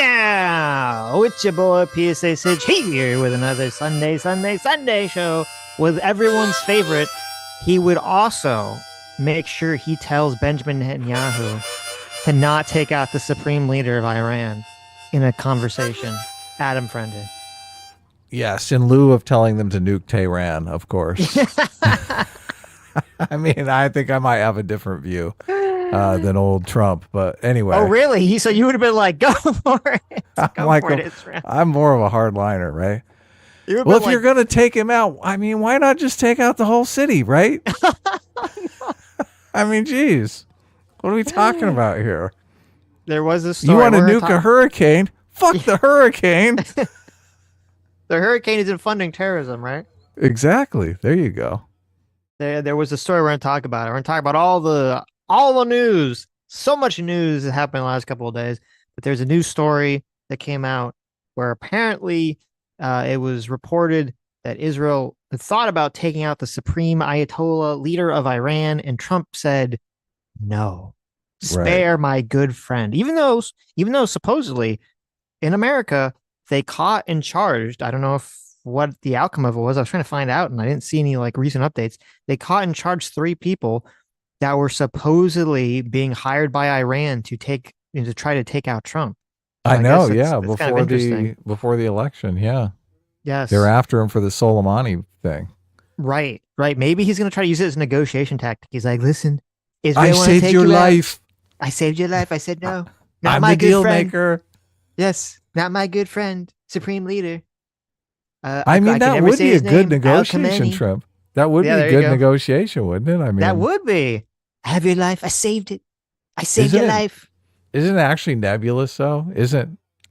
Yeah, it's your boy PSA Sitch here with another Sunday show with everyone's favorite. He would also make sure he tells Benjamin Netanyahu to not take out the supreme leader of Iran in a conversation. Adam Friended. Yes, in lieu of telling them to nuke Tehran, of course. I mean, I think I might have a different view than old Trump, but anyway. Oh, really? So you would have been like, go for it. I'm more of a hardliner, right? Well, if you're going to take him out, I mean, why not just take out the whole city, right? I mean, geez. What are we talking about here? There was a story. You want to nuke a hurricane? Fuck the hurricane. The hurricane isn't funding terrorism, right? Exactly. There you go. There was a story we're going to talk about. We're going to talk about all the news. So much news that happened in the last couple of days. But there's a news story that came out where apparently it was reported that Israel had thought about taking out the supreme Ayatollah leader of Iran, and Trump said, no, spare my good friend. Even though supposedly in America, they caught and charged. I don't know what the outcome of it was. I was trying to find out, and I didn't see any recent updates. They caught and charged 3 people that were supposedly being hired by Iran to try to take out Trump. So I know, it's kind of before the election, yeah. Yes. They're after him for the Soleimani thing. Right. Maybe he's going to try to use it as a negotiation tactic. He's like, listen, I saved your life. I saved your life. I said no. Not I'm my the good deal friend. Maker. Yes, not my good friend, supreme leader. I mean, that would be a good negotiation, Trump. That would be a good negotiation, wouldn't it? I mean, that would be. I have your life. I saved it. I saved your life. Isn't it actually nebulous, though?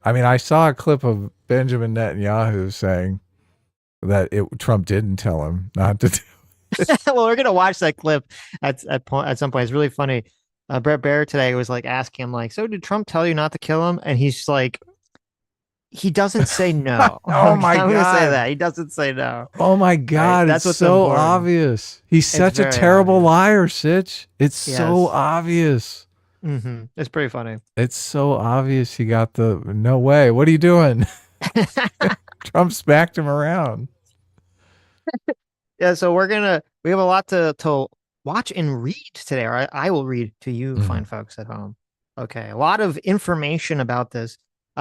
I mean, I saw a clip of Benjamin Netanyahu saying that Trump didn't tell him not to do it. Well, we're going to watch that clip at some point. It's really funny. Brett Baer today was asking him, so did Trump tell you not to kill him? And he's like, he doesn't say no. Oh my God. I'm going to say that. He doesn't say no. Oh my God. Right? It's so important. Obvious. He's such a terrible liar, Sitch. It's so obvious. Mm-hmm. It's pretty funny. It's so obvious he got the no way. What are you doing? Trump smacked him around. Yeah, so we have a lot to watch and read today, or I will read to you, fine folks at home. Okay, a lot of information about this.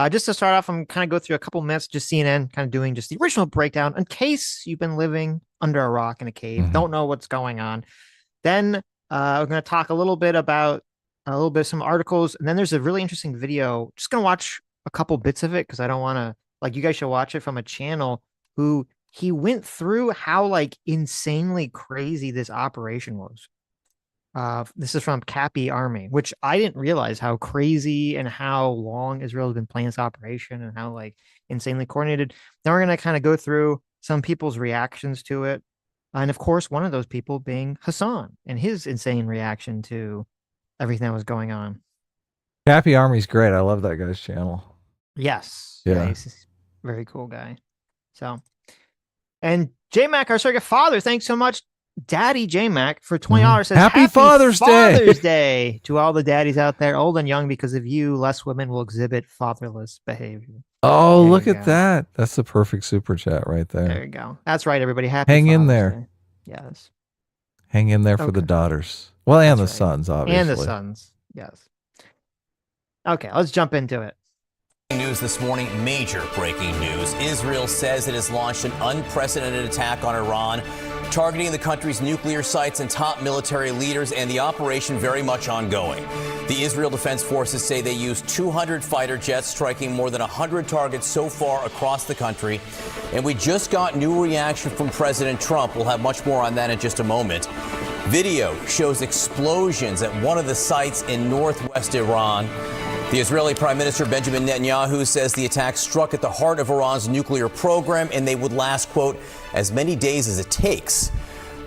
Just to start off, I'm kind of go through a couple minutes, just CNN kind of doing just the original breakdown in case you've been living under a rock in a cave, don't know what's going on. Then we're going to talk a little bit about some articles, and then there's a really interesting video. Just going to watch a couple bits of it because I don't want to, you guys should watch it from a channel who he went through how insanely crazy this operation was. This is from Cappy Army, which I didn't realize how crazy and how long Israel has been planning this operation and how insanely coordinated. Now we're going to kind of go through some people's reactions to it. And of course, one of those people being Hasan and his insane reaction to everything that was going on. Cappy Army's great. I love that guy's channel. Yes. Yeah. He's a very cool guy. So, and J-Mac, our surrogate father, thanks so much, Daddy J-Mac, for $20. Says, Happy Father's Day to all the daddies out there, old and young. Because of you, less women will exhibit fatherless behavior. Oh, look at that. That's the perfect super chat right there. There you go. That's right, everybody. Happy Hang in Father's there. Day. Yes. Hang in there for the daughters. Well, and the sons, obviously. And the sons, yes. Okay, let's jump into it. News this morning, major breaking news. Israel says it has launched an unprecedented attack on Iran, targeting the country's nuclear sites and top military leaders, and the operation very much ongoing. The Israel Defense Forces say they used 200 fighter jets, striking more than 100 targets so far across the country. And we just got new reaction from President Trump. We'll have much more on that in just a moment. Video shows explosions at one of the sites in northwest Iran. The Israeli Prime Minister Benjamin Netanyahu says the attack struck at the heart of Iran's nuclear program, and they would last, quote, as many days as it takes.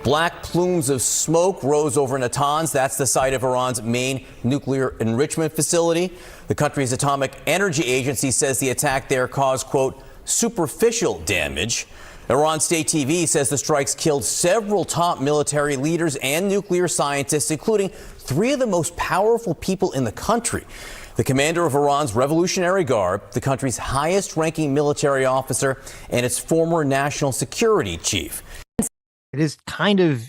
Black plumes of smoke rose over Natanz. That's the site of Iran's main nuclear enrichment facility. The country's Atomic Energy Agency says the attack there caused, quote, superficial damage. Iran State TV says the strikes killed several top military leaders and nuclear scientists, including three of the most powerful people in the country. The commander of Iran's Revolutionary Guard, the country's highest-ranking military officer, and its former national security chief. It is kind of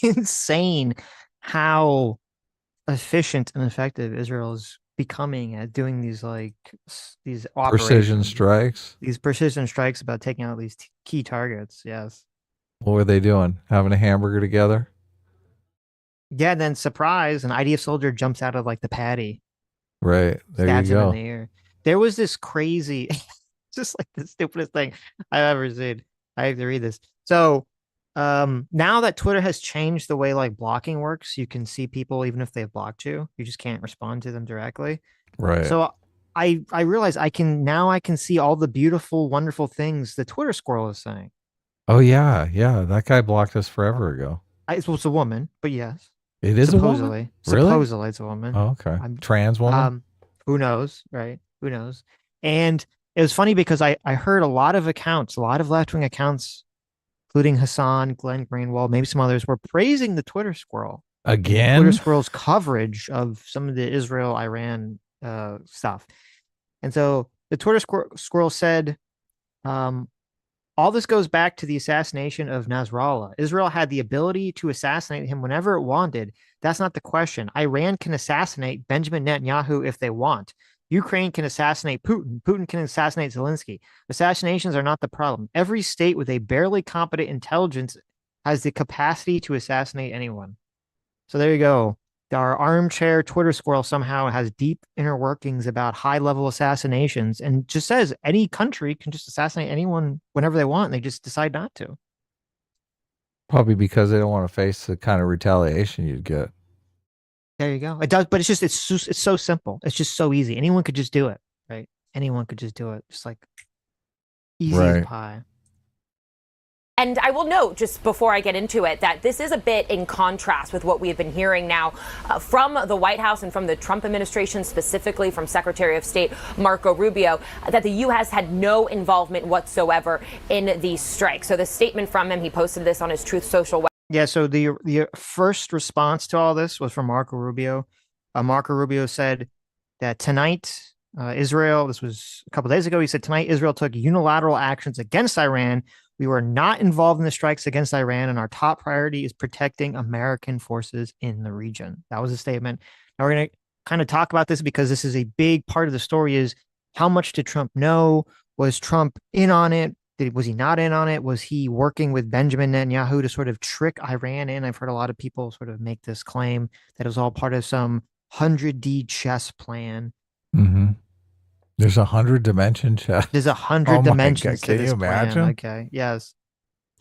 insane how efficient and effective Israel is becoming at doing these Precision strikes. These precision strikes about taking out these key targets. Yes. What were they doing? Having a hamburger together? Yeah. And then surprise, an IDF soldier jumps out of like the patty. Right. There Stabs you go. him in the ear. There was this crazy, just like the stupidest thing I've ever seen. I have to read this. So now that Twitter has changed the way like blocking works, you can see people even if they've blocked you. You just can't respond to them directly. Right. So I realize I can see all the beautiful, wonderful things the Twitter squirrel is saying. Oh yeah, yeah. That guy blocked us forever ago. It was a woman, but yes. It is supposedly, a woman? Really? Supposedly it's a woman. Oh, okay. Trans woman? Who knows, right? Who knows? And it was funny because I heard a lot of accounts, a lot of left-wing accounts, including Hasan, Glenn Greenwald, maybe some others, were praising the Twitter squirrel. Again? Twitter squirrel's coverage of some of the Israel-Iran stuff. And so the Twitter squirrel said, all this goes back to the assassination of Nasrallah. Israel had the ability to assassinate him whenever it wanted. That's not the question. Iran can assassinate Benjamin Netanyahu if they want. Ukraine can assassinate Putin. Putin can assassinate Zelensky. Assassinations are not the problem. Every state with a barely competent intelligence has the capacity to assassinate anyone. So there you go. Our armchair Twitter squirrel somehow has deep inner workings about high-level assassinations and just says any country can just assassinate anyone whenever they want. And they just decide not to. Probably because they don't want to face the kind of retaliation you'd get. There you go. It does, but it's so simple. It's just so easy. Anyone could just do it, right? Anyone could just do it. Just like easy as pie. And I will note, just before I get into it, that this is a bit in contrast with what we've been hearing now from the White House and from the Trump administration, specifically from Secretary of State Marco Rubio, that the U.S. had no involvement whatsoever in these strikes. So the statement from him, he posted this on his Truth Social website. Yeah, so the first response to all this was from Marco Rubio. Marco Rubio said that tonight, Israel, this was a couple of days ago, he said, tonight Israel took unilateral actions against Iran. We were not involved in the strikes against Iran, and our top priority is protecting American forces in the region. That was a statement. Now we're going to kind of talk about this because this is a big part of the story is how much did Trump know? Was Trump in on it? Was he not in on it? Was he working with Benjamin Netanyahu to sort of trick Iran in? I've heard a lot of people sort of make this claim that it was all part of some 100D chess plan. Mm-hmm. There's 100-dimension chess. There's 100 dimensions to this imagine? plan. Okay. Yes.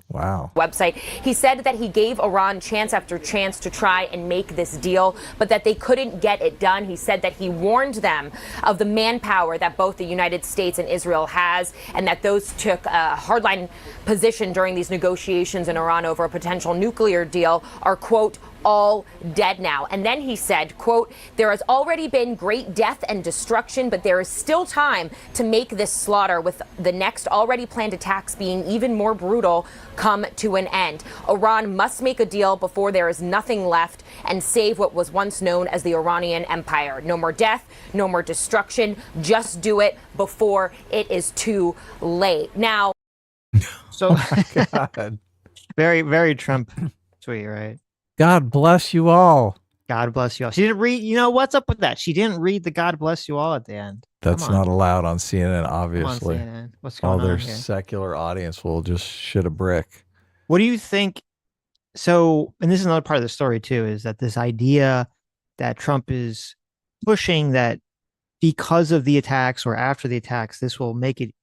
Wow. Website. He said that he gave Iran chance after chance to try and make this deal, but that they couldn't get it done. He said that he warned them of the manpower that both the United States and Israel has, and that those took a hardline position during these negotiations in Iran over a potential nuclear deal are, quote, all dead now. And then he said, quote, there has already been great death and destruction, but there is still time to make this slaughter, with the next already planned attacks being even more brutal, come to an end. Iran must make a deal before there is nothing left and save what was once known as the Iranian Empire. No more death, no more destruction. Just do it before it is too late. Now, so oh my God. very, very Trump tweet, right? God bless you all. God bless you all. She didn't read, what's up with that? She didn't read the God bless you all at the end. That's not allowed on CNN, obviously. Come on, CNN. What's going all on their here? secular audience will just shit a brick. What do you think? So, and this is another part of the story too, is that this idea that Trump is pushing that because of the attacks or after the attacks, this will make it,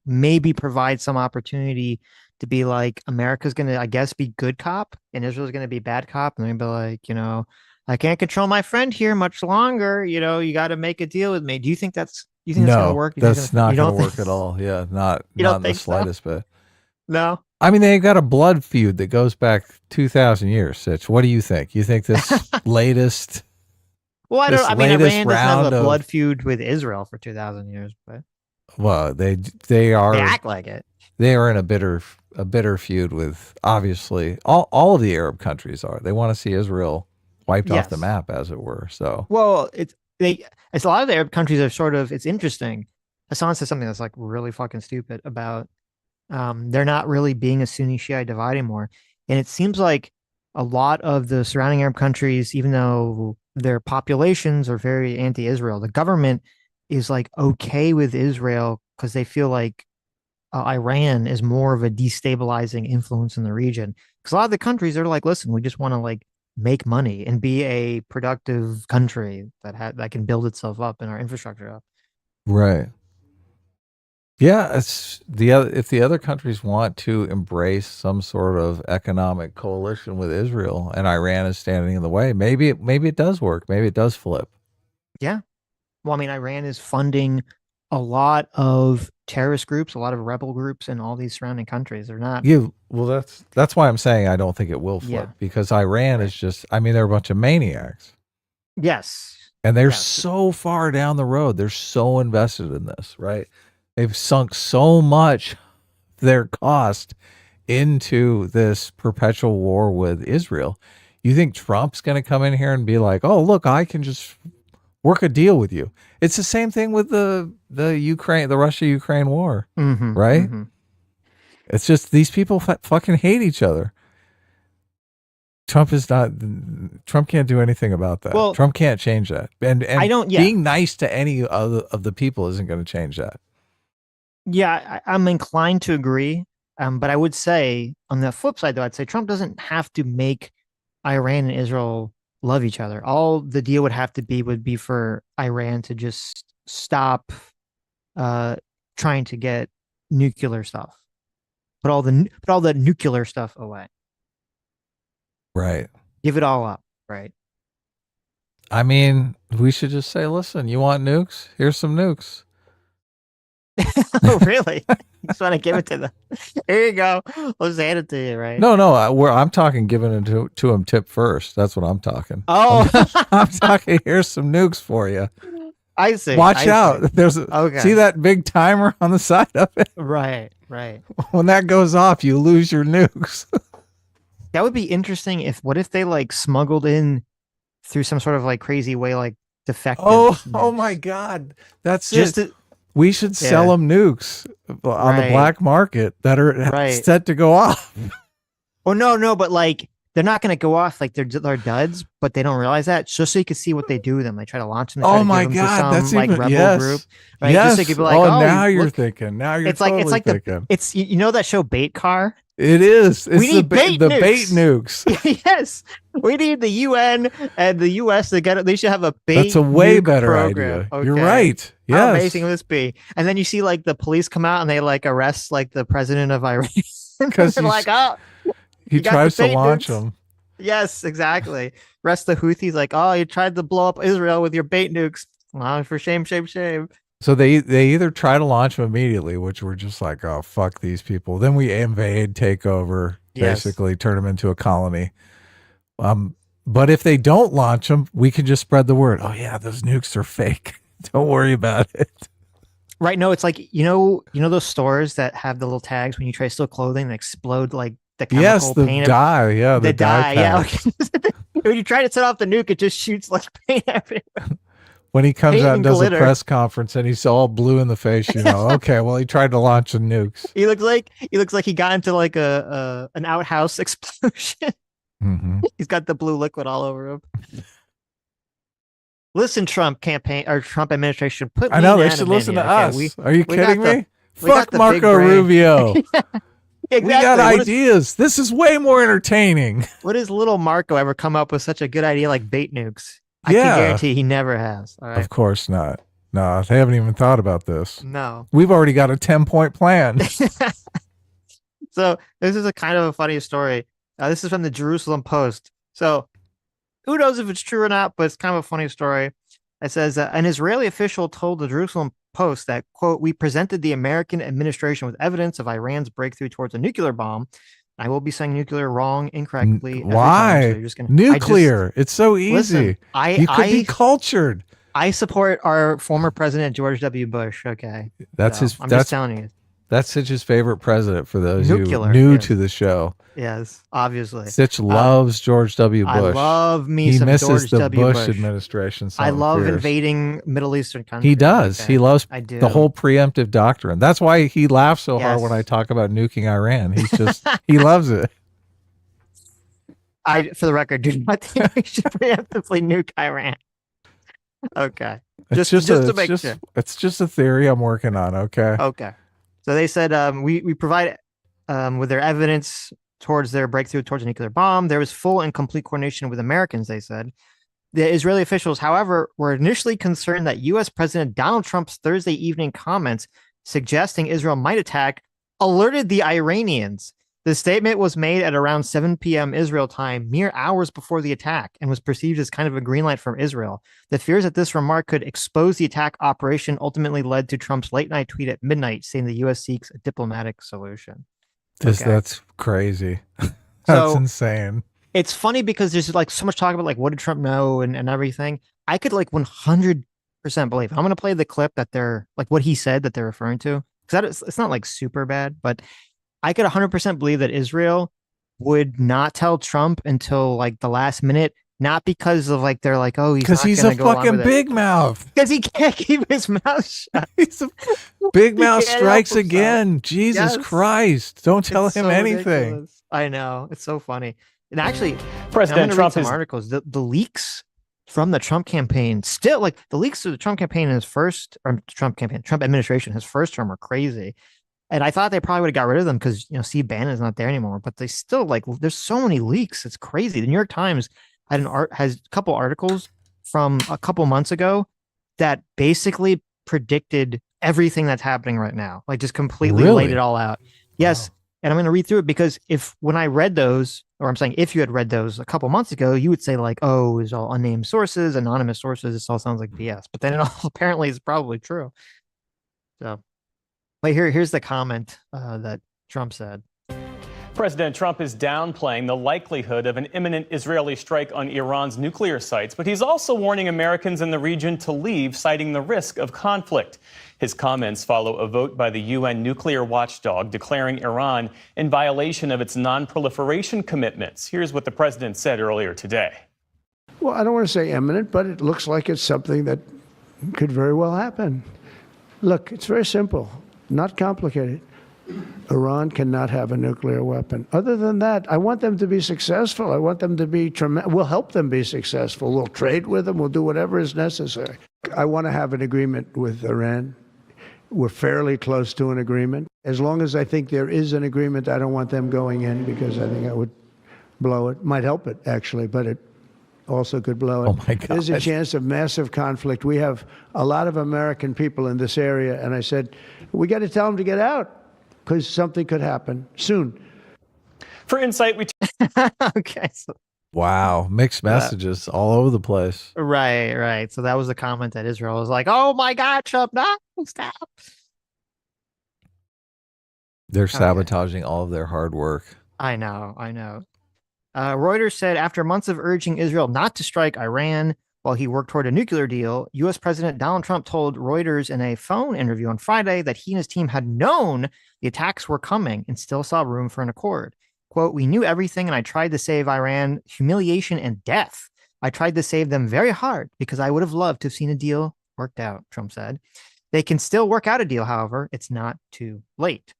maybe provide some opportunity to be like, America's going to, I guess, be good cop and Israel's going to be bad cop. And they're going to be like, I can't control my friend here much longer. You got to make a deal with me. Do you think that's going to work? That's not going to work at all. Yeah. Not in the slightest bit. No. I mean, they've got a blood feud that goes back 2,000 years, Sitch. What do you think? You think this latest? Well, I don't. I mean, Iran doesn't have a blood feud feud with Israel for 2,000 years, but well, they act like it. They are in a bitter feud with, obviously, all of the Arab countries are. They want to see Israel wiped off the Yes. map, as it were. So, Well, it's a lot of the Arab countries are sort of, it's interesting. Hassan says something that's like really fucking stupid about they're not really being a Sunni Shiite divide anymore. And it seems like a lot of the surrounding Arab countries, even though their populations are very anti-Israel, the government is like okay with Israel because they feel like Iran is more of a destabilizing influence in the region. Because a lot of the countries are like, listen, we just want to like make money and be a productive country that can build itself up and our infrastructure up. right. Yeah, it's the other, if the other countries want to embrace some sort of economic coalition with Israel and Iran is standing in the way, maybe it does work. Maybe it does flip. Yeah. Well, I mean, Iran is funding a lot of terrorist groups, a lot of rebel groups in all these surrounding countries. They're not. Yeah, well, that's why I'm saying I don't think it will flip, Yeah. because Iran is just, I mean, they're a bunch of maniacs. Yes. And they're Yes. so far down the road. They're so invested in this, right? They've sunk so much of their cost into this perpetual war with Israel. You think Trump's going to come in here and be like, "Oh, look, I can just work a deal with you"? It's the same thing with the Russia-Ukraine war, right? Mm-hmm. It's just these people fucking hate each other. Trump can't do anything about that. Well, Trump can't change that. And I don't. Yeah. being nice to any of the people isn't going to change that. Yeah, I'm inclined to agree. But I would say on the flip side, though, I'd say Trump doesn't have to make Iran and Israel love each other. All the deal would be for Iran to just stop trying to get nuclear stuff. Put all the nuclear stuff away. Right. Give it all up. Right. I mean, we should just say, listen, you want nukes? Here's some nukes. Oh, really? You just want to give it to them. Here you go. I'll just hand it to you, right? No, I'm talking giving it to him tip first. That's what I'm talking. Oh, I'm talking, here's some nukes for you. I see. Watch out. There's see that big timer on the side of it? Right. When that goes off, you lose your nukes. That would be interesting what if they like smuggled in through some sort of like crazy way, like defective. Oh my God. That's just it. We should sell them nukes on the black market that are set to go off. Oh, no, but like they're not going to go off like they're duds, but they don't realize that. Just so you can see what they do with them. They try to launch them. Oh my God, that's like rebel group. Right? Yes. Just so you could be like, now you're thinking. Now you're totally thinking. It's you know that show Bait Car? It is. It's we need the bait nukes. Yes. We need the UN and the US to get it. They should have a bait. That's a way better program. idea. Okay. You're right. Yes. How amazing would this be? And then you see like the police come out and they like arrest like the president of Iran. Because they're like, oh, he tries to launch them. Yes, exactly. Arrest the Houthis like, oh, you tried to blow up Israel with your bait nukes. Oh, for shame. So they either try to launch them immediately, which we're just like, oh, fuck these people. Then we invade, take over, basically turn them into a colony. But if they don't launch them, we can just spread the word. Oh yeah, those nukes are fake. Don't worry about it. Right. No, it's like, you know those stores that have the little tags when you try to steal clothing that explode like the chemical paint. Dye. Yeah, the dye. Yeah. When you try to set off the nuke, it just shoots like paint everywhere. When he comes out and does a press conference and he's all blue in the face, okay, well, he tried to launch the nukes. He looks like he got into like an outhouse explosion. Mm-hmm. He's got the blue liquid all over him. Listen, Trump campaign or Trump administration, put me I know they should listen to us. Are you kidding me? Fuck Marco Rubio. Exactly. We got ideas. This is way more entertaining. What has little Marco ever come up with such a good idea like bait nukes? I can guarantee he never has. All right. Of course not. No, they haven't even thought about this. No. We've already got a 10-point plan. So this is a kind of a funny story. This is from the Jerusalem Post. So who knows if it's true or not, but it's kind of a funny story. It says an Israeli official told the Jerusalem Post that, quote, we presented the American administration with evidence of Iran's breakthrough towards a nuclear bomb. I will be saying nuclear wrong, incorrectly. Why? So you're just nuclear. It's so easy. Listen, you could be cultured. I support our former president, George W. Bush. Okay. I'm just telling you. That's Sitch's favorite president, for those Nuclear, who new yes. to the show. Yes, obviously. Sitch loves George W. I Bush. love me He some misses George the W. Bush Bush. administration. I love fierce. invading Middle Eastern countries. He does. Okay. He loves I do. the whole preemptive doctrine. That's why he laughs so hard Yes. when I talk about nuking Iran. He's just, he loves it. For the record, do not think we should preemptively nuke Iran. Okay. It's just a theory I'm working on. Okay. Okay. So they said we provide with their evidence towards their breakthrough towards a nuclear bomb. There was full and complete coordination with Americans, they said. The Israeli officials, however, were initially concerned that U.S. President Donald Trump's Thursday evening comments suggesting Israel might attack alerted the Iranians. The statement was made at around 7 p.m. Israel time, mere hours before the attack, and was perceived as kind of a green light from Israel. The fears that this remark could expose the attack operation ultimately led to Trump's late-night tweet at midnight saying the U.S. seeks a diplomatic solution. That's crazy. That's insane. It's funny because there's like so much talk about like what did Trump know and everything. I could like 100% believe. I'm going to play the clip that they're like what he said that they're referring to, because it's not like super bad, but I could 100% believe that Israel would not tell Trump until like the last minute, not because of like they're like, oh, because he's a fucking big mouth. Because he can't keep his mouth shut. He's a big mouth strikes again. Jesus Christ! Don't tell him anything. Ridiculous. I know, it's so funny. And actually, President Trump read some articles. The leaks from the Trump campaign, still like the leaks of the Trump campaign in his first Trump administration, his first term are crazy. And I thought they probably would have got rid of them because, you know, Steve Bannon is not there anymore, but they still like, there's so many leaks. It's crazy. The New York Times has a couple articles from a couple months ago that basically predicted everything that's happening right now. Like just completely laid it all out. Yes. Wow. And I'm going to read through it because when I read those, or I'm saying if you had read those a couple months ago, you would say like, oh, it's all unnamed sources, anonymous sources. This all sounds like BS, but then it all apparently is probably true. So. Wait, here's the comment that Trump said. President Trump is downplaying the likelihood of an imminent Israeli strike on Iran's nuclear sites, but he's also warning Americans in the region to leave, citing the risk of conflict. His comments follow a vote by the UN nuclear watchdog declaring Iran in violation of its non-proliferation commitments. Here's what the president said earlier today. Well, I don't want to say imminent, but it looks like it's something that could very well happen. Look, it's very simple. Not complicated. Iran cannot have a nuclear weapon. Other than that, I want them to be successful. I want them to be tremendous. We'll help them be successful. We'll trade with them. We'll do whatever is necessary. I want to have an agreement with Iran. We're fairly close to an agreement. As long as I think there is an agreement, I don't want them going in because I think I would blow it. Might help it, actually, but it also could blow it. Oh my God. There's a chance of massive conflict. We have a lot of American people in this area, and I said, we got to tell them to get out because something could happen soon. For insight, we okay. So, wow, mixed messages all over the place. Right. So that was the comment that Israel was like, "Oh my God, Trump, no, stop." They're sabotaging all of their hard work. I know. Reuters said after months of urging Israel not to strike Iran while he worked toward a nuclear deal, U.S. President Donald Trump told Reuters in a phone interview on Friday that he and his team had known the attacks were coming and still saw room for an accord. Quote, "We knew everything and I tried to save Iran humiliation and death. I tried to save them very hard because I would have loved to have seen a deal worked out," Trump said. They can still work out a deal, however. It's not too late.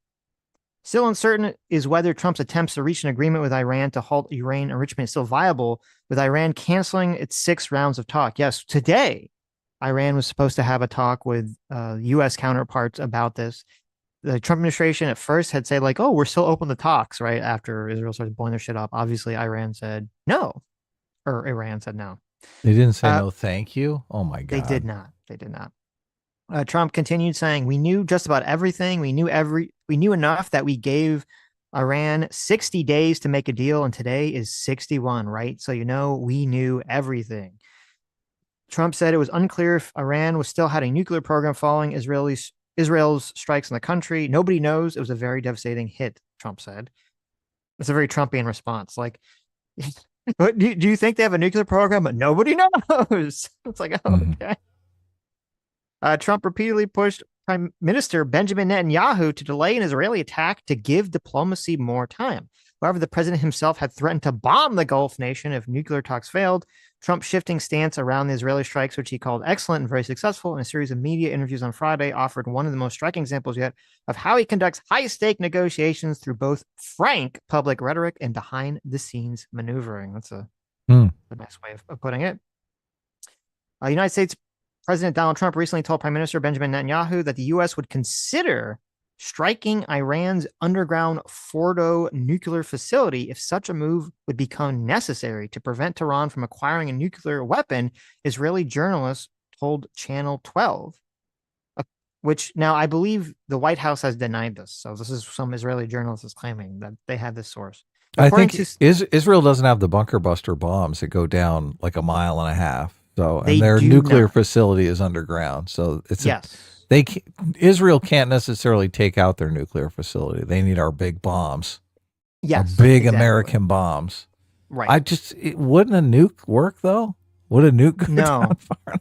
Still uncertain is whether Trump's attempts to reach an agreement with Iran to halt uranium enrichment is still viable, with Iran canceling its 6 rounds of talk. Yes, today, Iran was supposed to have a talk with U.S. counterparts about this. The Trump administration at first had said like, oh, we're still open to talks, right? After Israel started blowing their shit up. Obviously, Iran said no, or Iran said no. They didn't say no, thank you. Oh my God. They did not. Trump continued saying, "We knew just about everything. We knew enough that we gave Iran 60 days to make a deal, and today is 61, right? So, we knew everything." Trump said it was unclear if Iran was still had a nuclear program following Israel's strikes in the country. Nobody knows. It was a very devastating hit, Trump said. It's a very Trumpian response. Like, do you think they have a nuclear program? But nobody knows. It's like, oh, okay. Trump repeatedly pushed Prime Minister Benjamin Netanyahu to delay an Israeli attack to give diplomacy more time. However, the president himself had threatened to bomb the Gulf nation if nuclear talks failed. Trump's shifting stance around the Israeli strikes, which he called excellent and very successful in a series of media interviews on Friday, offered one of the most striking examples yet of how he conducts high-stake negotiations through both frank public rhetoric and behind-the-scenes maneuvering. That's a nice way of putting it. United States President Donald Trump recently told Prime Minister Benjamin Netanyahu that the U.S. would consider striking Iran's underground Fordo nuclear facility if such a move would become necessary to prevent Tehran from acquiring a nuclear weapon, Israeli journalists told Channel 12. Which now I believe the White House has denied this. So this is some Israeli journalists claiming that they had this source. I think Israel doesn't have the bunker buster bombs that go down like a mile and a half. So, and their nuclear facility is underground. So it's Israel can't necessarily take out their nuclear facility. They need our big bombs. Yes, our big American bombs. Right. Wouldn't a nuke work though? Would a nuke go down far?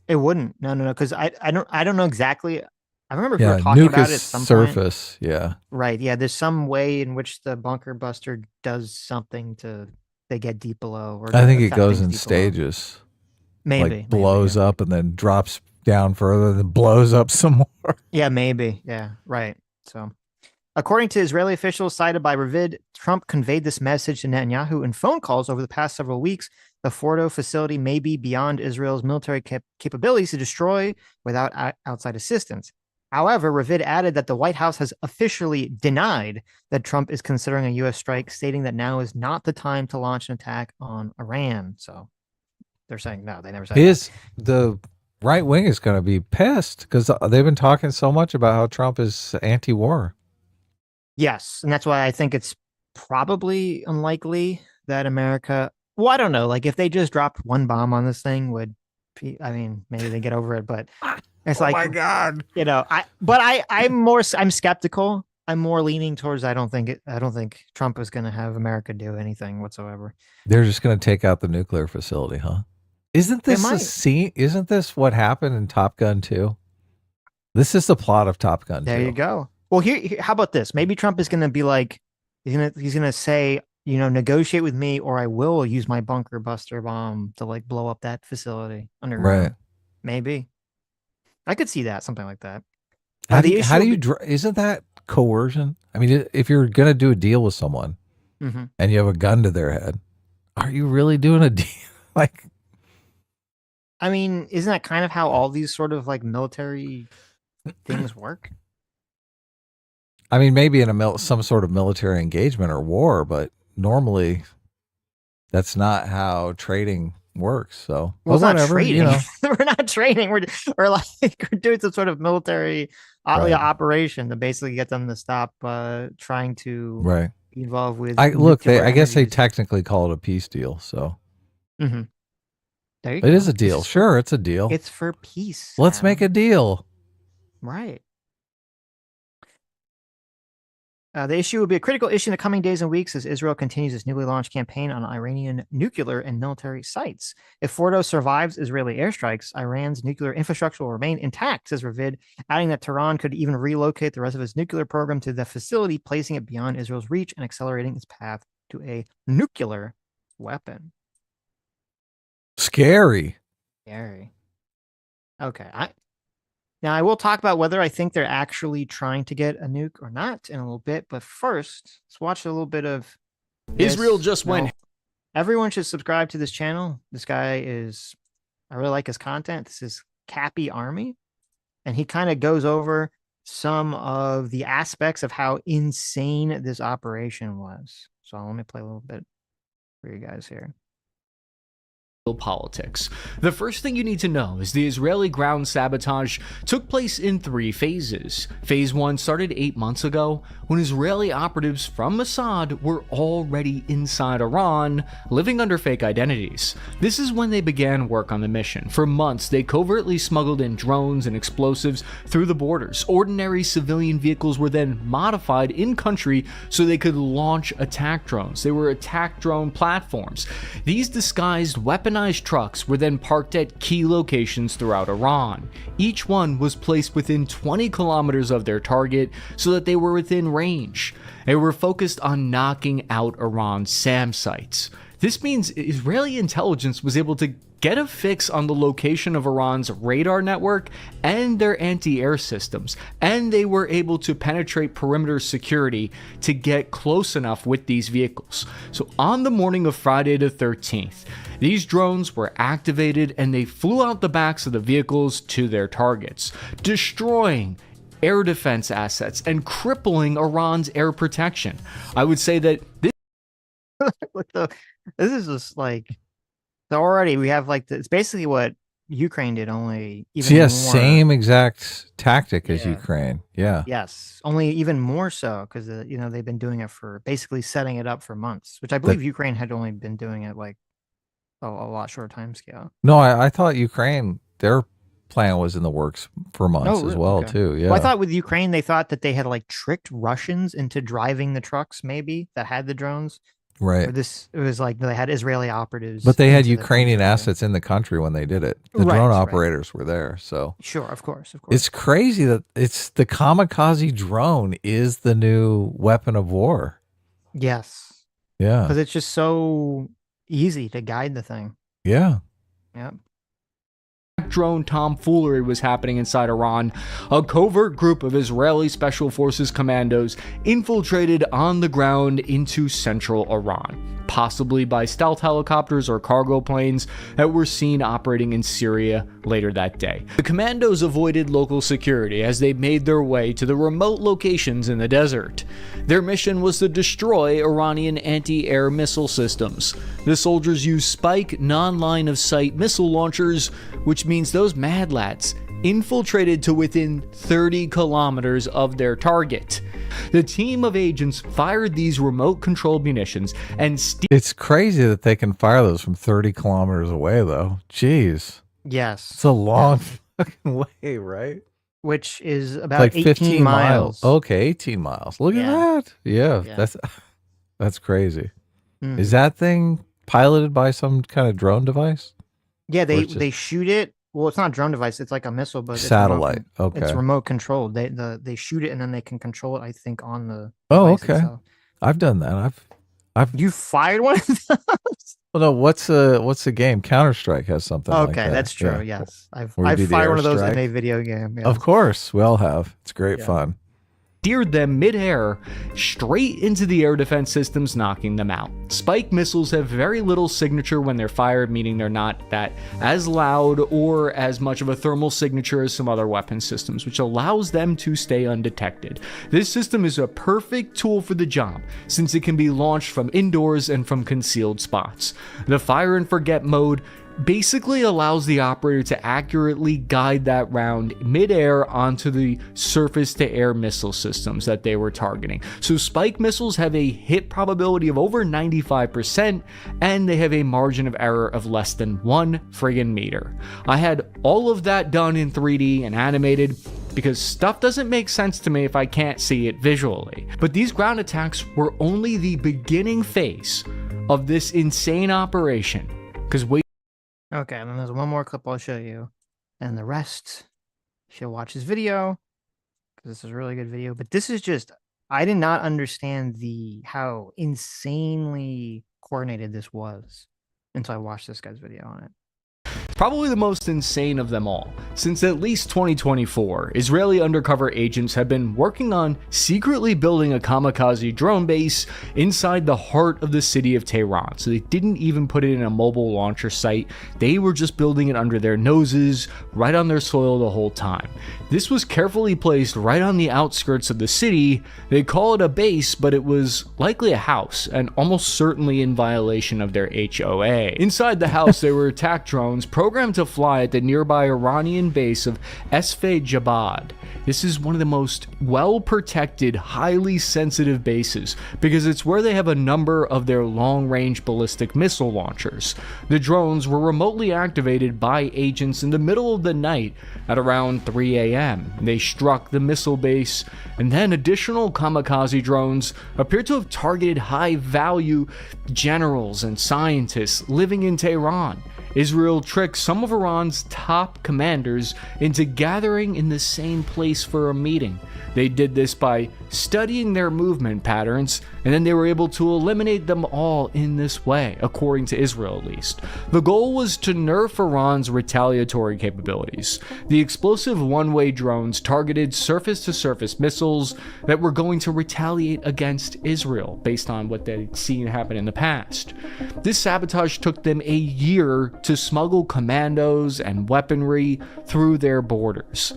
It wouldn't. No. Because I don't know exactly. I remember we were talking about it at some surface. point. Yeah. Right. Yeah. There's some way in which the bunker buster does something to they get deep below. Or I think it goes in stages. Maybe. Like blows up and then drops down further, then blows up some more. Yeah, maybe. Yeah, right. So, according to Israeli officials cited by Ravid, Trump conveyed this message to Netanyahu in phone calls over the past several weeks. The Fordo facility may be beyond Israel's military capabilities to destroy without outside assistance. However, Ravid added that the White House has officially denied that Trump is considering a U.S. strike, stating that now is not the time to launch an attack on Iran. So they're saying no, they never said that. The right wing is going to be pissed because they've been talking so much about how Trump is anti-war. Yes, and that's why I think it's probably unlikely that America. Well, I don't know. Like if they just dropped one bomb on this thing, maybe they get over it. But it's my God, I'm skeptical. I'm more leaning towards I don't think Trump is going to have America do anything whatsoever. They're just going to take out the nuclear facility, huh? Isn't this a scene? Isn't this what happened in Top Gun 2? This is the plot of Top Gun 2. There you go. Well, here, how about this? Maybe Trump is going to be like, he's going to say, negotiate with me, or I will use my bunker buster bomb to like blow up that facility underground. Right. Maybe. I could see that, something like that. Isn't that coercion? I mean, if you're going to do a deal with someone and you have a gun to their head, are you really doing a deal? Like, I mean, isn't that kind of how all these sort of like military things work? I mean, maybe in some sort of military engagement or war, but normally that's not how trading works. So, well, it's not trading. We're not trading. We're doing some sort of military operation to basically get them to stop trying to be involved with. I guess they technically call it a peace deal. So. Mm-hmm. It is a deal. Sure, it's a deal. It's for peace. Let's make a deal. Right. The issue will be a critical issue in the coming days and weeks as Israel continues its newly launched campaign on Iranian nuclear and military sites. If Fordo survives Israeli airstrikes, Iran's nuclear infrastructure will remain intact, says Ravid, adding that Tehran could even relocate the rest of its nuclear program to the facility, placing it beyond Israel's reach and accelerating its path to a nuclear weapon. Scary. Okay. Now I will talk about whether I think they're actually trying to get a nuke or not in a little bit, but first, let's watch a little bit of Israel just went. Everyone should subscribe to this channel. This guy I really like his content. This is Cappy Army, and he kind of goes over some of the aspects of how insane this operation was. So let me play a little bit for you guys here. Politics. The first thing you need to know is the Israeli ground sabotage took place in 3 phases. Phase 1 started 8 months ago when Israeli operatives from Mossad were already inside Iran, living under fake identities. This is when they began work on the mission. For months, they covertly smuggled in drones and explosives through the borders. Ordinary civilian vehicles were then modified in country so they could launch attack drones. They were attack drone platforms. These disguised weapon weaponized trucks were then parked at key locations throughout Iran. Each one was placed within 20 kilometers of their target so that they were within range. They were focused on knocking out Iran's SAM sites. This means Israeli intelligence was able to get a fix on the location of Iran's radar network and their anti-air systems, and they were able to penetrate perimeter security to get close enough with these vehicles. So on the morning of Friday the 13th, these drones were activated and they flew out the backs of the vehicles to their targets, destroying air defense assets and crippling Iran's air protection. I would say that this is just like, so already we have like it's basically what Ukraine did, only even more. Same exact tactic as Ukraine. Yeah. Yes, only even more so because they've been doing it for basically setting it up for months, which I believe Ukraine had only been doing it like a lot shorter time scale. No, I thought Ukraine, their plan was in the works for months as well too. Yeah. Well, I thought with Ukraine they thought that they had like tricked Russians into driving the trucks maybe that had the drones. Right. It was like they had Israeli operatives. But they had Ukrainian assets in the country when they did it. The drone operators were there. So sure, of course. It's crazy that it's the kamikaze drone is the new weapon of war. Yes. Yeah. Because it's just so easy to guide the thing. Yeah. Yep. Drone tomfoolery was happening inside Iran. A covert group of Israeli Special Forces commandos infiltrated on the ground into central Iran, possibly by stealth helicopters or cargo planes that were seen operating in Syria later that day. The commandos avoided local security as they made their way to the remote locations in the desert. Their mission was to destroy Iranian anti-air missile systems. The soldiers used Spike non-line-of-sight missile launchers, which means those mad lads infiltrated to within 30 kilometers of their target. The team of agents fired these remote-controlled munitions and It's crazy that they can fire those from 30 kilometers away, though. Jeez. Yes. It's a long fucking way, right? Which is about like 18 miles. Okay, 18 miles. Look at that. Yeah. That's crazy. Is that thing piloted by some kind of drone device? Yeah, they shoot it. Well, it's not a drone device. It's like a missile, but satellite. It's remote controlled. They shoot it and then they can control it. I think on the. Oh, okay. Itself. I've done that. You fired one of those? Well, no. What's the game? Counter-Strike has something. Okay, like that. That's true. Yeah. Yes, I've fired one of those in a video game. Yeah. Of course, we all have. It's great fun. Steered them mid-air straight into the air defense systems, knocking them out. Spike missiles have very little signature when they're fired, meaning they're not that as loud or as much of a thermal signature as some other weapon systems, which allows them to stay undetected. This system is a perfect tool for the job, since it can be launched from indoors and from concealed spots. The fire and forget mode basically allows the operator to accurately guide that round mid-air onto the surface-to-air missile systems that they were targeting. So Spike missiles have a hit probability of over 95%, and they have a margin of error of less than 1 friggin' meter. I had all of that done in 3D and animated, because stuff doesn't make sense to me if I can't see it visually. But these ground attacks were only the beginning phase of this insane operation, because Okay, and then there's one more clip I'll show you. And the rest, you'll watch this video, because this is a really good video. But this is just, I did not understand how insanely coordinated this was until I watched this guy's video on it. Probably the most insane of them all. Since at least 2024, Israeli undercover agents have been working on secretly building a kamikaze drone base inside the heart of the city of Tehran. So they didn't even put it in a mobile launcher site. They were just building it under their noses, right on their soil the whole time. This was carefully placed right on the outskirts of the city. They call it a base, but it was likely a house, and almost certainly in violation of their HOA. Inside the house, there were attack drones programmed to fly at the nearby Iranian base of Esfe Jabad. This is one of the most well-protected, highly sensitive bases because it's where they have a number of their long-range ballistic missile launchers. The drones were remotely activated by agents in the middle of the night at around 3 a.m. They struck the missile base, and then additional kamikaze drones appear to have targeted high-value generals and scientists living in Tehran. Israel tricked some of Iran's top commanders into gathering in the same place for a meeting. They did this by studying their movement patterns, and then they were able to eliminate them all in this way, according to Israel at least. The goal was to nerf Iran's retaliatory capabilities. The explosive one-way drones targeted surface-to-surface missiles that were going to retaliate against Israel, based on what they'd seen happen in the past. This sabotage took them a year to smuggle commandos and weaponry through their borders.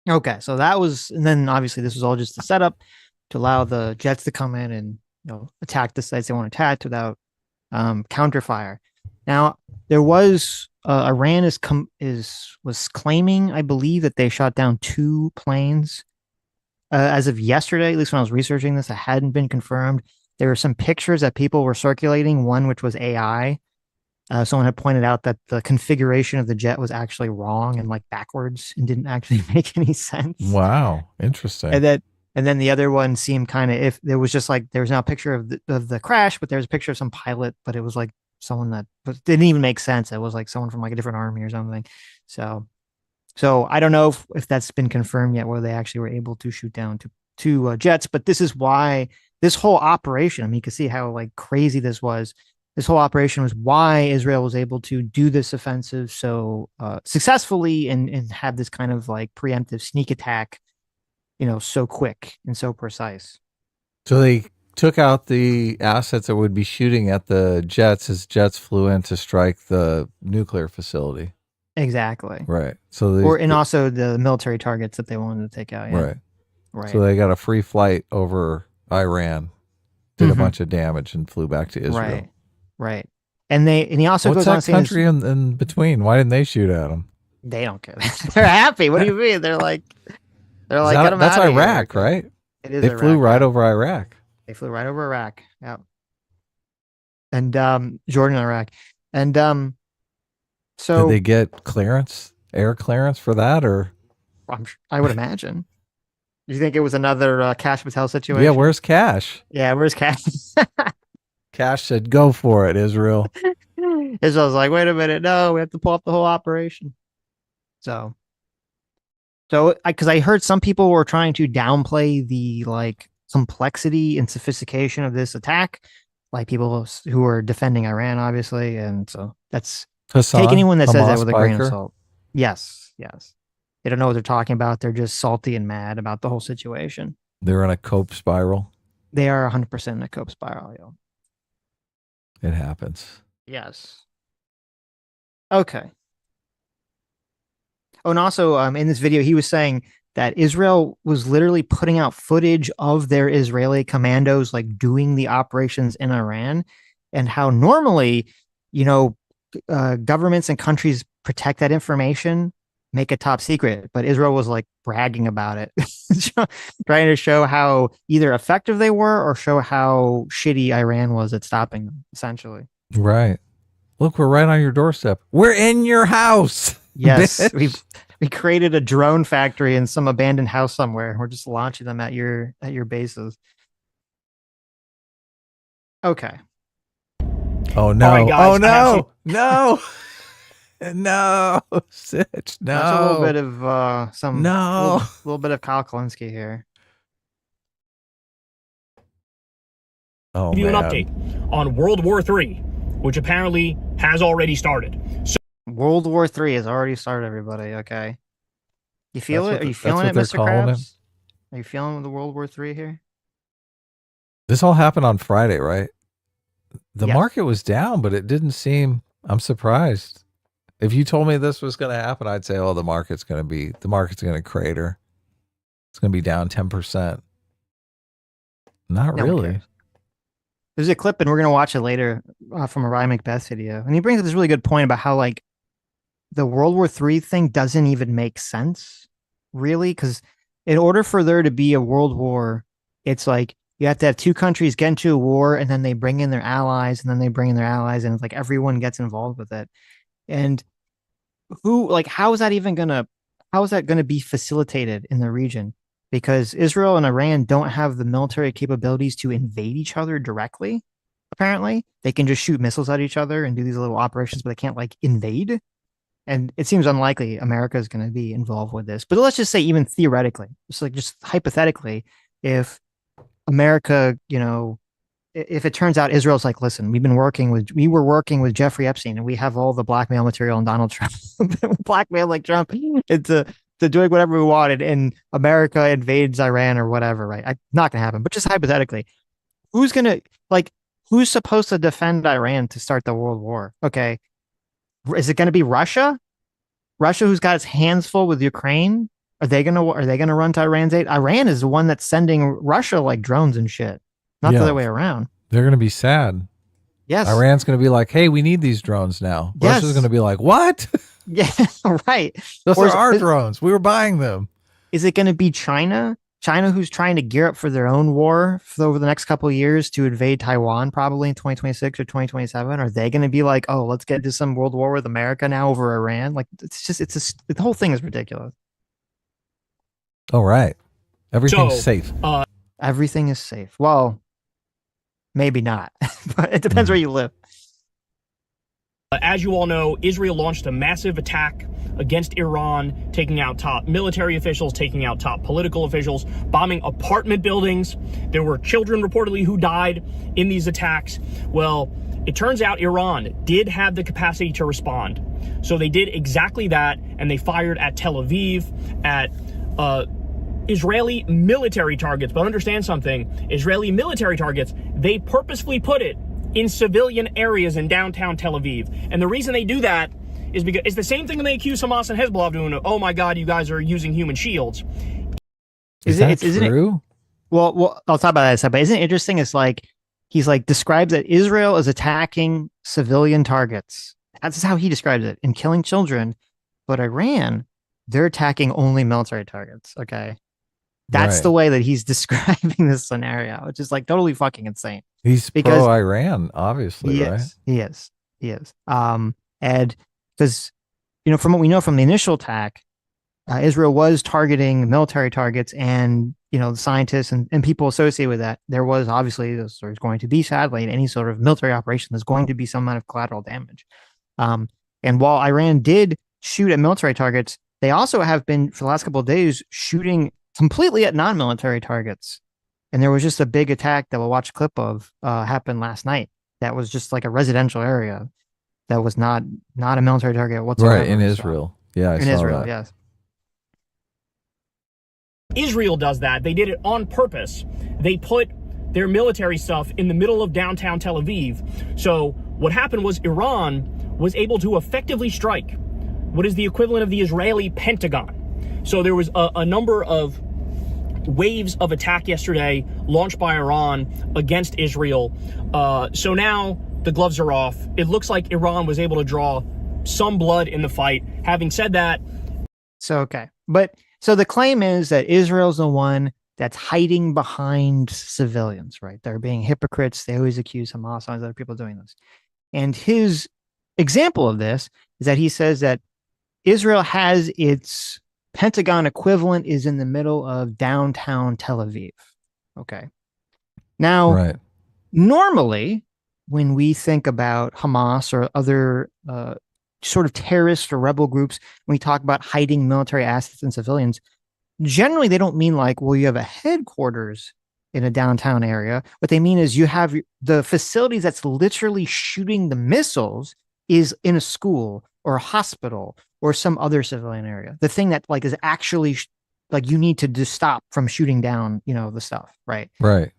Okay, so that was, and then obviously this was all just a setup to allow the jets to come in and attack the sites they want to attack without counterfire. Now there was Iran was claiming, I believe, that they shot down 2 planes as of yesterday. At least when I was researching this, it hadn't been confirmed. There were some pictures that people were circulating. One which was AI. Someone had pointed out that the configuration of the jet was actually wrong and like backwards and didn't actually make any sense. Wow, interesting. And then the other one seemed kind of, if there was just like, there was now a picture of the crash, but there was a picture of some pilot, but it was like someone that didn't even make sense. It was like someone from like a different army or something. So I don't know if that's been confirmed yet, where they actually were able to shoot down two jets. But this is why this whole operation, I mean, you can see how like crazy this was. This whole operation was why Israel was able to do this offensive so successfully and have this kind of like preemptive sneak attack, so quick and so precise. So they took out the assets that would be shooting at the jets as jets flew in to strike the nuclear facility. Exactly. Right. So also the military targets that they wanted to take out. Yeah. Right. So they got a free flight over Iran, did a bunch of damage, and flew back to Israel. Right. And he also goes on saying, what's that country in between? Why didn't they shoot at them? They don't care. They're happy. What do you mean? They're like, that's Iraq, right? It is. They flew right over Iraq. They flew right over Iraq. Yeah. And Jordan, Iraq. And so did they get air clearance for that, or? I would imagine. Do you think it was another Cash Patel situation? Yeah, where's Cash? Yeah, where's Cash? Cash said, "Go for it, Israel." Israel's like, "Wait a minute, no, we have to pull up the whole operation." So, because I heard some people were trying to downplay the like complexity and sophistication of this attack, like people who were defending Iran, obviously, and so that's Hasan, take anyone that says that with a grain Piker. of salt. Yes. They don't know what they're talking about. They're just salty and mad about the whole situation. They're in a cope spiral. They are 100% in a cope spiral, yo. It happens. Yes. Okay. Oh, and also in this video, he was saying that Israel was literally putting out footage of their Israeli commandos like doing the operations in Iran, and how normally, governments and countries protect that information, make it top secret, but Israel was like bragging about it, trying to show how either effective they were or show how shitty Iran was at stopping them, essentially. Right. Look, we're right on your doorstep. We're in your house. Yes, we created a drone factory in some abandoned house somewhere. We're just launching them at your bases. Okay. Oh no! Right, guys, No! No, Sitch, no. That's a little bit of a little bit of Kyle Kalinske here. Oh, give you an update on World War III, which apparently has already started. So World War III has already started, everybody. Okay, you feel it? Are you feeling it, Mr. Krabs? Are you feeling the World War III here? This all happened on Friday, right? The market was down, but it didn't seem. I'm surprised. If you told me this was going to happen, I'd say, "Oh, the market's going to crater. It's going to be down 10%." Not really. There's a clip, and we're going to watch it later from a Ryan Macbeth video, and he brings up this really good point about how like the World War III thing doesn't even make sense, really, because in order for there to be a world war, it's like you have to have two countries get into a war, and then they bring in their allies, and then they bring in their allies, and it's like everyone gets involved with it. And how is that going to be facilitated in the region? Because Israel and Iran don't have the military capabilities to invade each other directly. apparently. They can just shoot missiles at each other and do these little operations, but they can't like invade. And it seems unlikely America is going to be involved with this. But let's just say, even theoretically, just hypothetically, if America, if it turns out Israel's like, listen, we were working with Jeffrey Epstein, and we have all the blackmail material on Donald Trump, blackmail like Trump into doing whatever we wanted, and America invades Iran or whatever, right? Not gonna happen, but just hypothetically, who's supposed to defend Iran to start the world war? Okay, is it going to be Russia? Russia, who's got its hands full with Ukraine? Are they gonna run to Iran's aid? Iran is the one that's sending Russia like drones and shit, not the other way around. They're gonna be sad. Yes, Iran's gonna be like, "Hey, we need these drones now." Yes. Russia's gonna be like, "What? Yeah, right. Those are our drones. We were buying them." Is it going to be China? China, who's trying to gear up for their own war over the next couple of years to invade Taiwan, probably in 2026 or 2027? Are they going to be like, "Oh, let's get into some world war with America now over Iran"? Like, the whole thing is ridiculous. All right, everything's safe. Everything is safe. Well, maybe not, but it depends where you live. As you all know, Israel launched a massive attack against Iran, taking out top military officials, taking out top political officials, bombing apartment buildings. There were children reportedly who died in these attacks. Well, it turns out Iran did have the capacity to respond. So they did exactly that, and they fired at Tel Aviv, at Israeli military targets. But understand something, Israeli military targets, they purposefully put it in civilian areas in downtown Tel Aviv. And the reason they do that is because it's the same thing they accuse Hamas and Hezbollah of doing. Oh my God, you guys are using human shields. Isn't it true? Well, I'll talk about that. But isn't it interesting? It's like, he's like, describes that Israel is attacking civilian targets. That's how he describes it, and killing children. But Iran, they're attacking only military targets. Okay. That's the way that he's describing this scenario, which is like totally fucking insane. He's pro-Iran, obviously, right? He is. And because, from what we know from the initial attack, Israel was targeting military targets and, the scientists and people associated with that. There was obviously, there's going to be, sadly, in any sort of military operation, there's going to be some amount of collateral damage. And while Iran did shoot at military targets, they also have been, for the last couple of days, shooting completely at non-military targets. And there was just a big attack that we'll watch a clip of happen last night. That was just like a residential area. That was not a military target whatsoever. Right, in Israel. Yeah, in Israel, yes. Israel does that. They did it on purpose. They put their military stuff in the middle of downtown Tel Aviv. So what happened was Iran was able to effectively strike what is the equivalent of the Israeli Pentagon. So there was a number of waves of attack yesterday launched by Iran against Israel. So now the gloves are off. It looks like Iran was able to draw some blood in the fight. Having said that. So the claim is that Israel's the one that's hiding behind civilians, right? They're being hypocrites. They always accuse Hamas and other people doing this. And his example of this is that he says that Israel has its Pentagon equivalent is in the middle of downtown Tel Aviv. Okay. Now, normally, when we think about Hamas or other sort of terrorist or rebel groups, when we talk about hiding military assets and civilians, generally they don't mean like, well, you have a headquarters in a downtown area. What they mean is you have the facilities that's literally shooting the missiles is in a school or a hospital or some other civilian area. The thing that like is actually like you need to just stop from shooting down, the stuff, right? Right.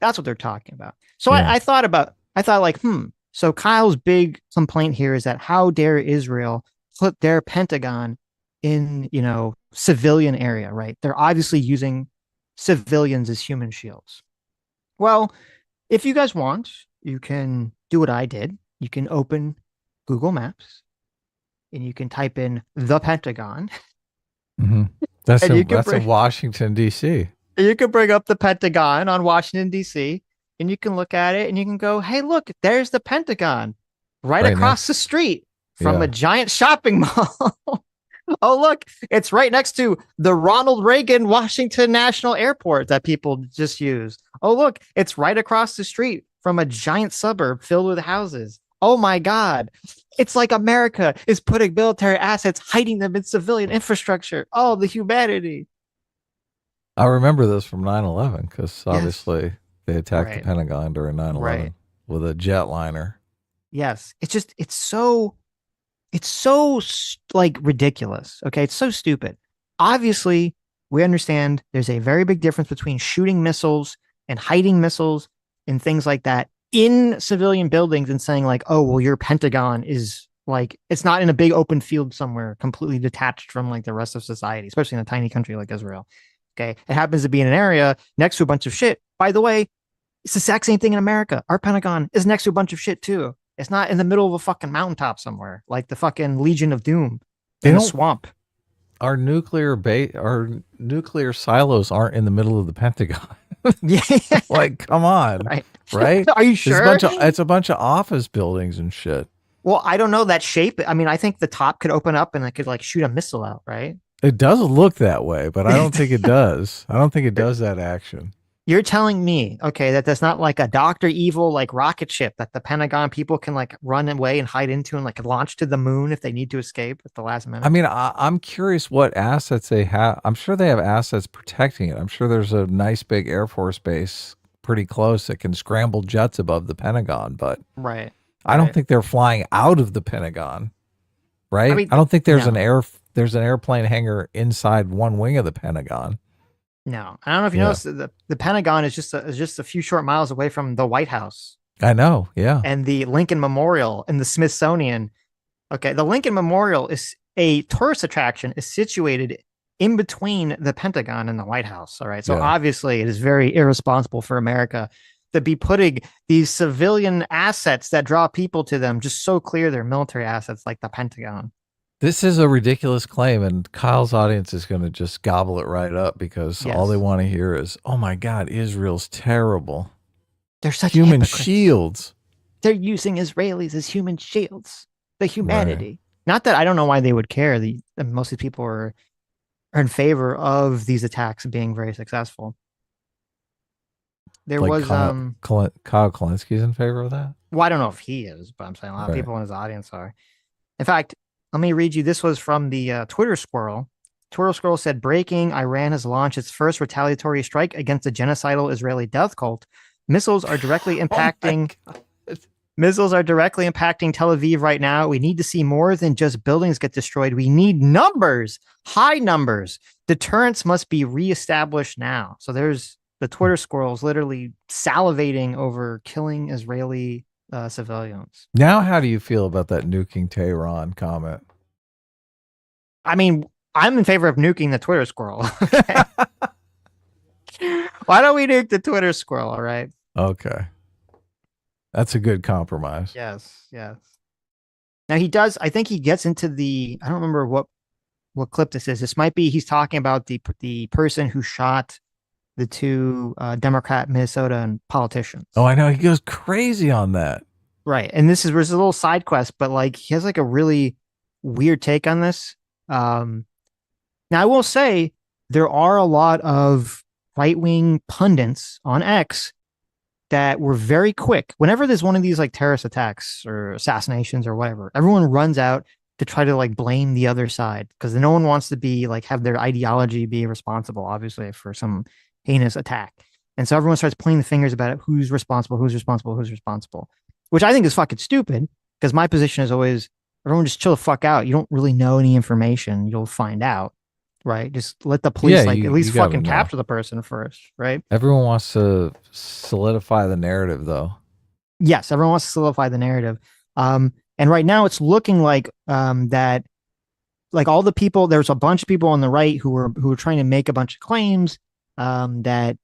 That's what they're talking about. So I thought like, so Kyle's big complaint here is that how dare Israel put their Pentagon in, civilian area, right? They're obviously using civilians as human shields. Well, if you guys want, you can do what I did. You can open Google Maps and you can type in the Pentagon. Mm-hmm. That's in Washington, D.C. You can bring up the Pentagon on Washington, D.C., and you can look at it and you can go, hey, look, there's the Pentagon right across the street from a giant shopping mall. Oh, look, it's right next to the Ronald Reagan Washington National Airport that people just use. Oh, look, it's right across the street from a giant suburb filled with houses. Oh my God. It's like America is putting military assets, hiding them in civilian infrastructure. Oh, the humanity. I remember this from 9/11 because obviously they attacked the Pentagon during 9/11 with a jetliner. Yes. It's so like ridiculous. Okay. It's so stupid. Obviously, we understand there's a very big difference between shooting missiles and hiding missiles and things like that in civilian buildings and saying like, oh, well, your Pentagon is like, it's not in a big open field somewhere completely detached from like the rest of society, especially in a tiny country like Israel. Okay. It happens to be in an area next to a bunch of shit. By the way, it's the exact same thing in America. Our Pentagon is next to a bunch of shit too. It's not in the middle of a fucking mountaintop somewhere like the fucking Legion of Doom in a swamp. Our nuclear silos aren't in the middle of the Pentagon. Yeah. Like, come on. Right? Are you sure? It's a bunch of office buildings and shit. Well, I don't know that shape. I mean, I think the top could open up and it could like shoot a missile out, right? It does look that way, but I don't think it does. I don't think it does that action. You're telling me, okay, that there's not like a Dr. Evil like rocket ship that the Pentagon people can like run away and hide into and like launch to the moon if they need to escape at the last minute? I mean, I'm curious what assets they have. I'm sure they have assets protecting it. I'm sure there's a nice big Air Force base pretty close that can scramble jets above the Pentagon, but I don't think they're flying out of the Pentagon, right? I mean, I don't think there's an airplane hangar inside one wing of the Pentagon. No, I don't know if you noticed the Pentagon is just a few short miles away from the White House. I know, yeah. And the Lincoln Memorial and the Smithsonian. Okay, the Lincoln Memorial is a tourist attraction, is situated in between the Pentagon and the White House. All right, so obviously it is very irresponsible for America to be putting these civilian assets that draw people to them just so clear they're military assets like the Pentagon. This is a ridiculous claim, and Kyle's audience is going to just gobble it right up because all they want to hear is, oh my God, Israel's terrible. They're such human hypocrites. Shields. They're using Israelis as human shields. The humanity. Not that I don't know why they would care. Most of the people are in favor of these attacks being very successful. There was Kyle Kalinski's in favor of that. Well, I don't know if he is, but I'm saying a lot of people in his audience are. In fact, let me read you. This was from the Twitter Squirrel. Twitter Squirrel said, breaking, Iran has launched its first retaliatory strike against a genocidal Israeli death cult. Missiles are directly impacting Tel Aviv right now. We need to see more than just buildings get destroyed. We need numbers, high numbers. Deterrence must be reestablished now. So there's the Twitter Squirrels literally salivating over killing Israeli civilians. Now, how do you feel about that nuking Tehran comment? I mean, I'm in favor of nuking the Twitter Squirrel. Okay? Why don't we nuke the Twitter Squirrel? All right. Okay. That's a good compromise. Yes. Now I think he gets into I don't remember what clip this is. This might be, he's talking about the person who shot the two Democrat Minnesotan politicians. Oh, I know. He goes crazy on that. Right. And this is a little side quest, but like he has like a really weird take on this. Now I will say there are a lot of right-wing pundits on X that were very quick. Whenever there's one of these like terrorist attacks or assassinations or whatever, everyone runs out to try to like blame the other side because no one wants to be like have their ideology be responsible, obviously, for some heinous attack. And so everyone starts pointing the fingers about it. Who's responsible? Which I think is fucking stupid because my position is always everyone just chill the fuck out. You don't really know any information. You'll find out, right? Just let the police at least fucking capture the person first, right? Everyone wants to solidify the narrative though. Yes, everyone wants to solidify the narrative. And right now it's looking like that like all the people, there's a bunch of people on the right who were trying to make a bunch of claims that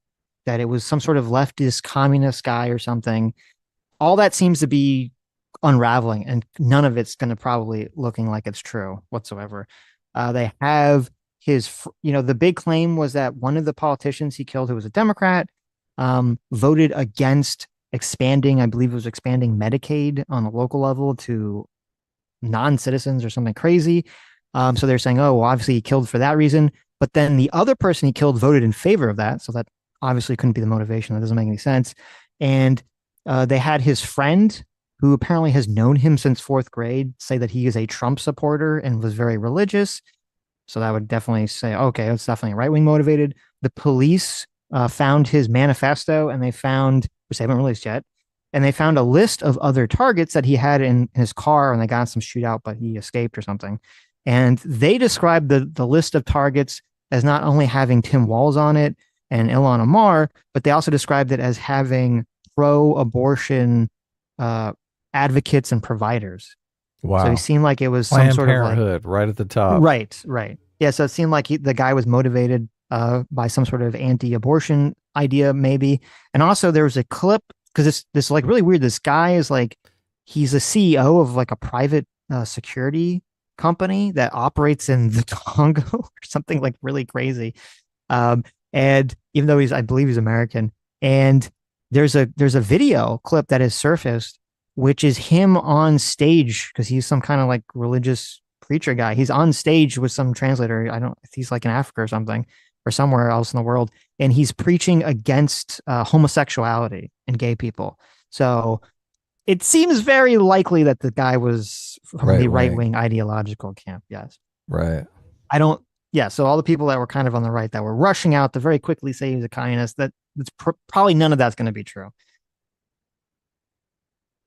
it was some sort of leftist communist guy or something. All that seems to be unraveling, and none of it's going to probably looking like it's true whatsoever. They have the big claim was that one of the politicians he killed, who was a Democrat, voted against expanding Medicaid on the local level to non-citizens or something crazy. So they're saying, oh, well, obviously he killed for that reason. But then the other person he killed voted in favor of that. So that obviously couldn't be the motivation. That doesn't make any sense. And They had his friend, who apparently has known him since fourth grade, say that he is a Trump supporter and was very religious. So that would definitely say, okay, it's definitely right-wing motivated. The police found his manifesto, and they found, which they haven't released yet, and they found a list of other targets that he had in his car, and they got some shootout, but he escaped or something. And they described the list of targets as not only having Tim Walz on it and Ilhan Omar, but they also described it as having pro-abortion advocates and providers. Wow. So he seemed like it was Planned some sort Parenthood, of like, right at the top. Right. Yeah, so it seemed like the guy was motivated by some sort of anti-abortion idea, maybe. And also there was a clip, because this like really weird. This guy is like, he's a CEO of like a private security company that operates in the Congo or something like really crazy. And even though I believe he's American, and there's a video clip that has surfaced, which is him on stage, because he's some kind of like religious preacher guy. He's on stage with some translator. He's like in Africa or something, or somewhere else in the world. And he's preaching against homosexuality and gay people. So it seems very likely that the guy was from the right-wing ideological camp. Yes. Right. So all the people that were kind of on the right that were rushing out to very quickly say he was a communist, that's probably none of that's going to be true.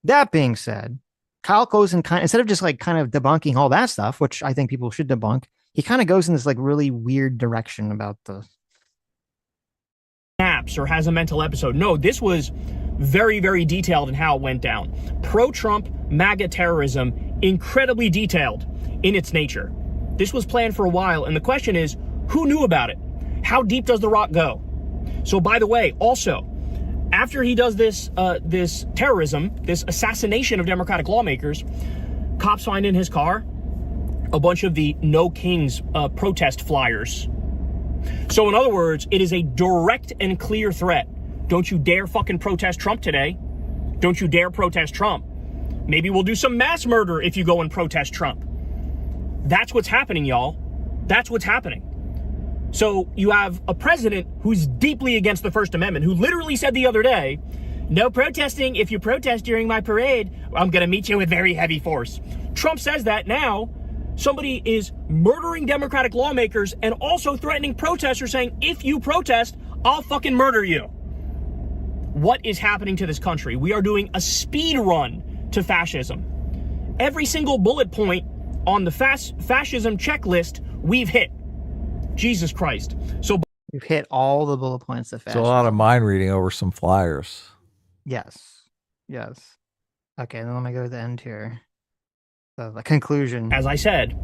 That being said, Kyle goes and instead of just like kind of debunking all that stuff, which I think people should debunk, he kind of goes in this like really weird direction about the naps or has a mental episode. No, this was very, very detailed in how it went down. Pro-Trump MAGA terrorism, incredibly detailed in its nature. This was planned for a while, and the question is, who knew about it? How deep does the rock go? So, by the way, also, after he does this terrorism, this assassination of Democratic lawmakers, cops find in his car a bunch of the No Kings protest flyers. So, in other words, it is a direct and clear threat. Don't you dare fucking protest Trump today. Don't you dare protest Trump. Maybe we'll do some mass murder if you go and protest Trump. That's what's happening, y'all. That's what's happening. So you have a president who's deeply against the First Amendment, who literally said the other day, no protesting. If you protest during my parade, I'm going to meet you with very heavy force. Trump says that now. Somebody is murdering Democratic lawmakers and also threatening protesters, saying, if you protest, I'll fucking murder you. What is happening to this country? We are doing a speed run to fascism. Every single bullet point on the fascism checklist we've hit. Jesus Christ. So we've hit all the bullet points of fascism. So a lot of mind reading over some flyers. Yes. Okay, then let me go to the end here. So the conclusion. As I said,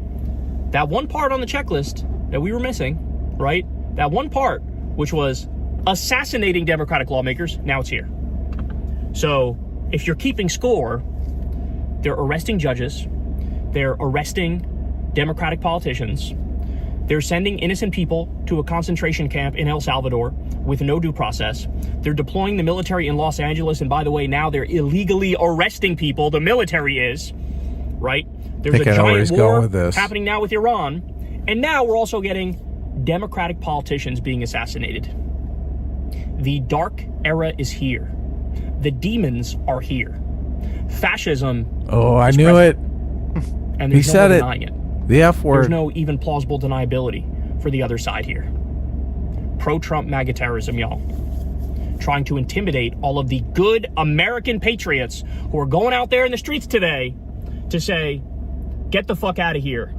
that one part on the checklist that we were missing, right? That one part, which was assassinating Democratic lawmakers, now it's here. So if you're keeping score, they're arresting judges, they're arresting Democratic politicians, they're sending innocent people to a concentration camp in El Salvador with no due process. They're deploying the military in Los Angeles, and by the way, now they're illegally arresting people. The military is, right? There's a giant war happening now with Iran, and now we're also getting Democratic politicians being assassinated. The dark era is here. The demons are here. Fascism. Oh, I knew it. And there's no denying it. The F word. There's no even plausible deniability for the other side here. Pro-Trump MAGA terrorism, y'all. Trying to intimidate all of the good American patriots who are going out there in the streets today to say, get the fuck out of here,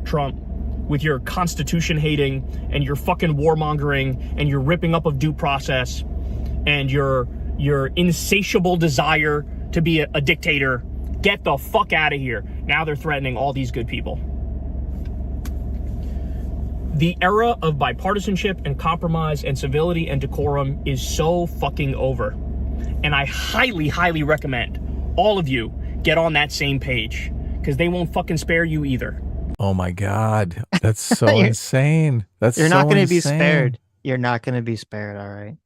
Trump, with your constitution hating and your fucking warmongering and your ripping up of due process and your insatiable desire to be a dictator. Get the fuck out of here. Now they're threatening all these good people. The era of bipartisanship and compromise and civility and decorum is so fucking over. And I highly, highly recommend all of you get on that same page, because they won't fucking spare you either. Oh my God. That's so insane. You're not going to be spared. You're not going to be spared, all right?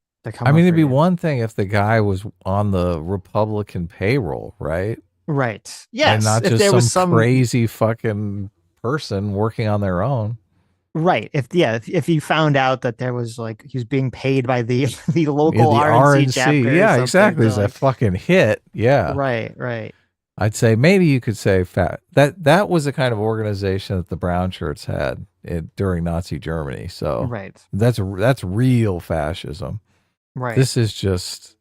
I mean, it'd be one thing if the guy was on the Republican payroll, right? Right. Yes. And not just some crazy fucking person working on their own. Right. If you found out that there was like he was being paid by the the Yeah, local the RNC RNC. chapter or Yeah, something exactly. to It's a like, fucking hit. Yeah. right. I'd say maybe you could say that was the kind of organization that the brown shirts had during Nazi Germany. So Right. that's real fascism. Right. This is just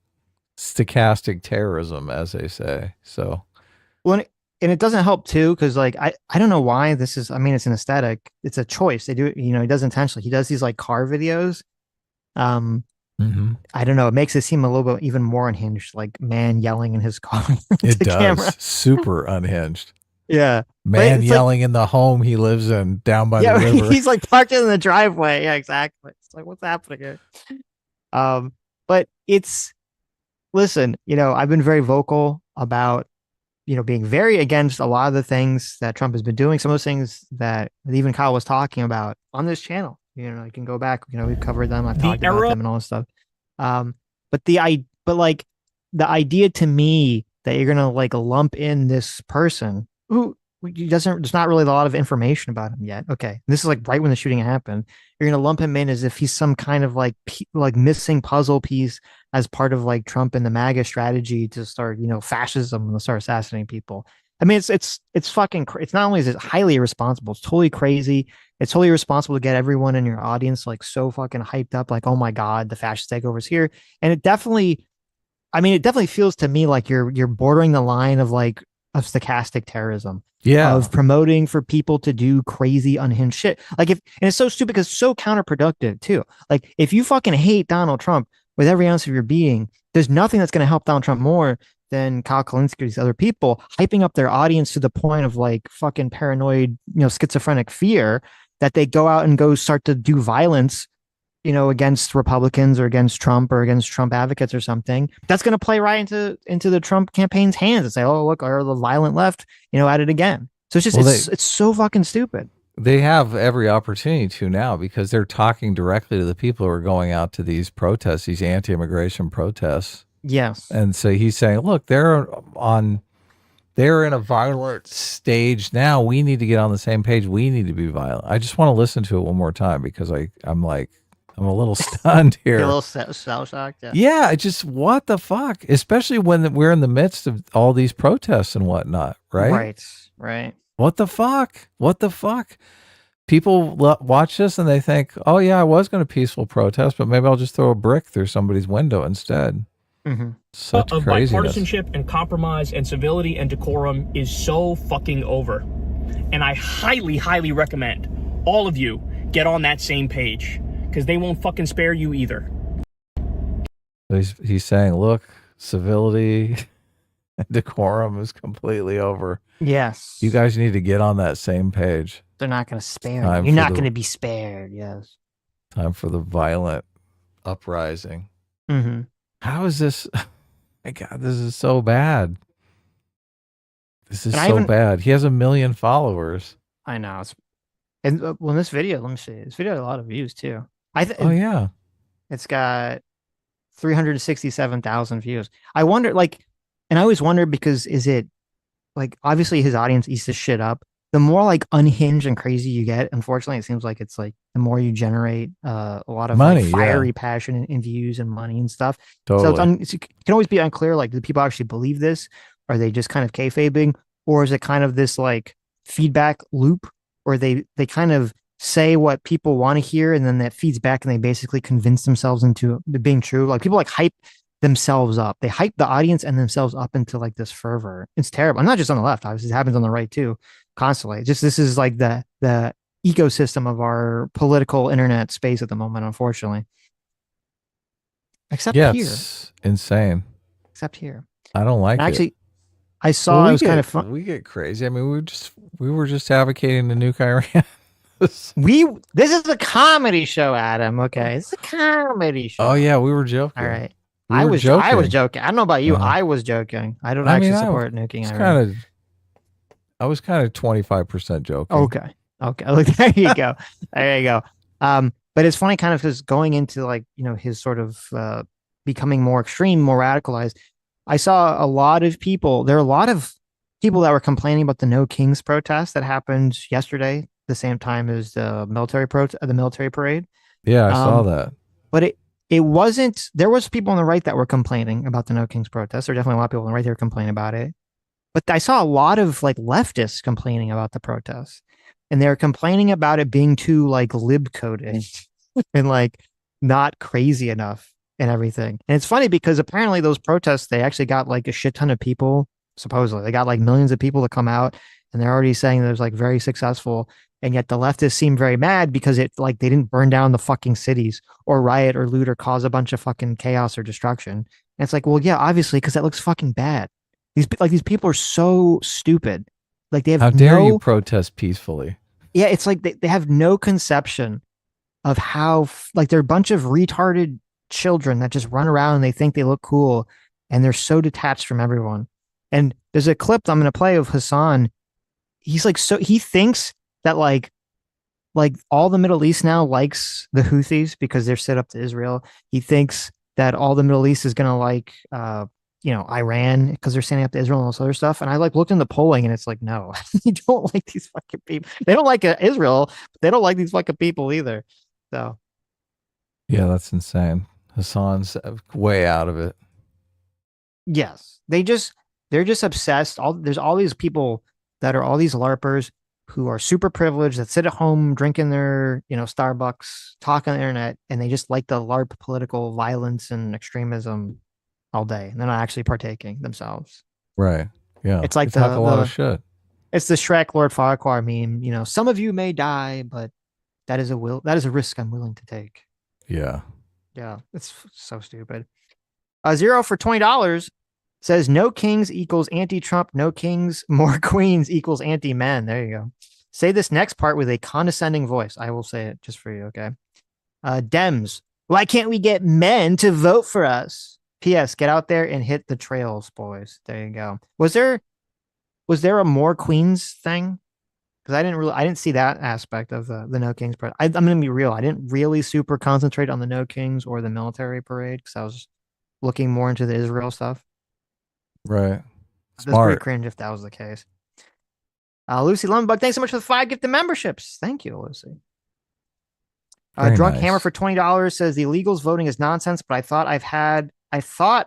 stochastic terrorism, as they say. So Well, and it doesn't help too, because like I don't know why this is. I mean, it's an aesthetic. It's a choice. They do it. He does intentionally. He does these like car videos. mhm. I don't know. It makes it seem a little bit even more unhinged, like man yelling in his car It to does. camera. Super unhinged. Yeah, Man it's yelling in the home he lives in down by the river. he's like parked in the driveway. Yeah, exactly. It's like, what's happening here? But it's listen. I've been very vocal about being very against a lot of the things that Trump has been doing. Some of those things that even Kyle was talking about on this channel. You can go back. We've covered them. I've talked about them and all this stuff. But like the idea to me that you're gonna like lump in this person who there's not really a lot of information about him yet. Okay, this is like right when the shooting happened. You're gonna lump him in as if he's some kind of like missing puzzle piece as part of like Trump and the MAGA strategy to start fascism and to start assassinating people. I mean, it's fucking. It's not only is it highly irresponsible, it's totally crazy. It's totally irresponsible to get everyone in your audience like so fucking hyped up, like, oh my god, the fascist takeover's here. And it definitely feels to me like you're bordering the line of stochastic terrorism. Yeah. Of promoting for people to do crazy unhinged shit. And it's so stupid because it's so counterproductive too. Like if you fucking hate Donald Trump with every ounce of your being, there's nothing that's going to help Donald Trump more than Kyle Kalinske or these other people hyping up their audience to the point of like fucking paranoid, schizophrenic fear that they go out and go start to do violence, against Republicans or against Trump or against Trump advocates or something. That's going to play right into the Trump campaign's hands and say, oh, look, are the violent left, at it again. So it's just, it's so fucking stupid. They have every opportunity to now because they're talking directly to the people who are going out to these protests, these anti-immigration protests. Yes. And so he's saying, look, they're in a violent stage now. We need to get on the same page. We need to be violent. I just want to listen to it one more time because I'm a little stunned here. You're a little shell shocked. Yeah. What the fuck? Especially when we're in the midst of all these protests and whatnot, right? Right. What the fuck? People watch this and they think, oh yeah, I was going to peaceful protest, but maybe I'll just throw a brick through somebody's window instead. Mm-hmm. Such of craziness. bipartisanship and compromise and civility and decorum is so fucking over. And I highly, highly recommend all of you get on that same page because they won't fucking spare you either. He's saying, look, civility and decorum is completely over. Yes. You guys need to get on that same page. They're not going to spare you. You're not going to be spared. Yes. Time for the violent uprising. Mm-hmm. How is this? My God, this is so bad. This is bad. He has 1 million followers. I know. And in this video, let me see. This video had a lot of views too. Oh yeah. It's got 367,000 views. I wonder, and I always wonder because is it obviously his audience eats this shit up. The more unhinged and crazy you get, unfortunately, it seems like it's the more you generate a lot of money, fiery passion and views and money and stuff. Totally. So it can always be unclear. Do people actually believe this? Are they just kind of kayfabing, or is it kind of this feedback loop, or they kind of say what people want to hear and then that feeds back and they basically convince themselves into being true? People hype themselves up. They hype the audience and themselves up into this fervor. It's terrible. And not just on the left, obviously it happens on the right too, constantly. This is the ecosystem of our political internet space at the moment, unfortunately. Except here. It's insane. Except here. I don't like it. Actually, I saw it was kind of fun. We get crazy. I mean, we were just advocating to nuke Iran. This is a comedy show, Adam. Okay, it's a comedy show. Oh yeah, we were joking. All right. I was joking. I don't know about you. I was joking. I don't actually support nuking Iran. I was kind of 25% joking. Okay. Look, there you go. But it's funny kind of because going into his sort of becoming more extreme, more radicalized, I saw a lot of people. There are a lot of people that were complaining about the No Kings protest that happened yesterday the same time as the military parade. Yeah, I saw that. But it wasn't. There was people on the right that were complaining about the No Kings protests. There were definitely a lot of people on the right that were complaining about it. But I saw a lot of like leftists complaining about the protests, and they're complaining about it being too like lib coded and like not crazy enough and everything. And it's funny because apparently those protests, they actually got like a shit ton of people. Supposedly, they got like millions of people to come out, and they're already saying it was like very successful. And yet the leftists seem very mad because it like they didn't burn down the fucking cities or riot or loot or cause a bunch of fucking chaos or destruction. And it's like, well, yeah, obviously, because that looks fucking bad. These people are so stupid. Like they have How dare you protest peacefully? Yeah, it's like they have no conception of how like they're a bunch of retarded children that just run around and they think they look cool, and they're so detached from everyone. And there's a clip I'm going to play of Hasan. He's like, so he thinks that like all the Middle East now likes the Houthis because they're set up to Israel. He thinks that all the Middle East is going to like, Iran because they're standing up to Israel and all this other stuff. And I like looked in the polling and it's like, no, they don't like these fucking people. They don't like Israel, but they don't like these fucking people either. So. Yeah, that's insane. Hasan's way out of it. Yes. They're just obsessed. There's all these people that are all these LARPers who are super privileged that sit at home drinking their, Starbucks, talk on the internet, and they just like the LARP political violence and extremism all day. And they're not actually partaking themselves. Right. Yeah. It's like talk a lot of shit. It's the Shrek Lord Farquhar meme. Some of you may die, but that is a risk I'm willing to take. Yeah. Yeah. It's so stupid. Zero for $20 says no kings equals anti-Trump, no kings, more queens equals anti-men. There you go. Say this next part with a condescending voice. I will say it just for you, okay? Dems, why can't we get men to vote for us? P.S. Get out there and hit the trails, boys. There you go. Was there a more queens thing? Because I didn't see that aspect of the No Kings parade. I'm gonna be real. I didn't really super concentrate on the No Kings or the military parade because I was looking more into the Israel stuff. Right. That's pretty cringe if that was the case. Lucy Lumbug, thanks so much for the 5 gifted memberships. Thank you, Lucy. Drunk Hammer for $20 says the illegals voting is nonsense, but I thought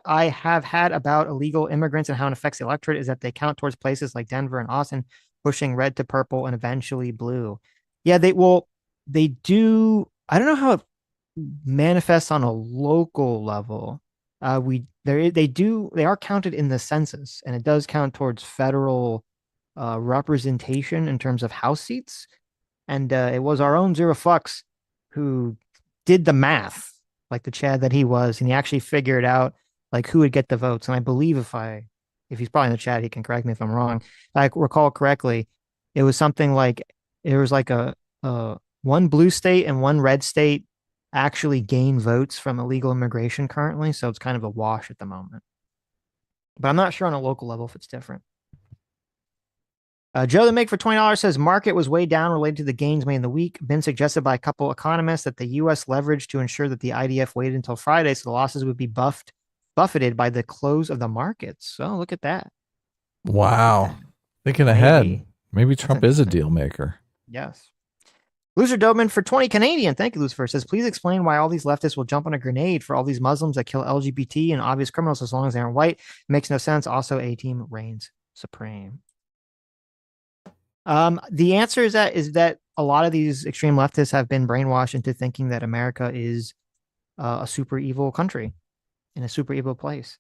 I have had about illegal immigrants and how it affects the electorate is that they count towards places like Denver and Austin, pushing red to purple and eventually blue. Yeah, they do. I don't know how it manifests on a local level. They are counted in the census, and it does count towards federal representation in terms of House seats. And it was our own Zero Fucks who did the math, like the Chad that he was, and he actually figured out like who would get the votes. And I believe if he's probably in the chat, he can correct me if I'm wrong. If I recall correctly, it was something like a one blue state and one red state actually gain votes from illegal immigration currently. So it's kind of a wash at the moment. But I'm not sure on a local level if it's different. Joe the Make for $20 says market was way down related to the gains made in the week. Been suggested by a couple economists that the U.S. leveraged to ensure that the IDF waited until Friday so the losses would be buffeted by the close of the markets. So look at that. Wow. Thinking ahead. Maybe Trump is a deal maker. Yes. Loser Dobin for 20 Canadian. Thank you, Lucifer. Says, please explain why all these leftists will jump on a grenade for all these Muslims that kill LGBT and obvious criminals as long as they aren't white. It makes no sense. Also, A-Team reigns supreme. The answer is that a lot of these extreme leftists have been brainwashed into thinking that America is a super evil country and a super evil place.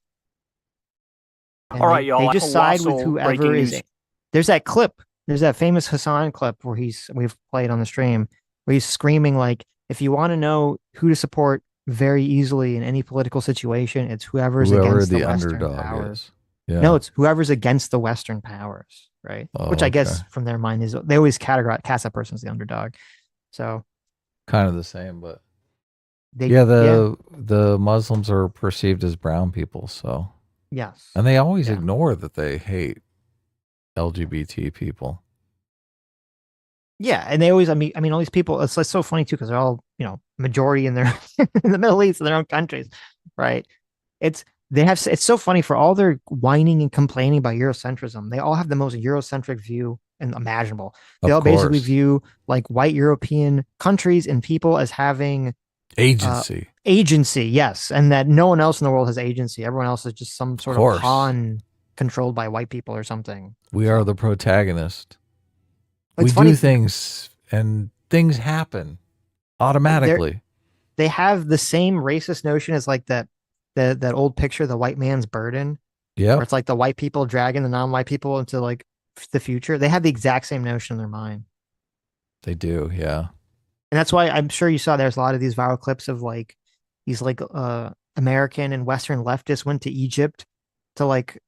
And all right, y'all. They just side with whoever is. There's that clip. There's that famous Hasan clip where we've played on the stream where he's screaming like, if you want to know who to support very easily in any political situation, it's whoever's against the Western powers. Yeah. No, it's whoever's against the Western powers, right? Which I guess from their mind is they always cast that person as the underdog. So kind of the same, but the Muslims are perceived as brown people, so yes, and they always ignore that they hate LGBT people. Yeah, and they always, I mean, all these people. It's so funny too because they're all majority in their in the Middle East in their own countries, right? It's so funny for all their whining and complaining about Eurocentrism. They all have the most Eurocentric view imaginable. Of They'll basically course. view like white European countries and people as having Agency. agency, yes, and that no one else in the world has agency. Everyone else is just some sort of course. pawn controlled by white people or something. We are the protagonist. It's We funny, do things and things happen automatically. they have the same racist notion as like that old picture, the white man's burden, where Yep. it's like the white people dragging the non-white people into like the future. They have the exact same notion in their mind. They do, yeah. And that's why I'm sure you saw there's a lot of these viral clips of like these like American and Western leftists went to Egypt to like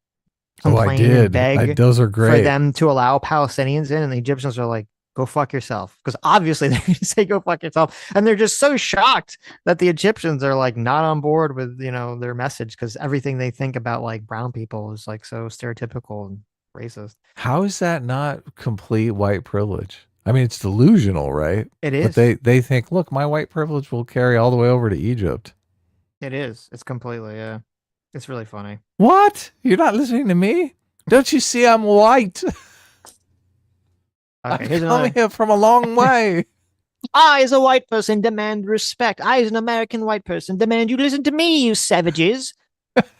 Oh, I complain and did. beg Those are for great. them to allow Palestinians in, and the Egyptians are like, go fuck yourself. Because obviously they're going to say go fuck yourself. And they're just so shocked that the Egyptians are like not on board with, you know, their message, because everything they think about like brown people is like so stereotypical and racist. How is that not complete white privilege? I mean, it's delusional, right? It But is. they think, look, my white privilege will carry all the way over to Egypt. It is. It's completely, yeah. It's really funny. What? You're not listening to me? Don't you see I'm white? Okay, I'm here's coming another. here from a long way. I, as a white person, demand respect. I, as an American white person, demand you listen to me, you savages.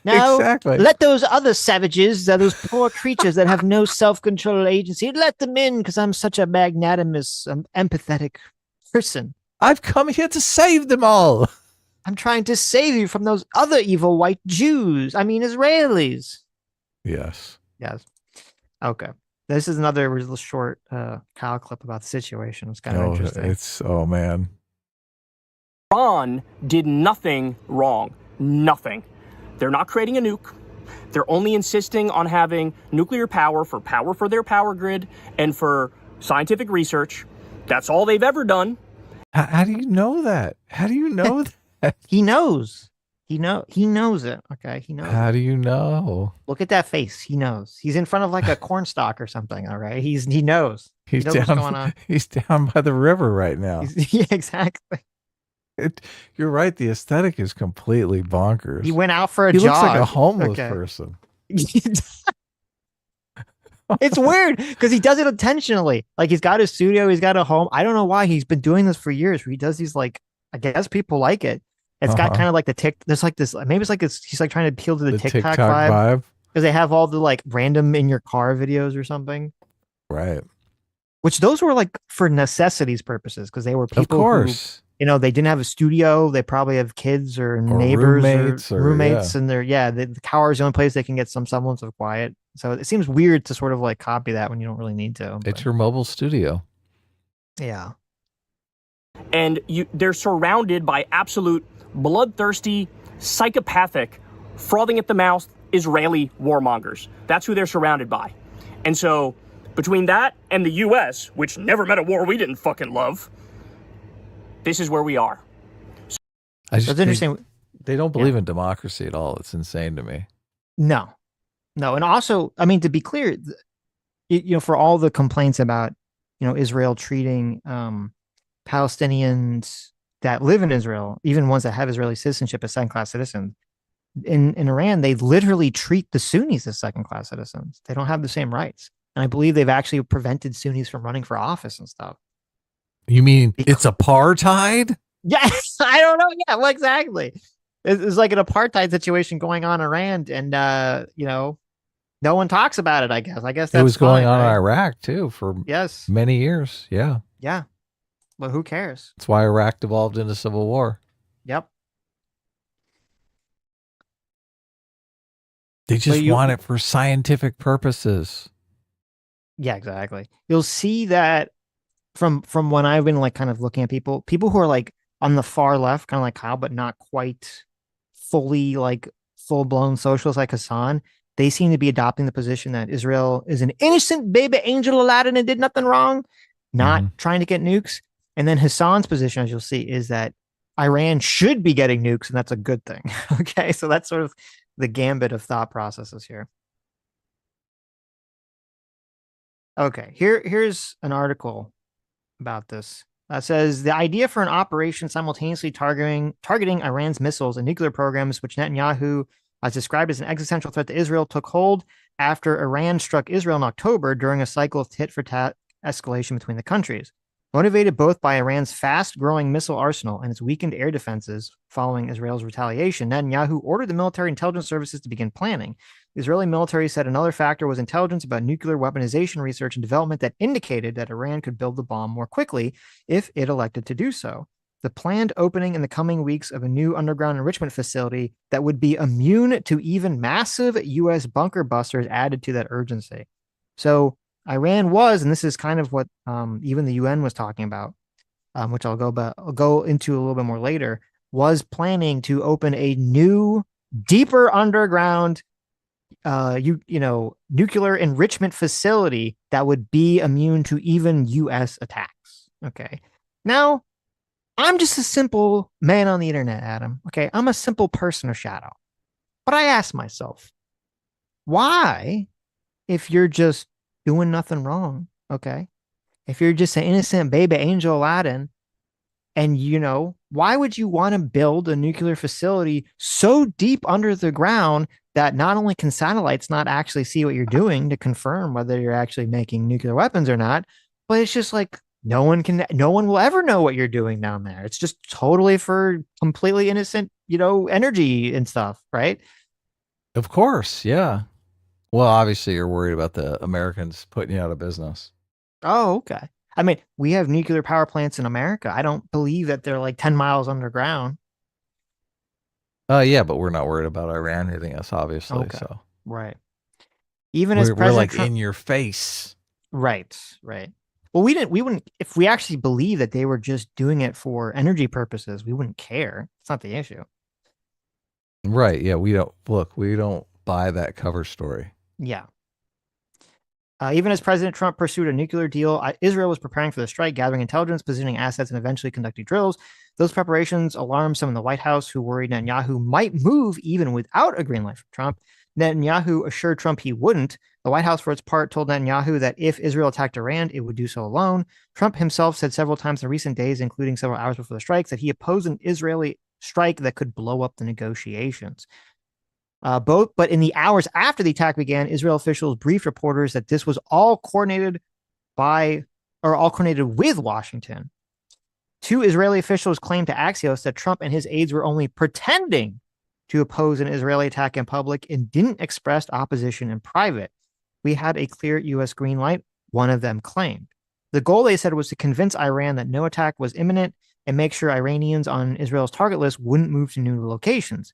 Now, Exactly. let those other savages, those poor creatures that have no self-control or agency, let them in, because I'm such a magnanimous, empathetic person. I've come here to save them all. I'm trying to save you from those other evil white Jews. I mean, Israelis. Yes. Yes. Okay. This is another real short Kyle clip about the situation. It's kind of interesting. Oh man. Iran did nothing wrong. Nothing. They're not creating a nuke. They're only insisting on having nuclear power for their power grid and for scientific research. That's all they've ever done. How do you know that? How do you know that? He knows. He knows it. Okay. He knows. How do you know? Look at that face. He knows. He's in front of like a corn stalk or something. All right. He knows. He's knows what's down. going on. He's down by the river right now. Yeah, exactly. You're right. The aesthetic is completely bonkers. He went out for a He jog. looks like a homeless Okay. person. It's weird because he does it intentionally. Like he's got his studio, he's got a home. I don't know why. He's been doing this for years. Where he does these like, I guess people like it. It's got kind of like the tick. There's like this. Maybe it's like he's like trying to appeal to the TikTok vibe because they have all the like random in your car videos or something. Right. Which those were like for necessities purposes because they were people Of course. who, you know, they didn't have a studio. They probably have kids or neighbors or roommates, and they're the car is the only place they can get some semblance of quiet. So it seems weird to sort of like copy that when you don't really need to. It's your mobile studio. Yeah. And they're surrounded by absolute bloodthirsty, psychopathic, frothing at the mouth Israeli warmongers. That's who they're surrounded by. And so between that and the U.S., which never met a war we didn't fucking love, this is where we are. That's interesting. They don't believe in democracy at all. It's insane to me. No. And also, I mean, to be clear, you know, for all the complaints about, you know, Israel treating Palestinians that live in Israel, even ones that have Israeli citizenship, as second-class citizens, in Iran, they literally treat the Sunnis as second-class citizens. They don't have the same rights. And I believe they've actually prevented Sunnis from running for office and stuff. You mean it's apartheid? Yes, I don't know. Yeah, well, exactly. It's like an apartheid situation going on in Iran, and you know, no one talks about it. I guess that's it was going fine, on in right? Iraq too for many years. Yeah. Yeah. But who cares? That's why Iraq devolved into civil war. Yep. They just want it for scientific purposes. Yeah, exactly. You'll see that from when I've been like kind of looking at people who are like on the far left, kind of like Kyle, but not quite fully like full-blown socialists like Hasan. They seem to be adopting the position that Israel is an innocent baby angel Aladdin and did nothing wrong, not trying to get nukes. And then Hassan's position, as you'll see, is that Iran should be getting nukes, and that's a good thing. Okay, so that's sort of the gambit of thought processes here. Okay, here's an article about this. That says the idea for an operation simultaneously targeting Iran's missiles and nuclear programs, which Netanyahu has described as an existential threat to Israel, took hold after Iran struck Israel in October during a cycle of tit-for-tat escalation between the countries. Motivated both by Iran's fast-growing missile arsenal and its weakened air defenses following Israel's retaliation, Netanyahu ordered the military intelligence services to begin planning. The Israeli military said another factor was intelligence about nuclear weaponization research and development that indicated that Iran could build the bomb more quickly if it elected to do so. The planned opening in the coming weeks of a new underground enrichment facility that would be immune to even massive U.S. bunker busters added to that urgency. So Iran was, and this is kind of what even the UN was talking about, which I'll go into a little bit more later, was planning to open a new, deeper underground, nuclear enrichment facility that would be immune to even U.S. attacks. Okay, now I'm just a simple man on the internet, Adam. Okay, I'm a simple person of shadow, but I ask myself, why, if you're just doing nothing wrong, okay, if you're just an innocent baby angel Aladdin, and why would you want to build a nuclear facility so deep under the ground that not only can satellites not actually see what you're doing to confirm whether you're actually making nuclear weapons or not, but it's just like no one will ever know what you're doing down there. It's just totally for completely innocent, energy and stuff, right? Of course, yeah. Well, obviously, you're worried about the Americans putting you out of business. Oh, okay. I mean, we have nuclear power plants in America. I don't believe that they're like 10 miles underground. Yeah, but we're not worried about Iran hitting us, obviously. Okay. So right. Even as we're like Trump, in your face. Right. Well, we wouldn't, if we actually believe that they were just doing it for energy purposes, we wouldn't care. It's not the issue. Right. Yeah. We don't buy that cover story. Yeah. Even as President Trump pursued a nuclear deal, Israel was preparing for the strike, gathering intelligence, positioning assets, and eventually conducting drills. Those preparations alarmed some in the White House who worried Netanyahu might move even without a green light from Trump. Netanyahu assured Trump he wouldn't. The White House, for its part, told Netanyahu that if Israel attacked Iran, it would do so alone. Trump himself said several times in recent days, including several hours before the strikes, that he opposed an Israeli strike that could blow up the negotiations. But in the hours after the attack began, Israel officials briefed reporters that this was all coordinated with Washington. Two Israeli officials claimed to Axios that Trump and his aides were only pretending to oppose an Israeli attack in public and didn't express opposition in private. We had a clear U.S. green light, one of them claimed. The goal, they said, was to convince Iran that no attack was imminent and make sure Iranians on Israel's target list wouldn't move to new locations.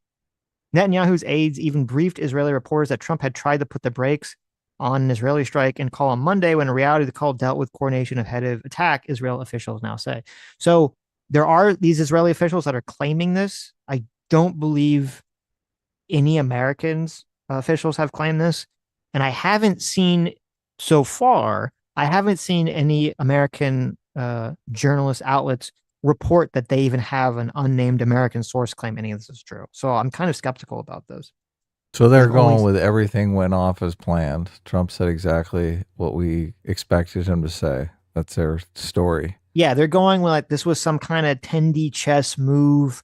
Netanyahu's aides even briefed Israeli reporters that Trump had tried to put the brakes on an Israeli strike and call on Monday, when in reality the call dealt with coordination ahead of attack, Israel officials now say. So there are these Israeli officials that are claiming this. I don't believe any Americans officials have claimed this. And I haven't seen any American journalist outlets report that they even have an unnamed American source claim any of this is true. So I'm kind of skeptical about this. So they're going with everything went off as planned. Trump said exactly what we expected him to say. That's their story. Yeah, they're going with like this was some kind of 10D chess move.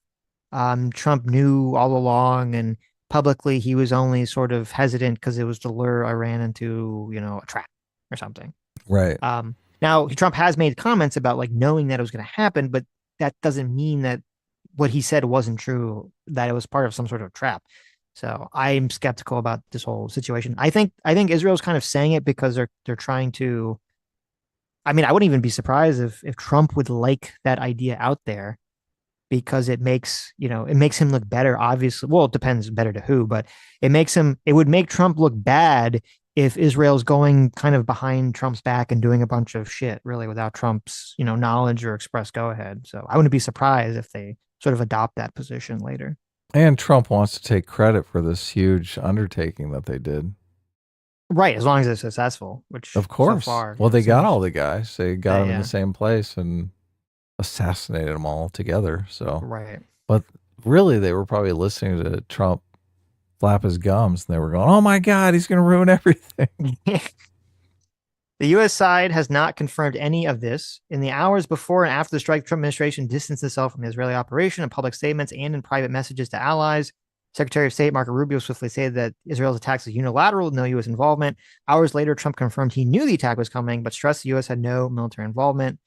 Trump knew all along, and publicly he was only sort of hesitant because it was to lure Iran into, a trap or something. Right. Now, Trump has made comments about like knowing that it was going to happen, but that doesn't mean that what he said wasn't true, that it was part of some sort of trap. So I'm skeptical about this whole situation. I think Israel's kind of saying it because they're trying to. I mean, I wouldn't even be surprised if Trump would like that idea out there, because it makes him look better. Obviously, well, it depends better to who, but it would make Trump look bad if Israel's going kind of behind Trump's back and doing a bunch of shit really without Trump's, knowledge or express go ahead. So I wouldn't be surprised if they sort of adopt that position later. And Trump wants to take credit for this huge undertaking that they did. Right, as long as it's successful, which of course. So far, well, they got all the guys. They got them in the same place and assassinated them all together. So right. But really, they were probably listening to Trump flap his gums, and they were going, "Oh my God, he's going to ruin everything." The U.S. side has not confirmed any of this. In the hours before and after the strike, the Trump administration distanced itself from the Israeli operation in public statements and in private messages to allies. Secretary of State Marco Rubio swiftly stated that Israel's attacks is unilateral with no U.S. involvement. Hours later, Trump confirmed he knew the attack was coming, but stressed the U.S. had no military involvement.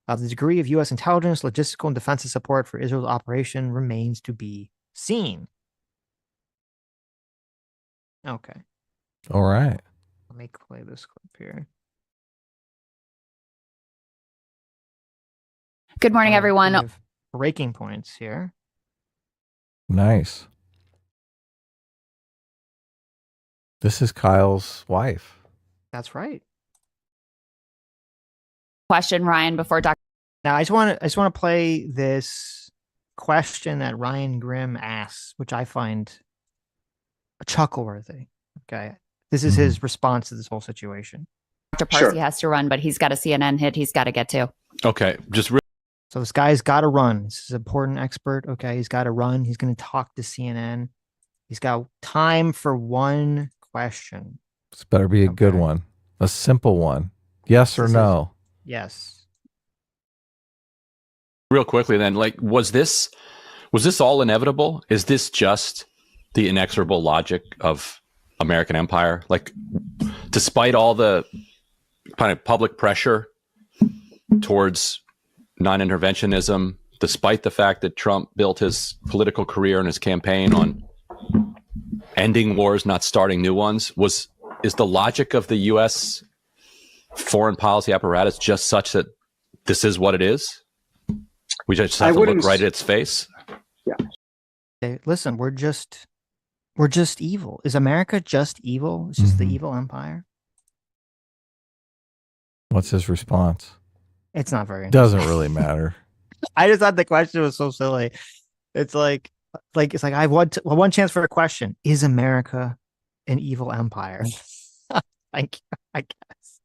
The degree of U.S. intelligence, logistical, and defensive support for Israel's operation remains to be seen. Okay. All right. Let me play this clip here. Good morning, everyone. Breaking points here. Nice. This is Kyle's wife. That's right. Question, Ryan, before Dr. Now, I just want to play this question that Ryan Grimm asks, which I find chuckle-worthy. Okay. This is his response to this whole situation. Dr. Parsi has to run, but he's got a CNN hit he's got to get to. Okay. So this guy's got to run. This is an important expert. Okay. He's got to run. He's going to talk to CNN. He's got time for one question. This better be a good one. A simple one. Yes or no? Yes. Real quickly then, like, was this all inevitable? Is this just the inexorable logic of American empire? Like, despite all the kind of public pressure towards non-interventionism, despite the fact that Trump built his political career and his campaign on ending wars, not starting new ones, is the logic of the U.S. foreign policy apparatus just such that this is what it is? We just have to look right at its face. Yeah. Hey, listen, we're just evil. Is America just evil? It's just the evil empire. What's his response? It's not very. Doesn't really matter. I just thought the question was so silly. It's like I have one chance for a question. Is America an evil empire? I guess.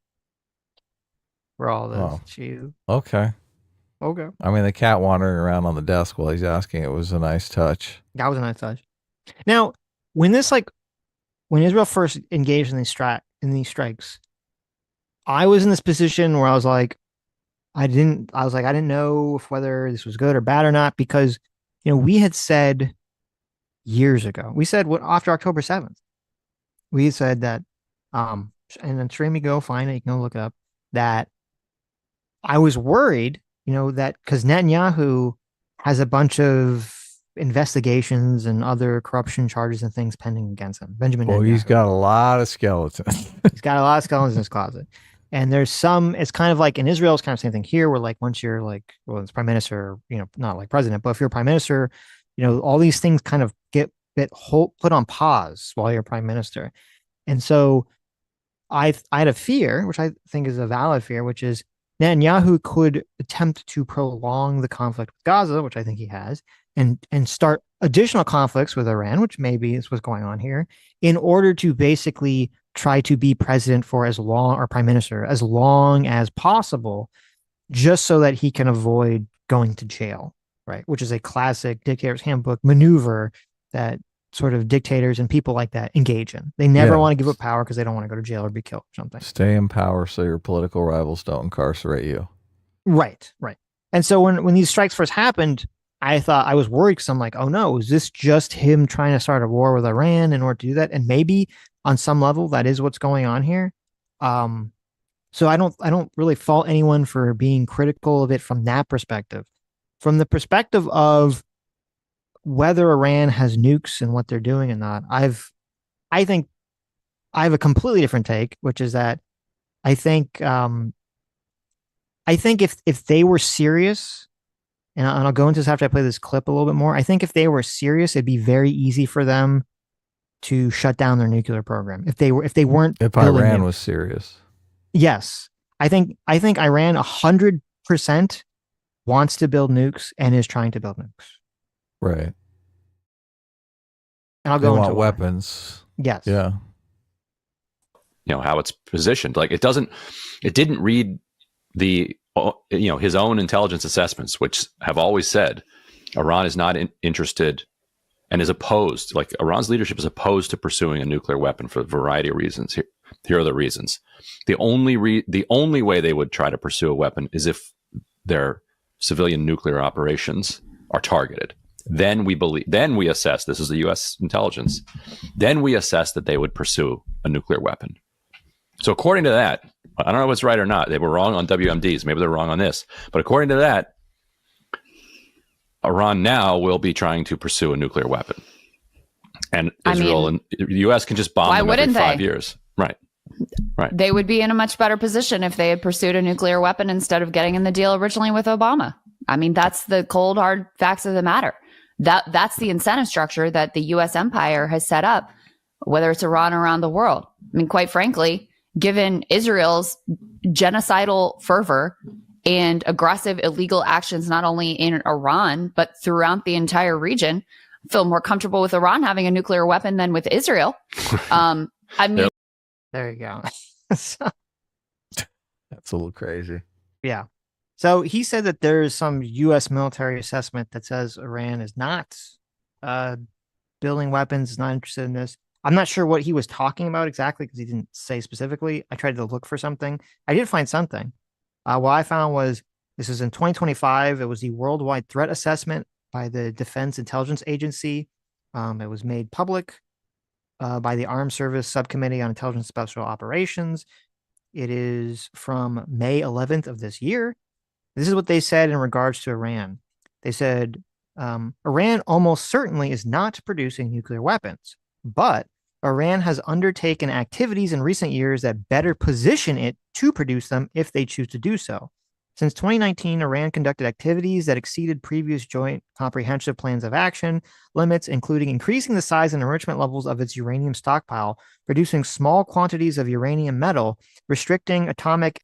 For all this. Okay. Okay. I mean, the cat wandering around on the desk while he's asking it was a nice touch. That was a nice touch. Now, when Israel first engaged in these strikes, I was in this position where I was like, I didn't know whether this was good or bad or not, because, we had said years ago, after October 7th, we said that, and then stream, go find it, you can go look it up, that I was worried, that because Netanyahu has a bunch of investigations and other corruption charges and things pending against him. Benjamin Netanyahu. He's got a lot of skeletons. He's got a lot of skeletons in his closet. And there's it's kind of like in Israel, it's kind of the same thing here, where like once you're like, well, it's prime minister, not like president, but if you're prime minister, all these things kind of get put on pause while you're prime minister. And so I had a fear, which I think is a valid fear, which is Netanyahu could attempt to prolong the conflict with Gaza, which I think he has, and start additional conflicts with Iran, which maybe is what's going on here, in order to basically try to be president for as long, or prime minister, as long as possible, just so that he can avoid going to jail, right? Which is a classic dictator's handbook maneuver that sort of dictators and people like that engage in. They never want to give up power because they don't want to go to jail or be killed or something. Stay in power so your political rivals don't incarcerate you. Right. And so when these strikes first happened, I thought, I was worried because I'm like, oh no, is this just him trying to start a war with Iran in order to do that? And maybe on some level that is what's going on here. So I don't really fault anyone for being critical of it from that perspective. From the perspective of whether Iran has nukes and what they're doing and not, I think I have a completely different take, which is that I think if they were serious, and I'll go into this after I play this clip a little bit more, I think if they were serious, it'd be very easy for them to shut down their nuclear program. If Iran was serious. Yes. I think Iran 100% wants to build nukes and is trying to build nukes. Right. And I'll go into weapons. Yes. Yeah. How it's positioned. Like it didn't read his own intelligence assessments, which have always said Iran is not interested and is opposed. Like Iran's leadership is opposed to pursuing a nuclear weapon for a variety of reasons. Here are the reasons. The only way they would try to pursue a weapon is if their civilian nuclear operations are targeted. then we assess, this is the U.S. intelligence, then we assess that they would pursue a nuclear weapon. So according to that, I don't know if it's right or not. They were wrong on WMDs. Maybe they're wrong on this. But according to that, Iran now will be trying to pursue a nuclear weapon. And Israel and the U.S. can just bomb them every 5 years. Right. They would be in a much better position if they had pursued a nuclear weapon instead of getting in the deal originally with Obama. I mean, that's the cold, hard facts of the matter. That's the incentive structure that the U.S. empire has set up, whether it's Iran or around the world. I mean, quite frankly, given Israel's genocidal fervor and aggressive illegal actions, not only in Iran, but throughout the entire region, I feel more comfortable with Iran having a nuclear weapon than with Israel. I mean, there you go. That's a little crazy. Yeah. So he said that there's some U.S. military assessment that says Iran is not building weapons, is not interested in this. I'm not sure what he was talking about exactly because he didn't say specifically. I tried to look for something. I did find something. What I found was this is in 2025. It was the Worldwide Threat Assessment by the Defense Intelligence Agency. It was made public by the Armed Service Subcommittee on Intelligence and Special Operations. It is from May 11th of this year. This is what they said in regards to Iran. They said, Iran almost certainly is not producing nuclear weapons, but Iran has undertaken activities in recent years that better position it to produce them if they choose to do so. Since 2019, Iran conducted activities that exceeded previous joint comprehensive plans of action limits, including increasing the size and enrichment levels of its uranium stockpile, producing small quantities of uranium metal, restricting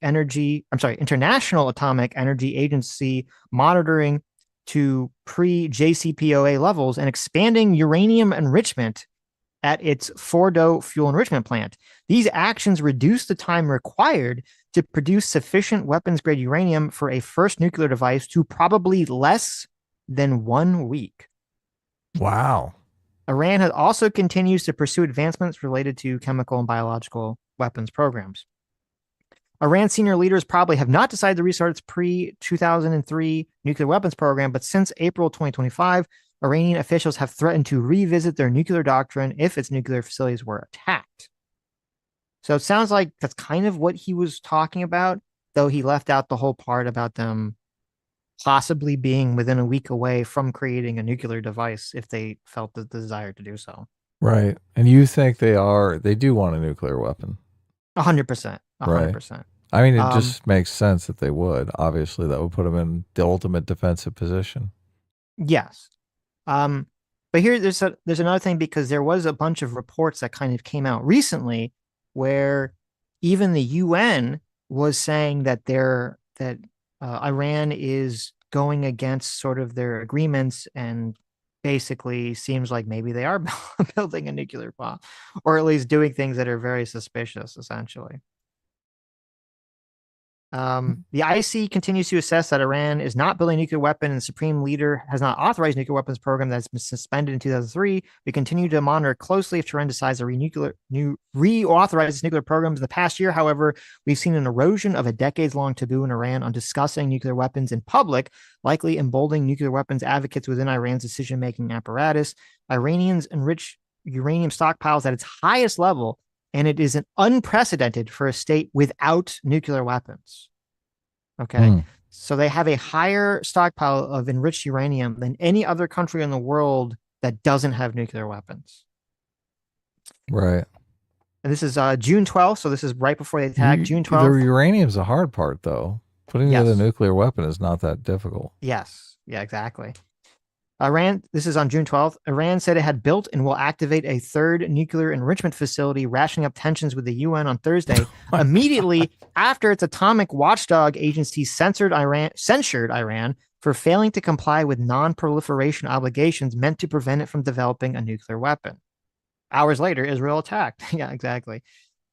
International Atomic Energy Agency monitoring to pre-JCPOA levels, and expanding uranium enrichment at its Fordo fuel enrichment plant. These actions reduce the time required to produce sufficient weapons-grade uranium for a first nuclear device to probably less than 1 week. Wow. Iran has also continues to pursue advancements related to chemical and biological weapons programs. Iran senior leaders probably have not decided to restart its pre-2003 nuclear weapons program, but since April 2025, Iranian officials have threatened to revisit their nuclear doctrine if its nuclear facilities were attacked. So it sounds like that's kind of what he was talking about, though he left out the whole part about them possibly being within a week away from creating a nuclear device if they felt the desire to do so. Right. And you think they do want a nuclear weapon? 100%. 100%. Right. I mean, it just makes sense that they would. Obviously, that would put them in the ultimate defensive position. Yes. But here there's another thing, because there was a bunch of reports that kind of came out recently where even the UN was saying that Iran is going against sort of their agreements, and basically seems like maybe they are building a nuclear bomb, or at least doing things that are very suspicious, essentially. The IC continues to assess that Iran is not building a nuclear weapon, and the Supreme Leader has not authorized a nuclear weapons program that has been suspended in 2003. We continue to monitor closely if Tehran decides to reauthorize its nuclear programs. In the past year, however, we've seen an erosion of a decades-long taboo in Iran on discussing nuclear weapons in public, likely emboldening nuclear weapons advocates within Iran's decision-making apparatus. Iranians enrich uranium stockpiles at its highest level, and it is unprecedented for a state without nuclear weapons. Okay. So they have a higher stockpile of enriched uranium than any other country in the world that doesn't have nuclear weapons. Right. And this is June 12th. So this is right before they attacked. June 12th. The uranium's the hard part, though. Putting together a nuclear weapon is not that difficult. Yes. Yeah, exactly. Iran, this is on June 12th. Iran said it had built and will activate a third nuclear enrichment facility, ratcheting up tensions with the UN on Thursday, immediately after its atomic watchdog agency censured Iran for failing to comply with non-proliferation obligations meant to prevent it from developing a nuclear weapon. Hours later, Israel attacked. Yeah, exactly.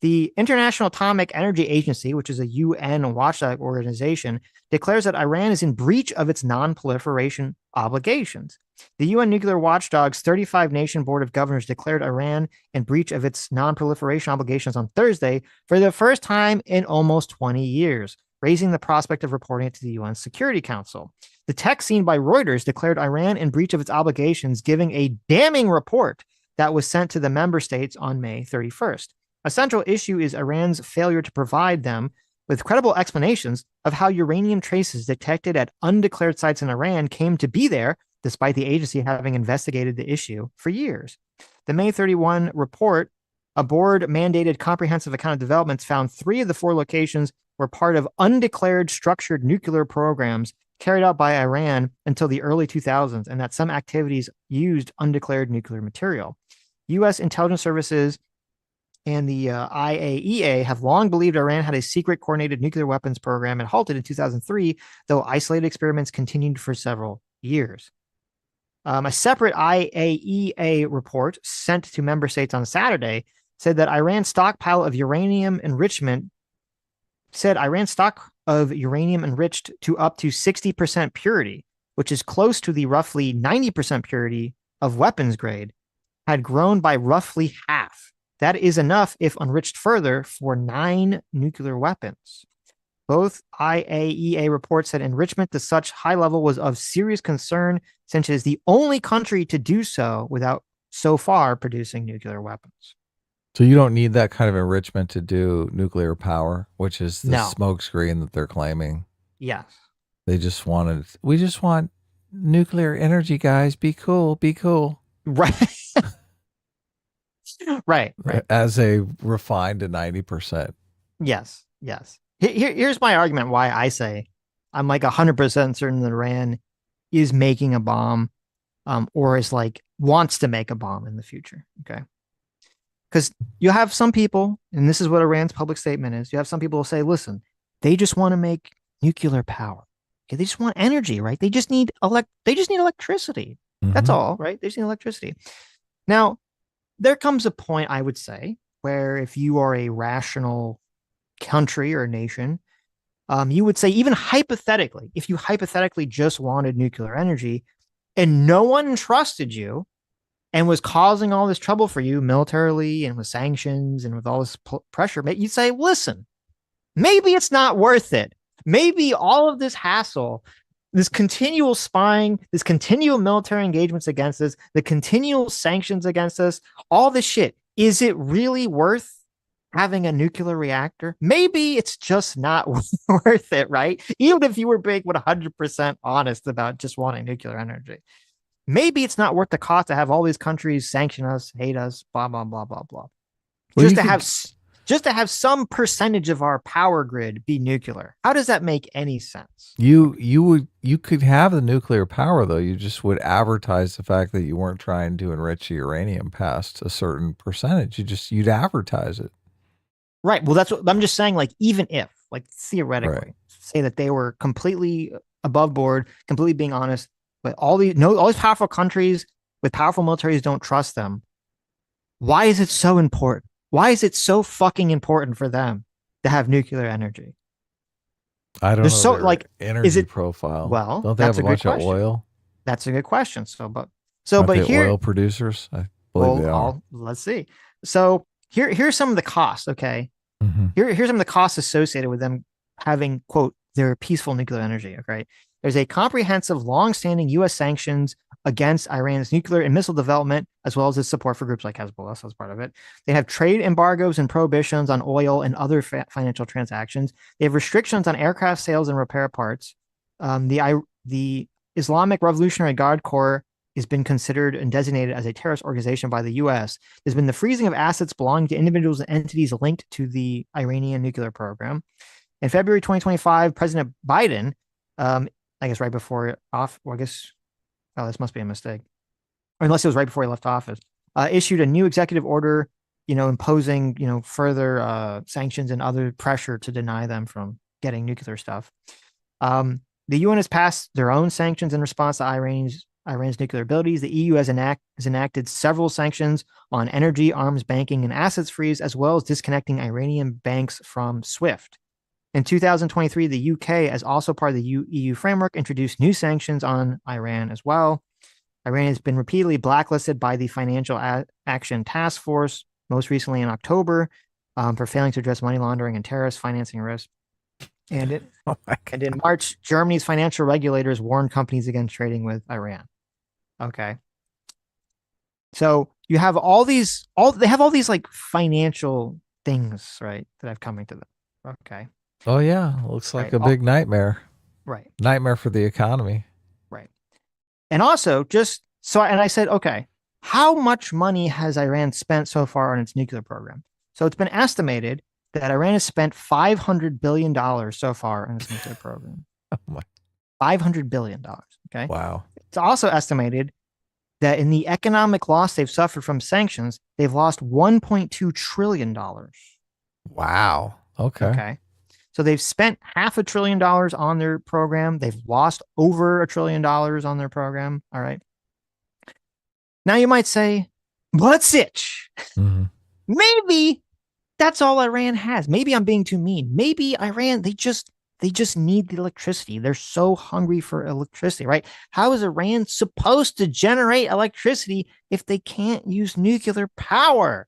The International Atomic Energy Agency, which is a UN watchdog organization, declares that Iran is in breach of its non-proliferation obligations. The UN nuclear watchdog's 35-nation board of governors declared Iran in breach of its non-proliferation obligations on Thursday for the first time in almost 20 years, raising the prospect of reporting it to the UN Security Council. The text seen by Reuters declared Iran in breach of its obligations, giving a damning report that was sent to the member states on May 31st. A central issue is Iran's failure to provide them with credible explanations of how uranium traces detected at undeclared sites in Iran came to be there, despite the agency having investigated the issue for years. The May 31 report, a board-mandated comprehensive account of developments, found 3 of the 4 locations were part of undeclared structured nuclear programs carried out by Iran until the early 2000s, and that some activities used undeclared nuclear material. U.S. intelligence services and the IAEA have long believed Iran had a secret coordinated nuclear weapons program and halted in 2003, though isolated experiments continued for several years. A separate IAEA report sent to member states on Saturday said that Iran's stockpile of uranium enrichment enriched to up to 60% purity, which is close to the roughly 90% purity of weapons grade, had grown by roughly half. That is enough, if enriched further, for 9 nuclear weapons. Both IAEA reports said enrichment to such high level was of serious concern, since it is the only country to do so without so far producing nuclear weapons. So you don't need that kind of enrichment to do nuclear power, which is the smokescreen that they're claiming. Yes. We just want nuclear energy, guys. Be cool. Be cool. Right. Right. As a refined to 90%. Yes. Here's my argument why I say I'm like 100% certain that Iran is making a bomb, or is like wants to make a bomb in the future. Okay. Because you have some people, and this is what Iran's public statement is. You have some people who say, listen, they just want to make nuclear power. Okay, they just want energy, right? They just need electricity. Mm-hmm. That's all, right? They just need electricity. Now, there comes a point, I would say, where if you are a rational country or nation, you would say, even hypothetically, if you hypothetically just wanted nuclear energy and no one trusted you and was causing all this trouble for you militarily and with sanctions and with all this pressure, you'd say, listen, maybe it's not worth it. Maybe all of this hassle, this continual spying, this continual military engagements against us, the continual sanctions against us, all this shit, is it really worth having a nuclear reactor? Maybe it's just not worth it, right? Even if you were being 100% honest about just wanting nuclear energy. Maybe it's not worth the cost to have all these countries sanction us, hate us, blah, blah, blah, blah, blah. Well, just to have some percentage of our power grid be nuclear. How does that make any sense? You could have the nuclear power, though. You just would advertise the fact that you weren't trying to enrich uranium past a certain percentage. You'd advertise it. Right. Well, that's what I'm just saying. Like, even if, like, theoretically, say that they were completely above board, completely being honest, but all these powerful countries with powerful militaries don't trust them. Why is it so important? Why is it so fucking important for them to have nuclear energy? I don't know. So, like, energy profile. Well, don't they have a bunch of oil? That's a good question. But here, oil producers, I believe they are. Let's see. So here's some of the costs. Okay, here's some of the costs associated with them having, quote, their peaceful nuclear energy. Okay, there's a comprehensive, long-standing U.S. sanctions against Iran's nuclear and missile development, as well as its support for groups like Hezbollah. So that's part of it. They have trade embargoes and prohibitions on oil and other financial transactions. They have restrictions on aircraft sales and repair parts. The Islamic Revolutionary Guard Corps has been considered and designated as a terrorist organization by the U.S. There's been the freezing of assets belonging to individuals and entities linked to the Iranian nuclear program. In February 2025, President Biden, I guess right before this must be a mistake. Or unless it was right before he left office, issued a new executive order, imposing, further sanctions and other pressure to deny them from getting nuclear stuff. The UN has passed their own sanctions in response to Iran's nuclear abilities. The EU has enacted several sanctions on energy, arms, banking, and assets freeze, as well as disconnecting Iranian banks from SWIFT. In 2023, the UK, as also part of the EU framework, introduced new sanctions on Iran as well. Iran has been repeatedly blacklisted by the Financial Action Task Force, most recently in October, for failing to address money laundering and terrorist financing risk. And in March, Germany's financial regulators warned companies against trading with Iran. Okay. So you have they have all these like financial things, right, that have coming to them. Okay. Oh yeah, looks like Right. a big nightmare. Right. Nightmare for the economy. Right. And also and I said, okay, how much money has Iran spent so far on its nuclear program? So it's been estimated that Iran has spent $500 billion so far on its nuclear program. Oh my. $500 billion. Okay. Wow. It's also estimated that in the economic loss they've suffered from sanctions, they've lost $1.2 trillion. Wow. Okay. Okay. So they've spent $500 billion on their program. They've lost over $1 trillion on their program. All right. Now you might say, but Sitch, maybe that's all Iran has. Maybe I'm being too mean. Maybe Iran, they just need the electricity. They're so hungry for electricity, right? How is Iran supposed to generate electricity if they can't use nuclear power?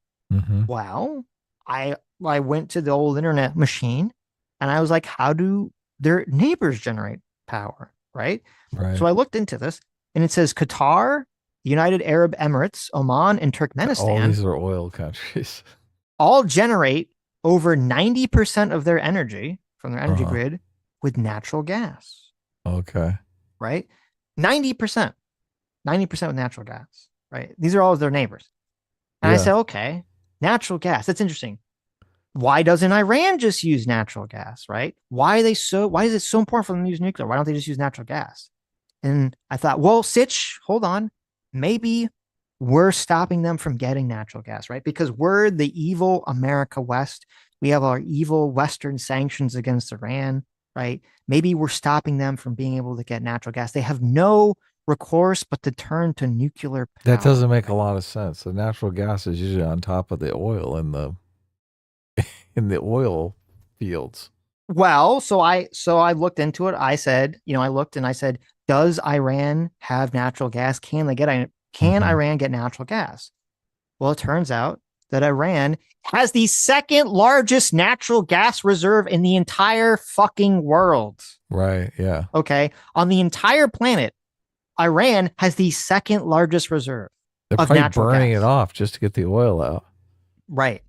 Well, I went to the old internet machine and I was like, how do their neighbors generate power? Right. So I looked into this and it says Qatar, United Arab Emirates, Oman, and Turkmenistan. All these are oil countries. All generate over 90% of their energy from their energy grid with natural gas. Okay. Right? 90%. 90% with natural gas. Right? These are all of their neighbors. And I said, okay, natural gas. That's interesting. Why doesn't Iran just use natural gas? Right? Why is it so important for them to use nuclear? Why don't they just use natural gas? And I thought, well, Sitch, hold on. Maybe we're stopping them from getting natural gas, right? Because we're the evil America West. We have our evil Western sanctions against Iran, right? Maybe we're stopping them from being able to get natural gas. They have no recourse but to turn to nuclear power. That doesn't make a lot of sense. The natural gas is usually on top of the oil in the oil fields. Well, so I looked into it. I said, I looked and I said, does Iran have natural gas? Can Iran get natural gas? Well, it turns out that Iran has the second largest natural gas reserve in the entire fucking world. Right. Yeah. Okay. On the entire planet, Iran has the second largest reserve. They're of probably natural burning gas. it off just to get the oil out. Right.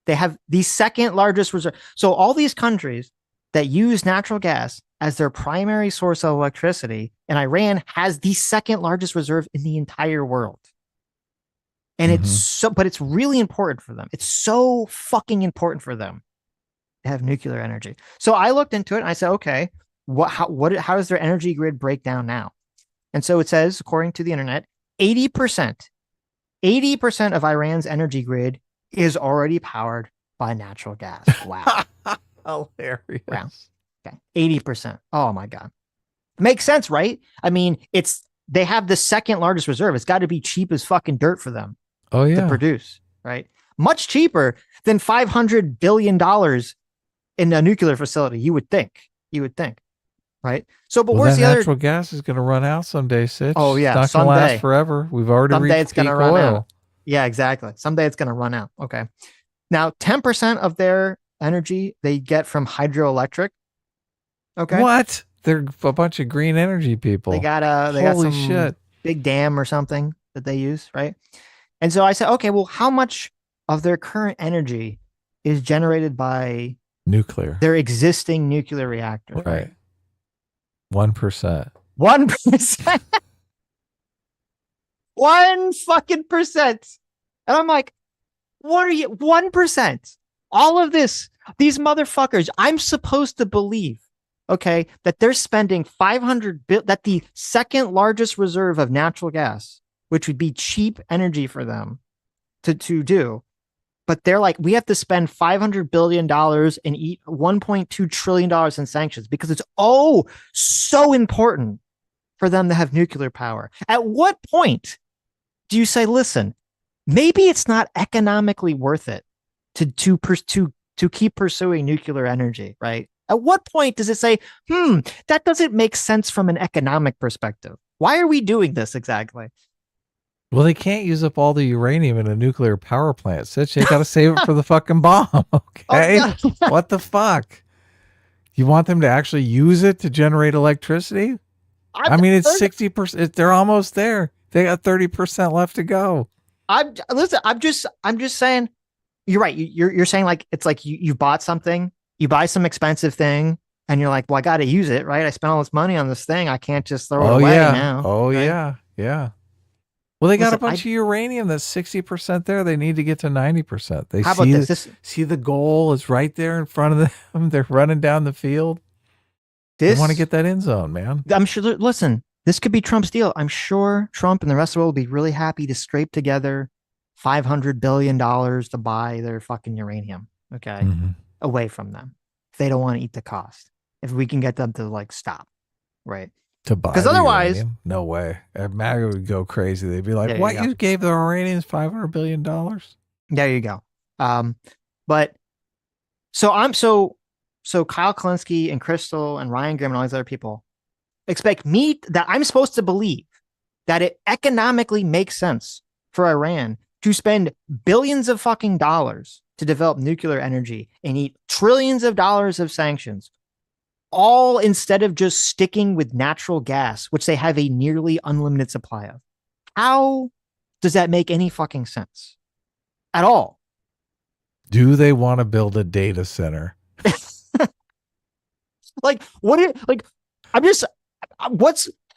They have the second largest reserve. So all these countries that use natural gas as their primary source of electricity, and Iran has the second largest reserve in the entire world. And but it's really important for them. It's so fucking important for them to have nuclear energy. So I looked into it and I said, okay, how does their energy grid break down now? And so it says, according to the internet, 80% of Iran's energy grid is already powered by natural gas. Wow. Hilarious. Wow. Okay. 80%. Oh my God. Makes sense, right? I mean, they have the second largest reserve. It's got to be cheap as fucking dirt for them to produce, right? Much cheaper than $500 billion in a nuclear facility. You would think, right? So, but where's the natural gas is going to run out someday, Sitch. Oh yeah. It's not going to last forever. We've already reached it's going to run oil. out. Yeah, exactly. Someday it's going to run out. Okay. Now, 10% of their energy they get from hydroelectric. Okay. What? They're a bunch of green energy people. They got some big dam or something that they use, right? And so I said, okay, well, how much of their current energy is generated by nuclear? Their existing nuclear reactors, right? 1%. 1%. 1 fucking percent. And I'm like, what are you? 1%. All of this, these motherfuckers, I'm supposed to believe, okay, that they're spending that the second largest reserve of natural gas, which would be cheap energy for them to do. But they're like, we have to spend $500 billion and eat $1.2 trillion in sanctions because it's so important for them to have nuclear power. At what point do you say, listen, maybe it's not economically worth it to keep pursuing nuclear energy, right? At what point does it say, that doesn't make sense from an economic perspective? Why are we doing this exactly? Well, they can't use up all the uranium in a nuclear power plant. Sitch, they got to save it for the fucking bomb. Okay. Oh, no. What the fuck? You want them to actually use it to generate electricity? I mean, it's 60%. They're almost there. They got 30% left to go. I'm just saying. You're right. You're saying like it's like you bought something, you buy some expensive thing, and you're like, well, I got to use it, right? I spent all this money on this thing. I can't just throw it away now. Oh right? yeah. Well, they got a bunch of uranium that's 60% there. They need to get to 90%. They how about this? See the goal is right there in front of them. They're running down the field. They want to get that end zone, man. I'm sure. Listen, this could be Trump's deal. I'm sure Trump and the rest of the world will be really happy to scrape together $500 billion to buy their fucking uranium. Okay. Away from them. If they don't want to eat the cost. If we can get them to like stop. Right. To buy, because otherwise, uranium? No way. MAGA would go crazy. They'd be like, "What? You gave the Iranians $500 billion?" There you go. But so Kyle Klinsky and Crystal and Ryan Grimm and all these other people expect me that I'm supposed to believe that it economically makes sense for Iran to spend billions of fucking dollars to develop nuclear energy and eat trillions of dollars of sanctions, all instead of just sticking with natural gas, which they have a nearly unlimited supply of. How does that make any fucking sense at all? Do they want to build a data center?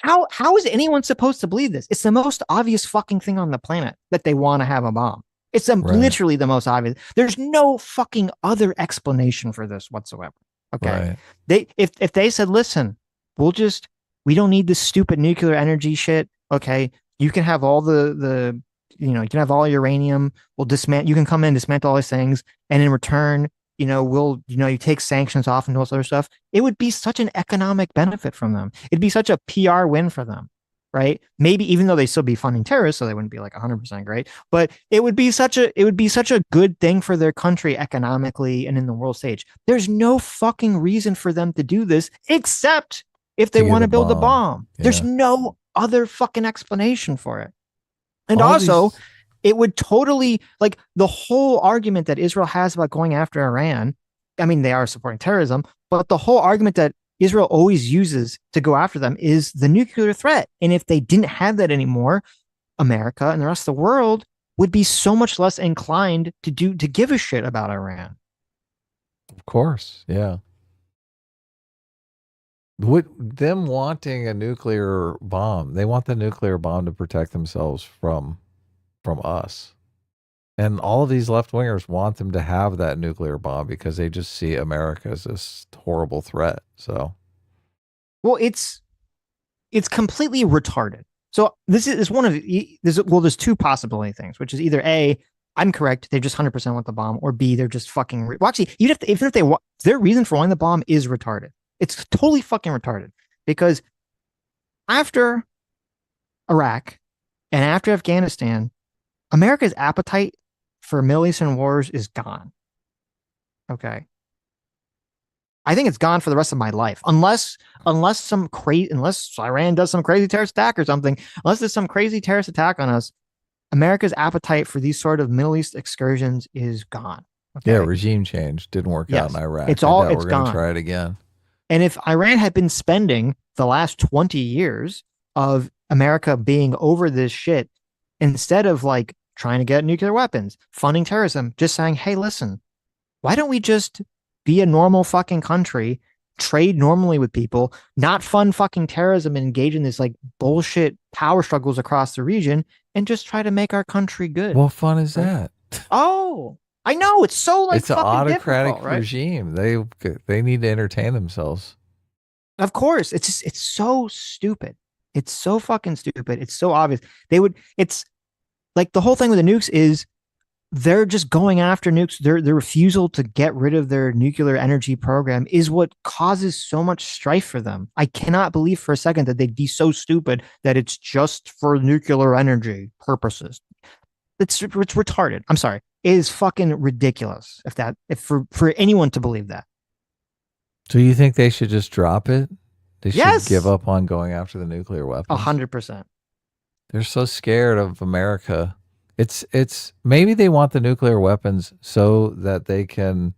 How is anyone supposed to believe this? It's the most obvious fucking thing on the planet that they want to have a bomb. It's literally the most obvious. There's no fucking other explanation for this whatsoever. Okay. Right. If they said, listen, we don't need this stupid nuclear energy shit. Okay. You can have all you can have all uranium. You can come in, dismantle all these things. And in return, you take sanctions off and all this other stuff. It would be such an economic benefit from them. It'd be such a PR win for them. Right. Maybe even though they still be funding terrorists, so they wouldn't be like 100% great, but it would be such a good thing for their country economically and in the world stage. There's no fucking reason for them to do this except if they want to build a bomb. Yeah. There's no other fucking explanation for it. And it would totally, like, the whole argument that Israel has about going after Iran. I mean, they are supporting terrorism, but the whole argument that Israel always uses to go after them is the nuclear threat. And if they didn't have that anymore, America and the rest of the world would be so much less inclined to give a shit about Iran. Of course. Yeah. Them wanting a nuclear bomb, they want the nuclear bomb to protect themselves from us. And all of these left-wingers want them to have that nuclear bomb because they just see America as this horrible threat. So, well, it's completely retarded. So this is one of there's two possibility things, which is either A, I'm correct, they just 100% want the bomb, or B, they're just fucking. Well, actually, even if their reason for wanting the bomb is retarded, it's totally fucking retarded. Because after Iraq and after Afghanistan, America's appetite for Middle Eastern wars is gone. Okay. I think it's gone for the rest of my life. Unless Iran does some crazy terrorist attack or something, unless there's some crazy terrorist attack on us, America's appetite for these sort of Middle East excursions is gone. Okay? Yeah, regime change didn't work out in Iraq. It's we're gone. Going to try it again. And if Iran had been spending the last 20 years of America being over this shit, instead of like trying to get nuclear weapons, funding terrorism, just saying, hey, listen, why don't we just be a normal fucking country, trade normally with people, not fund fucking terrorism and engage in this like bullshit power struggles across the region, and just try to make our country good. What fun is that? Oh, I know. It's so like it's an autocratic regime. They need to entertain themselves. Of course. It's so stupid. It's so fucking stupid. It's so obvious. It's like the whole thing with the nukes is they're just going after nukes. Their refusal to get rid of their nuclear energy program is what causes so much strife for them. I cannot believe for a second that they'd be so stupid that it's just for nuclear energy purposes. It's retarded. I'm sorry. It is fucking ridiculous if for anyone to believe that. So you think they should just drop it? They should give up on going after the nuclear weapons. 100%. They're so scared of America. It's maybe they want the nuclear weapons so that they can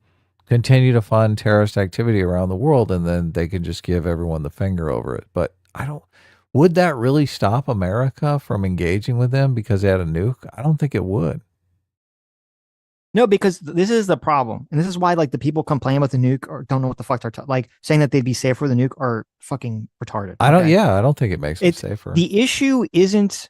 continue to fund terrorist activity around the world, and then they can just give everyone the finger over it. But would that really stop America from engaging with them because they had a nuke? I don't think it would. No, because this is the problem. And this is why like the people complain about the nuke or don't know what the fuck they're like saying that they'd be safer with the nuke are fucking retarded. I don't think it makes them safer. The issue isn't,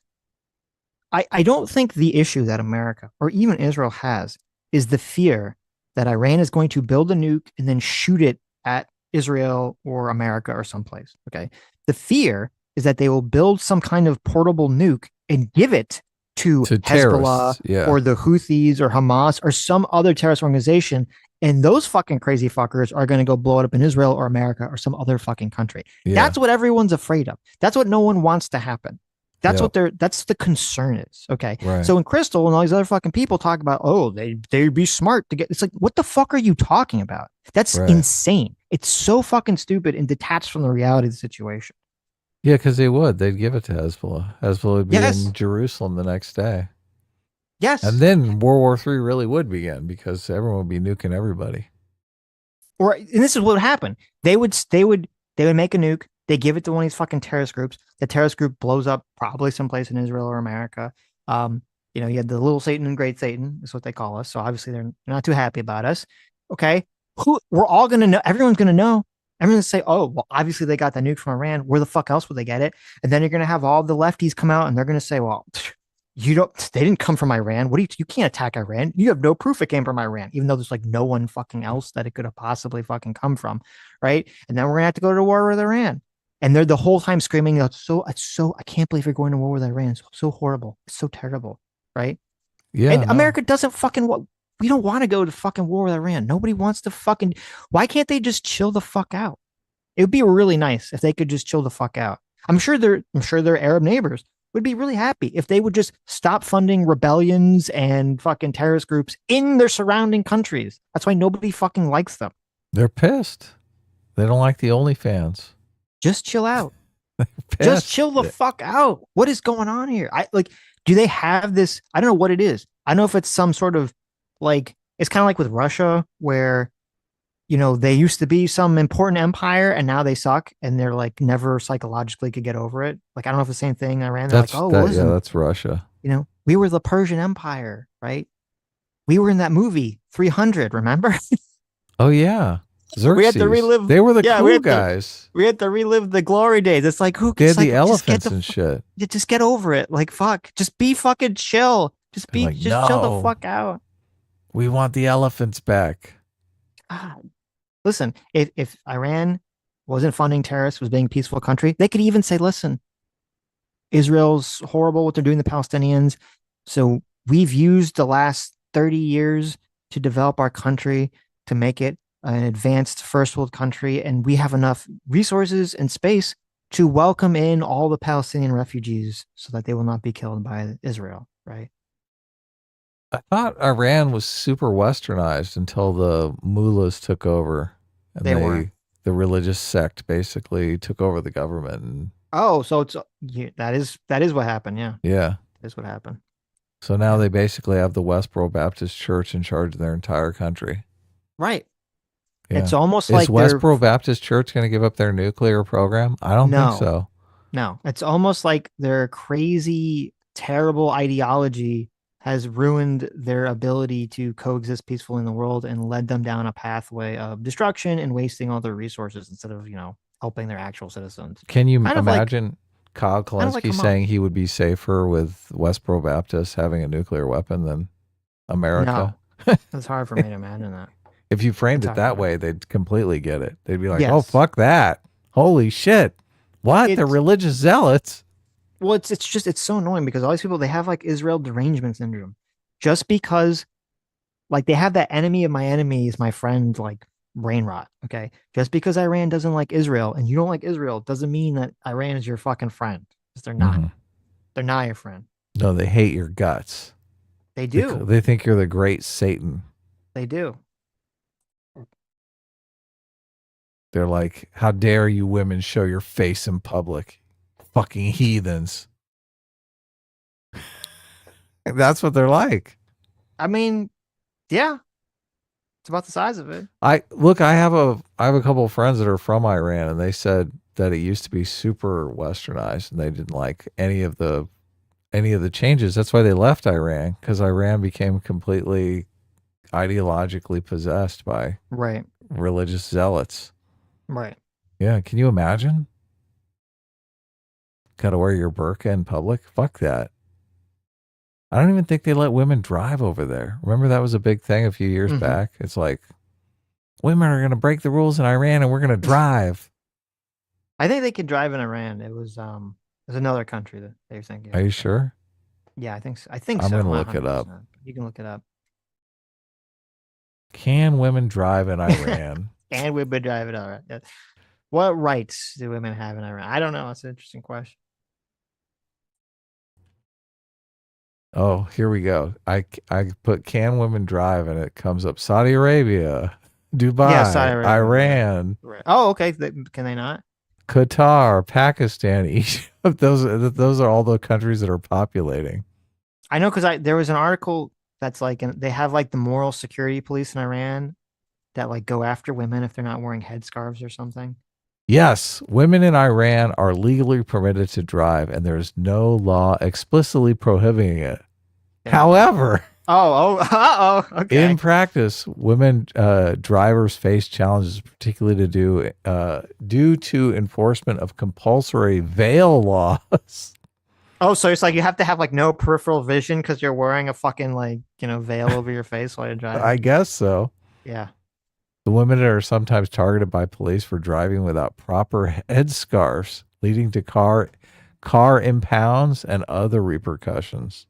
I don't think the issue that America or even Israel has is the fear that Iran is going to build a nuke and then shoot it at Israel or America or someplace. Okay. The fear is that they will build some kind of portable nuke and give it to Hezbollah or the Houthis or Hamas or some other terrorist organization. And those fucking crazy fuckers are going to go blow it up in Israel or America or some other fucking country. Yeah. That's what everyone's afraid of. That's what no one wants to happen. That's what that's the concern is. Okay. Right. So when Crystal and all these other fucking people talk about, oh, they'd be smart to get, it's like, what the fuck are you talking about? That's insane. It's so fucking stupid and detached from the reality of the situation. Yeah, because they'd give it to Hezbollah. Hezbollah would be in Jerusalem the next day. Yes. And then World War III really would begin because everyone would be nuking everybody. And this is what would happen. They would make a nuke. They give it to one of these fucking terrorist groups. The terrorist group blows up probably someplace in Israel or America. You had the little Satan and great Satan is what they call us. So obviously they're not too happy about us. Okay. We're all going to know. Everyone's going to know. Everyone's going to say, oh, well, obviously they got the nuke from Iran. Where the fuck else would they get it? And then you're going to have all the lefties come out and they're going to say, well, they didn't come from Iran. You can't attack Iran. You have no proof it came from Iran, even though there's like no one fucking else that it could have possibly fucking come from. Right. And then we're going to have to go to war with Iran. And they're the whole time screaming, I can't believe you're going to war with Iran. It's so horrible. It's so terrible. Right. Yeah. And America doesn't fucking we don't want to go to fucking war with Iran. Nobody wants to fucking, why can't they just chill the fuck out? It would be really nice if they could just chill the fuck out. I'm sure their Arab neighbors would be really happy if they would just stop funding rebellions and fucking terrorist groups in their surrounding countries. That's why nobody fucking likes them. They're pissed. They don't like the OnlyFans. Just chill out. Just chill the fuck out. What is going on here? Do they have this? I don't know what it is. I don't know if it's some sort of it's kind of like with Russia where, they used to be some important empire and now they suck and they're like never psychologically could get over it. Like, I don't know if it's the same thing. Iran, they're that's Russia. We were the Persian Empire, right? We were in that movie 300, remember? Oh, yeah. Xerxes. We had to relive. They were the cool guys. We had to relive the glory days. It's like, who they had the elephants and shit. Just get over it. Like, fuck. Just be fucking chill. Just chill the fuck out. We want the elephants back. God. Listen, if Iran wasn't funding terrorists, was being a peaceful country, they could even say, listen, Israel's horrible what they're doing to the Palestinians. So we've used the last 30 years to develop our country to make it an advanced first world country. And we have enough resources and space to welcome in all the Palestinian refugees so that they will not be killed by Israel. Right. I thought Iran was super westernized until the mullahs took over. And the religious sect basically took over the government. So that is what happened. Yeah. Yeah. That is what happened. So now they basically have the Westboro Baptist Church in charge of their entire country. Right. Yeah. It's almost like Westboro Baptist Church going to give up their nuclear program? I don't think so. No. It's almost like their crazy, terrible ideology has ruined their ability to coexist peacefully in the world and led them down a pathway of destruction and wasting all their resources instead of, helping their actual citizens. Can you imagine Kyle Kalinske saying he would be safer with Westboro Baptist having a nuclear weapon than America? No. It's hard for me to imagine that. If you framed it that way, they'd completely get it. They'd be like, oh, fuck that. Holy shit. What? They're religious zealots. Well, it's so annoying because all these people, they have like Israel derangement syndrome just because they have that enemy of my enemy is my friend, brain rot. Okay. Just because Iran doesn't like Israel and you don't like Israel doesn't mean that Iran is your fucking friend. Because they're not. Mm-hmm. They're not your friend. No, they hate your guts. They do. They think you're the great Satan. They do. They're like, how dare you women show your face in public? Fucking heathens. That's what they're like. I mean, yeah. It's about the size of it. I have a couple of friends that are from Iran, and they said that it used to be super westernized, and they didn't like any of the changes. That's why they left Iran, because Iran became completely ideologically possessed by Right. religious zealots. Right. Yeah, can you imagine? Gotta wear your burqa in public? Fuck that. I don't even think they let women drive over there. Remember that was a big thing a few years back? It's like, women are going to break the rules in Iran and we're going to drive. I think they could drive in Iran. It was there's another country that they were thinking. Are you sure? Yeah, I think so. I'm I'm so. going to look it up. You can look it up. Can women drive in Iran? And women drive in Iran. Yeah. What rights do women have in Iran? I don't know. That's an interesting question. Oh, here we go. I put can women drive and it comes up Saudi Arabia, Dubai, Yeah, Saudi Arabia, Iran. Right. Oh, okay. Can they not? Qatar, Pakistan, Egypt. Those are all the countries that are populating. I know because there was an article that's like they have like the moral security police in Iran that like go after women if they're not wearing headscarves or something. Yes, women in Iran are legally permitted to drive, and there is no law explicitly prohibiting it. Yeah. However, okay. In practice, women drivers face challenges, particularly due to enforcement of compulsory veil laws. Oh, so it's like you have to have like no peripheral vision because you're wearing a fucking like veil over your face while you're driving. I guess so. Yeah. The women are sometimes targeted by police for driving without proper headscarves, leading to car impounds and other repercussions.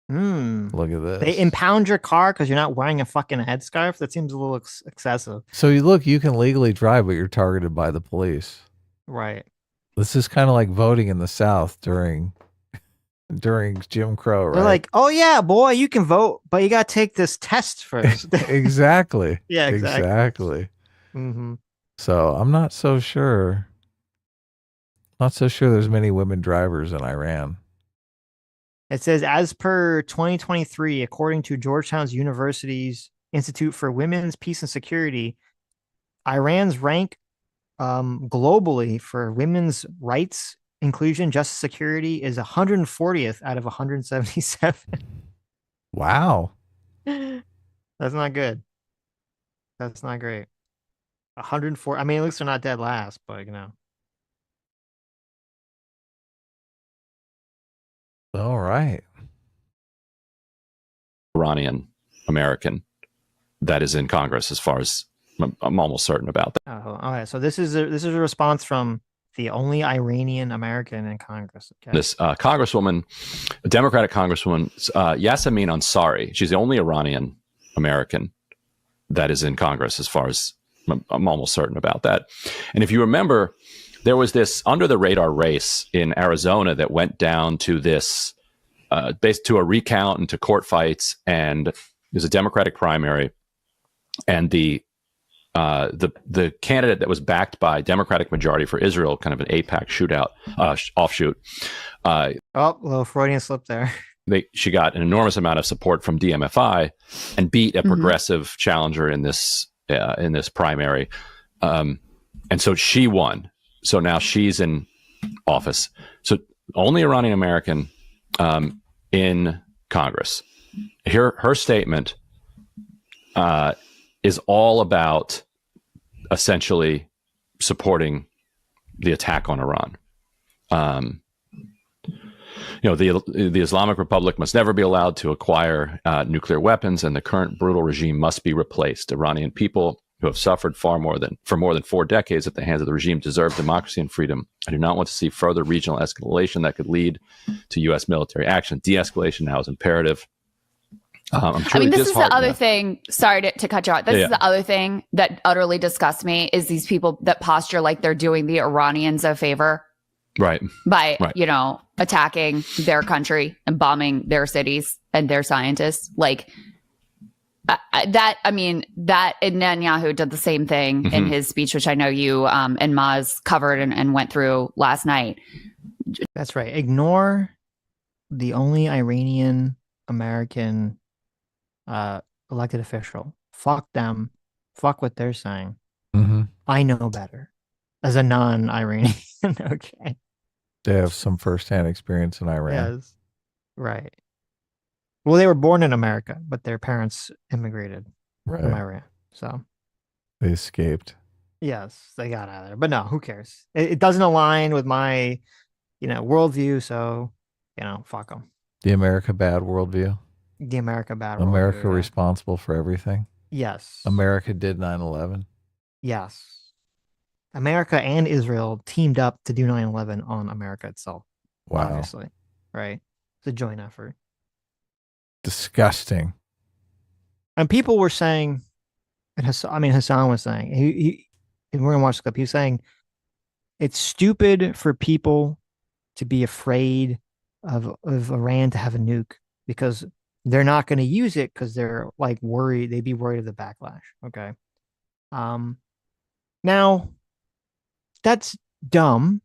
Look at this. They impound your car because you're not wearing a fucking headscarf? That seems a little excessive. So you can legally drive, but you're targeted by the police. Right. This is kind of like voting in the South during Jim Crow, right? They're like, oh yeah, boy, you can vote, but you got to take this test first. Exactly. Yeah, exactly. Mm-hmm. So I'm not so sure. Not so sure there's many women drivers in Iran. It says, as per 2023, according to Georgetown University's Institute for Women's Peace and Security, Iran's rank globally for women's rights, inclusion, justice, security is 140th out of 177. Wow. That's not good. That's not great. 104. I mean, at least they're not dead last, but All right. Iranian American that is in Congress, as far as I'm almost certain about that. Oh, all right. So this is a response from the only Iranian American in Congress. Okay. This Congresswoman, a Democratic Congresswoman, Yasamin Ansari. She's the only Iranian American that is in Congress, as far as I'm almost certain about that. And if you remember, there was this under the radar race in Arizona that went down to this, based to a recount and to court fights, and there's a Democratic primary, and the candidate that was backed by Democratic Majority for Israel, kind of an AIPAC shootout offshoot. Little Freudian slip there. She got an enormous amount of support from DMFI and beat a progressive challenger in this primary, and so she won. So now she's in office. So only Iranian American in Congress. Her statement is all about essentially supporting the attack on Iran. The Islamic Republic must never be allowed to acquire nuclear weapons, and the current brutal regime must be replaced. Iranian people who have suffered for more than 4 decades at the hands of the regime deserve democracy and freedom. I do not want to see further regional escalation that could lead to U.S. military action. De-escalation now is imperative. This is the other thing. Sorry to cut you off. This is the other thing that utterly disgusts me is these people that posture like they're doing the Iranians a favor. Right. By, attacking their country and bombing their cities and their scientists. Like that Netanyahu did the same thing in his speech, which I know you and Maz covered and went through last night. That's right. Ignore the only Iranian American elected official. fuck them, fuck what they're saying. Mm-hmm. I know better as a non-Iranian. Okay. They have some firsthand experience in Iran. Yes. Right. Well, they were born in America, but their parents immigrated from Right. Iran. So They escaped. yes, they got out of there. But no, who cares? It doesn't align with my, worldview. So, fuck them. The America bad worldview. The America bad America worldview, yeah. responsible for everything. Yes. America did 9/11. Yes. America and Israel teamed up to do 9/11 on America itself. Wow. Obviously. Right. It's a joint effort. Disgusting. And people were saying, and Hasan was saying, and we're going to watch the clip. He was saying, it's stupid for people to be afraid of Iran to have a nuke because they're not going to use it because they're like worried. They'd be worried of the backlash. Okay. Now, that's dumb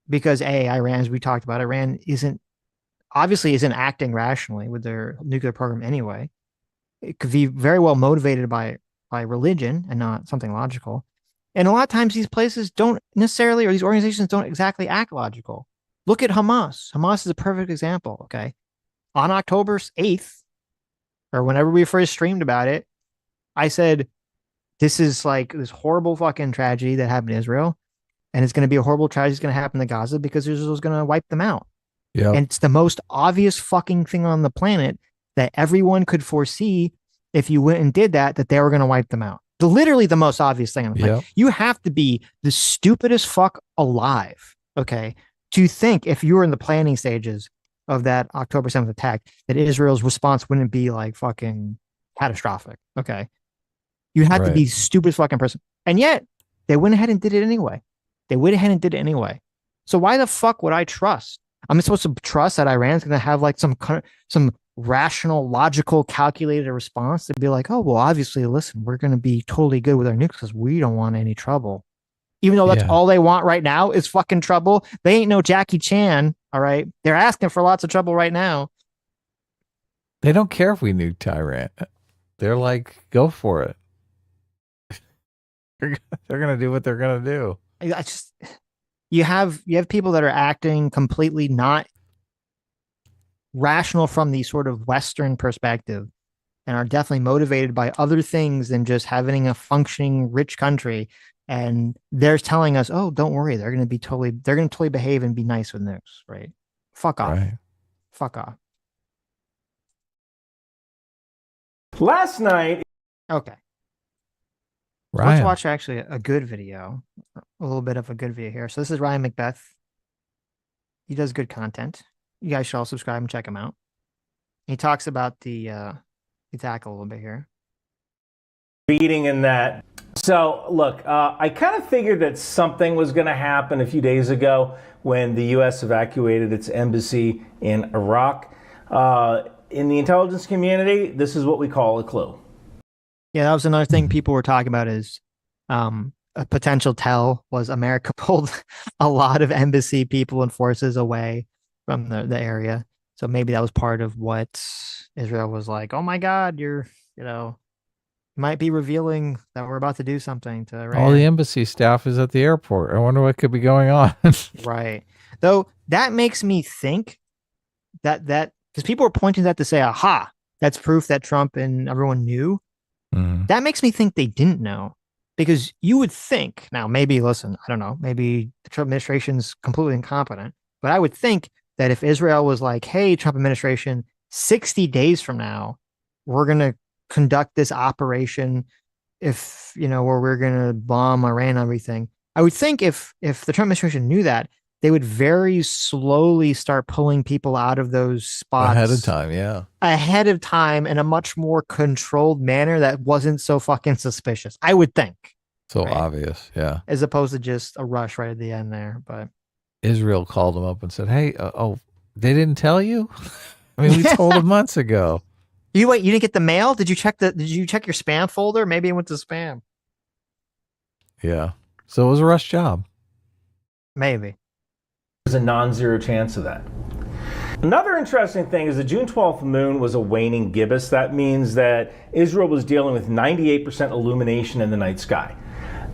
because Iran, as we talked about, Iran isn't acting rationally with their nuclear program anyway. It could be very well motivated by religion and not something logical. And a lot of times these places don't necessarily, or these organizations don't exactly act logical. Look at Hamas. Hamas is a perfect example. Okay. On October 8th, or whenever we first streamed about it, I said, this is like this horrible fucking tragedy that happened in Israel. And it's going to be a horrible tragedy that's going to happen to Gaza because Israel's going to wipe them out. Yeah. And it's the most obvious fucking thing on the planet that everyone could foresee if you went and did that they were going to wipe them out. Literally the most obvious thing on the planet. Yep. You have to be the stupidest fuck alive, okay, to think if you were in the planning stages of that October 7th attack, that Israel's response wouldn't be like fucking catastrophic, okay? You had to be stupid fucking person. And yet, they went ahead and did it anyway. So why the fuck would I trust? I'm supposed to trust that Iran's going to have like some rational, logical, calculated response to be like, oh, well, obviously, listen, we're going to be totally good with our nukes because we don't want any trouble. Even though that's all they want right now is fucking trouble. They ain't no Jackie Chan, all right? They're asking for lots of trouble right now. They don't care if we nuke Iran. They're like, go for it. They're going to do what they're going to do. You have people that are acting completely not rational from the sort of Western perspective and are definitely motivated by other things than just having a functioning rich country. And they're telling us, oh, don't worry. They're going to totally behave and be nice with nukes, right? Fuck off. Right. Fuck off. Last night. Okay. Ryan. Let's watch actually a good video, a little bit of a good video here. So this is Ryan Macbeth. He does good content. You guys should all subscribe and check him out. He talks about the attack a little bit here. Reading in that. So look, I kind of figured that something was going to happen a few days ago when the U.S. evacuated its embassy in Iraq. In the intelligence community, this is what we call a clue. Yeah, that was another thing people were talking about is a potential tell was America pulled a lot of embassy people and forces away from the area. So maybe that was part of what Israel was like, oh my God, might be revealing that we're about to do something to Iran. All the embassy staff is at the airport. I wonder what could be going on. Right. Though that makes me think that because people were pointing that to say, aha, that's proof that Trump and everyone knew. Mm-hmm. That makes me think they didn't know, because you would think, now maybe, listen, I don't know, maybe the Trump administration's completely incompetent, but I would think that if Israel was like, hey, Trump administration, 60 days from now, we're going to conduct this operation where we're going to bomb Iran and everything. I would think if the Trump administration knew that, they would very slowly start pulling people out of those spots ahead of time. Yeah. Ahead of time in a much more controlled manner that wasn't so fucking suspicious, I would think. So obvious. Yeah. As opposed to just a rush right at the end there. But Israel called them up and said, hey, they didn't tell you? I mean, we told them months ago. You didn't get the mail? Did you check your spam folder? Maybe it went to spam. Yeah. So it was a rush job. Maybe. There's a non-zero chance of that. Another interesting thing is the June 12th moon was a waning gibbous. That means that Israel was dealing with 98% illumination in the night sky.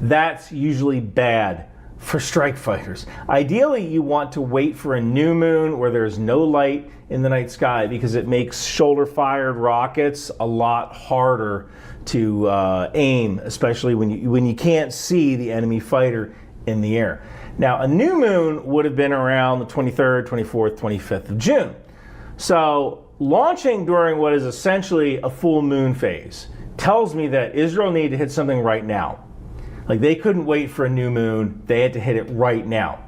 That's usually bad for strike fighters. Ideally, you want to wait for a new moon where there's no light in the night sky, because it makes shoulder-fired rockets a lot harder to aim, especially when you can't see the enemy fighter in the air. Now, a new moon would have been around the 23rd, 24th, 25th of June. So launching during what is essentially a full moon phase tells me that Israel needed to hit something right now. Like, they couldn't wait for a new moon. They had to hit it right now,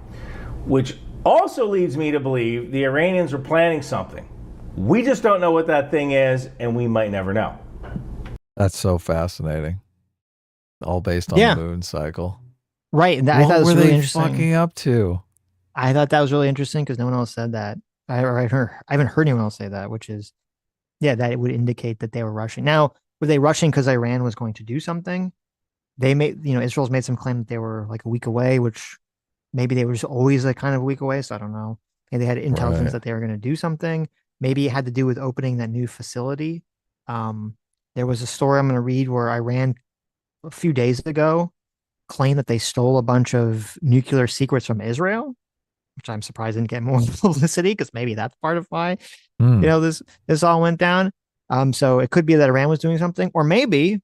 which also leads me to believe the Iranians were planning something. We just don't know what that thing is, and we might never know. That's so fascinating. All based on the moon cycle. Right. What I thought it was were really they interesting. fucking up to? I thought that was really interesting because no one else said that. I haven't heard anyone else say that, which is, that it would indicate that they were rushing. Now, were they rushing because Iran was going to do something? They made, Israel's made some claim that they were like a week away, which maybe they were just always like kind of a week away. So I don't know. Maybe they had intelligence that they were going to do something. Maybe it had to do with opening that new facility. There was a story I'm going to read where Iran a few days ago claimed that they stole a bunch of nuclear secrets from Israel, which I'm surprised didn't get more publicity, because maybe that's part of why this all went down. So it could be that Iran was doing something, or maybe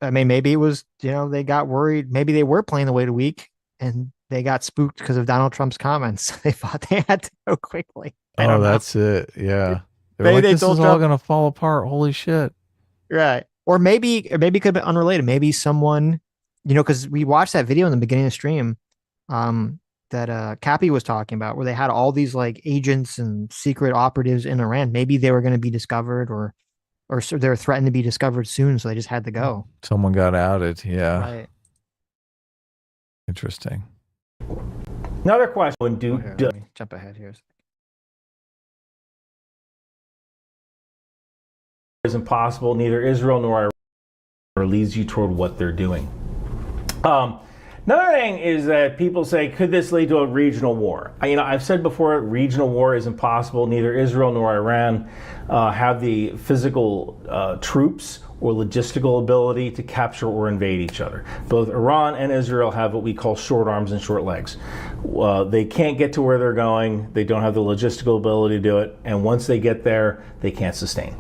it was, they got worried. Maybe they were playing the wait a week and they got spooked because of Donald Trump's comments. They thought they had to go quickly. I don't know. That's it. Yeah. Maybe like, they this is told all Trump, going to fall apart. Holy shit. Right. Or maybe it could have been unrelated. Maybe someone, because we watched that video in the beginning of the stream that Cappy was talking about, where they had all these like agents and secret operatives in Iran. Maybe they were going to be discovered, or they were threatened to be discovered soon, so they just had to go. Someone got outed. Yeah. Right. Interesting. Another question. Let me jump ahead here. Is impossible. Neither Israel nor Iran leads you toward what they're doing. Another thing is that people say, could this lead to a regional war? I've said before, regional war is impossible. Neither Israel nor Iran have the physical troops or logistical ability to capture or invade each other. Both Iran and Israel have what we call short arms and short legs. They can't get to where they're going. They don't have the logistical ability to do it. And once they get there, they can't sustain.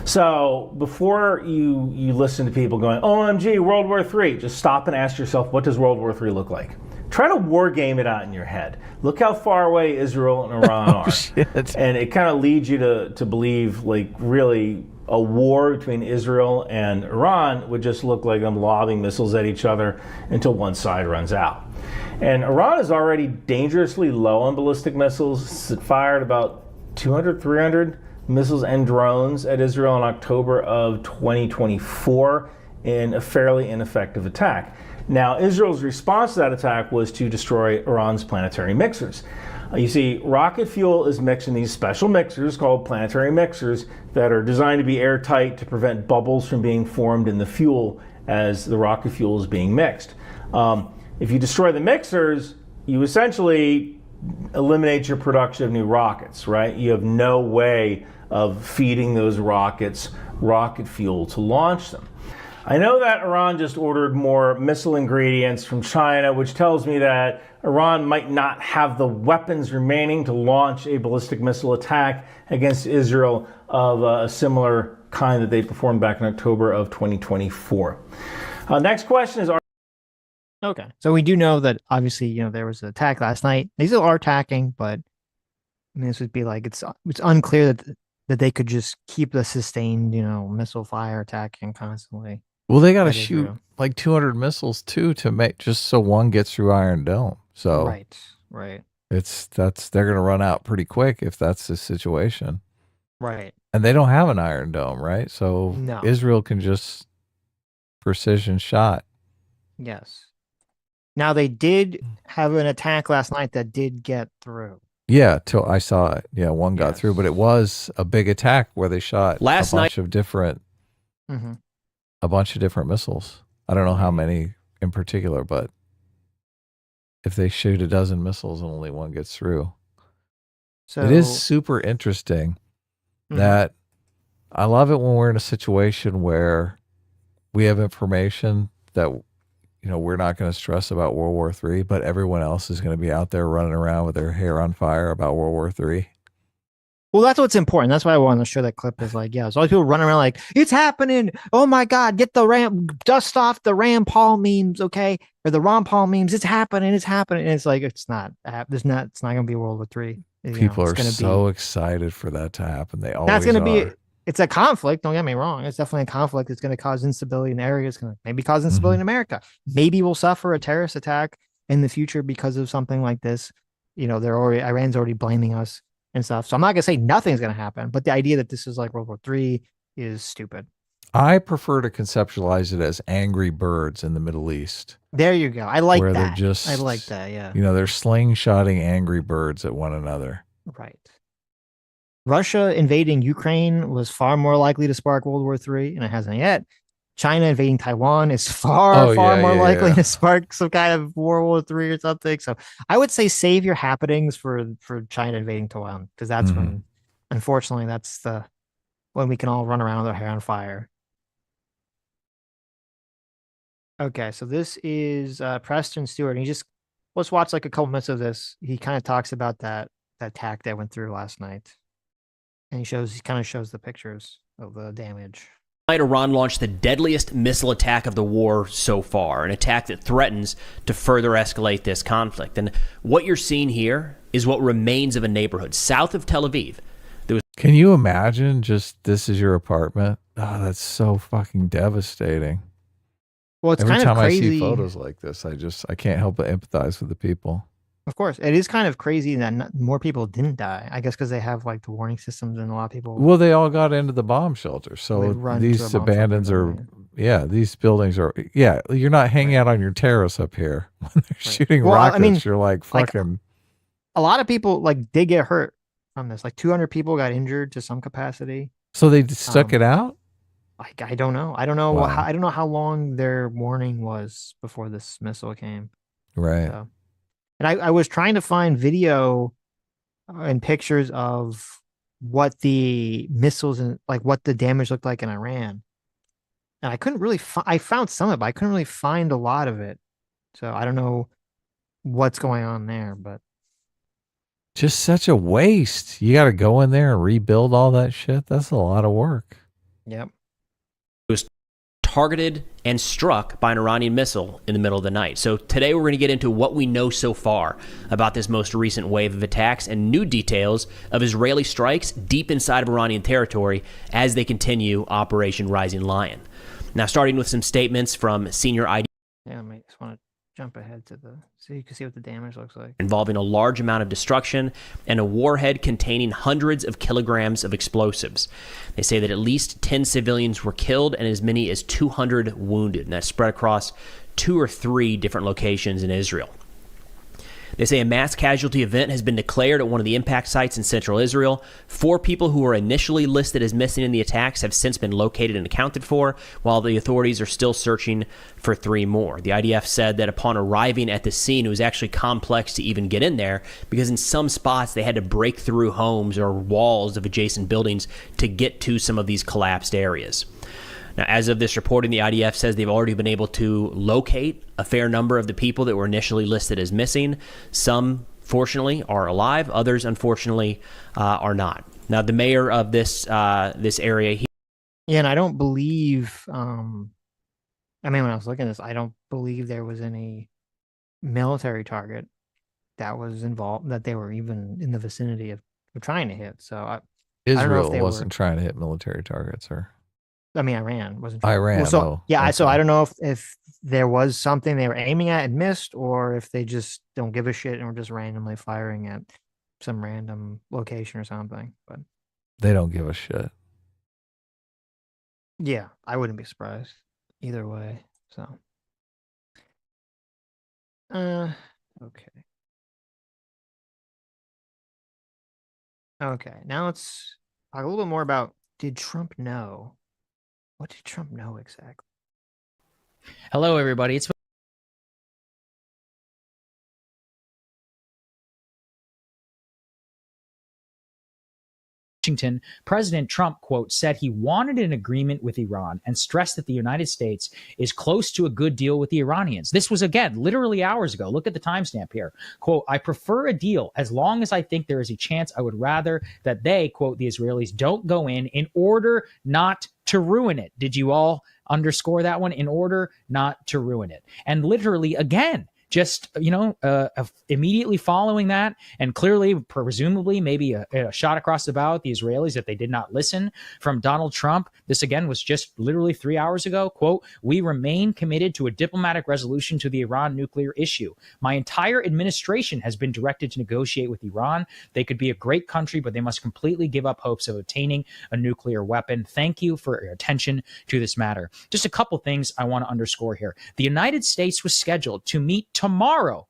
So before you listen to people going, OMG, World War III, just stop and ask yourself, what does World War III look like? Try to war game it out in your head. Look how far away Israel and Iran are. Shit. And it kind of leads you to believe, like, really a war between Israel and Iran would just look like them lobbing missiles at each other until one side runs out. And Iran is already dangerously low on ballistic missiles. It fired about 200, 300 missiles and drones at Israel in October of 2024 in a fairly ineffective attack. Now, Israel's response to that attack was to destroy Iran's planetary mixers. You see, rocket fuel is mixed in these special mixers called planetary mixers that are designed to be airtight to prevent bubbles from being formed in the fuel as the rocket fuel is being mixed. If you destroy the mixers, you essentially eliminate your production of new rockets, right? You have no way of feeding those rockets rocket fuel to launch them. I know that Iran just ordered more missile ingredients from China, which tells me that Iran might not have the weapons remaining to launch a ballistic missile attack against Israel of a similar kind that they performed back in October of 2024. Next question is... Okay. So we do know that obviously, there was an attack last night. They still are attacking, but this would be like, it's unclear that they could just keep the sustained, missile fire attacking constantly. Well, they got to shoot like 200 missiles too to make, just so one gets through Iron Dome. So right. They're going to run out pretty quick if that's the situation. Right. And they don't have an Iron Dome, right? So no. Israel can just precision shot. Yes. Now, they did have an attack last night that did get through. Yeah, till I saw it. Yeah, one got through, but it was a big attack where they shot a bunch of different missiles. I don't know how many in particular, but if they shoot a dozen missiles and only one gets through. So it is super interesting that I love it when we're in a situation where we have information that, you know, we're not going to stress about World War III, but everyone else is going to be out there running around with their hair on fire about World War III. Well, that's what's important. That's why I wanted to show that clip. Is like, yeah, there's always people running around like, it's happening. Oh my God, get the dust off the Rand Paul memes, okay? Or the Ron Paul memes. It's happening. It's happening. And it's like, it's not. It's not going to be World War III. People are gonna so excited for that to happen. They always that's going to are. be. It's a conflict. Don't get me wrong. It's definitely a conflict. It's going to cause instability in the area. It's going to maybe cause instability in America. Maybe we'll suffer a terrorist attack in the future because of something like this. You know, Iran's already blaming us and stuff. So I'm not going to say nothing's going to happen, but the idea that this is like World War III is stupid. I prefer to conceptualize it as angry birds in the Middle East. There you go. I like where that. They're just, I like that. Yeah. You know, they're slingshotting angry birds at one another. Right. Russia invading Ukraine was far more likely to spark World War III, and it hasn't yet. China invading Taiwan is far more likely to spark some kind of World War III or something. So I would say save your happenings for China invading Taiwan, because that's when, unfortunately, that's when we can all run around with our hair on fire. Okay, so this is Preston Stewart. And let's watch like a couple minutes of this. He kind of talks about that attack that went through last night. And he kind of shows the pictures of the damage. Iran launched the deadliest missile attack of the war so far, an attack that threatens to further escalate this conflict. And what you're seeing here is what remains of a neighborhood south of Tel Aviv. Can you imagine just this is your apartment? Oh, that's so fucking devastating. Well, it's Every kind of crazy. Every time I see photos like this, I can't help but empathize with the people. Of course, it is kind of crazy that more people didn't die. I guess because they have like the warning systems, and a lot of people. Well, they all got into the bomb shelter, so these abandons these buildings are. Yeah, you're not hanging out on your terrace up here when they're shooting rockets. I mean, you're like fucking. A lot of people did get hurt from this. Like 200 people got injured to some capacity. So they stuck it out. I don't know. I don't know. Wow. I don't know how long their warning was before this missile came. Right. So. And I was trying to find video and pictures of what the missiles and what the damage looked like in Iran. And I couldn't really I found some of it, but I couldn't really find a lot of it. So I don't know what's going on there, but just such a waste. You got to go in there and rebuild all that shit. That's a lot of work. Yep. It was targeted and struck by an Iranian missile in the middle of the night. So today we're going to get into what we know so far about this most recent wave of attacks and new details of Israeli strikes deep inside of Iranian territory as they continue Operation Rising Lion. Now, starting with some statements from senior ID. Yeah, I just want to jump ahead so you can see what the damage looks like. Involving a large amount of destruction and a warhead containing hundreds of kilograms of explosives. They say that at least 10 civilians were killed and as many as 200 wounded, and that's spread across 2 or 3 different locations in Israel. They say a mass casualty event has been declared at one of the impact sites in central Israel. 4 people who were initially listed as missing in the attacks have since been located and accounted for, while the authorities are still searching for 3 more. The IDF said that upon arriving at the scene, it was actually complex to even get in there because in some spots they had to break through homes or walls of adjacent buildings to get to some of these collapsed areas. Now, as of this reporting, the IDF says they've already been able to locate a fair number of the people that were initially listed as missing. Some, fortunately, are alive. Others, unfortunately, are not. Now, the mayor of this area... Yeah, and I don't believe... when I was looking at this, I don't believe there was any military target that was involved, that they were even in the vicinity of trying to hit. So Israel wasn't trying to hit military targets, or... Iran wasn't. Iran. Well, so okay. So I don't know if there was something they were aiming at and missed, or if they just don't give a shit and were just randomly firing at some random location or something. But they don't give a shit. Yeah, I wouldn't be surprised either way. So, okay. Okay, now let's talk a little bit more about, did Trump know? What did Trump know exactly? Hello, everybody. It's Washington, President Trump, quote, said he wanted an agreement with Iran and stressed that the United States is close to a good deal with the Iranians. This was, again, literally hours ago. Look at the timestamp here. Quote, I prefer a deal as long as I think there is a chance. I would rather that they, quote, the Israelis, don't go in order not to ruin it. Did you all underscore that one? In order not to ruin it. And literally, again, just, immediately following that, and clearly, presumably, maybe a shot across the bow at the Israelis that they did not listen from Donald Trump. This, again, was just literally 3 hours ago. Quote, we remain committed to a diplomatic resolution to the Iran nuclear issue. My entire administration has been directed to negotiate with Iran. They could be a great country, but they must completely give up hopes of obtaining a nuclear weapon. Thank you for your attention to this matter. Just a couple things I want to underscore here. The United States was scheduled to meet tomorrow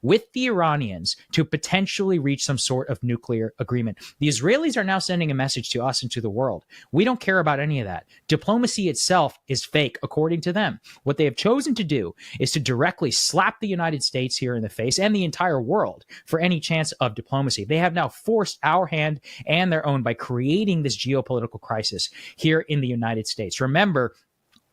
with the Iranians to potentially reach some sort of nuclear agreement. The Israelis are now sending a message to us and to the world. We don't care about any of that. Diplomacy itself is fake, according to them. What they have chosen to do is to directly slap the United States here in the face and the entire world for any chance of diplomacy. They have now forced our hand and their own by creating this geopolitical crisis here in the United States. Remember,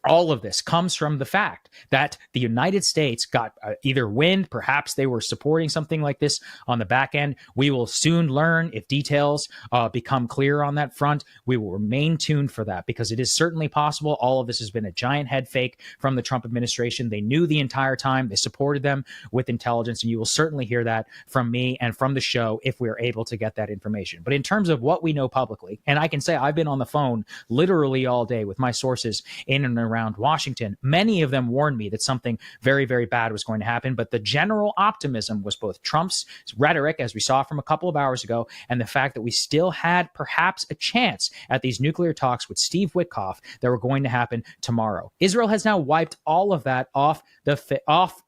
all of this comes from the fact that the United States got either wind, perhaps they were supporting something like this on the back end. We will soon learn if details become clear on that front. We will remain tuned for that because it is certainly possible all of this has been a giant head fake from the Trump administration. They knew the entire time. They supported them with intelligence, and you will certainly hear that from me and from the show if we are able to get that information. But in terms of what we know publicly, and I can say I've been on the phone literally all day with my sources in and around Washington. Many of them warned me that something very, very bad was going to happen, but the general optimism was both Trump's rhetoric, as we saw from a couple of hours ago, and the fact that we still had perhaps a chance at these nuclear talks with Steve Witkoff that were going to happen tomorrow. Israel has now wiped all of that off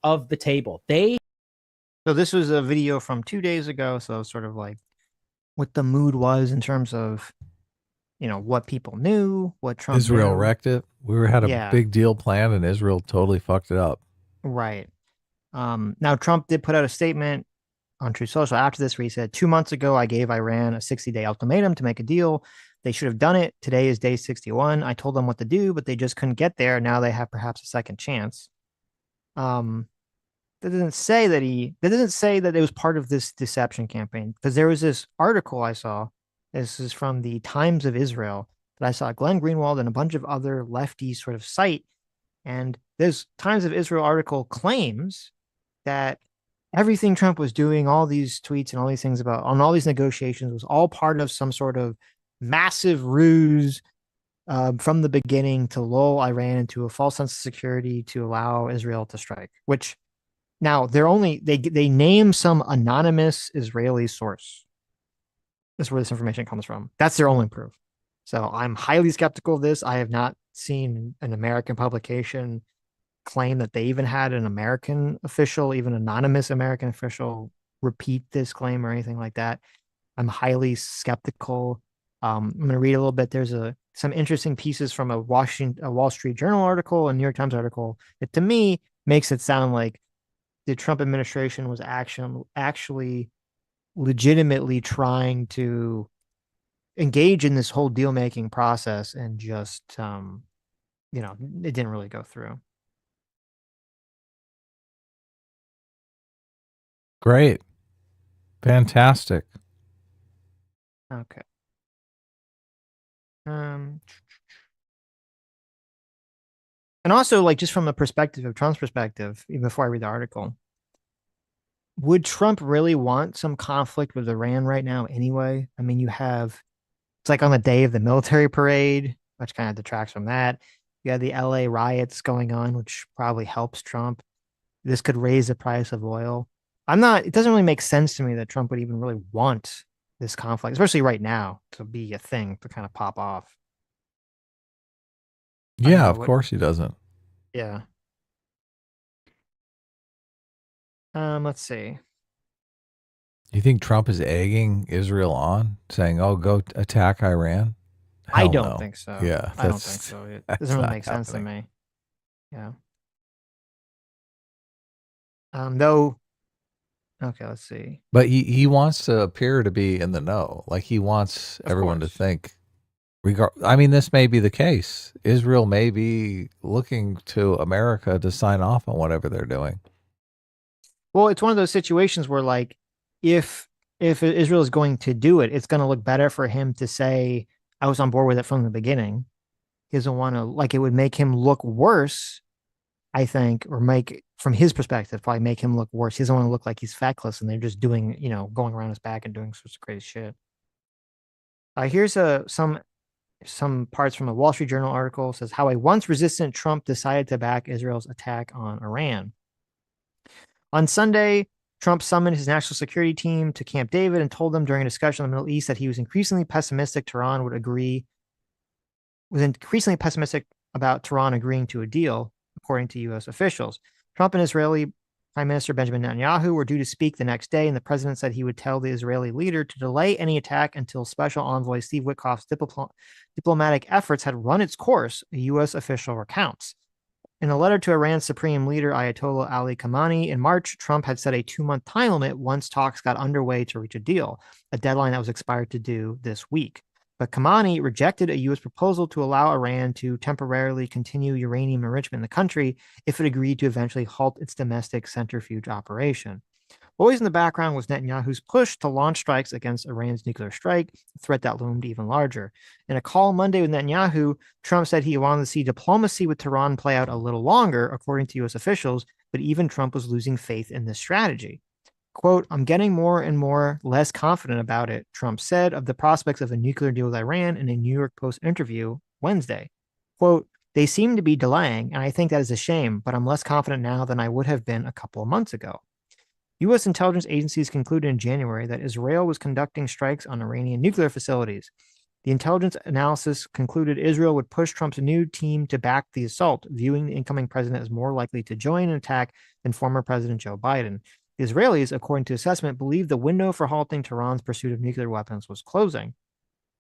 of the table. So this was a video from 2 days ago, so sort of like what the mood was in terms of what people knew, what Trump Israel knew. wrecked it. We had a big deal planned, and Israel totally fucked it up. Right. Now, Trump did put out a statement on Truth Social after this where he said, 2 months ago, I gave Iran a 60-day ultimatum to make a deal. They should have done it. Today is day 61. I told them what to do, but they just couldn't get there. Now they have perhaps a second chance. That doesn't say that it was part of this deception campaign, because there was this article I saw. This is from the Times of Israel that I saw Glenn Greenwald and a bunch of other lefties sort of cite. And this Times of Israel article claims that everything Trump was doing, all these tweets and all these things on all these negotiations, was all part of some sort of massive ruse from the beginning to lull Iran into a false sense of security to allow Israel to strike. Which now they name some anonymous Israeli source. That's where this information comes from. That's their only proof. So I'm highly skeptical of this. I have not seen an American publication claim that they even had an American official, even anonymous American official, repeat this claim or anything like that. I'm highly skeptical. I'm going to read a little bit. There's some interesting pieces from a Wall Street Journal article, a New York Times article that to me makes it sound like the Trump administration was actually legitimately trying to engage in this whole deal-making process and just, it didn't really go through. Great. Fantastic. Okay. And also, like, just from the perspective of Trump's perspective, even before I read the article, would Trump really want some conflict with Iran right now anyway? I mean, it's like on the day of the military parade, which kind of detracts from that. You had the LA riots going on, which probably helps Trump. This could raise the price of oil. It doesn't really make sense to me that Trump would even really want this conflict, especially right now, to be a thing to kind of pop off. Yeah, of course he doesn't. Yeah. Let's see. You think Trump is egging Israel on, saying, "Oh, go attack Iran"? I don't think so. Yeah, I don't think so. It doesn't really make sense to me. Yeah. Though, Okay, let's see. But he wants to appear to be in the know. Like he wants everyone to think. I mean, this may be the case. Israel may be looking to America to sign off on whatever they're doing. Well, it's one of those situations where, like, if Israel is going to do it, it's going to look better for him to say, I was on board with it from the beginning. He doesn't want to, like, it would make him look worse, I think, or make, from his perspective, probably make him look worse. He doesn't want to look like he's feckless and they're just doing, going around his back and doing sorts of crazy shit. Here's some parts from a Wall Street Journal article. It says how a once resistant Trump decided to back Israel's attack on Iran. On Sunday, Trump summoned his national security team to Camp David and told them during a discussion on the Middle East that he was increasingly pessimistic about Tehran agreeing to a deal, according to U.S. officials. Trump and Israeli Prime Minister Benjamin Netanyahu were due to speak the next day, and the president said he would tell the Israeli leader to delay any attack until Special Envoy Steve Witkoff's diplomatic efforts had run its course, a U.S. official recounts. In a letter to Iran's Supreme Leader Ayatollah Ali Khamenei in March, Trump had set a 2-month time limit once talks got underway to reach a deal, a deadline that was expired to due this week. But Khamenei rejected a U.S. proposal to allow Iran to temporarily continue uranium enrichment in the country if it agreed to eventually halt its domestic centrifuge operation. Always in the background was Netanyahu's push to launch strikes against Iran's nuclear strike, a threat that loomed even larger. In a call Monday with Netanyahu, Trump said he wanted to see diplomacy with Tehran play out a little longer, according to U.S. officials, but even Trump was losing faith in this strategy. Quote, I'm getting more and more less confident about it, Trump said of the prospects of a nuclear deal with Iran in a New York Post interview Wednesday. Quote, they seem to be delaying, and I think that is a shame, but I'm less confident now than I would have been a couple of months ago. U.S. intelligence agencies concluded in January that Israel was conducting strikes on Iranian nuclear facilities. The intelligence analysis concluded Israel would push Trump's new team to back the assault, viewing the incoming president as more likely to join an attack than former President Joe Biden. The Israelis, according to assessment, believed the window for halting Tehran's pursuit of nuclear weapons was closing.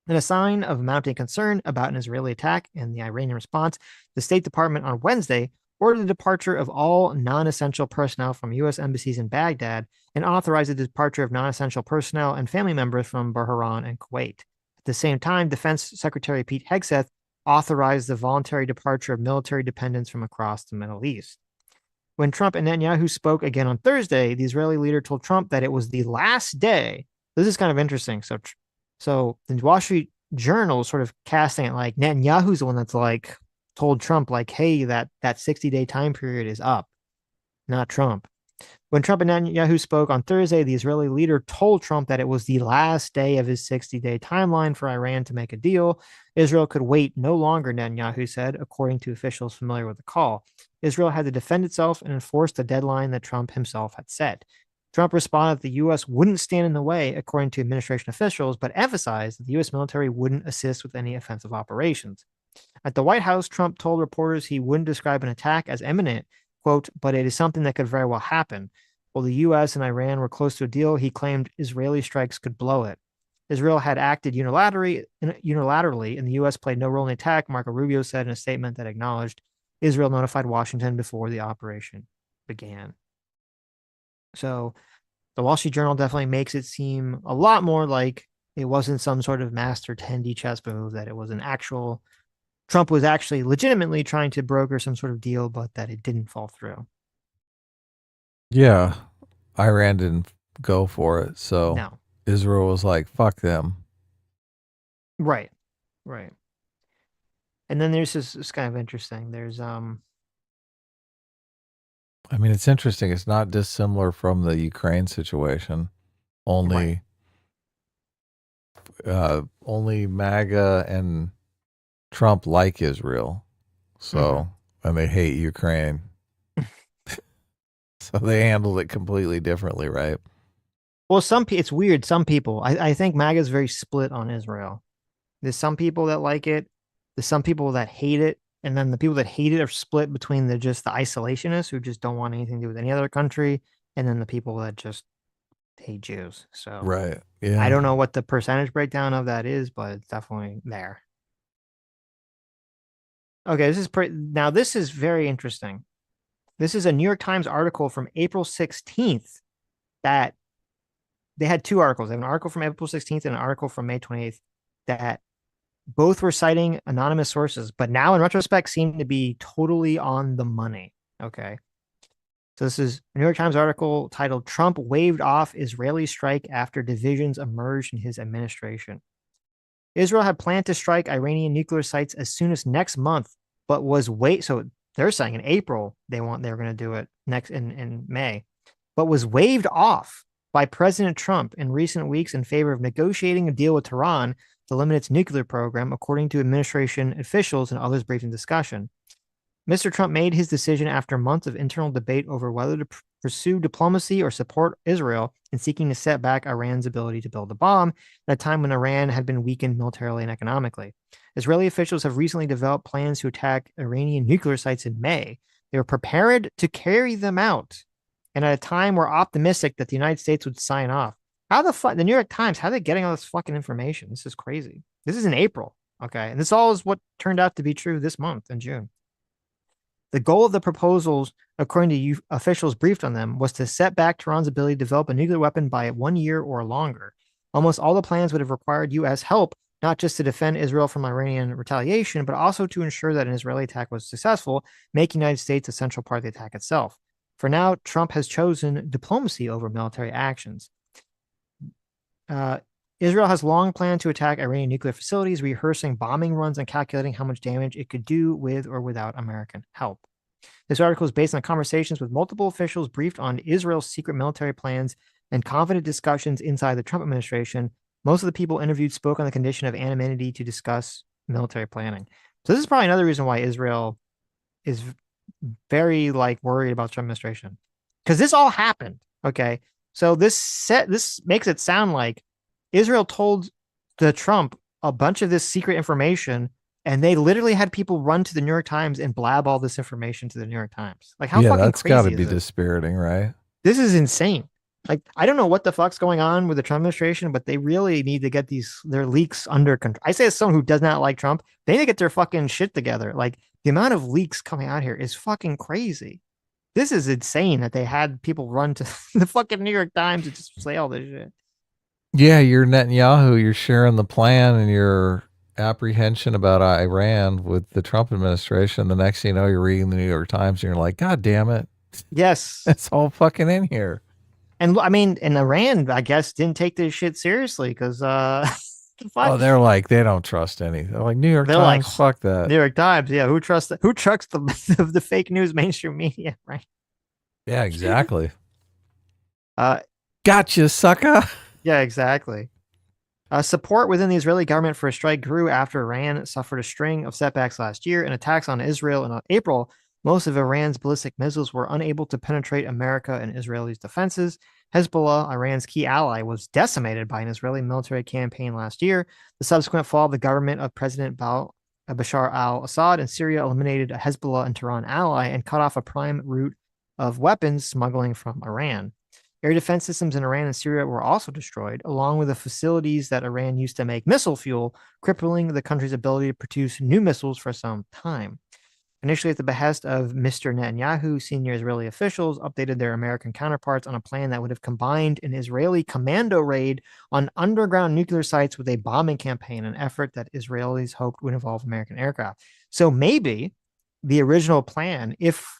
In a sign of mounting concern about an Israeli attack and the Iranian response, the State Department on Wednesday ordered the departure of all non-essential personnel from U.S. embassies in Baghdad and authorized the departure of non-essential personnel and family members from Bahrain and Kuwait. At the same time, Defense Secretary Pete Hegseth authorized the voluntary departure of military dependents from across the Middle East. When Trump and Netanyahu spoke again on Thursday, the Israeli leader told Trump that it was the last day. This is kind of interesting. So the Wall Street Journal is sort of casting it like Netanyahu's the one that's like told Trump like, hey, that 60-day time period is up, not Trump. When Trump and Netanyahu spoke on Thursday, the Israeli leader told Trump that it was the last day of his 60-day timeline for Iran to make a deal. Israel could wait no longer, Netanyahu said, according to officials familiar with the call. Israel had to defend itself and enforce the deadline that Trump himself had set. Trump responded that the U.S. wouldn't stand in the way, according to administration officials, but emphasized that the U.S. military wouldn't assist with any offensive operations. At the White House, Trump told reporters he wouldn't describe an attack as imminent, quote, but it is something that could very well happen. While the U.S. and Iran were close to a deal, he claimed Israeli strikes could blow it. Israel had acted unilaterally, and the U.S. played no role in the attack, Marco Rubio said in a statement that acknowledged Israel notified Washington before the operation began. So the Wall Street Journal definitely makes it seem a lot more like it wasn't some sort of master 10D chess move, that it was an actual, Trump was actually legitimately trying to broker some sort of deal, but that it didn't fall through. Yeah, Iran didn't go for it, so No. Israel was like, fuck them. Right. And then there's this kind of interesting. There's I mean, it's interesting. It's not dissimilar from the Ukraine situation. Only MAGA and Trump like Israel. So, and they hate Ukraine. So they handled it completely differently, right? Well, it's weird. Some people, I think MAGA is very split on Israel. There's some people that like it. There's some people that hate it. And then the people that hate it are split between the isolationists who just don't want anything to do with any other country, and then the people that just hate Jews. So right, yeah. I don't know what the percentage breakdown of that is, but it's definitely there. Okay, now this is very interesting. This is a New York Times article from April 16th. that they had two articles. They have an article from April 16th and an article from May 28th that both were citing anonymous sources, but now in retrospect seem to be totally on the money. Okay. So this is a New York Times article titled "Trump Waved Off Israeli Strike After Divisions Emerged in His Administration." Israel had planned to strike Iranian nuclear sites as soon as next month, but was so they're saying in April they're going to do it next in May, but was waved off by President Trump in recent weeks in favor of negotiating a deal with Tehran to limit its nuclear program, according to administration officials and others briefed in discussion. Mr. Trump made his decision after months of internal debate over whether to pursue diplomacy or support Israel in seeking to set back Iran's ability to build a bomb at a time when Iran had been weakened militarily and economically. Israeli officials have recently developed plans to attack Iranian nuclear sites in May. They were prepared to carry them out, and at a time we're optimistic that the United States would sign off. How the fuck, the New York Times, how are they getting all this fucking information? This is crazy. This is in April, okay? And this all is what turned out to be true this month in June. The goal of the proposals, according to officials briefed on them, was to set back Tehran's ability to develop a nuclear weapon by 1 year or longer. Almost all the plans would have required U.S. help, not just to defend Israel from Iranian retaliation, but also to ensure that an Israeli attack was successful, making the United States a central part of the attack itself. For now, Trump has chosen diplomacy over military actions. Israel has long planned to attack Iranian nuclear facilities, rehearsing bombing runs and calculating how much damage it could do with or without American help. This article is based on conversations with multiple officials briefed on Israel's secret military plans and confident discussions inside the Trump administration. Most of the people interviewed spoke on the condition of anonymity to discuss military planning. So this is probably another reason why Israel is very worried about the Trump administration, because this all happened. Okay. So this makes it sound like Israel told the Trump a bunch of this secret information, and they literally had people run to the New York Times and blab all this information to the New York Times. Like, how fucking that's crazy got to is be this? dispiriting, right? This is insane. Like, I don't know what the fuck's going on with the Trump administration, but they really need to get their leaks under control. I say as someone who does not like Trump, they need to get their fucking shit together. Like, the amount of leaks coming out here is fucking crazy. This is insane that they had people run to the fucking New York Times to just say all this shit. Yeah, you're Netanyahu. You're sharing the plan and your apprehension about Iran with the Trump administration. The next thing you know, you're reading the New York Times and you're like, God damn it. Yes. It's all fucking in here. And I mean, and Iran, I guess, didn't take this shit seriously because they're like, they don't trust anything. They're like, New York Times, fuck that. New York Times, yeah. Who trusts the fake news mainstream media, right? Yeah, exactly. Gotcha, sucker. Yeah, exactly. Support within the Israeli government for a strike grew after Iran suffered a string of setbacks last year and attacks on Israel in April. Most of Iran's ballistic missiles were unable to penetrate America and Israel's defenses. Hezbollah, Iran's key ally, was decimated by an Israeli military campaign last year. The subsequent fall of the government of President Bashar al-Assad in Syria eliminated a Hezbollah and Tehran ally and cut off a prime route of weapons smuggling from Iran. Air defense systems in Iran and Syria were also destroyed, along with the facilities that Iran used to make missile fuel, crippling the country's ability to produce new missiles for some time. Initially, at the behest of Mr. Netanyahu, senior Israeli officials updated their American counterparts on a plan that would have combined an Israeli commando raid on underground nuclear sites with a bombing campaign, an effort that Israelis hoped would involve American aircraft. So maybe the original plan, if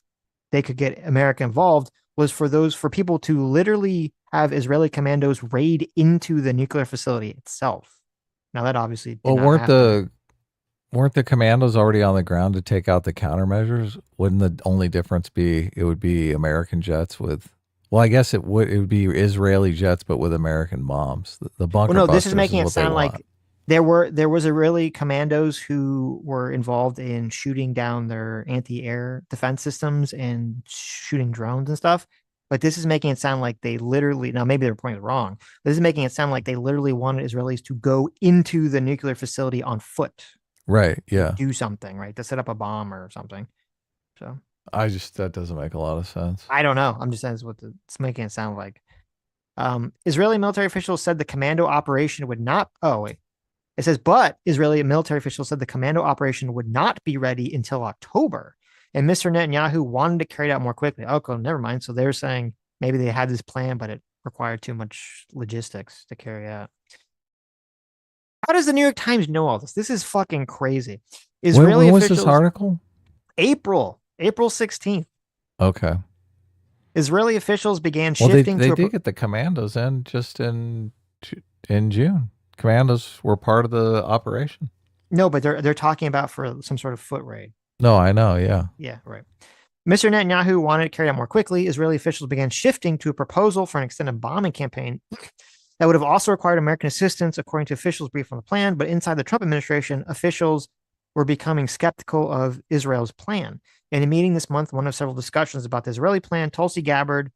they could get America involved, was for people to literally have Israeli commandos raid into the nuclear facility itself. Now that obviously did not happen. Weren't the commandos already on the ground to take out the countermeasures? Wouldn't the only difference be it would be American jets with? Well, I guess it would be Israeli jets, but with American bombs. The bunker. Well, no, this is making it sound like there was Israeli commandos who were involved in shooting down their anti-air defense systems and shooting drones and stuff. But this is making it sound like they literally, now maybe their point is wrong. This is making it sound like they literally wanted Israelis to go into the nuclear facility on foot. Right. Yeah. Do something, right? To set up a bomb or something. So that doesn't make a lot of sense. I don't know. I'm just saying it's making it sound like. Israeli military officials said the commando operation would not. Oh, wait. It says, but Israeli military officials said the commando operation would not be ready until October. And Mr. Netanyahu wanted to carry it out more quickly. Okay, never mind. So they're saying maybe they had this plan, but it require too much logistics to carry out. How does the New York Times know all this? This is fucking crazy. Israeli when was officials, this article? April 16th. Okay. Israeli officials began Well, shifting they to did get the commandos in just in June. Commandos were part of the operation. No, but they're talking about for some sort of foot raid. No, I know. Yeah. Yeah, right. Mr. Netanyahu wanted to carry out more quickly. Israeli officials began shifting to a proposal for an extended bombing campaign that would have also required American assistance, according to officials briefed on the plan. But inside the Trump administration, officials were becoming skeptical of Israel's plan. In a meeting this month, one of several discussions about the Israeli plan, Tulsi Gabbard,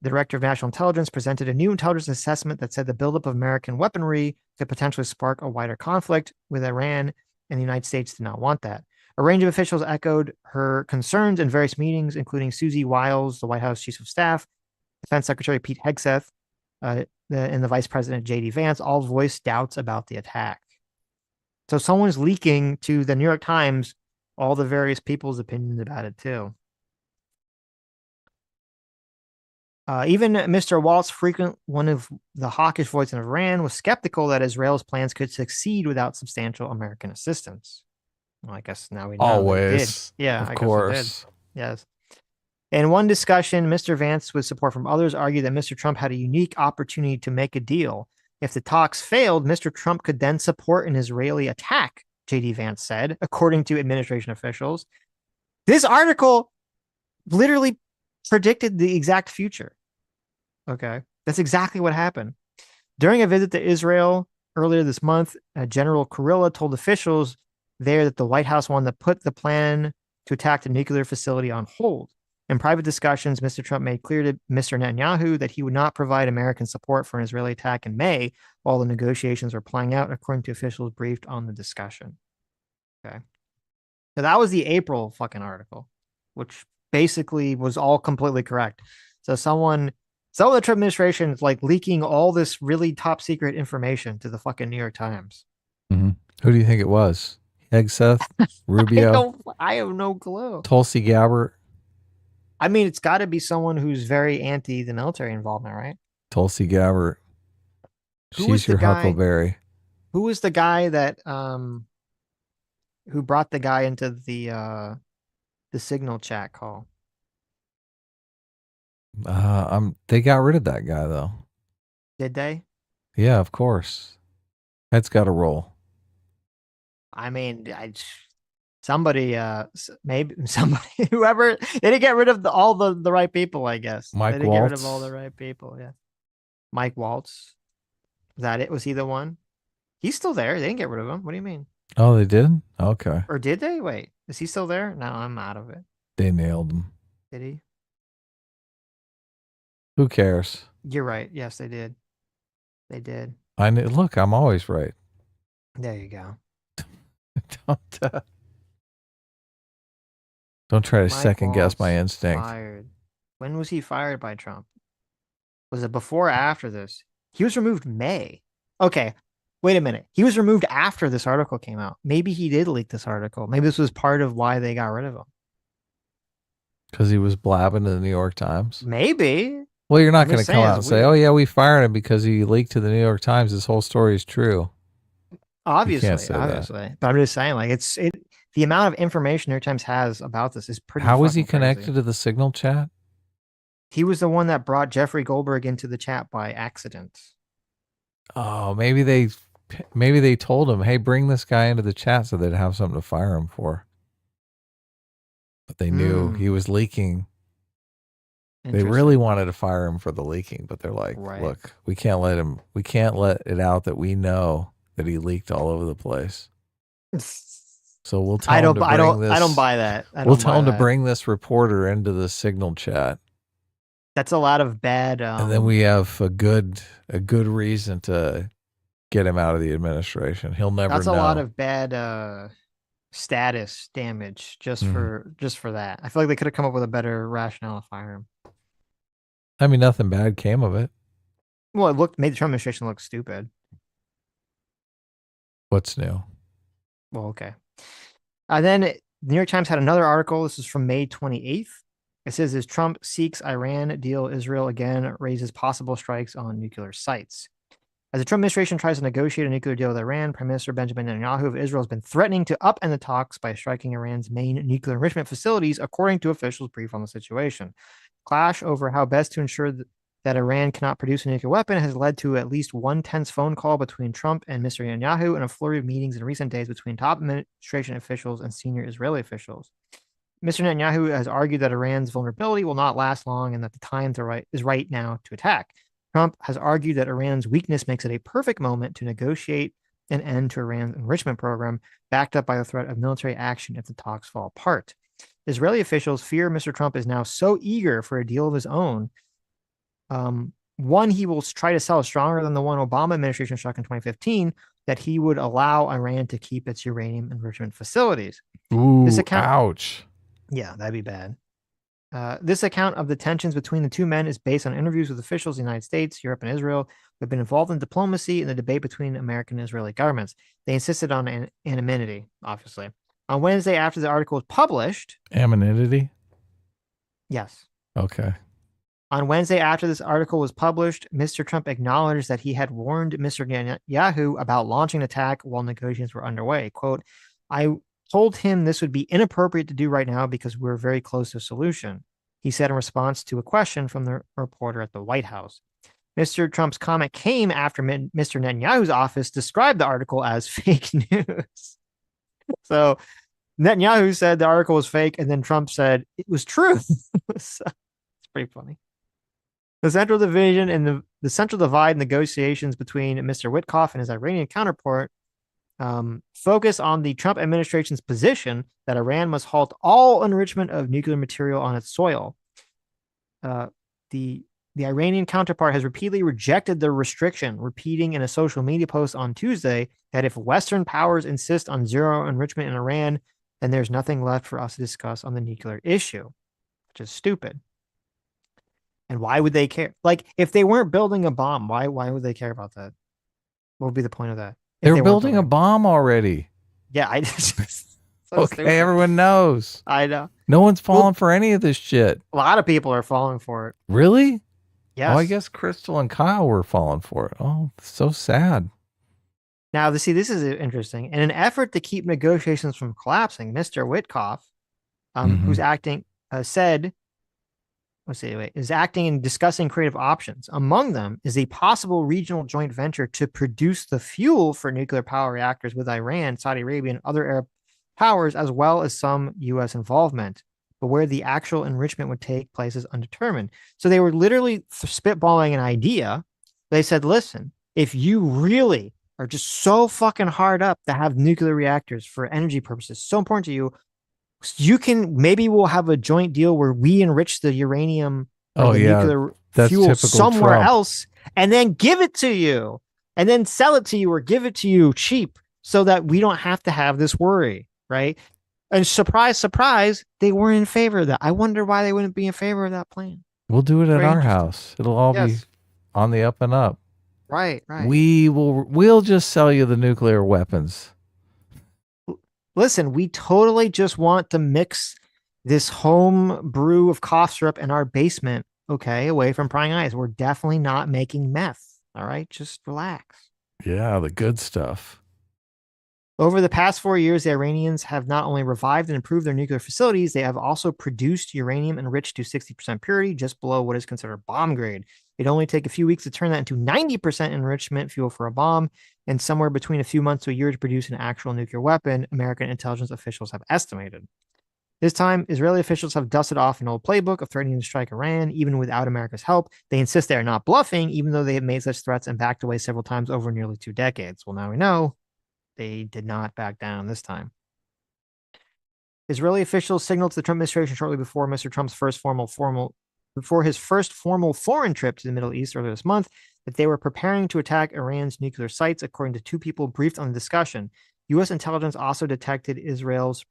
the director of national intelligence, presented a new intelligence assessment that said the buildup of American weaponry could potentially spark a wider conflict with Iran, and the United States did not want that. A range of officials echoed her concerns in various meetings, including Susie Wiles, the White House Chief of Staff, Defense Secretary Pete Hegseth, and the Vice President J.D. Vance, all voiced doubts about the attack. So someone's leaking to the New York Times all the various people's opinions about it, too. Even Mr. Waltz, one of the hawkish voices in Iran, was skeptical that Israel's plans could succeed without substantial American assistance. Well, I guess now we know Always. they did. Yeah, of I course. guess they did. Yes. In one discussion, Mr. Vance, with support from others, argued that Mr. Trump had a unique opportunity to make a deal. If the talks failed, Mr. Trump could then support an Israeli attack, J.D. Vance said, according to administration officials. This article literally predicted the exact future. Okay. That's exactly what happened. During a visit to Israel earlier this month, General Kurilla told officials there that the White House wanted to put the plan to attack the nuclear facility on hold. In private discussions, Mr. Trump made clear to Mr. Netanyahu that he would not provide American support for an Israeli attack in May while the negotiations were playing out, according to officials briefed on the discussion. Okay. So that was the April fucking article, which basically was all completely correct. So the Trump administration is like leaking all this really top secret information to the fucking New York Times. Mm-hmm. Who do you think it was? Hegseth, Rubio, I have no clue. Tulsi Gabbard. I mean, it's got to be someone who's very anti the military involvement, right? Tulsi Gabbard. She's your Huckleberry. Who was the guy that who brought the guy into the signal chat call? They got rid of that guy though. Did they? Yeah, of course. That's got to roll. I mean, maybe somebody, whoever, they didn't get rid of all the right people, I guess. Mike they didn't Waltz. get rid of all the right people, yeah. Mike Waltz. Was that it? Was he the one? He's still there. They didn't get rid of him. What do you mean? Oh, they did? Okay. Or did they? Wait, is he still there? No, I'm out of it. They nailed him. Did he? Who cares? You're right. Yes, they did. They did. Look, I'm always right. There you go. Don't try to Mike second guess my Waltz instinct. Fired. When was he fired by Trump? Was it before or after this? He was removed May. Okay. Wait a minute. He was removed after this article came out. Maybe he did leak this article. Maybe this was part of why they got rid of him. Because he was blabbing to the New York Times? Maybe. Well, you're not going to come out and say, oh, yeah, we fired him because he leaked to the New York Times. This whole story is true. Obviously. That. But I'm just saying, like, the amount of information New York Times has about this is pretty How was he fucking connected crazy. to the signal chat? He was the one that brought Jeffrey Goldberg into the chat by accident. Oh, maybe they told him, hey, bring this guy into the chat so they'd have something to fire him for. But they knew he was leaking. They really wanted to fire him for the leaking, but they're like, look, we can't let it out that we know that he leaked all over the place. So we'll tell him to bring this. I don't buy that. We'll tell him to bring this reporter into the signal chat. That's a lot of bad. And then we have a good reason to get him out of the administration. He'll never know. That's a lot of bad status damage just for that. I feel like they could have come up with a better rationale to fire him. I mean, nothing bad came of it. Well, made the Trump administration look stupid. What's new? Well, okay. Then the New York Times had another article. This is from May 28th. It says as Trump seeks Iran deal, Israel again raises possible strikes on nuclear sites. As the Trump administration tries to negotiate a nuclear deal with Iran, Prime Minister Benjamin Netanyahu of Israel has been threatening to upend the talks by striking Iran's main nuclear enrichment facilities, according to officials briefed on the situation. Clash over how best to ensure that Iran cannot produce a nuclear weapon has led to at least one tense phone call between Trump and Mr. Netanyahu and a flurry of meetings in recent days between top administration officials and senior Israeli officials. Mr. Netanyahu has argued that Iran's vulnerability will not last long and that the time is right now to attack. Trump has argued that Iran's weakness makes it a perfect moment to negotiate an end to Iran's enrichment program, backed up by the threat of military action if the talks fall apart. Israeli officials fear Mr. Trump is now so eager for a deal of his own. One he will try to sell stronger than the one Obama administration struck in 2015, that he would allow Iran to keep its uranium enrichment facilities. Ooh, ouch. Yeah, that'd be bad. This account of the tensions between the two men is based on interviews with officials in the United States, Europe, and Israel who have been involved in diplomacy and the debate between American and Israeli governments. They insisted on anonymity, obviously. On Wednesday, after the article was published... Anonymity? Yes. Okay. On Wednesday, after this article was published, Mr. Trump acknowledged that he had warned Mr. Netanyahu about launching an attack while negotiations were underway. Quote, I told him this would be inappropriate to do right now because we're very close to a solution, he said in response to a question from the reporter at the White House. Mr. Trump's comment came after Mr. Netanyahu's office described the article as fake news. So Netanyahu said the article was fake, and then Trump said it was true. So, it's pretty funny. The central division and the central divide negotiations between Mr. Witkoff and his Iranian counterpart focus on the Trump administration's position that Iran must halt all enrichment of nuclear material on its soil. The Iranian counterpart has repeatedly rejected the restriction, repeating in a social media post on Tuesday that if Western powers insist on zero enrichment in Iran, then there's nothing left for us to discuss on the nuclear issue, which is stupid. And why would they care? Like, if they weren't building a bomb, why would they care about that? What would be the point of that? They're building a bomb already. Yeah, I just okay, stupid. Everyone knows. I know. No one's falling for any of this shit. A lot of people are falling for it. Really? Yes. Oh, I guess Crystal and Kyle were falling for it. Oh, so sad. Now, this is interesting. In an effort to keep negotiations from collapsing, Mr. Witkoff, who's acting, is acting and discussing creative options. Among them is a possible regional joint venture to produce the fuel for nuclear power reactors with Iran, Saudi Arabia, and other Arab powers, as well as some U.S. involvement. But where the actual enrichment would take place is undetermined. So they were literally spitballing an idea. They said, listen, if you really are just so fucking hard up to have nuclear reactors for energy purposes, so important to you, maybe we'll have a joint deal where we enrich the uranium or the nuclear fuel somewhere else and then give it to you and then sell it to you or give it to you cheap so that we don't have to have this worry, right? And surprise, surprise, they weren't in favor of that. I wonder why they wouldn't be in favor of that plan. We'll do it at our house. It'll all be on the up and up. Right. We'll just sell you the nuclear weapons. Listen, we totally just want to mix this home brew of cough syrup in our basement, okay, away from prying eyes. We're definitely not making meth, all right? Just relax. Yeah, the good stuff. Over the past 4 years, the Iranians have not only revived and improved their nuclear facilities, they have also produced uranium enriched to 60% purity, just below what is considered bomb grade. It'd only take a few weeks to turn that into 90% enrichment fuel for a bomb, and somewhere between a few months to a year to produce an actual nuclear weapon, American intelligence officials have estimated. This time, Israeli officials have dusted off an old playbook of threatening to strike Iran, even without America's help. They insist they are not bluffing, even though they have made such threats and backed away several times over nearly 2 decades. Well, now we know they did not back down this time. Israeli officials signaled to the Trump administration shortly before Mr. Trump's before his first formal foreign trip to the Middle East earlier this month that they were preparing to attack Iran's nuclear sites, according to 2 people briefed on the discussion. U.S. intelligence also detected Israel's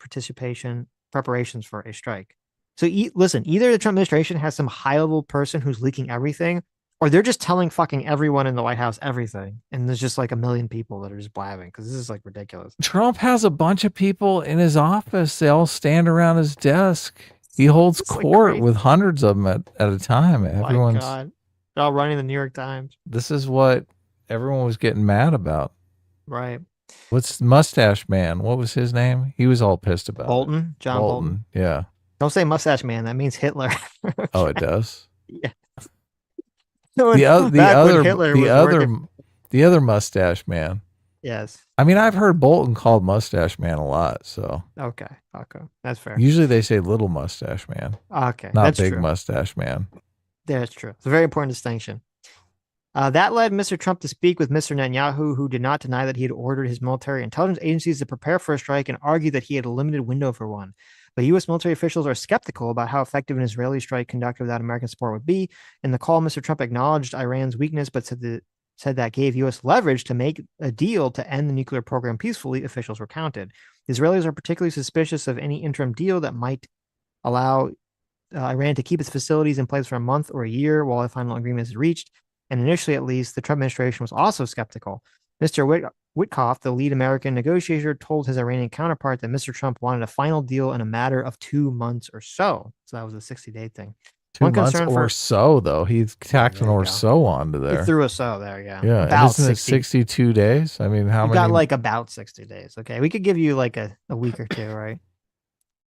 preparations for a strike. So listen, either the Trump administration has some high-level person who's leaking everything, or they're just telling fucking everyone in the White House everything. And there's just like a million people that are just blabbing because this is like ridiculous. Trump has a bunch of people in his office. They all stand around his desk. He holds It's like court crazy. with hundreds of them at a time. My Everyone's God. They're all running the New York Times. This is what everyone was getting mad about. Right. What's Mustache Man? What was his name? He was all pissed about Bolton. it. John Bolton. Yeah. Don't say mustache man. That means Hitler. Oh, it does. Yeah. The other Mustache Man. Yes. I mean, I've heard Bolton called Mustache Man a lot. So Okay. That's fair. usually they say Little Mustache Man, Okay. not That's Big true. Mustache Man. That's true. It's a very important distinction. That led Mr. Trump to speak with Mr. Netanyahu, who did not deny that he had ordered his military intelligence agencies to prepare for a strike and argued that he had a limited window for one. But U.S. military officials are skeptical about how effective an Israeli strike conducted without American support would be. In the call, Mr. Trump acknowledged Iran's weakness, but said that gave U.S. leverage to make a deal to end the nuclear program peacefully, officials recounted. The Israelis are particularly suspicious of any interim deal that might allow Iran to keep its facilities in place for a month or a year while a final agreement is reached. And initially, at least, the Trump administration was also skeptical. Mr. Witkoff, the lead American negotiator, told his Iranian counterpart that Mr. Trump wanted a final deal in a matter of 2 months or so. So that was a 60-day thing. 2 months or so, though. He tacked an or so onto there. He threw a so there, yeah. Yeah. About Isn't it 62 days? I mean, how many? Got like about 60 days. Okay. We could give you like a week or two, right?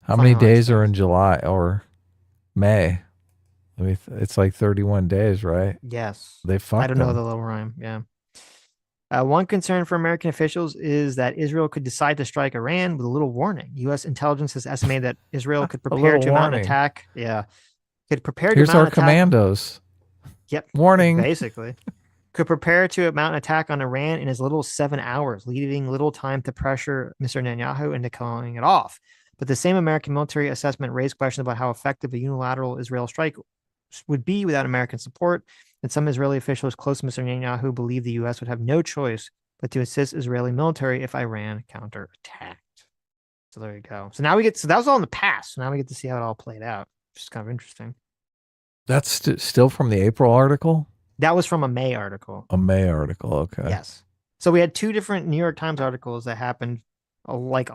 How many days are in July or May? I mean, it's like 31 days, right? Yes. They fucked I don't know them. the little rhyme. Yeah. One concern for American officials is that Israel could decide to strike Iran with a little warning. U.S. intelligence has estimated that Israel could prepare to mount an attack. Yeah. Could prepare Here's to mount our an attack. commandos. Yep. Warning. Basically. Could prepare to mount an attack on Iran in as little as 7 hours, leaving little time to pressure Mr. Netanyahu into calling it off. But the same American military assessment raised questions about how effective a unilateral Israel strike would be without American support, and some Israeli officials close to Mr. Netanyahu believe the U.S. would have no choice but to assist Israeli military if Iran counterattacked. So there you go. So that was all in the past. So now we get to see how it all played out, which is kind of interesting. That's still from the April article? That was from a May article. A May article, okay. Yes. So we had 2 different New York Times articles that happened like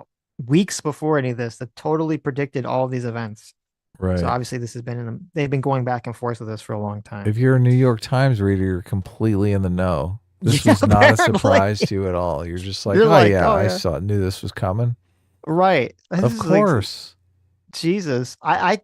weeks before any of this that totally predicted all of these events. Right. So obviously this has been they've been going back and forth with this for a long time. If you're a New York Times reader, you're completely in the know. This was not a surprise to you at all. You're just like, I knew this was coming. Right. Of course. Like, Jesus.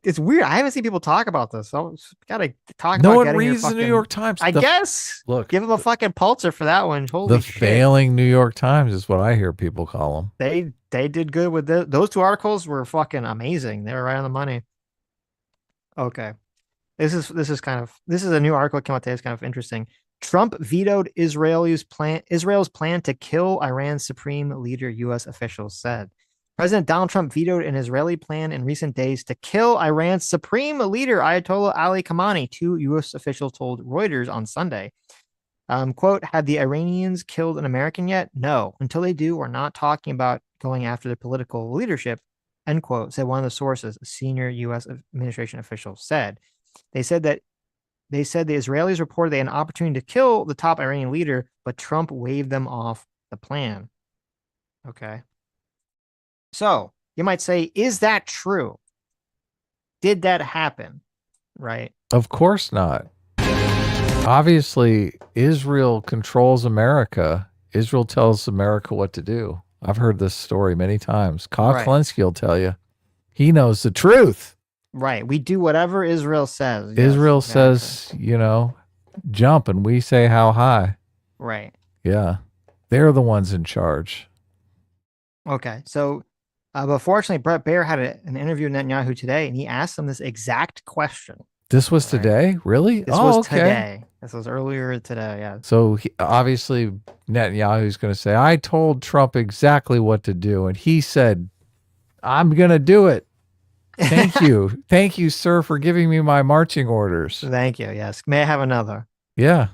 It's weird. I haven't seen people talk about this. So gotta talk no about one getting reads fucking, the New York Times. I guess. Look. Give them a fucking Pulitzer for that one. Holy the shit. failing New York Times is what I hear people call them. They did good with those 2 articles were fucking amazing. They were right on the money. Okay. This is a new article that came out today. It's kind of interesting. Trump vetoed Israel's plan to kill Iran's supreme leader, U.S. officials said. President Donald Trump vetoed an Israeli plan in recent days to kill Iran's supreme leader, Ayatollah Ali Khamenei, 2 U.S. officials told Reuters on Sunday. Quote, have the Iranians killed an American yet? No. Until they do, we're not talking about going after the political leadership, end quote, said one of the sources, a senior U.S. administration official said. They said the Israelis reported they had an opportunity to kill the top Iranian leader, but Trump waved them off the plan. Okay. So you might say, is that true? Did that happen? Right. Of course not. Obviously, Israel controls America. Israel tells America what to do. I've heard this story many times. Kyle Klinsky will tell you. He knows the truth. Right. We do whatever Israel says. Israel says, jump, and we say how high. Right. Yeah. They're the ones in charge. Okay. So, but fortunately, Brett Baer had an interview with Netanyahu today, and he asked him this exact question. This was today? Really? This was today. This was earlier today, yeah. So obviously Netanyahu's going to say, I told Trump exactly what to do. And he said, I'm going to do it. Thank you. Thank you, sir, for giving me my marching orders. Thank you. Yes. May I have another? Yeah.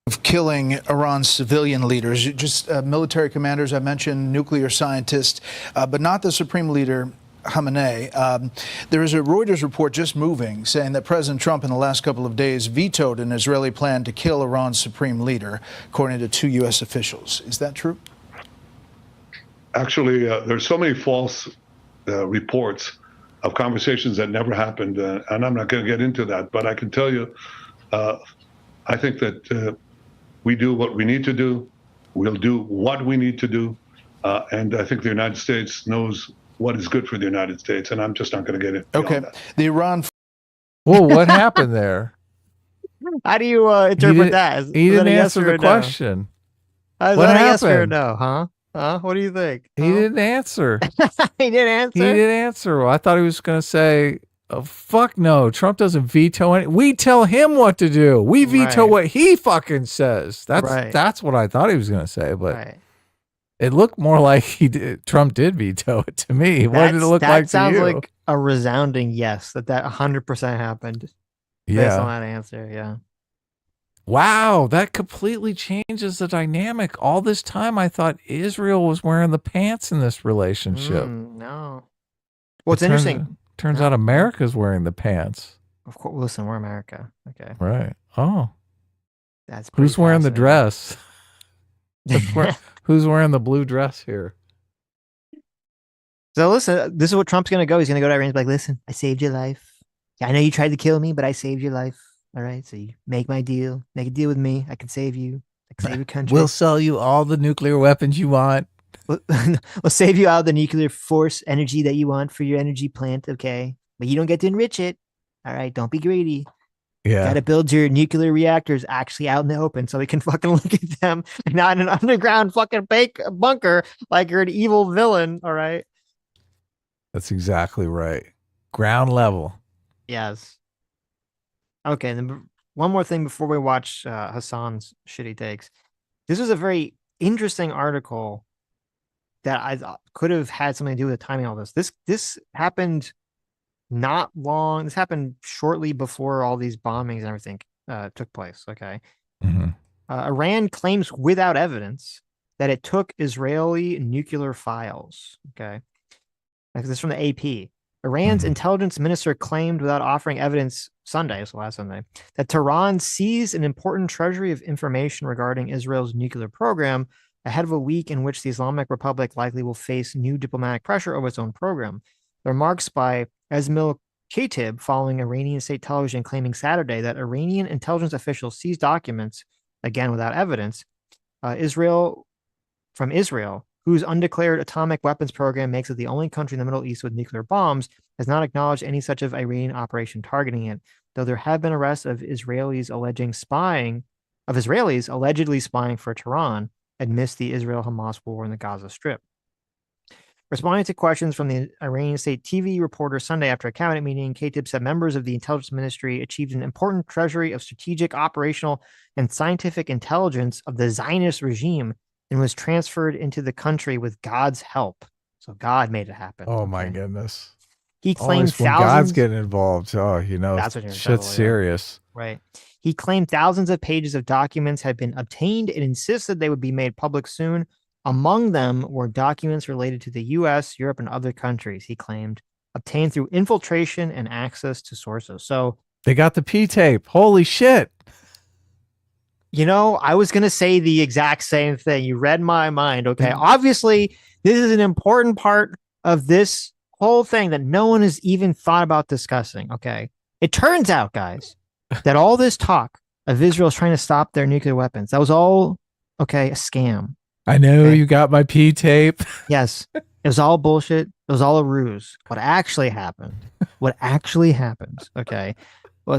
Of killing Iran's civilian leaders, just military commanders. I mentioned nuclear scientists, but not the supreme leader, Khamenei. There is a Reuters report just moving saying that President Trump in the last couple of days vetoed an Israeli plan to kill Iran's supreme leader, according to 2 U.S. officials. Is that true? Actually, there's so many false reports of conversations that never happened. And I'm not going to get into that, but I can tell you, I think that we do what we need to do. We'll do what we need to do. And I think the United States knows what is good for the United States. And I'm just not going to get it. Okay. The Iran. Whoa, what happened there? How do you interpret that? He didn't answer the question. Is what that happened? A yes or a no, huh? What do you think? He didn't answer. He didn't answer? He didn't answer. Well, I thought he was going to say, oh, fuck no, Trump doesn't veto any. We tell him what to do. We veto what he fucking says. That's what I thought he was going to say, but it looked more like Trump did veto it to me. What did it look like to you? That sounds like a resounding yes, that 100% happened. Based on that answer, yeah. Wow, that completely changes the dynamic. All this time, I thought Israel was wearing the pants in this relationship. No. Well, it's interesting. Turns out America's wearing the pants. Of course. Listen, we're America. Okay. Right. Oh. That's who's wearing the dress? Who's wearing the blue dress here? So listen, this is what Trump's going to go. He's going to go to Iran and be like, listen, I saved your life. Yeah, I know you tried to kill me, but I saved your life. All right, so you make a deal with me. I can save you. I can save your country. We'll sell you all the nuclear weapons you want. We'll save you out of the nuclear force energy that you want for your energy plant, okay? But you don't get to enrich it. All right, don't be greedy. Yeah. Got to build your nuclear reactors actually out in the open so we can fucking look at them and not in an underground fucking bunker like you're an evil villain, all right? That's exactly right. Ground level. Yes. Okay, then one more thing before we watch Hasan's shitty takes. This was a very interesting article that I could have had something to do with the timing of all this. This happened not long. This happened shortly before all these bombings and everything took place. Okay. Mm-hmm. Iran claims without evidence that it took Israeli nuclear files. Okay. This is from the AP. Iran's intelligence minister claimed without offering evidence Sunday, so last Sunday, that Tehran seized an important treasury of information regarding Israel's nuclear program ahead of a week in which the Islamic Republic likely will face new diplomatic pressure over its own program. The remarks by Esmail Khatib following Iranian state television claiming Saturday that Iranian intelligence officials seized documents, again without evidence, from Israel, whose undeclared atomic weapons program makes it the only country in the Middle East with nuclear bombs, has not acknowledged any such of Iranian operation targeting it, though there have been arrests of Israelis allegedly spying for Tehran amidst the Israel-Hamas war in the Gaza Strip. Responding to questions from the Iranian state TV reporter Sunday after a cabinet meeting, Khatib said members of the intelligence ministry achieved an important treasury of strategic, operational, and scientific intelligence of the Zionist regime and was transferred into the country with God's help. So God made it happen. Oh my goodness. He claimed when God's getting involved. Oh, that's what shit's serious. Right. He claimed thousands of pages of documents had been obtained and insisted they would be made public soon. Among them were documents related to the U.S., Europe, and other countries, he claimed, obtained through infiltration and access to sources. So they got the P-tape. Holy shit. You know, I was going to say the exact same thing. You read my mind. Okay. Obviously, this is an important part of this whole thing that no one has even thought about discussing. Okay. It turns out, guys, that all this talk of Israel's trying to stop their nuclear weapons, that was all, a scam. I know you got my P-tape. Yes. It was all bullshit. It was all a ruse. What actually happened, was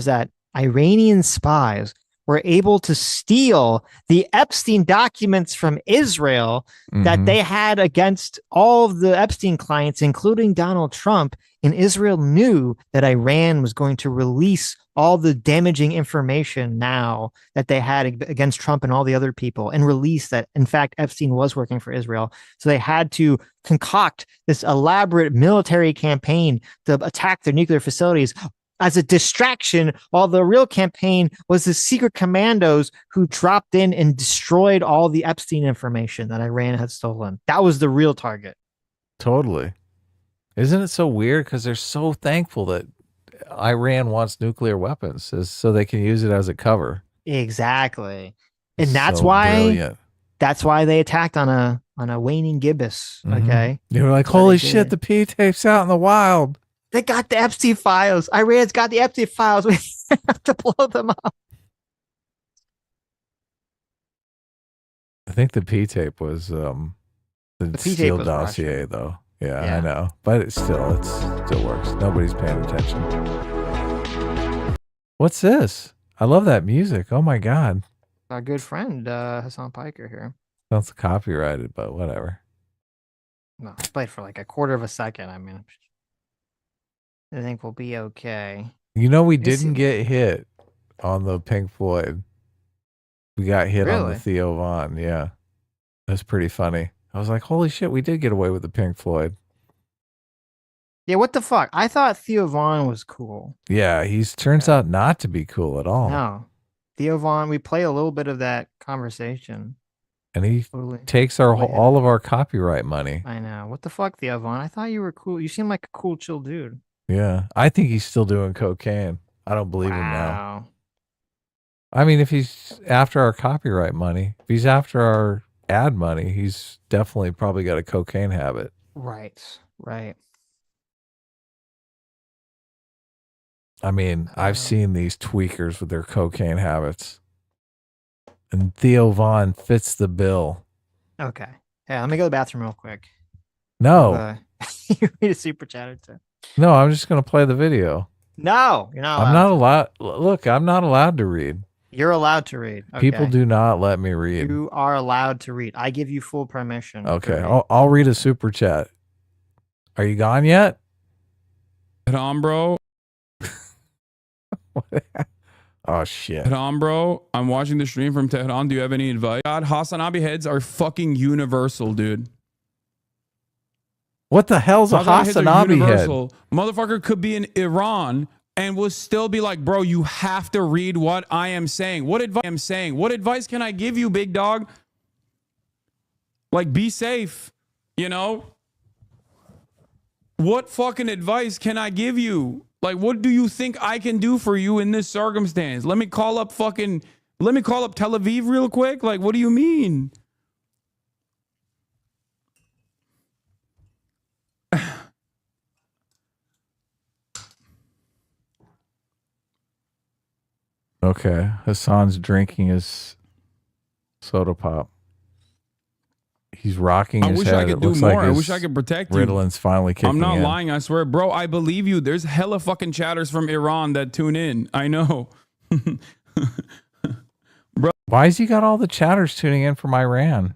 that Iranian spies were able to steal the Epstein documents from Israel that they had against all of the Epstein clients, including Donald Trump. And Israel knew that Iran was going to release all the damaging information now that they had against Trump and all the other people, and release that, in fact, Epstein was working for Israel. So they had to concoct this elaborate military campaign to attack their nuclear facilities as a distraction, while the real campaign was the secret commandos who dropped in and destroyed all the Epstein information that Iran had stolen. That was the real target. Totally. Isn't it so weird? Because they're so thankful that Iran wants nuclear weapons so they can use it as a cover. Exactly. And that's So brilliant. why they attacked on a waning gibbous. Okay. They were like, That's why holy they did shit, it. the P-tape's out in the wild. They got the Epstein files. Iran's got the Epstein files. We have to blow them up. I think the P-tape was the Steele dossier, Russian. Though. Yeah, I know. But it still works. Nobody's paying attention. What's this? I love that music. Oh, my God. Our good friend, Hasan Piker here. Sounds copyrighted, but whatever. No, I played for like a quarter of a second. I mean, I think we'll be okay. You know, we didn't get hit on the Pink Floyd. We got hit on the Theo Von. Yeah. That's pretty funny. I was like, holy shit, we did get away with the Pink Floyd. Yeah, what the fuck? I thought Theo Von was cool. Yeah, turns out not to be cool at all. No. Theo Von, we play a little bit of that conversation. And he takes all of our copyright money. I know. What the fuck, Theo Von? I thought you were cool. You seem like a cool, chill dude. Yeah. I think he's still doing cocaine. I don't believe him now. I mean, if he's after our copyright money, if he's after our ad money, he's definitely probably got a cocaine habit. Right. I mean, I've seen these tweakers with their cocaine habits. And Theo Von fits the bill. Okay. Hey, let me go to the bathroom real quick. No. You read a super chat or two. No, I'm just going to play the video. No, you're not allowed. I'm not allowed. Look, I'm not allowed to read. You're allowed to read. Okay. People do not let me read. You are allowed to read. I give you full permission. Okay. I'll read a super chat. Are you gone yet? Head on, bro. Oh, shit. Tehran, bro. I'm watching the stream from Tehran. Do you have any advice? God, Hasanabi heads are fucking universal, dude. What the hell's a Hasanabi head? Motherfucker could be in Iran and will still be like, bro, you have to read what I am saying. What advice can I give you, big dog? Like, be safe, you know? What fucking advice can I give you? Like, what do you think I can do for you in this circumstance? Let me call up Tel Aviv real quick. Like, what do you mean? Okay. Hasan's drinking his soda pop. He's rocking his head. I could do more. I wish I could protect you. Ritalin's finally kicking in. I'm not lying. I swear. Bro, I believe you. There's hella fucking chatters from Iran that tune in. I know. Bro. Why has he got all the chatters tuning in from Iran?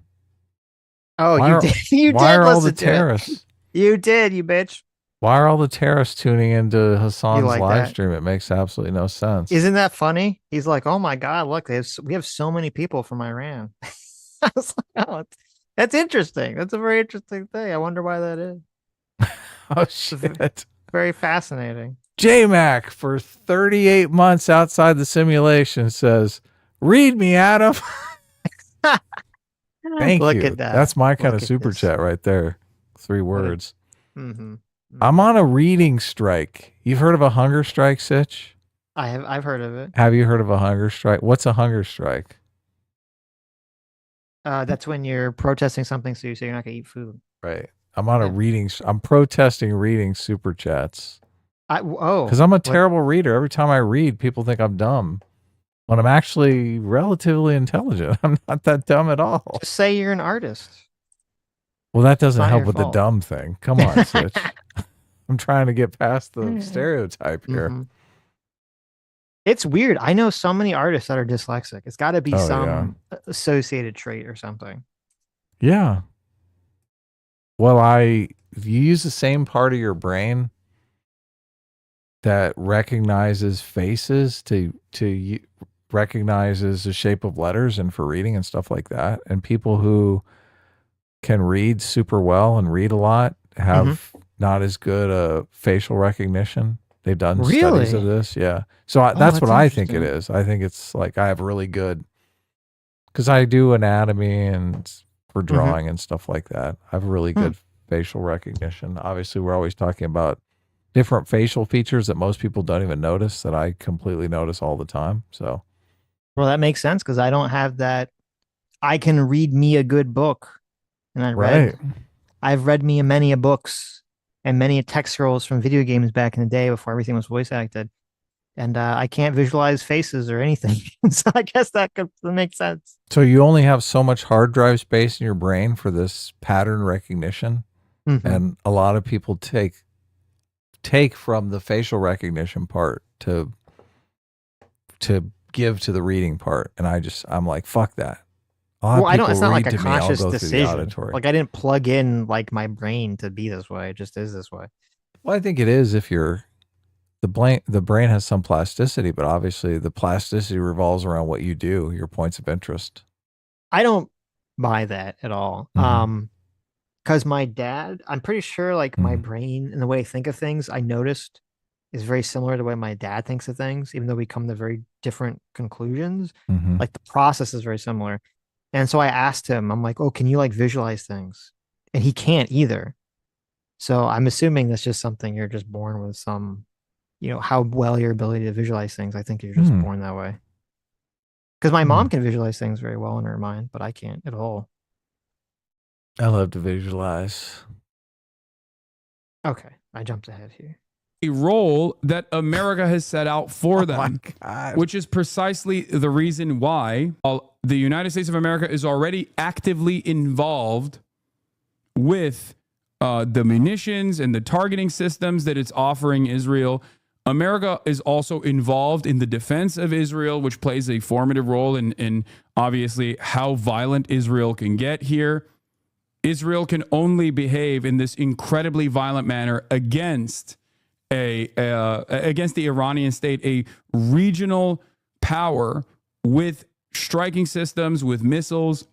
Oh, you did. You did. Why are all the terrorists? You did, you bitch. Why are all the terrorists tuning into Hasan's live stream? It makes absolutely no sense. Isn't that funny? He's like, oh my God, look, we have so many people from Iran. I was like, oh, that's interesting. That's a very interesting thing. I wonder why that is. Oh, shit. Very fascinating. J-Mac, for 38 months outside the simulation, says, read me, Adam. Thank you. Look at that. That's my kind of super chat right there. 3 words. Mm-hmm. I'm on a reading strike. You've heard of a hunger strike, Sitch? I've heard of it. Have you heard of a hunger strike? What's a hunger strike? That's when you're protesting something, so you're not gonna eat food. Right. I'm on a reading. I'm protesting reading super chats. Because I'm a terrible reader. Every time I read, people think I'm dumb. When I'm actually relatively intelligent. I'm not that dumb at all. Just say you're an artist. Well, that doesn't help with the dumb thing. Come on, Sitch. I'm trying to get past the stereotype here. Mm-hmm. It's weird. I know so many artists that are dyslexic. It's got to be some associated trait or something. Yeah. Well, you use the same part of your brain that recognizes faces to recognizes the shape of letters and for reading and stuff like that. And people who can read super well and read a lot have not as good a facial recognition. They've done studies of this. Yeah. So that's what I think it is. I think it's like I have really good, because I do anatomy and for drawing and stuff like that. I have really good facial recognition. Obviously, we're always talking about different facial features that most people don't even notice that I completely notice all the time. So, well, that makes sense because I don't have that. I can read me a good book, and I've read me many a books, and many text scrolls from video games back in the day before everything was voice acted. And I can't visualize faces or anything. So I guess that could make sense. So you only have so much hard drive space in your brain for this pattern recognition. Mm-hmm. And a lot of people take from the facial recognition part to give to the reading part. And I'm like, fuck that. Well, I don't, it's not like a to me, I'll conscious go through the decision. auditory. Like I didn't plug in like my brain to be this way. It just is this way. Well, I think it is if you're the brain has some plasticity, but obviously the plasticity revolves around what you do, your points of interest. I don't buy that at all. Mm-hmm. Because my dad, I'm pretty sure like my brain and the way I think of things, I noticed is very similar to the way my dad thinks of things, even though we come to very different conclusions. Mm-hmm. Like the process is very similar. And so I asked him, I'm like, oh, can you like visualize things? And he can't either. So I'm assuming that's just something you're just born with some, how well your ability to visualize things. I think you're just born that way. Because my mom can visualize things very well in her mind, but I can't at all. I love to visualize. Okay, I jumped ahead here. A role that America has set out for them, which is precisely the reason why the United States of America is already actively involved with the munitions and the targeting systems that it's offering Israel. America is also involved in the defense of Israel, which plays a formative role in obviously how violent Israel can get here. Israel can only behave in this incredibly violent manner against the Iranian state, a regional power with striking systems, with missiles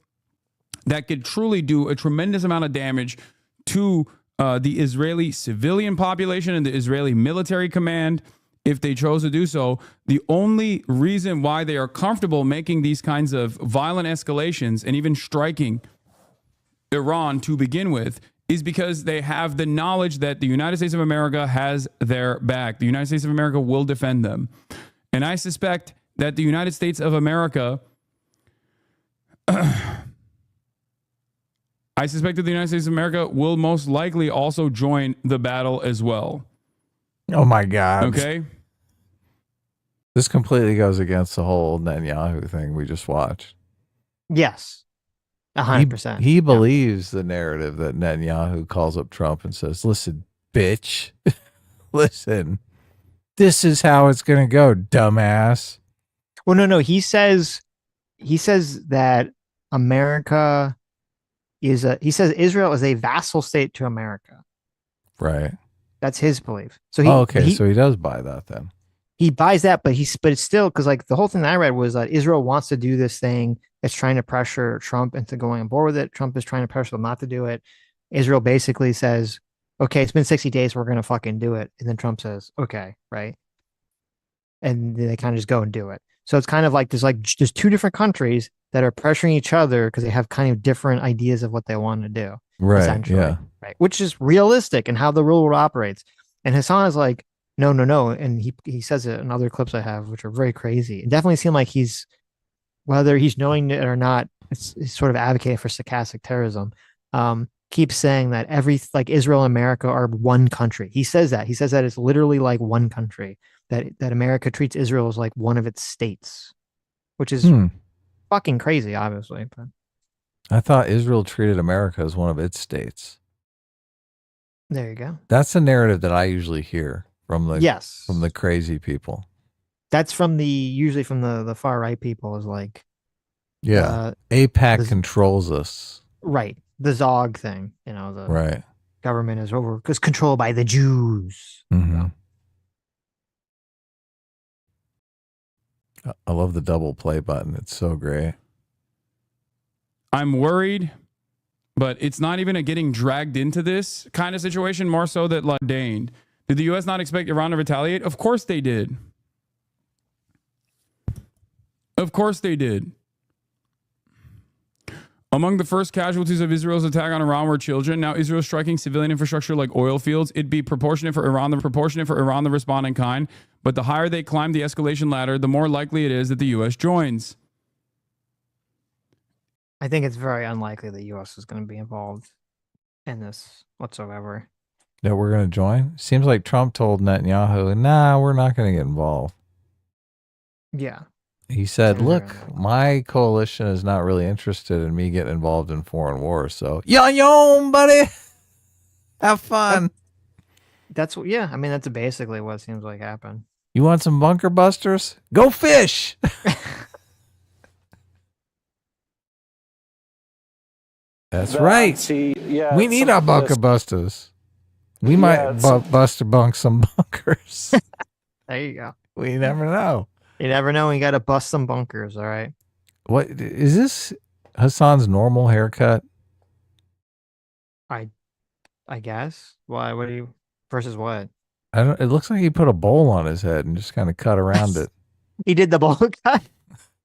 that could truly do a tremendous amount of damage to the Israeli civilian population and the Israeli military command if they chose to do so. The only reason why they are comfortable making these kinds of violent escalations and even striking Iran to begin with is because they have the knowledge that the United States of America has their back. The United States of America will defend them. And I suspect that the United States of America will most likely also join the battle as well. Oh my God. Okay. This completely goes against the whole Netanyahu thing we just watched. Yes. 100%. He believes the narrative that Netanyahu calls up Trump and says, listen, bitch, listen, this is how it's going to go, dumbass. Well, no. He says that America he says Israel is a vassal state to America. Right. That's his belief. So so he does buy that then. He buys that, but it's still, because like the whole thing that I read was that Israel wants to do this thing. It's trying to pressure Trump into going on board with it. Trump is trying to pressure them not to do it. Israel basically says, okay, it's been 60 days. We're going to fucking do it. And then Trump says, okay, right. And they kind of just go and do it. So it's kind of like there's two different countries that are pressuring each other because they have kind of different ideas of what they want to do. Right. Essentially. Yeah. Right. Which is realistic and how the real world operates. And Hasan is like, no. And he says it in other clips I have, which are very crazy. It definitely seem like whether he's knowing it or not, it's sort of advocating for stochastic terrorism. Keeps saying that Israel and America are one country. He says that. He says that it's literally like one country, that America treats Israel as like one of its states, which is fucking crazy, obviously. But I thought Israel treated America as one of its states. There you go. That's the narrative that I usually hear from the crazy people. That's usually from the far right people is like, AIPAC controls us. Right. The Zog thing, the right. Government is controlled by the Jews. Mm-hmm. I love the double play button. It's so great. I'm worried, but it's not even a getting dragged into this kind of situation, more so that ordained. Did the U.S. not expect Iran to retaliate? Of course they did. Of course they did. Among the first casualties of Israel's attack on Iran were children. Now Israel striking civilian infrastructure like oil fields. It'd be proportionate for Iran, the responding kind. But the higher they climb the escalation ladder, the more likely it is that the U.S. joins. I think it's very unlikely the U.S. is going to be involved in this whatsoever. that we're going to join? Seems like Trump told Netanyahu, nah, we're not going to get involved. Yeah. He said, look, my coalition is not really interested in me getting involved in foreign wars. So, yo, buddy. Have fun. That's yeah. I mean, that's basically what seems like happened. You want some bunker busters? Go fish. That's right. We need our bunker busters. We might bunk some bunkers. There you go. We never know. You never know when you got to bust some bunkers, all right? What is this Hasan's normal haircut? I guess. Why? What do you versus what? I don't. It looks like he put a bowl on his head and just kind of cut around it. He did the bowl cut.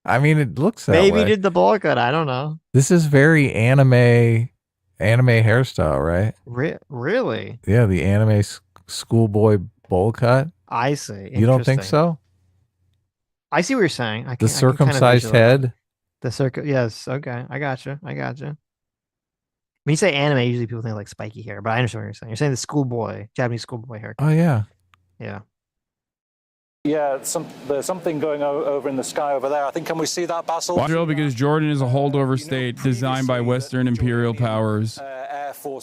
I mean, it looks that Maybe way. he did the bowl cut. I don't know. This is very anime hairstyle, right? Really? Yeah, the anime schoolboy bowl cut. I see. You don't think so? I see what you're saying. The circumcised head. Yes. Okay. I gotcha. When you say anime, usually people think like spiky hair, but I understand what you're saying. You're saying the schoolboy, Japanese schoolboy haircut. Oh yeah. Yeah. Yeah, there's something going over in the sky over there. I think, can we see that, Basil? Drill, because Jordan is a holdover state designed by Western imperial powers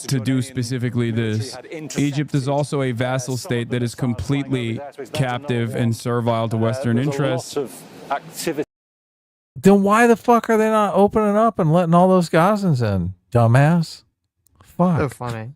to do specifically this. Egypt is also a vassal state that is completely captive and servile to Western interests. Then why the fuck are they not opening up and letting all those Gazans in, dumbass? Fuck. So funny.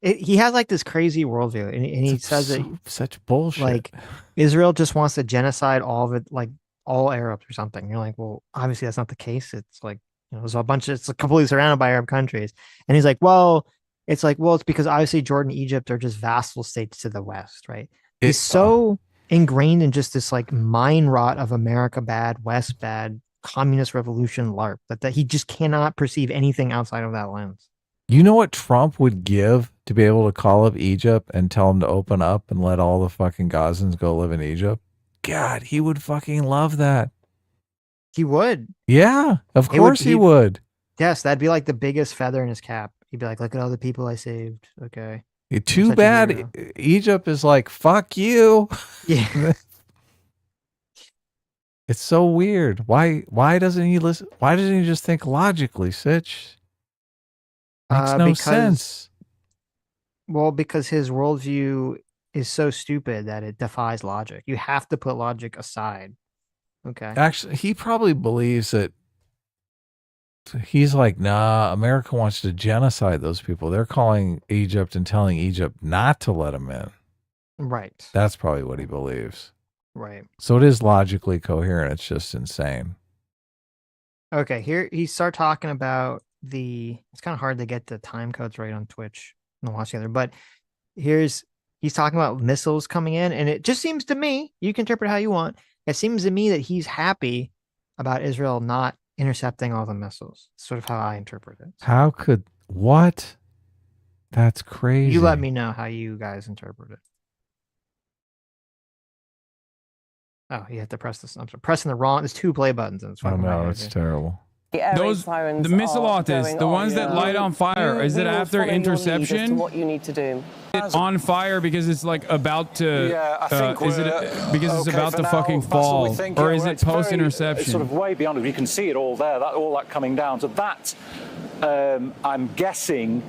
He has like this crazy worldview, and he says that such bullshit. Like Israel just wants to genocide all of it, like all Arabs or something. You're like, well, obviously that's not the case. It's like, there's a bunch of, it's completely surrounded by Arab countries. And he's like, well, it's because obviously Jordan and Egypt are just vassal states to the West, right? He's so ingrained in just this like mind rot of America bad, West bad, communist revolution LARP that he just cannot perceive anything outside of that lens. You know what Trump would give to be able to call up Egypt and tell them to open up and let all the fucking Gazans go live in Egypt? God, he would fucking love that. He would. Yeah, of course he would. Yes, that'd be like the biggest feather in his cap. He'd be like, look at all the people I saved. Okay. Too bad Egypt is like, fuck you. Yeah. It's so weird. Why doesn't he listen? Why doesn't he just think logically, Sitch? Makes no sense. Well, because his worldview is so stupid that it defies logic. You have to put logic aside. Okay. Actually, he probably believes that he's like, nah, America wants to genocide those people. They're calling Egypt and telling Egypt not to let them in. Right. That's probably what he believes. Right. So it is logically coherent. It's just insane. Okay. Here he start talking about it's kind of hard to get the time codes right on Twitch and watch together, but he's talking about missiles coming in, and it just seems to me, you can interpret how you want. It seems to me that he's happy about Israel not intercepting all the missiles. Sort of how I interpret it. What? That's crazy. You let me know how you guys interpret it. Oh, you have to press this. I'm pressing the wrong. There's two play buttons. And it's oh no, it's terrible. The missile artists, the ones that light on fire, is it after interception? What you need to do. It's on fire because it's like about to. Yeah, I think is it because it's about to fucking fall, or is it post interception? Sort of way beyond it. You can see it all there. All that coming down. So that, I'm guessing,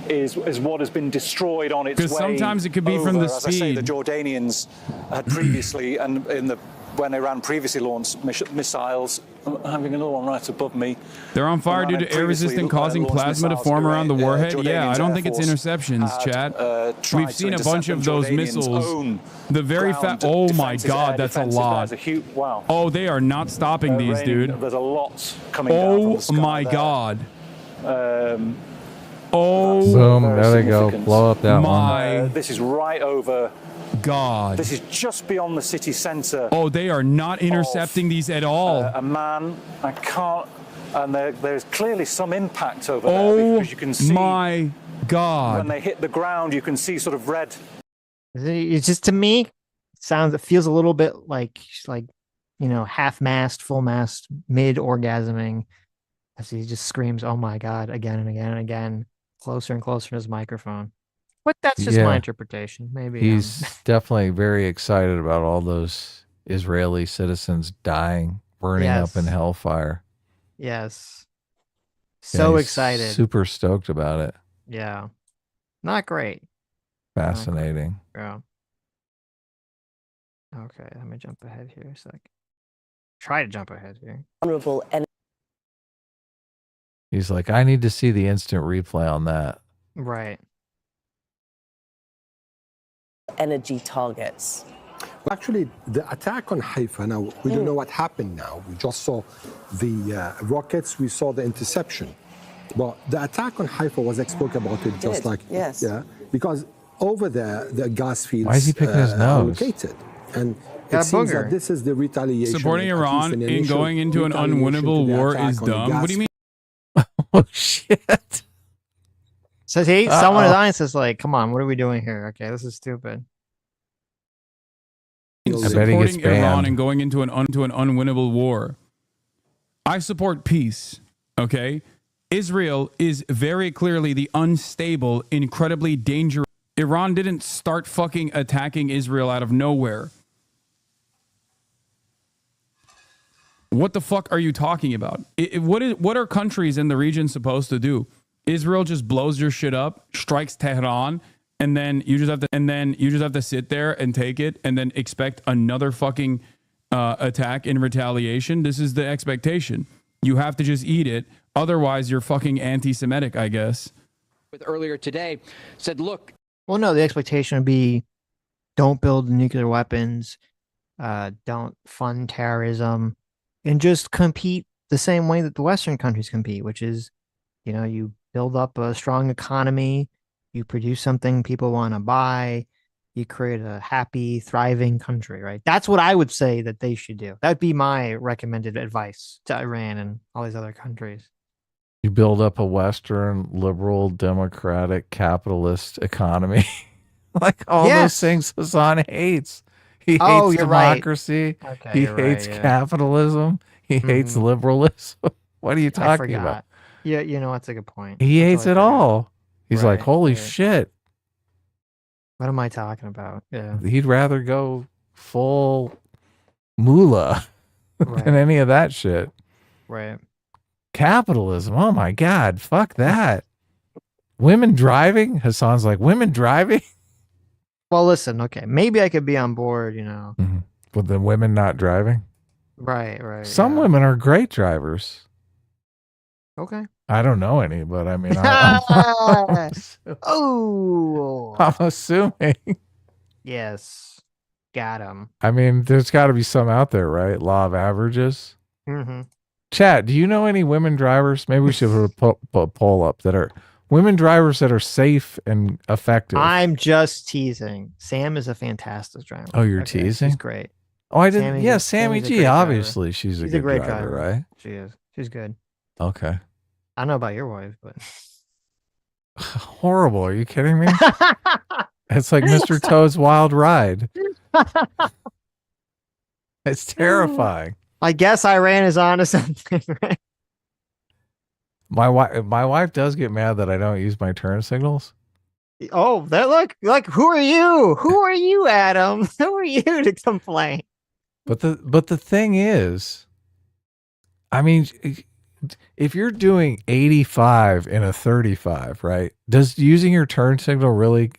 is what has been destroyed on its way. Because sometimes it could be from the As I say, speed. the Jordanians had previously, and when Iran previously launched missiles, I'm having another one right above me. They're on fire due to air resistant, causing plasma to form around the warhead. Yeah, I don't think it's interceptions, chat. We've seen a bunch of those missiles. The very fast. Oh my God, that's a lot. Wow. Oh, they are not stopping these, dude. There's a lot coming down from the sky my there. God. Boom, there they go. Blow up that one. This is right over. God. This is just beyond the city centre. Oh, they are not intercepting these at all. A man, I can't, and there's clearly some impact over there because you can see. My God. When they hit the ground, you can see sort of red. It's just, to me, it feels a little bit like half mast, full mast, mid orgasming, as he just screams, "Oh my God!" again and again and again, closer and closer to his microphone. But that's just my interpretation. Maybe he's definitely very excited about all those Israeli citizens dying, burning up in hellfire. Yes. So he's excited. Super stoked about it. Yeah. Not great. Fascinating. Yeah. Okay, let me jump ahead here a sec. Try to jump ahead here. Honorable and He's like, I need to see the instant replay on that. Right. energy targets. Well, actually, the attack on Haifa, now, we don't know what happened now. We just saw the rockets, we saw the interception. But the attack on Haifa was, I spoke about it just like, yeah, because over there, the gas fields Why is he picking his are nose? located. And it seems that this is the retaliation. Supporting Iran in going into an unwinnable war is dumb. What do you mean? Oh, shit. Says he, someone in the audience is like, come on, what are we doing here? Okay, this is stupid. Supporting Iran and going into an unwinnable war. I support peace, okay? Israel is very clearly the unstable, incredibly dangerous. Iran didn't start fucking attacking Israel out of nowhere. What the fuck are you talking about? What are countries in the region supposed to do? Israel just blows your shit up, strikes Tehran, and then you just have to sit there and take it, and then expect another fucking attack in retaliation. This is the expectation. You have to just eat it, otherwise you're fucking anti-Semitic, I guess. With earlier today said, look. Well, no, the expectation would be, don't build nuclear weapons, don't fund terrorism, and just compete the same way that the Western countries compete, which is, you know, you build up a strong economy, you produce something people want to buy, you create a happy, thriving country, right? That's what I would say that they should do. That'd be my recommended advice to Iran and all these other countries. You build up a Western, liberal, democratic, capitalist economy. Like all those things Hasan hates. He hates democracy. Right. Okay, he hates capitalism. He hates liberalism. What are you talking about? Yeah, you know, that's a good point. He hates it all. He's like, holy shit. What am I talking about? Yeah. He'd rather go full mullah than any of that shit. Right. Capitalism. Oh my God. Fuck that. Women driving? Hasan's like, women driving? Well, listen, okay. Maybe I could be on board, you know. With the women not driving? Right, right. Some women are great drivers. Okay. I don't know any, but I mean, I'm assuming. Yes. Got him. I mean, there's got to be some out there, right? Law of averages. Mm-hmm. Chat, do you know any women drivers? Maybe we should put a poll up that are women drivers that are safe and effective. I'm just teasing. Sam is a fantastic driver. Oh, you're teasing? She's great. Oh, I didn't. Sammy G, obviously. She's a good great driver, right? She is. She's good. Okay. I don't know about your wife, but horrible. Are you kidding me? It's like Mr. Toad's Wild Ride. It's terrifying. I guess Iran is onto something, right? My wife does get mad that I don't use my turn signals. Oh, that look, who are you? Who are you, Adam? Who are you to complain? But the thing is, I mean, if you're doing 85 in a 35, right? Does using your turn signal really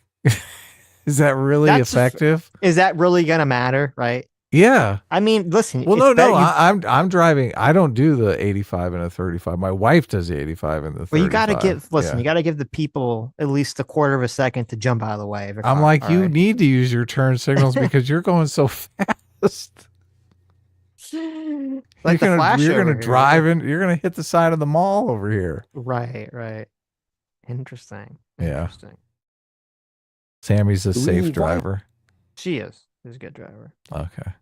is that really effective? Is that really gonna matter, right? Yeah. I mean, listen. Well, no. I'm driving. I don't do the 85 and a 35. My wife does the 85 and the 35. Well, you got to you got to give the people at least a quarter of a second to jump out of the way. I'm like, you need to use your turn signals because you're going so fast. Like you're gonna drive in. You're gonna hit the side of the mall over here. Right. Interesting. Yeah. Sammy's a safe driver. She is. She's a good driver. Okay.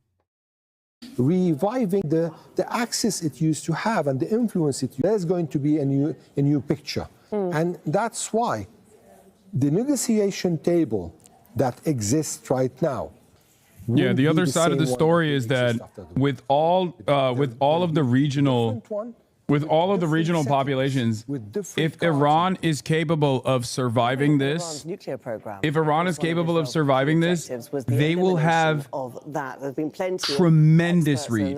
Reviving the access it used to have and the influence it used. There's going to be a new picture. And that's why the negotiation table that exists right now. Yeah, the other side of the story is that with all of the regional with all of the regional populations, if Iran is capable of surviving this, if Iran is capable of surviving this, they will have tremendous reach.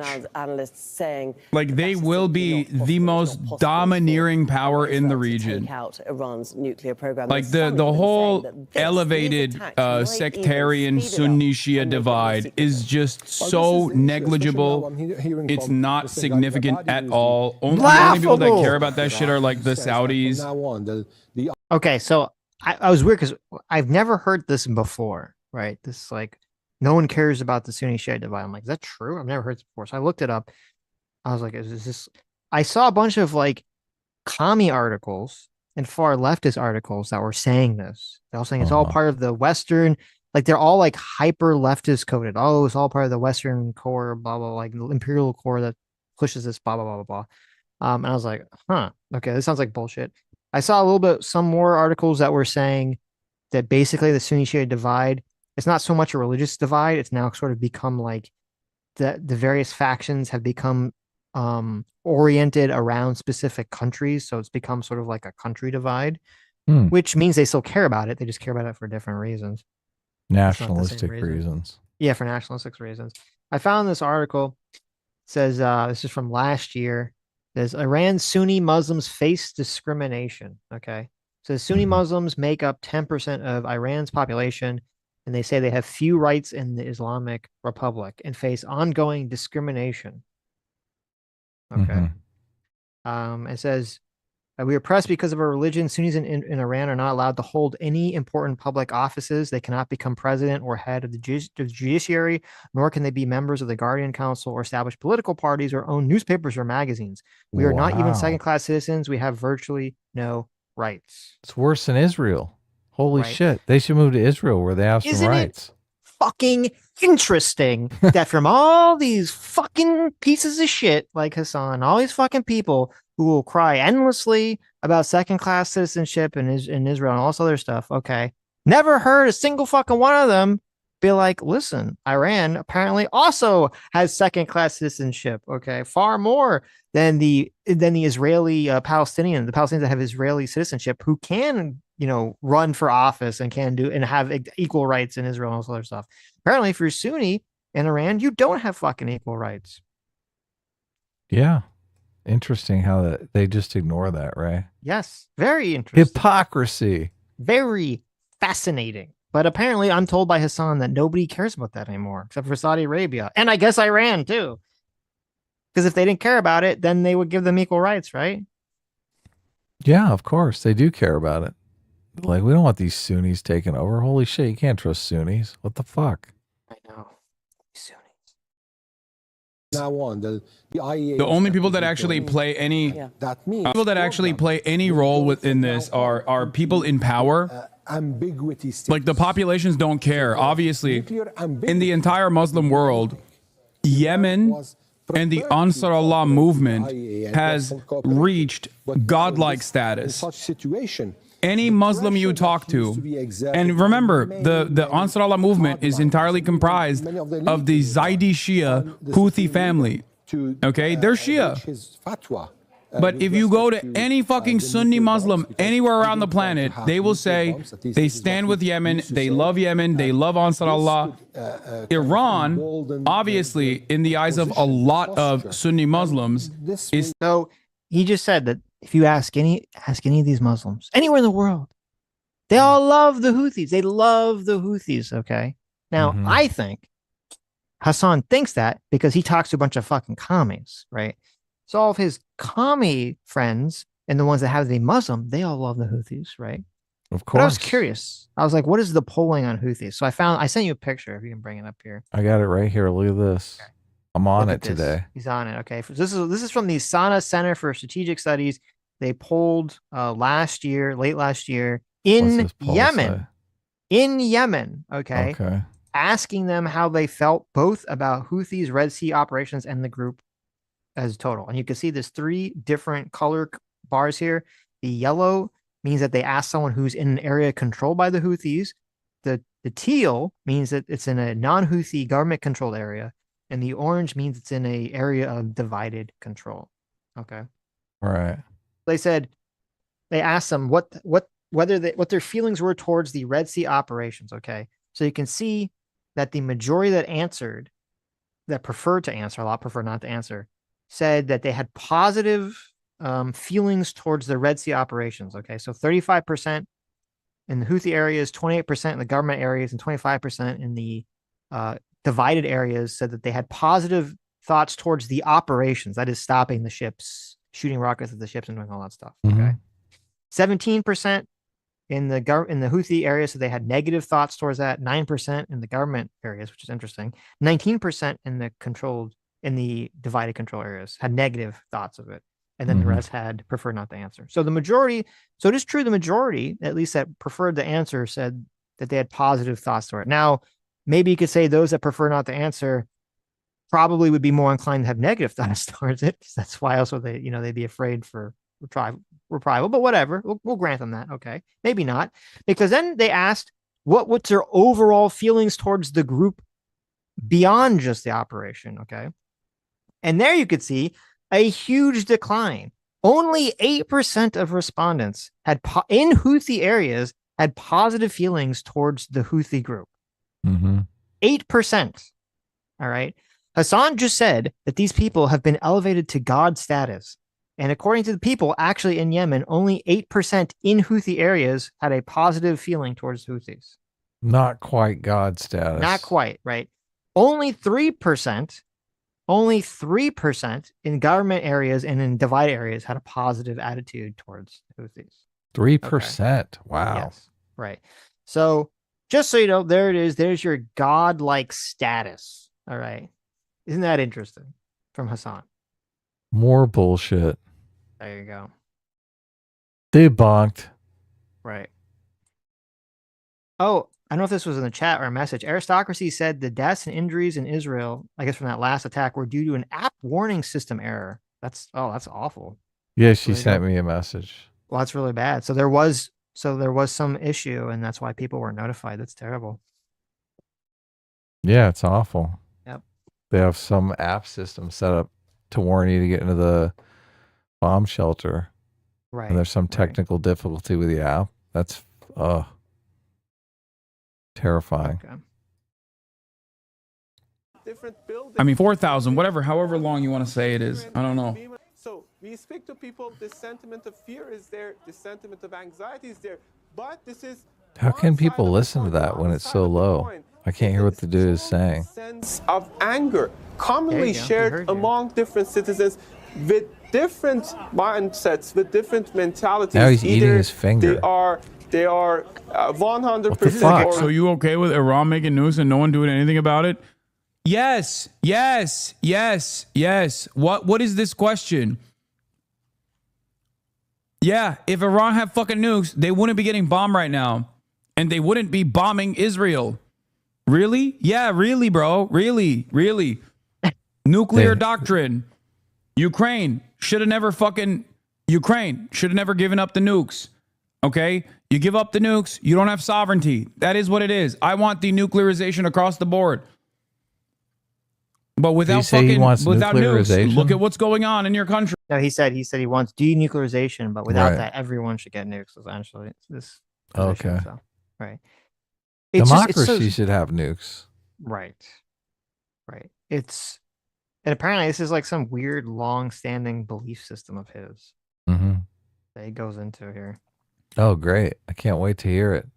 Like, they will be the most domineering power in the region. Like, the whole elevated sectarian Sunni Shia divide is just so negligible. It's not significant at all. The only people that care about that shit are like the Saudis. Okay, so I was weird because I've never heard this before, right? This, like, no one cares about the Sunni Shia divide. I'm like, is that true? I've never heard this before. So I looked it up. I was like, is this? I saw a bunch of like commie articles and far leftist articles that were saying this. They're all saying it's all part of the Western, like they're all like hyper leftist coded. Oh, it's all part of the Western core, blah, blah, like the imperial core that pushes this, blah, blah, blah, blah, blah. And I was like, huh, okay, this sounds like bullshit. I saw a little bit, some more articles that were saying that basically the Sunni Shia divide, it's not so much a religious divide. It's now sort of become like the various factions have become oriented around specific countries. So it's become sort of like a country divide, which means they still care about it. They just care about it for different reasons. Nationalistic reasons. Yeah, for nationalistic reasons. I found this article. It says, this is from last year. Says Iran's Sunni Muslims face discrimination. Okay. So Sunni Muslims make up 10% of Iran's population, and they say they have few rights in the Islamic Republic and face ongoing discrimination. Okay. It says, we are oppressed because of our religion. Sunnis in Iran are not allowed to hold any important public offices. They cannot become president or head of the judiciary, nor can they be members of the Guardian Council or establish political parties or own newspapers or magazines. We are not even second-class citizens. We have virtually no rights. It's worse than Israel. Holy shit. They should move to Israel where they have some rights. Fucking interesting that from all these fucking pieces of shit like Hasan, all these fucking people who will cry endlessly about second-class citizenship in Israel and all this other stuff, okay, never heard a single fucking one of them be like, listen, Iran apparently also has second-class citizenship, okay, far more than the Israeli Palestinians, the Palestinians that have Israeli citizenship who can, you know, run for office and can do and have equal rights in Israel and all this other stuff. Apparently, if you're Sunni in Iran, you don't have fucking equal rights. Yeah. Interesting how they just ignore that, right? Yes. Very interesting. Hypocrisy. Very fascinating. But apparently, I'm told by Hasan that nobody cares about that anymore, except for Saudi Arabia. And I guess Iran, too. Because if they didn't care about it, then they would give them equal rights, right? Yeah, of course. They do care about it. Like, we don't want these Sunnis taking over. Holy shit, you can't trust Sunnis. What the fuck? I know. Now on the IAEA, The only people that actually play any people that actually play any role within this are people in power. ambiguity states. Like, the populations don't care. Obviously, in the entire Muslim world, Yemen and the Ansar Allah movement has reached godlike status. Such situation. Any Muslim you talk to, and remember, the Ansar Allah movement is entirely comprised of the Zaidi Shia Houthi family. Okay, they're Shia. But if you go to any fucking Sunni Muslim anywhere around the planet, they will say they stand with Yemen, they love Ansar Allah. Iran, obviously, in the eyes of a lot of Sunni Muslims, is... So he just said that if you ask any of these Muslims anywhere in the world, they all love the Houthis. They love the Houthis, okay? Now, I think Hasan thinks that because he talks to a bunch of fucking commies, right? So all of his commie friends and the ones that have to be Muslim, they all love the Houthis, right? Of course. But I was curious. I was like, what is the polling on Houthis? So I sent you a picture, if you can bring it up here. I got it right here. Look at this. Okay. I'm on it today. He's on it. Okay. This is from the Sana Center for Strategic Studies. They polled late last year in Yemen. In Yemen. Okay. Asking them how they felt both about Houthis' Red Sea operations and the group as total. And you can see there's 3 different color bars here. The yellow means that they asked someone who's in an area controlled by the Houthis. The teal means that it's in a non-Houthi government controlled area. And the orange means it's in an area of divided control. Okay. Right. They said, they asked them what their feelings were towards the Red Sea operations. Okay. So you can see that the majority that answered, that preferred to answer, a lot prefer not to answer, said that they had positive feelings towards the Red Sea operations. Okay. So 35% in the Houthi areas, 28% in the government areas, and 25% in the divided areas said that they had positive thoughts towards the operations. That is stopping the ships, shooting rockets at the ships and doing all that stuff. Okay. 17% in the Houthi areas, so they had negative thoughts towards that. 9% in the government areas, which is interesting. 19% in the divided control areas had negative thoughts of it. And then the rest had preferred not to answer. So the majority, so it is true, the majority, at least that preferred to answer, said that they had positive thoughts toward it. Now, maybe you could say those that prefer not to answer probably would be more inclined to have negative thoughts towards it. That's why also they'd be afraid for reprisal, but whatever. We'll grant them that. Okay. Maybe not. Because then they asked what's their overall feelings towards the group beyond just the operation. Okay. And there you could see a huge decline. Only 8% of respondents in Houthi areas had positive feelings towards the Houthi group. 8%. All right. Hasan just said that these people have been elevated to God status. And according to the people actually in Yemen, only 8% in Houthi areas had a positive feeling towards Houthis. Not quite God status. Not quite, right? Only 3% in government areas and in divided areas had a positive attitude towards Houthis. 3%. Okay. Wow. Yes, right. So just so you know, there it is. There's your God-like status. All right. Isn't that interesting? From Hasan. More bullshit. There you go. Debunked. Right. Oh, I don't know if this was in the chat or a message. Aristocracy said the deaths and injuries in Israel, I guess from that last attack, were due to an app warning system error. That's awful. Yeah, she sent me a message. Well, that's really bad. So there was some issue, and that's why people weren't notified. That's terrible. Yeah, it's awful. Yep. They have some app system set up to warn you to get into the bomb shelter. Right. And there's some technical difficulty with the app. That's terrifying. Okay. I mean, 4,000, however long you want to say it is. I don't know. So we speak to people, this sentiment of fear is there, this sentiment of anxiety is there, but this is How can people listen to that when it's so low? I can't hear what the dude is saying. sense of anger commonly shared among different citizens with different mindsets, with different mentalities. Now he's eating his finger. They are 100%. So you okay with Iran making news and no one doing anything about it? Yes. What is this question? Yeah, if Iran had fucking nukes, they wouldn't be getting bombed right now. And they wouldn't be bombing Israel. Really? Yeah, really, bro. Really. Nuclear doctrine. Ukraine should have never given up the nukes. Okay? You give up the nukes, you don't have sovereignty. That is what it is. I want denuclearization across the board. But without nukes, look at what's going on in your country. No, he said he wants denuclearization, but without that, everyone should get nukes. Essentially, this position, Okay. So, right. Democracy should have nukes. Right. And apparently this is like some weird, long-standing belief system of his that he goes into here. Oh, great! I can't wait to hear it.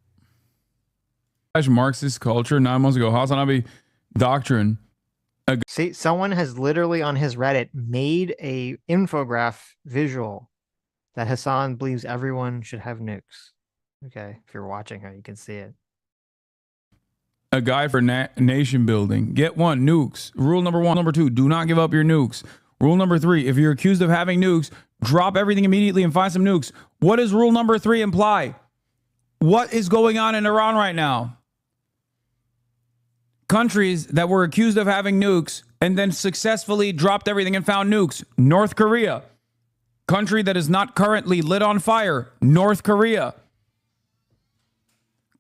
Marxist culture 9 months ago. Hasan Abi doctrine. See, someone has literally on his Reddit made a infograph visual that Hasan believes everyone should have nukes. Okay, if you're watching her, you can see it. A guide for nation building. Get one, nukes. Rule number 1. Number 2, do not give up your nukes. Rule number 3, if you're accused of having nukes, drop everything immediately and find some nukes. What does rule number 3 imply? What is going on in Iran right now? Countries that were accused of having nukes and then successfully dropped everything and found nukes. North Korea. Country that is not currently lit on fire. North Korea.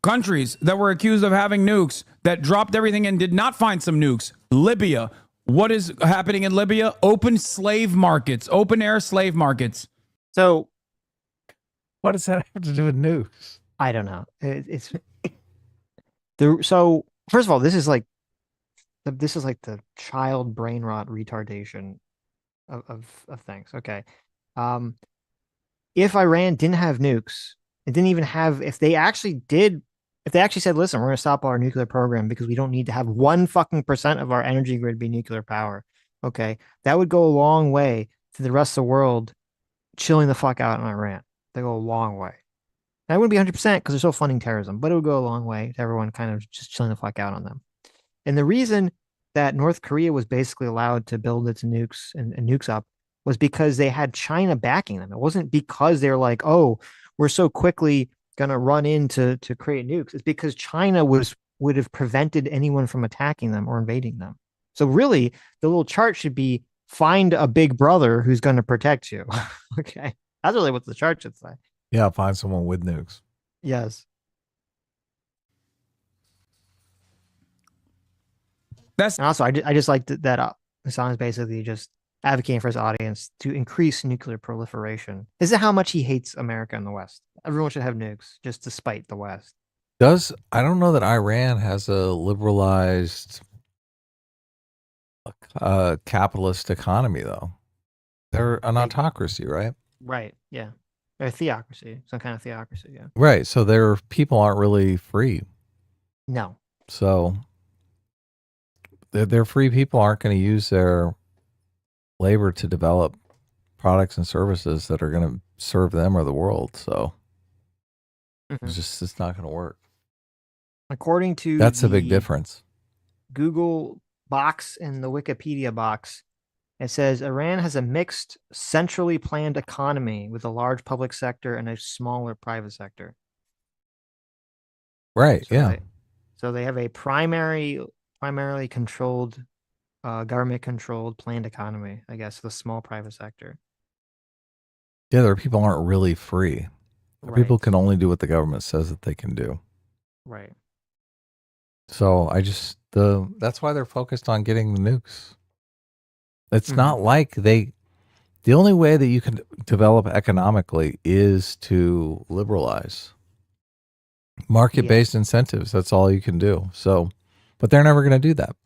Countries that were accused of having nukes that dropped everything and did not find some nukes. Libya. What is happening in Libya? Open slave markets. Open air slave markets. So what does that have to do with nukes? I don't know. It's so first of all, this is like the child brain rot retardation of things. Okay. If Iran didn't have nukes, it didn't even have, if they actually said, listen, we're going to stop our nuclear program because we don't need to have 1% of our energy grid be nuclear power. Okay. That would go a long way to the rest of the world chilling the fuck out in Iran. They go a long way. That wouldn't be 100% because they're still funding terrorism, but it would go a long way to everyone kind of just chilling the fuck out on them. And the reason that North Korea was basically allowed to build its nukes and nukes up was because they had China backing them. It wasn't because they're like, oh, we're so quickly going to run in to create nukes. It's because China would have prevented anyone from attacking them or invading them. So really, the little chart should be find a big brother who's going to protect you. Okay. That's really what the chart should say. Yeah, find someone with nukes. Yes. And also, I just like that Hasan is basically just advocating for his audience to increase nuclear proliferation. This is how much he hates America and the West. Everyone should have nukes, just to spite the West. I don't know that Iran has a liberalized capitalist economy, though. They're an autocracy, right? Right, yeah. They're a theocracy, some kind of theocracy, yeah. Right, so their people aren't really free. No. So their free people aren't going to use their labor to develop products and services that are going to serve them or the world. So it's not going to work. According to that's a big difference. Google box and the Wikipedia box, it says Iran has a mixed, centrally planned economy with a large public sector and a smaller private sector. Right. So yeah. So they have a primarily controlled, government-controlled planned economy, I guess, the small private sector. Yeah, their people aren't really free. Right. People can only do what the government says that they can do. Right. So that's why they're focused on getting the nukes. It's not like the only way that you can develop economically is to liberalize market-based incentives. That's all you can do. So, but they're never going to do that.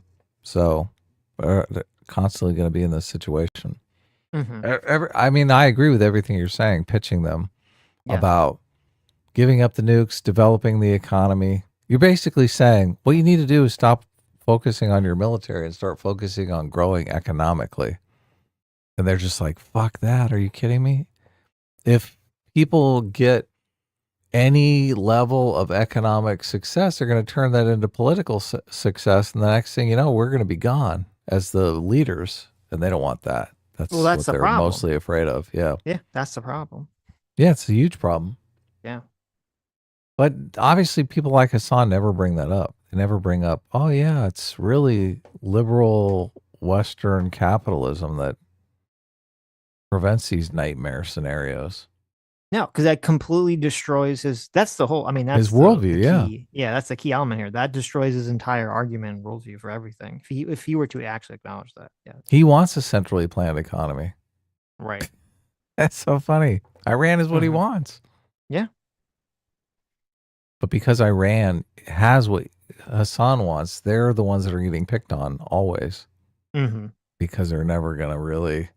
So they're constantly going to be in this situation. I mean, I agree with everything you're saying, pitching them about giving up the nukes, developing the economy. You're basically saying what you need to do is stop focusing on your military and start focusing on growing economically. And they're just like, fuck that. Are you kidding me? If people get any level of economic success, they're going to turn that into political success. And the next thing you know, we're going to be gone as the leaders. And they don't want that. That's what they're mostly afraid of. Yeah. Yeah, that's the problem. Yeah, it's a huge problem. Yeah. But obviously people like Hasan never bring that up. They never bring up, oh yeah, it's really liberal Western capitalism that prevents these nightmare scenarios. No, because that completely destroys that's the whole, I mean, that's his worldview, Yeah, that's the key element here. That destroys his entire argument and worldview for everything. If he were to actually acknowledge that, yeah. He wants a centrally planned economy. Right. That's so funny. Iran is what he wants. Yeah. But because Iran has what Hasan wants, they're the ones that are getting picked on always. Because they're never going to really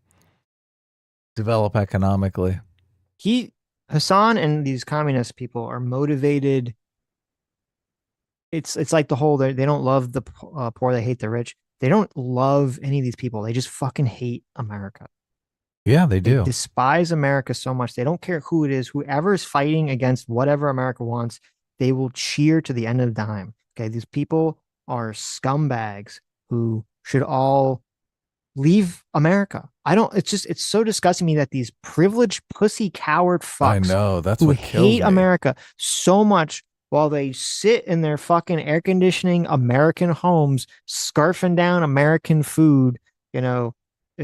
develop economically. Hasan and these communist people are motivated. It's like the whole, they don't love the poor, they hate the rich. They don't love any of these people. They just fucking hate America. Yeah, they do. They despise America so much. They don't care who it is. Whoever is fighting against whatever America wants, they will cheer to the end of the time. Okay, these people are scumbags who should all leave America. It's so disgusting to me that these privileged pussy coward fucks I know, that's who what kills hate me. America so much while they sit in their fucking air conditioning American homes, scarfing down American food,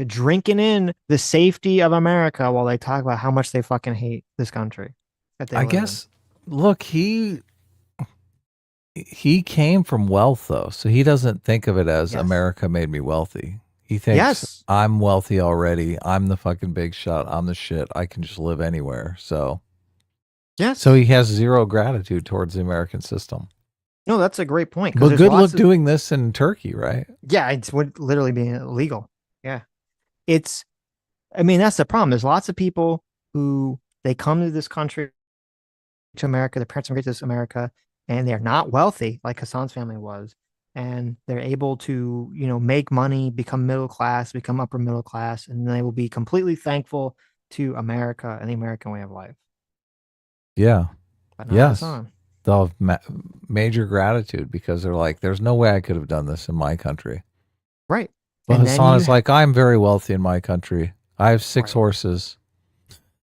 drinking in the safety of America while they talk about how much they fucking hate this country. I guess, look, he came from wealth though, so he doesn't think of it as America made me wealthy. He thinks, Yes. I'm wealthy already. I'm the fucking big shot. I'm the shit. I can just live anywhere. So, yes. So he has zero gratitude towards the American system. No, that's a great point. But good luck doing this in Turkey, right? Yeah, it would literally be illegal. Yeah. I mean, that's the problem. There's lots of people who they come to this country, to America, their parents immigrated to this America, and they're not wealthy like Hasan's family was. And they're able to, make money, become middle class, become upper middle class, and they will be completely thankful to America and the American way of life. Yeah. But not yes. Hasan. They'll have major gratitude because they're like, there's no way I could have done this in my country. Right. But Hasan is like, I'm very wealthy in my country. I have 6 horses.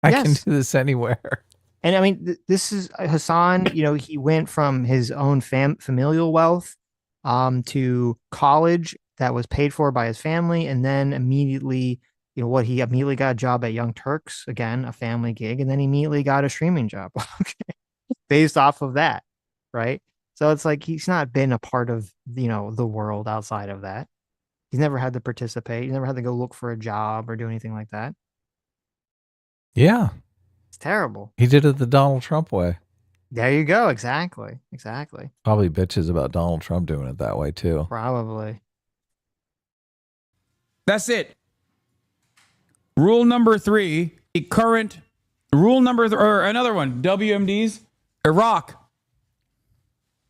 I can do this anywhere. And I mean, this is Hasan, he went from his own familial wealth to college that was paid for by his family. And then immediately, he immediately got a job at Young Turks, again, a family gig. And then he immediately got a streaming job based off of that. Right. So it's like, he's not been a part of, the world outside of that. He's never had to participate. He's never had to go look for a job or do anything like that. Yeah. It's terrible. He did it the Donald Trump way. There you go. Exactly. Probably bitches about Donald Trump doing it that way too. Probably. That's it. Rule number 3, or another one, WMDs, Iraq.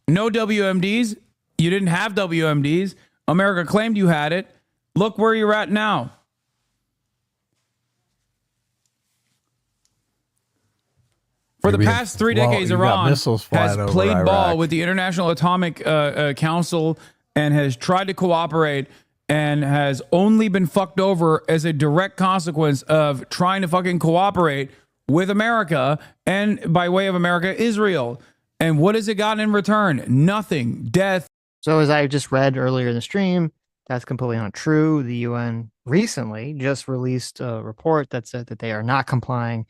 No WMDs. You didn't have WMDs. America claimed you had it. Look where you're at now. For the past 3 decades, Iran has played ball with the International Atomic Council and has tried to cooperate and has only been fucked over as a direct consequence of trying to fucking cooperate with America and, by way of America, Israel. And what has it gotten in return? Nothing. Death. So as I just read earlier in the stream, that's completely not true. The UN recently just released a report that said that they are not complying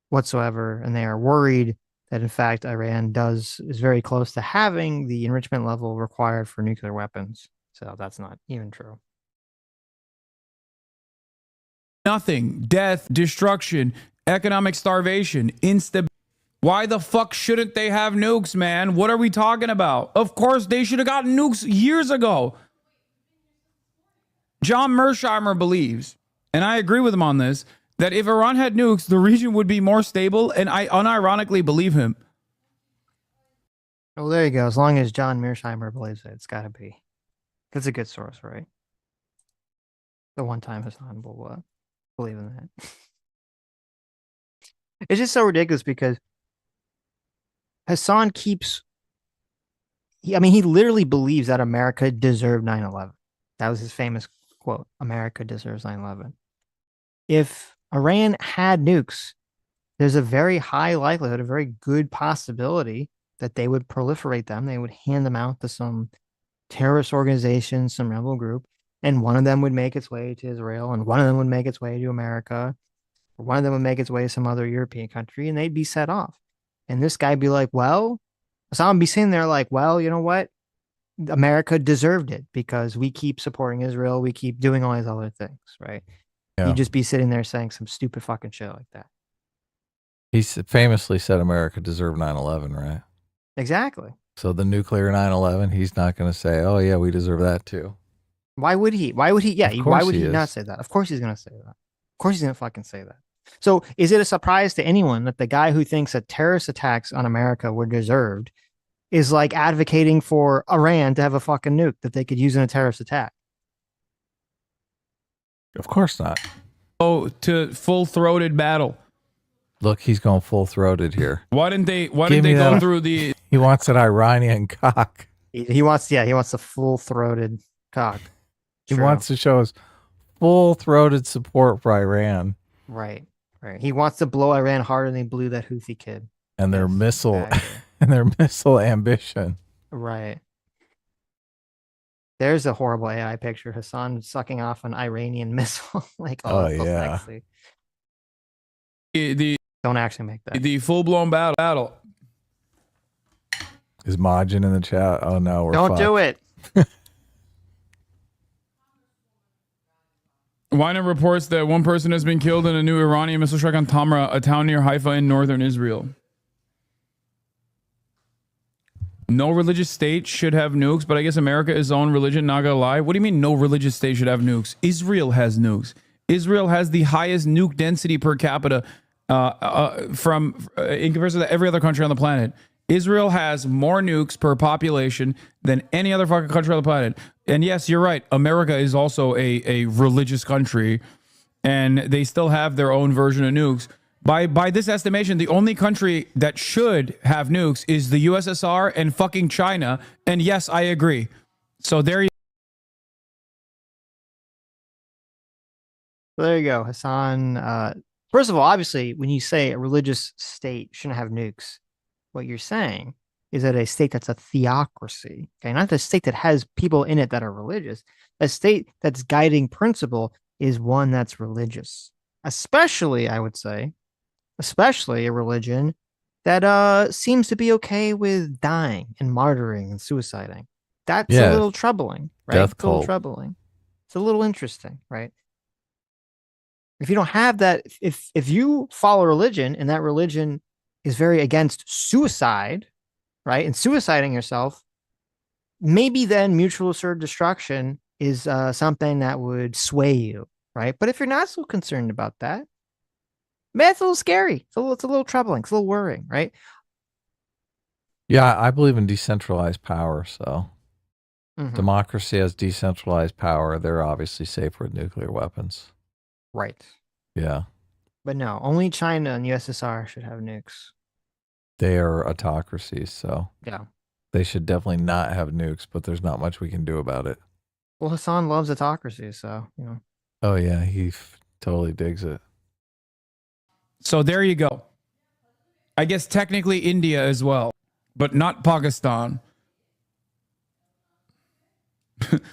whatsoever, and they are worried that in fact Iran is very close to having the enrichment level required for nuclear weapons. So that's not even true. Nothing. Death, destruction, economic starvation, instability. Why the fuck shouldn't they have nukes, man? What are we talking about? Of course, they should have gotten nukes years ago. John Mersheimer believes, and I agree with him on this, that if Iran had nukes, the region would be more stable, and I unironically believe him. Well, there you go. As long as John Mersheimer believes it, it's got to be. That's a good source, right? The one time Hasan will believe in that. It's just so ridiculous because Hasan he literally believes that America deserved 9/11. That was his famous quote, America deserves 9/11. If Iran had nukes, there's a very high likelihood, a very good possibility that they would proliferate them. They would hand them out to some terrorist organization, some rebel group, and one of them would make its way to Israel, and one of them would make its way to America, or one of them would make its way to some other European country, and they'd be set off. And this guy'd be like, well, Hassan would be sitting there like, well, you know what? America deserved it because we keep supporting Israel. We keep doing all these other things, right? Yeah. He'd just be sitting there saying some stupid fucking shit like that. He famously said America deserved 9/11, right? Exactly. So the nuclear 9/11, he's not going to say, oh, yeah, we deserve that too. Why would he? Why would he? Yeah, why would he not say that? Of course he's going to say that. Of course he's going to fucking say that. So is it a surprise to anyone that the guy who thinks that terrorist attacks on America were deserved is like advocating for Iran to have a fucking nuke that they could use in a terrorist attack? Of course not. Oh, to full-throated battle. Look, he's going full-throated here. Why didn't they go through the... He wants an Iranian cock. He wants the full-throated cock. He wants to show us full-throated support for Iran. Right. He wants to blow Iran harder than he blew that Houthi kid. And their missile and their missile ambition. Right. There's a horrible AI picture. Hasan sucking off an Iranian missile. Like, oh yeah. Don't actually make that. The full-blown battle. Is Majin in the chat? Oh no, we're Don't fucked. do it. Ynet reports that one person has been killed in a new Iranian missile strike on Tamra, a town near Haifa in northern Israel. No religious state should have nukes, but I guess America is own religion, not gonna lie. What do you mean no religious state should have nukes? Israel has nukes. Israel has the highest nuke density per capita in comparison to every other country on the planet. Israel has more nukes per population than any other fucking country on the planet. And yes, you're right. America is also a religious country, and they still have their own version of nukes. By this estimation, the only country that should have nukes is the USSR and fucking China. And yes, I agree. So there you go, Hasan. First of all, obviously, when you say a religious state shouldn't have nukes, what you're saying is that a state that's a theocracy, okay, not the state that has people in it that are religious, a state that's guiding principle is one that's religious. Especially, I would say, especially a religion that seems to be okay with dying and martyring and suiciding. That's a little troubling, right? Death It's a little cult. troubling. It's a little interesting, right? If you don't have that, if you follow religion and that religion is very against suicide, right, and suiciding yourself, maybe then mutual assured destruction is something that would sway you, right? But if you're not so concerned about that, man, it's a little scary. It's a little troubling. It's a little worrying, right? Yeah, I believe in decentralized power. So Mhm. democracy has decentralized power. They're obviously safer with nuclear weapons. Right. Yeah, But no, only China and USSR should have nukes. they are autocracies. So Yeah. they should definitely not have nukes, but there's not much we can do about it. Well, Hasan loves autocracy, so, you know. Oh, yeah, he totally digs it. So there you go. I guess technically India as well, but not Pakistan.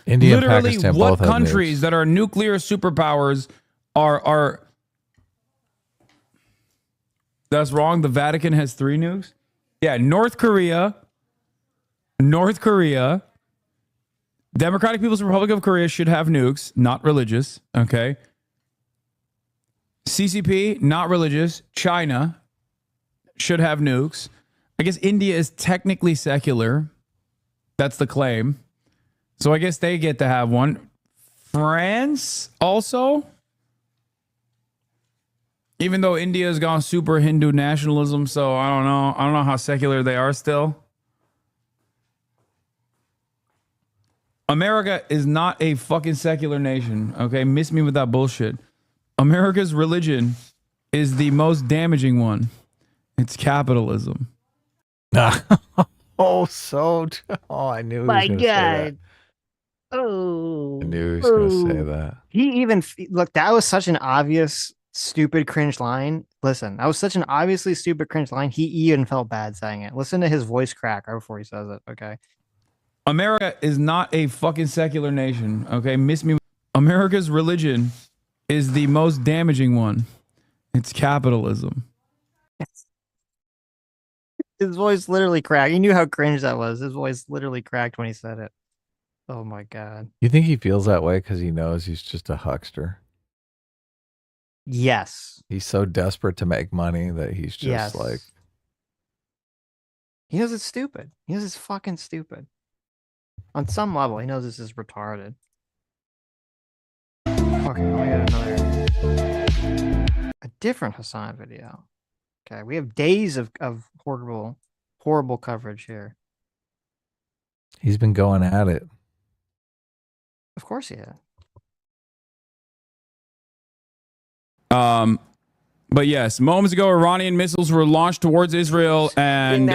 India and Literally, Pakistan what both have countries nukes. that are nuclear superpowers are? That's wrong. The Vatican has 3 nukes. Yeah, North Korea, Democratic People's Republic of Korea should have nukes, not religious. Okay. CCP, not religious. China should have nukes. I guess India is technically secular. That's the claim. So I guess they get to have one. France also. Even though India has gone super Hindu nationalism, so I don't know. I don't know how secular they are still. America is not a fucking secular nation, okay? Miss me with that bullshit. America's religion is the most damaging one. It's capitalism. Oh, so. Oh, I knew he was going to say that. Oh. I knew he was going to say that. He even look. That was such an obvious, stupid, cringe line. Listen, that was such an obviously stupid, cringe line. He even felt bad saying it. Listen to his voice crack right before he says it. Okay. America is not a fucking secular nation, okay? Miss me. America's religion is the most damaging one. It's capitalism. His voice literally cracked. You knew how cringe that was. His voice literally cracked when he said it. Oh my God. You think he feels that way because he knows he's just a huckster? Yes. He's so desperate to make money that he's just like. He knows it's stupid. He knows it's fucking stupid. On some level, he knows this is retarded. Okay, we got a different Hasan video. Okay, we have days of horrible coverage here. He's been going at it. Of course he had. But yes, moments ago, Iranian missiles were launched towards Israel, and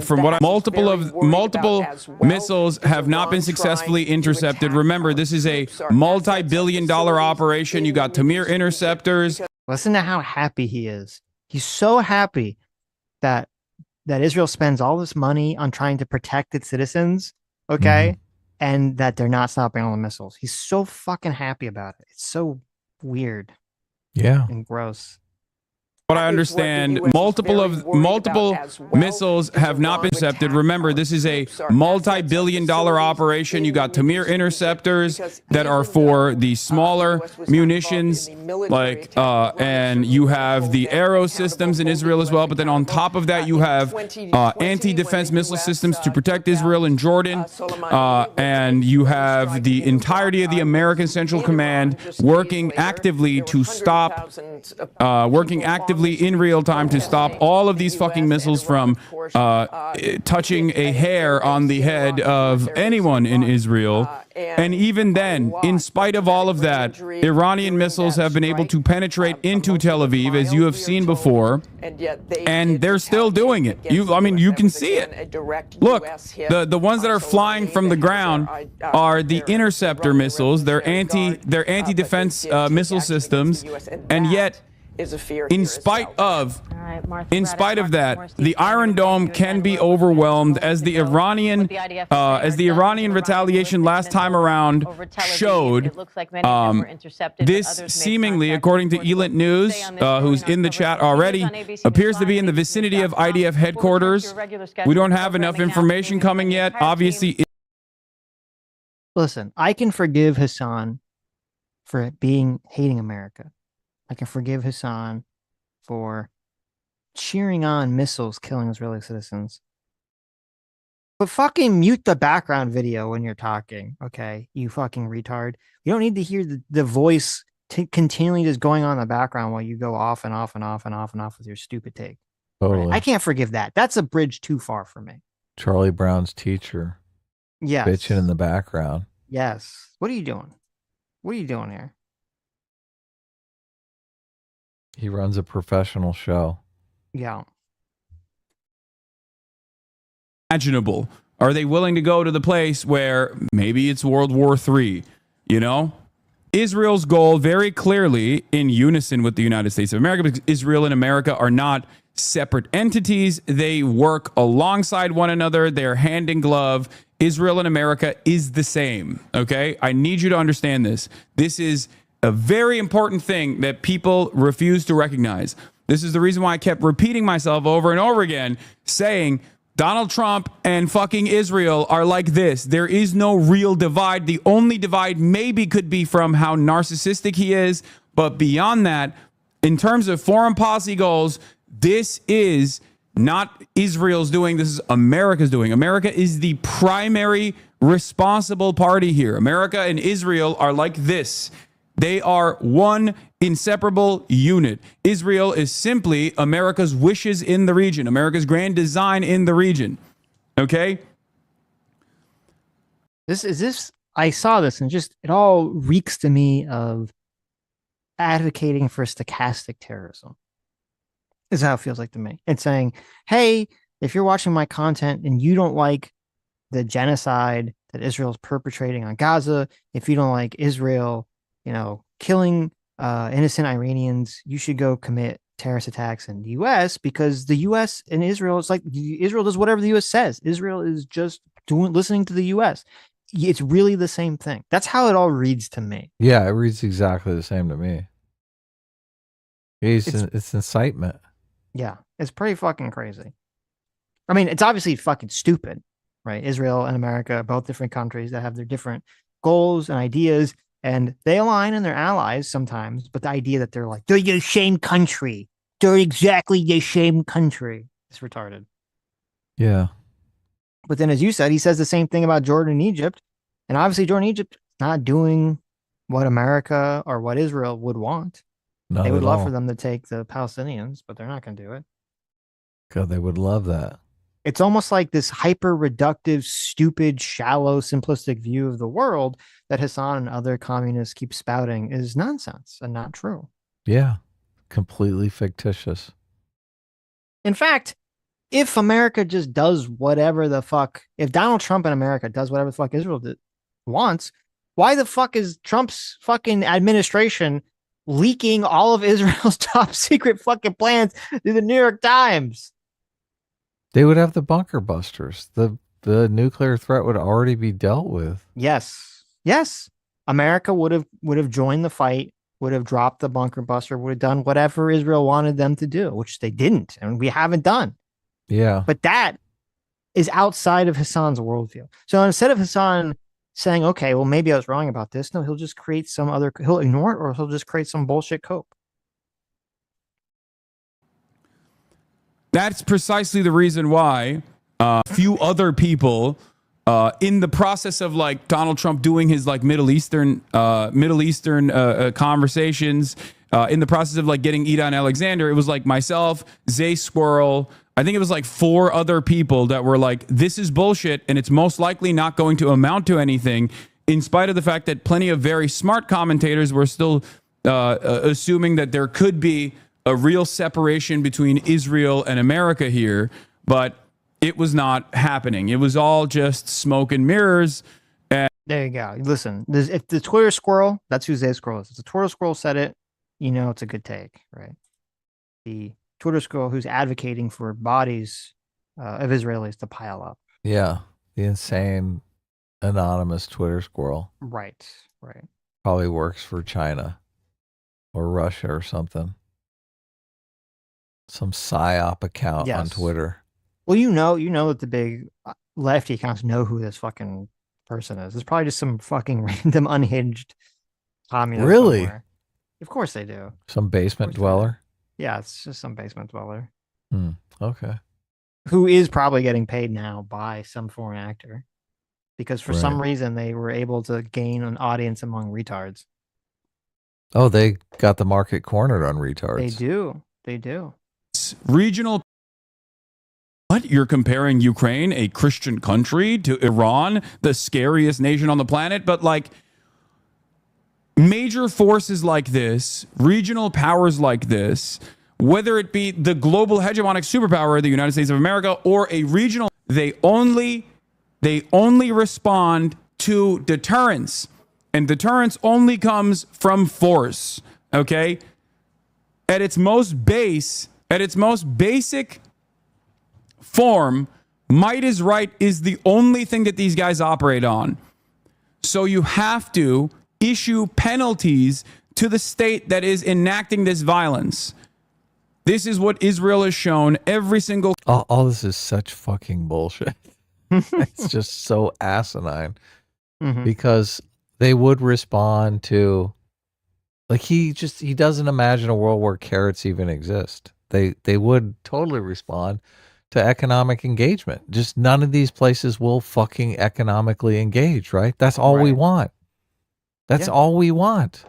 from what multiple missiles have not been successfully intercepted. Remember, this is a multi-billion-dollar operation. You got Tamir interceptors. Listen to how happy he is. He's so happy that Israel spends all this money on trying to protect its citizens, okay, and that they're not stopping all the missiles. He's so fucking happy about it. It's so weird. Yeah. And gross. What I understand, multiple missiles have not been intercepted. Remember, this is a multi-billion-dollar operation. You got Tamir interceptors that are for the smaller munitions, and you have the arrow systems in Israel as well. But then on top of that, you have anti-defense missile systems to protect Israel and Jordan, and you have the entirety of the American Central Command working actively to stop, in real time to stop all of these fucking missiles from touching a hair on the head of anyone in Israel. And even then, in spite of all of that, Iranian missiles have been able to penetrate into Tel Aviv, as you have seen before, and they're still doing it. You can see it. Look, the ones that are flying from the ground are the interceptor missiles. They're anti-defense missile systems, and yet, in spite of that, the Iron Dome can be overwhelmed, as the Iranian retaliation last time around showed. This seemingly, according to Elant News, who's in the chat already, appears to be in the vicinity of IDF headquarters. We don't have enough information coming yet. Obviously, listen, I can forgive Hasan for hating America. I can forgive Hasan for cheering on missiles killing Israeli citizens. But fucking mute the background video when you're talking, okay? You fucking retard. You don't need to hear the voice continually just going on in the background while you go off and off and off and off and off with your stupid take. Totally. Right? I can't forgive that. That's a bridge too far for me. Charlie Brown's teacher. Yes. Bitching in the background. Yes. What are you doing? What are you doing here? He runs a professional show. Yeah. Imaginable. Are they willing to go to the place where maybe it's World War III? You know? Israel's goal, very clearly in unison with the United States of America, because Israel and America are not separate entities. They work alongside one another. They're hand in glove. Israel and America is the same. Okay? I need you to understand this. This is a very important thing that people refuse to recognize. This is the reason why I kept repeating myself over and over again, saying Donald Trump and fucking Israel are like this. There is no real divide. The only divide maybe could be from how narcissistic he is. But beyond that, in terms of foreign policy goals, this is not Israel's doing. This is America's doing. America is the primary responsible party here. America and Israel are like this. They are one inseparable unit. Israel is simply America's wishes in the region, America's grand design in the region. Okay? I saw this and just, it all reeks to me of advocating for stochastic terrorism. Is how it feels like to me. It's saying, hey, if you're watching my content and you don't like the genocide that Israel's perpetrating on Gaza, if you don't like Israel, killing innocent Iranians, you should go commit terrorist attacks in the U.S. because the U.S. and Israel, it's like Israel does whatever the U.S. says. Israel is just listening to the U.S. It's really the same thing. That's how it all reads to me. Yeah, it reads exactly the same to me. It's incitement. Yeah, it's pretty fucking crazy. I mean, it's obviously fucking stupid, right? Israel and America are both different countries that have their different goals and ideas. And they align and they're allies sometimes, but the idea that they're the same country, they're exactly the same country, it's retarded. Yeah. But then, as you said, he says the same thing about Jordan and Egypt. And obviously, Jordan and Egypt is not doing what America or what Israel would want. They would love for them to take the Palestinians, but they're not going to do it. God, they would love that. It's almost like this hyper-reductive, stupid, shallow, simplistic view of the world that Hasan and other communists keep spouting is nonsense and not true. Yeah, completely fictitious. In fact, if America just does whatever the fuck, if Donald Trump and America does whatever the fuck Israel wants, why the fuck is Trump's fucking administration leaking all of Israel's top secret fucking plans to the New York Times? They would have the bunker busters. The nuclear threat would already be dealt with. Yes. America would have joined the fight would have dropped the bunker buster, would have done whatever Israel wanted them to do, which they didn't, and we haven't done. Yeah. But that is outside of Hasan's worldview. So instead of Hasan saying, okay, well, maybe I was wrong about this, no, he'll just create he'll ignore it, or he'll just create some bullshit cope. That's precisely the reason why a few other people in the process of like Donald Trump doing his like Middle Eastern conversations, in the process of like getting Edon Alexander, it was like myself, Zay Squirrel, I think it was like 4 other people that were like, this is bullshit and it's most likely not going to amount to anything, in spite of the fact that plenty of very smart commentators were still assuming that there could be a real separation between Israel and America here, but it was not happening. It was all just smoke and mirrors. And there you go. Listen, if the Twitter squirrel, that's who Zay Squirrel is. If the Twitter squirrel said it, you know it's a good take, right? The Twitter squirrel who's advocating for bodies of Israelis to pile up. Yeah, the insane anonymous Twitter squirrel. Right. Probably works for China or Russia or something. Some PSYOP account on Twitter. Well, you know that the big lefty accounts know who this fucking person is. It's probably just some fucking random unhinged communist. Really? Somewhere. Of course they do. Some basement dweller? Yeah, it's just some basement dweller. Okay. Who is probably getting paid now by some foreign actor. Because for some reason they were able to gain an audience among retards. Oh, they got the market cornered on retards. They do. Regional. What? You're comparing Ukraine, a Christian country, to Iran, the scariest nation on the planet? But like major forces like this, regional powers like this, whether it be the global hegemonic superpower, the United States of America, or a regional, they only respond to deterrence. And deterrence only comes from force. Okay? At its most basic form, might is right is the only thing that these guys operate on. So you have to issue penalties to the state that is enacting this violence. This is what Israel has shown every single. All this is such fucking bullshit. It's just so asinine because they would respond to, like, he doesn't imagine a world where carrots even exist. They would totally respond to economic engagement. Just none of these places will fucking economically engage, right? That's all we want. That's all we want.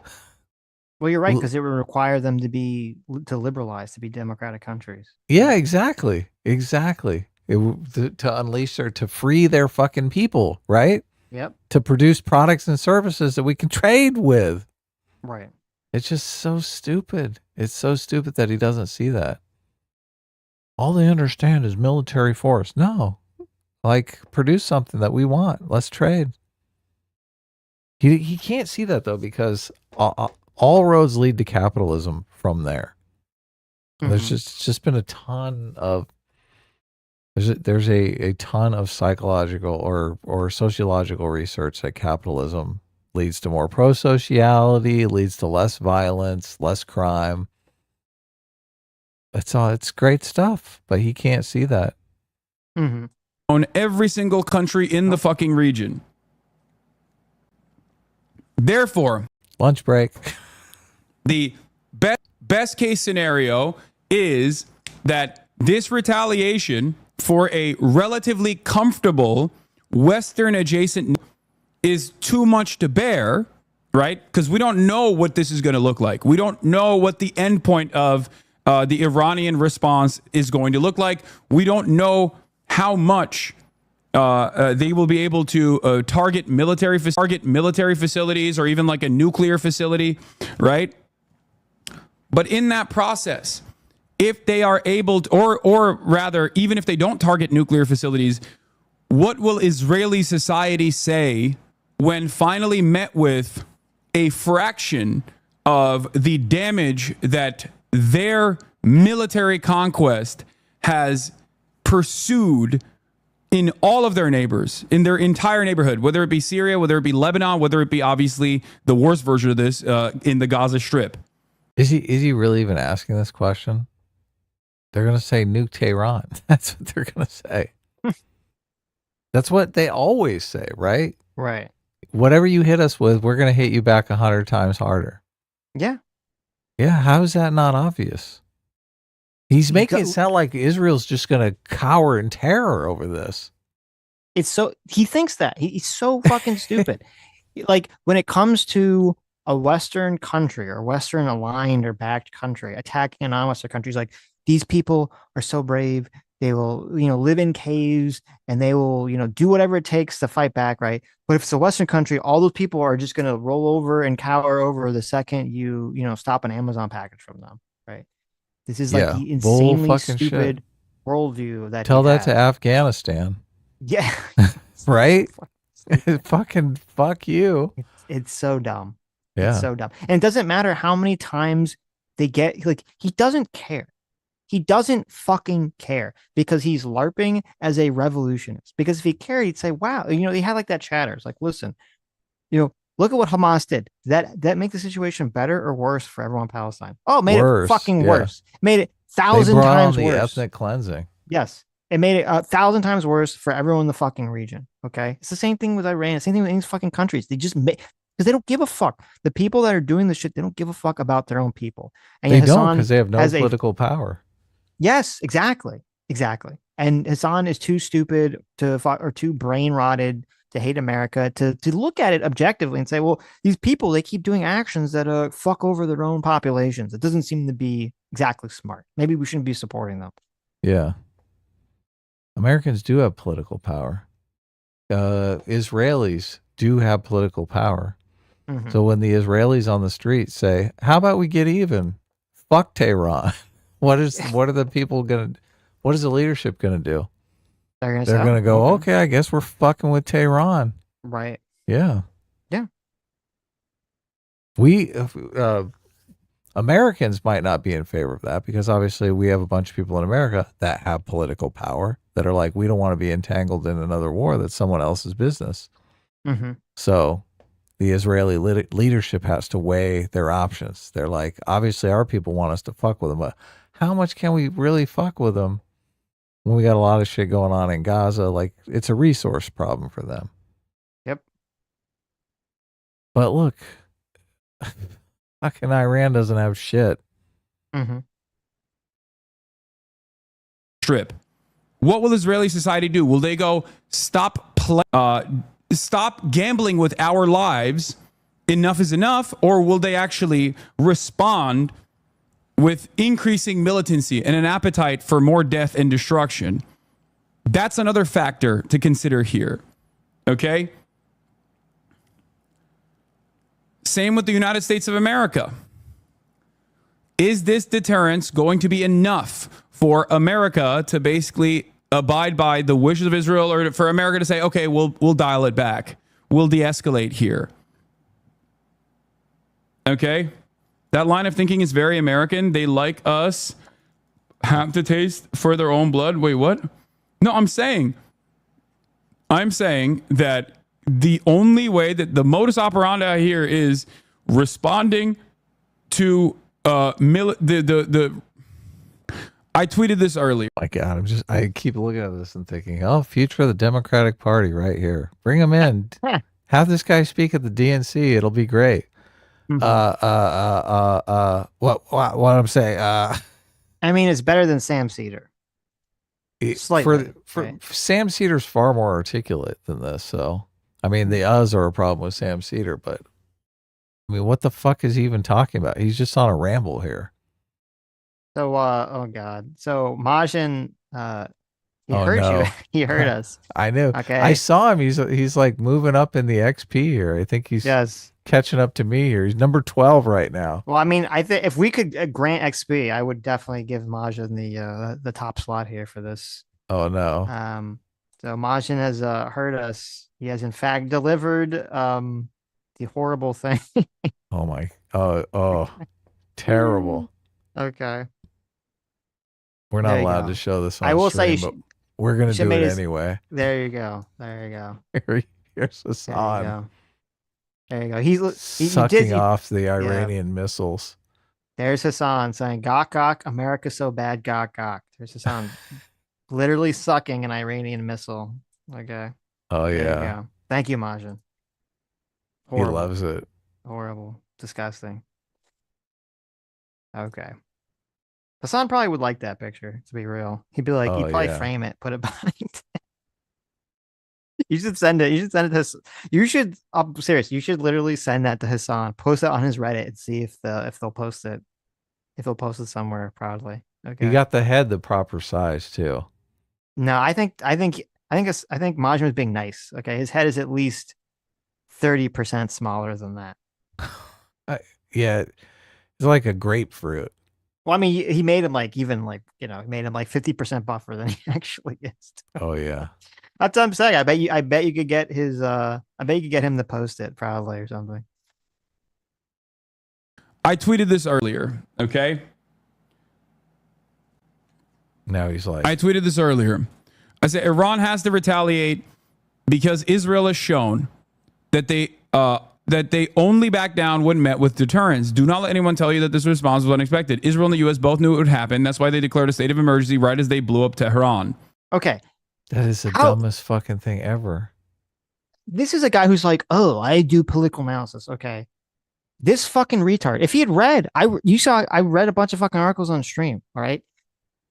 Well, you're right, because it would require them to liberalize, to be democratic countries. Yeah, exactly. To unleash to free their fucking people, right? Yep. To produce products and services that we can trade with. Right. It's just so stupid. It's so stupid that he doesn't see that. All they understand is military force. No. Like, produce something that we want. Let's trade. He can't see that, though, because all roads lead to capitalism from there. There's just been a ton of there's a ton of psychological or sociological research that capitalism leads to more pro-sociality, leads to less violence, less crime. It's great stuff, but he can't see that. On every single country in the fucking region. Therefore, lunch break. The best case scenario is that this retaliation for a relatively comfortable Western adjacent is too much to bear, right? Because we don't know what this is going to look like. We don't know what the end point of the Iranian response is going to look like. We don't know how much they will be able to target military facilities or even like a nuclear facility, right? But in that process, if they are able to, or rather, even if they don't target nuclear facilities, what will Israeli society say when finally met with a fraction of the damage that their military conquest has pursued in all of their neighbors, in their entire neighborhood, whether it be Syria, whether it be Lebanon, whether it be obviously the worst version of this in the Gaza Strip. Is he really even asking this question? They're going to say nuke Tehran. That's what they're going to say. That's what they always say, right? Right. Whatever you hit us with, we're going to hit you back 100 times harder. Yeah. Yeah. How is that not obvious? He's making it sound like Israel's just going to cower in terror over this. It's so, he thinks that. He's so fucking stupid. Like, when it comes to a Western country or Western aligned or backed country attacking a non-Western country, he's like, these people are so brave. They will, live in caves and they will, do whatever it takes to fight back, right? But if it's a Western country, all those people are just going to roll over and cower over the second you stop an Amazon package from them, right? This is like the insanely stupid worldview that Tell that to Afghanistan. Yeah. Right? Fucking fuck you. It's so dumb. Yeah. It's so dumb. And it doesn't matter how many times they get, like, he doesn't care. He doesn't fucking care because he's LARPing as a revolutionist. Because if he cared, he'd say, wow, he had like that chatter. It's like, listen, look at what Hamas did. That make the situation better or worse for everyone in Palestine? Oh, it made it fucking worse. It made it 1,000 times worse. The ethnic cleansing. Yes. It made it 1,000 times worse for everyone in the fucking region. Okay. It's the same thing with Iran. Same thing with these fucking countries. They just make, because they don't give a fuck. The people that are doing this shit, they don't give a fuck about their own people. And they don't, because they have no political power. Yes, exactly. And Hasan is too stupid or too brain rotted to hate America to look at it objectively and say, well, these people, they keep doing actions that fuck over their own populations. It doesn't seem to be exactly smart. Maybe we shouldn't be supporting them. Yeah. Americans do have political power. Israelis do have political power. Mm-hmm. So when the Israelis on the street say, how about we get even? Fuck Tehran. What are the people what is the leadership gonna do? They're gonna go, okay, I guess we're fucking with Tehran. Right. Yeah. Yeah. We Americans might not be in favor of that because obviously we have a bunch of people in America that have political power that are like, we don't want to be entangled in another war that's someone else's business. Mm-hmm. So the Israeli leadership has to weigh their options. They're like, obviously our people want us to fuck with them, but how much can we really fuck with them when we got a lot of shit going on in Gaza? Like, it's a resource problem for them. Yep. But look, fucking Iran doesn't have shit. Mm-hmm. Strip. What will Israeli society do? Will they go stop gambling with our lives? Enough is enough, or will they actually respond with increasing militancy and an appetite for more death and destruction? That's another factor to consider here. Okay? Same with the United States of America. Is this deterrence going to be enough for America to basically abide by the wishes of Israel, or for America to say, okay, we'll dial it back. We'll de-escalate here. Okay? That line of thinking is very American. They like us have to taste for their own blood. Wait, what? No, I'm saying that the only way, that the modus operandi here is responding to I tweeted this earlier. My God, I keep looking at this and thinking, oh, future of the Democratic Party right here. Bring him in. Have this guy speak at the DNC. It'll be great. Mm-hmm. What I'm saying. I mean, it's better than Sam Cedar. Slightly. Right? Sam Cedar's far more articulate than this. So, I mean, the are a problem with Sam Cedar, but I mean, what the fuck is he even talking about? He's just on a ramble here. So, oh God. So Majin, he heard no. you. He heard us. I knew. Okay. I saw him. He's like moving up in the XP here. I think he's catching up to me here. He's number 12 right now. Well, I mean, I think if we could grant XP, I would definitely give Majin the top slot here for this. Oh no. So Majin has heard us. He has in fact delivered the horrible thing. Oh my. Oh, terrible. Okay. We're not allowed to show this on I will stream, say We're going You to should do made it his- anyway. There you go. There you go. Here's There you Hasan go. There you go. He sucking did, off the yeah. Iranian missiles. There's Hasan saying, "Gawk, gawk, America's so bad, gawk, gawk." There's Hasan literally sucking an Iranian missile. Okay. Oh, There you yeah. go. Thank you, Majin. He loves it. Horrible. Disgusting. Okay. Hasan probably would like that picture, to be real. He'd be like, Oh, he'd probably yeah. frame it, put it behind it. You should send it. You should send it to. You should. I'm serious. You should literally send that to Hasan. Post it on his Reddit and see if they'll post it. If they'll post it somewhere proudly. Okay. He got the head the proper size too. No, I think Majin was being nice. Okay, his head is at least 30% smaller than that. Yeah, it's like a grapefruit. Well, I mean, he made him like even like he made him like 50% buffer than he actually is. Oh yeah. That's what I'm saying. I bet you could get his. I bet you could get him to post it proudly or something. I tweeted this earlier, okay? Now he's like, I tweeted this earlier. I said Iran has to retaliate because Israel has shown that they only back down when met with deterrence. Do not let anyone tell you that this response was unexpected. Israel and the U.S. both knew it would happen. That's why they declared a state of emergency right as they blew up Tehran. Okay. that is the dumbest fucking thing ever. This is a guy who's like, oh, I do political analysis. Okay. This fucking retard. If he had read, I read a bunch of fucking articles on stream. All right.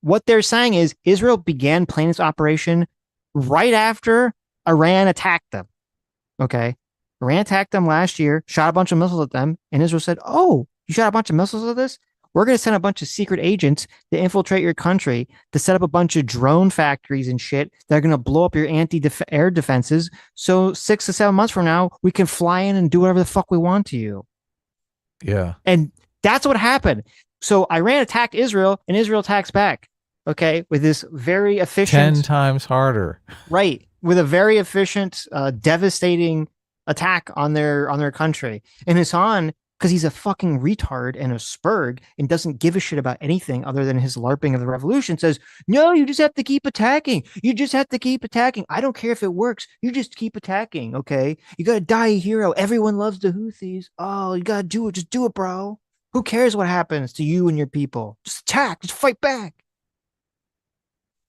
What they're saying is Israel began planning this operation right after Iran attacked them. Okay. Iran attacked them last year, shot a bunch of missiles at them, and Israel said, oh, you shot a bunch of missiles at this? We're going to send a bunch of secret agents to infiltrate your country, to set up a bunch of drone factories and shit that are going to blow up your anti-air defenses. So 6 to 7 months from now, we can fly in and do whatever the fuck we want to you. Yeah. And that's what happened. So Iran attacked Israel, and Israel attacks back. Okay, with this very efficient 10 times harder. Right, with a very efficient, devastating attack on their country. And Hasan, because he's a fucking retard and a spurg and doesn't give a shit about anything other than his LARPing of the revolution, says, no, you just have to keep attacking. You just have to keep attacking. I don't care if it works. You just keep attacking, okay? You got to die a hero. Everyone loves the Houthis. Oh, you got to do it. Just do it, bro. Who cares what happens to you and your people? Just attack. Just fight back.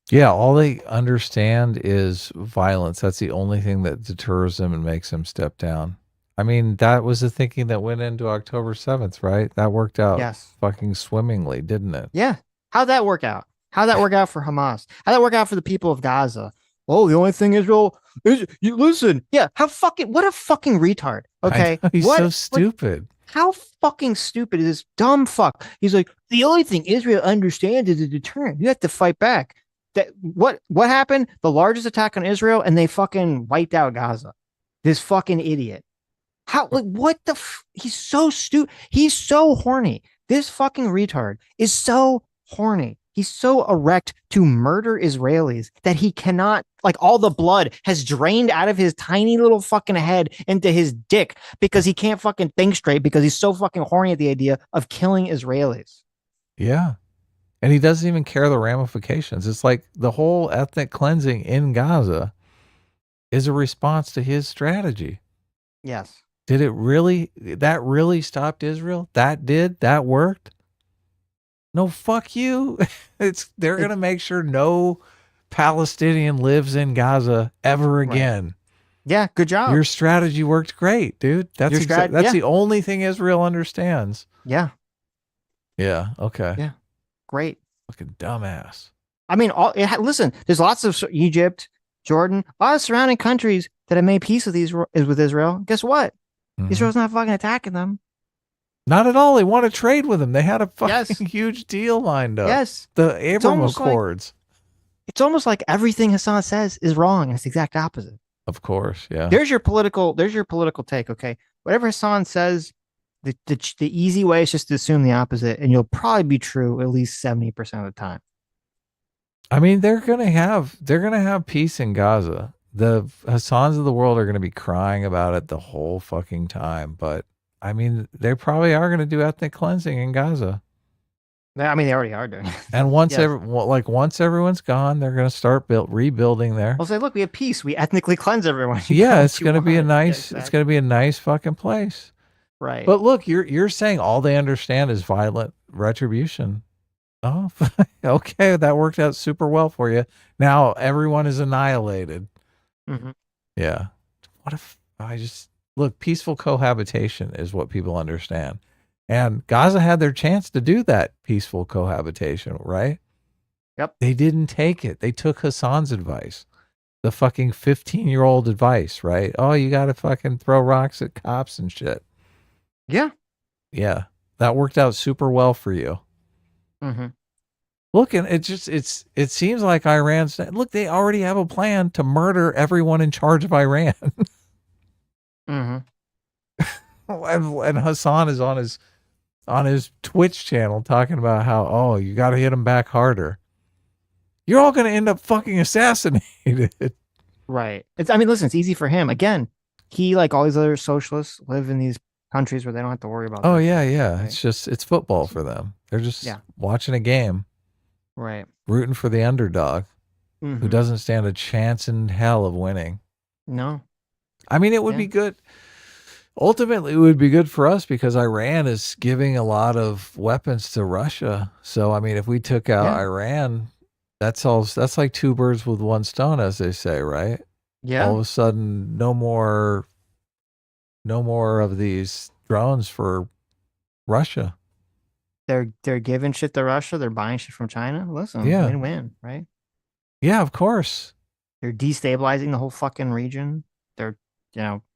Yeah, all they understand is violence. That's the only thing that deters them and makes them step down. I mean, that was the thinking that went into October 7th, right? That worked out fucking swimmingly, didn't it? Yeah. How'd that work out? How'd that work out for Hamas? How'd that work out for the people of Gaza? Oh, the only thing Israel is, you listen. Yeah. What a fucking retard. Okay. He's so stupid. How fucking stupid is this dumb fuck? He's like, the only thing Israel understands is a deterrent. You have to fight back. What happened? The largest attack on Israel, and they fucking wiped out Gaza. This fucking idiot. How? Like, what the? He's so stupid. He's so horny. This fucking retard is so horny. He's so erect to murder Israelis that he cannot. Like, all the blood has drained out of his tiny little fucking head into his dick because he can't fucking think straight because he's so fucking horny at the idea of killing Israelis. Yeah. And he doesn't even care the ramifications. It's like the whole ethnic cleansing in Gaza is a response to his strategy. Yes. Did it really? That really stopped Israel? That worked? No, fuck you. They're going to make sure no Palestinian lives in Gaza ever again. Right. Yeah, good job. Your strategy worked great, dude. That's the only thing Israel understands. Yeah. Yeah, okay. Yeah. Great. Fucking dumbass. I mean, listen, there's lots of Egypt, Jordan, a lot of surrounding countries that have made peace with Israel. Guess what? Mm-hmm. Israel's not fucking attacking them. Not at all. They want to trade with them. They had a fucking huge deal lined up. Yes. The Abraham Accords. It's almost like everything Hasan says is wrong, and it's the exact opposite. Of course, yeah. There's your political take, okay? Whatever Hasan says, the easy way is just to assume the opposite, and you'll probably be true at least 70% of the time. I mean, they're gonna have peace in Gaza. The Hassans of the world are gonna be crying about it the whole fucking time. But I mean, they probably are gonna do ethnic cleansing in Gaza. I mean, they already are doing it. And once once everyone's gone, they're going to start rebuilding there. I'll say, look, we have peace. We ethnically cleanse everyone. Yeah, it's going to be a nice. It's going to be a nice fucking place. Right. But look, you're saying all they understand is violent retribution. Oh, okay, that worked out super well for you. Now everyone is annihilated. Mm-hmm. Yeah. What if look, peaceful cohabitation is what people understand. And Gaza had their chance to do that peaceful cohabitation, right? Yep. They didn't take it. They took Hasan's advice, the fucking 15-year-old advice, right? Oh, you got to fucking throw rocks at cops and shit. Yeah. Yeah. That worked out super well for you. Mm-hmm. Look, and it seems like Iran's, look, they already have a plan to murder everyone in charge of Iran. Mm-hmm. And Hasan is on his Twitch channel talking about how, oh, you got to hit him back harder. You're all going to end up fucking assassinated. Right. I mean, listen, it's easy for him. Again, he, like all these other socialists, live in these countries where they don't have to worry about Oh, that. yeah. Right? It's football for them. They're just watching a game. Right. Rooting for the underdog Mm-hmm. who doesn't stand a chance in hell of winning. No. I mean, it would be good. Ultimately, it would be good for us because Iran is giving a lot of weapons to Russia. So, I mean, if we took out Iran, that's like two birds with one stone, as they say, right? Yeah. All of a sudden, no more of these drones for Russia. They're giving shit to Russia. They're buying shit from China. Listen, win-win, right? Yeah, of course. They're destabilizing the whole fucking region. They're,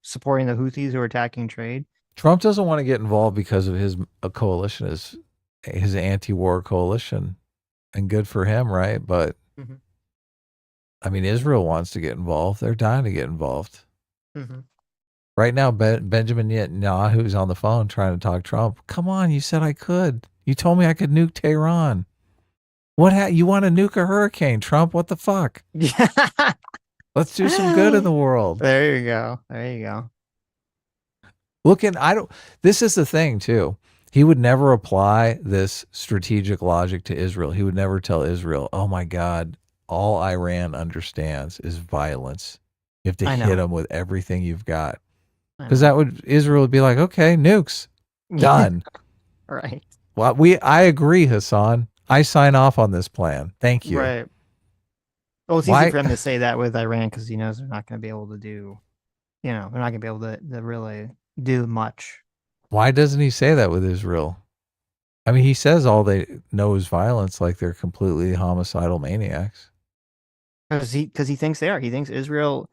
supporting the Houthis who are attacking trade. Trump doesn't want to get involved because of his coalition, his anti-war coalition, and good for him, right? But I mean, Israel wants to get involved. They're dying to get involved. Mm-hmm. Right now, Benjamin Netanyahu's on the phone trying to talk Trump. Come on, you said I could. You told me I could nuke Tehran. You want to nuke a hurricane, Trump? What the fuck? Yeah. Let's do some good in the world. There you go. Look, this is the thing too. He would never apply this strategic logic to Israel. He would never tell Israel, oh my God, all Iran understands is violence. You have to hit them with everything you've got. Because Israel would be like, okay, nukes, done. Right. Well, I agree, Hasan. I sign off on this plan. Thank you. Right. Well, it's easy for him to say that with Iran because he knows they're not going to be able to do, they're not going to be able to really do much. Why doesn't he say that with Israel? I mean, he says all they know is violence, like they're completely homicidal maniacs. Because he thinks they are. He thinks Israel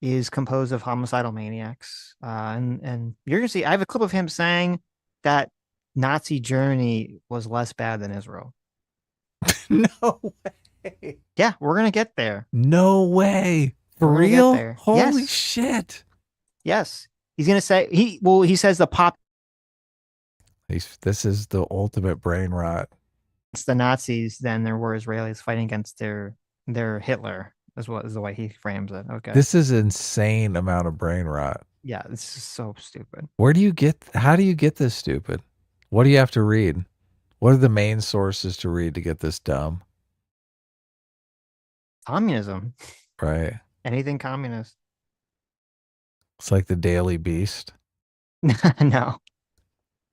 is composed of homicidal maniacs. And you're going to see, I have a clip of him saying that Nazi Germany was less bad than Israel. No way. Yeah, we're going to get there. No way. For real? Holy shit. Yes. He's going to say, he says the pop. This is the ultimate brain rot. It's the Nazis than there were Israelis fighting against their Hitler, is the way he frames it. Okay. This is insane amount of brain rot. Yeah, this is so stupid. How do you get this stupid? What do you have to read? What are the main sources to read to get this dumb? Communism. Right. Anything communist. It's like the Daily Beast. No.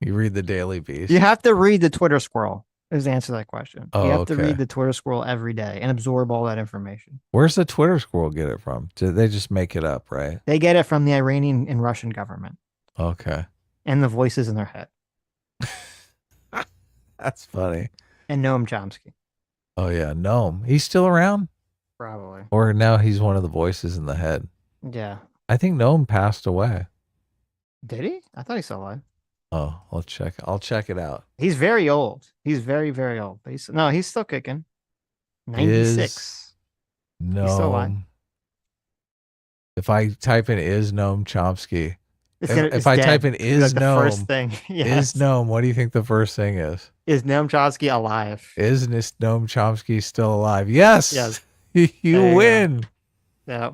You read the Daily Beast. You have to read the Twitter Squirrel is the answer to that question. Oh, you have to read the Twitter Squirrel every day and absorb all that information. Where's the Twitter Squirrel get it from? Do they just make it up, right? They get it from the Iranian and Russian government. Okay. And the voices in their head. That's funny. And Noam Chomsky. Oh, yeah. Noam. He's still around? Probably. Or now he's one of the voices in the head. Yeah. I think Noam passed away. Did he? I thought he still alive. Oh, I'll check it out. He's very old. He's very, very old. But he's still kicking. 96. No. He's still alive. If I type in is Noam Chomsky, If I type in is the Noam, first thing. Yes. is Noam, what do you think the first thing is? Is Noam Chomsky alive? Is Noam Chomsky still alive? Yes. Yes. You win. Yeah.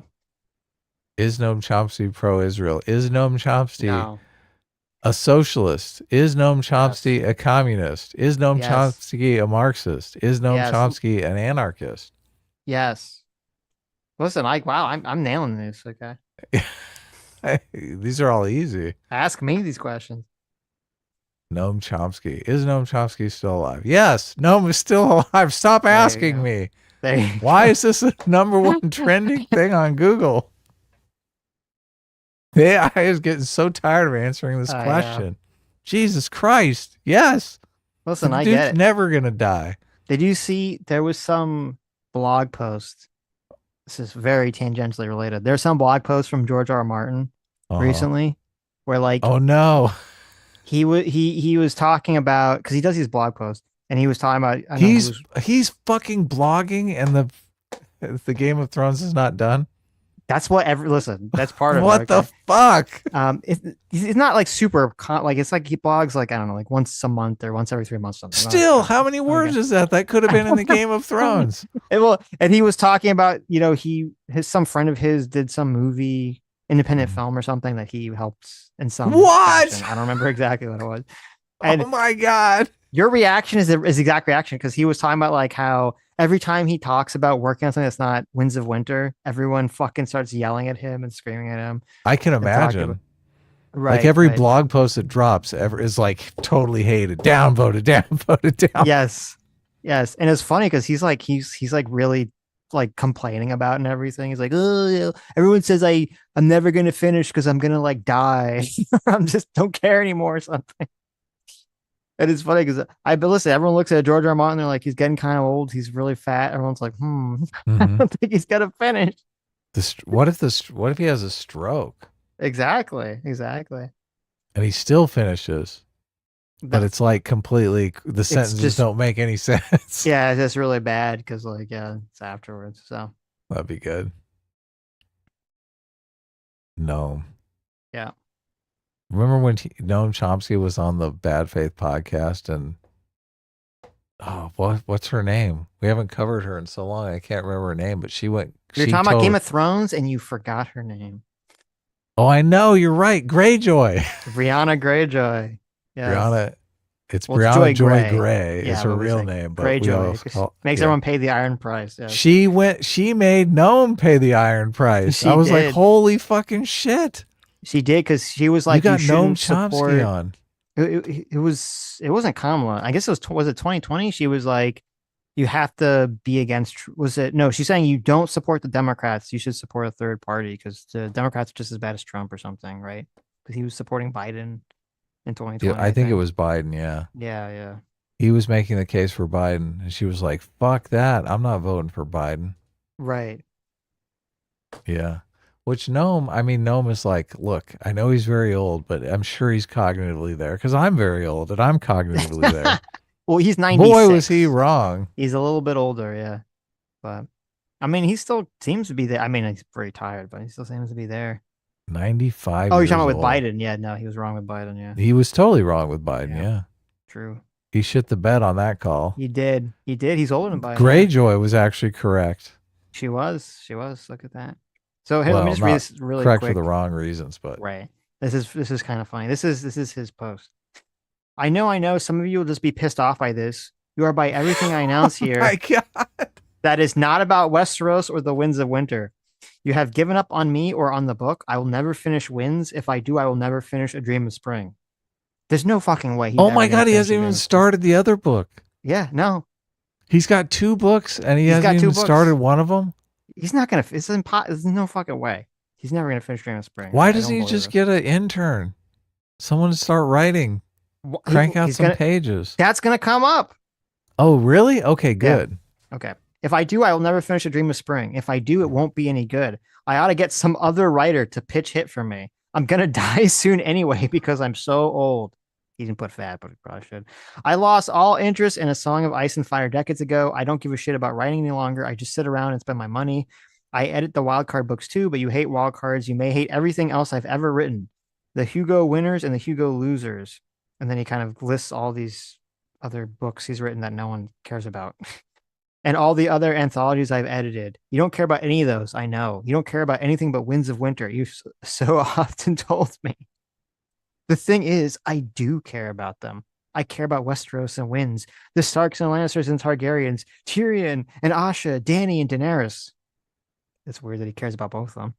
Is Noam Chomsky pro-Israel? Is Noam Chomsky a socialist? Is Noam Chomsky a communist? Is Noam Chomsky a Marxist? Is Noam Chomsky an anarchist? Yes. Listen, I'm nailing this. Okay. These are all easy. Ask me these questions. Noam Chomsky. Is Noam Chomsky still alive? Yes. Noam is still alive. Stop asking me. Why is this a #1 trending thing on Google? The AI is getting so tired of answering this question. Jesus Christ. Yes. Listen, the I dude's get it. Never going to die. Did you see there was some blog post? This is very tangentially related. There's some blog post from George R. R. Martin recently where like, oh no, he was talking about, because he does these blog posts, and he was talking about he's fucking blogging, and the Game of Thrones is not done. That's what listen, that's part of it. What the fuck? It's not like super like, it's like he blogs like, I don't know, like once a month or once every 3 months. Something. Still, how many words is that? That could have been in the Game of Thrones. And he was talking about, some friend of his did some movie, independent film or something that he helped in some fashion. I don't remember exactly what it was. And oh my God. Your reaction is the exact reaction, because he was talking about like how every time he talks about working on something that's not Winds of Winter, everyone fucking starts yelling at him and screaming at him. I can imagine. Right. Like every blog post that drops is like totally hated, downvoted, down. Yes. Yes. And it's funny because he's like really like complaining about and everything. He's like, oh, yeah. Everyone says I'm never gonna finish because I'm gonna like die. I'm just don't care anymore or something. And it's funny because listen, everyone looks at George R. R. Martin, they're like, he's getting kind of old, he's really fat. Everyone's like, I don't think he's gonna finish. What if he has a stroke? Exactly. And he still finishes. But it's like completely, the sentences don't make any sense. Yeah, it's just really bad because like, it's afterwards. So that'd be good. No. Yeah. Remember when Noam Chomsky was on the Bad Faith podcast, and what's her name? We haven't covered her in so long. I can't remember her name, but You're talking about Game of Thrones and you forgot her name. Oh, I know. You're right. Greyjoy. Brianna Greyjoy. Yes. Brianna. It's Brianna Joy Gray. Yeah, is her real name, but Greyjoy makes everyone pay the iron price. Yes. She made Noam pay the iron price. I was like, holy fucking shit. She did, because she was like, you got Noam Chomsky on. It wasn't Kamala. I guess was it 2020? She was like, you have to be against. No, she's saying you don't support the Democrats. You should support a third party because the Democrats are just as bad as Trump or something, right? Because he was supporting Biden in 2020. Yeah, I think it was Biden. Yeah. Yeah. He was making the case for Biden, and she was like, "Fuck that! I'm not voting for Biden." Right. Yeah. Which Noam is like, look, I know he's very old, but I'm sure he's cognitively there because I'm very old and I'm cognitively there. Well, he's 96. Boy, was he wrong. He's a little bit older, yeah. But, he still seems to be there. He's very tired, but he still seems to be there. 95. Oh, you're talking about with Biden. Yeah, no, he was wrong with Biden, yeah. He was totally wrong with Biden, yeah. True. He shit the bed on that call. He did. He's older than Biden. Greyjoy was actually correct. She was. Look at that. So let me just read this really correct quick. For the wrong reasons, but right. This is kind of funny. This is his post. I know. Some of you will just be pissed off by this. You are by everything I announce here. My God. That is not about Westeros or the Winds of Winter. You have given up on me or on the book. I will never finish Winds. If I do, I will never finish A Dream of Spring. There's no fucking way. Oh my God, he hasn't even started the other book. Yeah, no. He's got 2 books and he hasn't even started one of them. He's not gonna. There's no fucking way. He's never gonna finish Dream of Spring. Why doesn't he just get an intern? Someone to start writing. Crank out some pages. That's gonna come up. Oh, really? Okay, good. Yeah. Okay. If I do, I will never finish A Dream of Spring. If I do, it won't be any good. I ought to get some other writer to pitch hit for me. I'm gonna die soon anyway because I'm so old. He didn't put fat, but he probably should. I lost all interest in A Song of Ice and Fire decades ago. I don't give a shit about writing any longer. I just sit around and spend my money. I edit the wildcard books too, but you hate wildcards. You may hate everything else I've ever written. The Hugo winners and the Hugo losers. And then he kind of lists all these other books he's written that no one cares about. And all the other anthologies I've edited. You don't care about any of those, I know. You don't care about anything but Winds of Winter. You've so often told me. The thing is, I do care about them. I care about Westeros and Winds, the Starks and Lannisters and Targaryens, Tyrion and Asha, Dany and Daenerys. It's weird that he cares about both of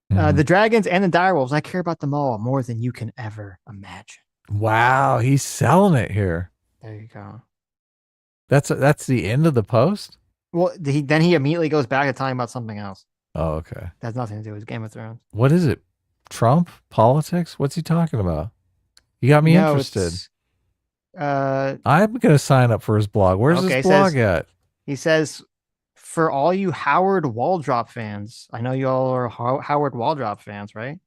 them. The dragons and the direwolves, I care about them all more than you can ever imagine. Wow, he's selling it here. There you go. That's the end of the post? Well, then he immediately goes back to talking about something else. Oh, okay. That has nothing to do with Game of Thrones. What is it? Trump? Politics? What's he talking about? You got me interested. I'm going to sign up for his blog. Where's his blog at? He says, for all you Howard Waldrop fans, I know you all are Howard Waldrop fans, right?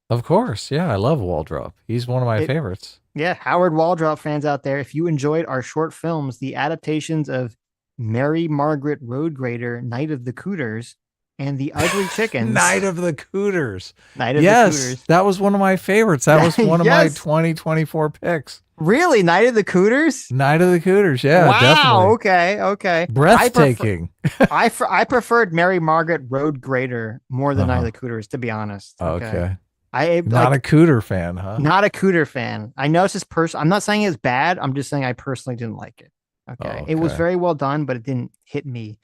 Of course. Yeah, I love Waldrop. He's one of my favorites. Yeah, Howard Waldrop fans out there, if you enjoyed our short films, the adaptations of Mary Margaret Road Grader, Night of the Cooters, and The Ugly Chickens. Night of the Cooters. Night of the Cooters. That was one of my favorites. That was one of my 2024 picks. Really? Night of the Cooters? Night of the Cooters, yeah, wow, definitely. Okay. Breathtaking. I preferred Mary Margaret Road Grader more than Night of the Cooters, to be honest. Okay. Not a Cooter fan, huh? Not a Cooter fan. I know it's just I'm not saying it's bad. I'm just saying I personally didn't like it. Okay. It was very well done, but it didn't hit me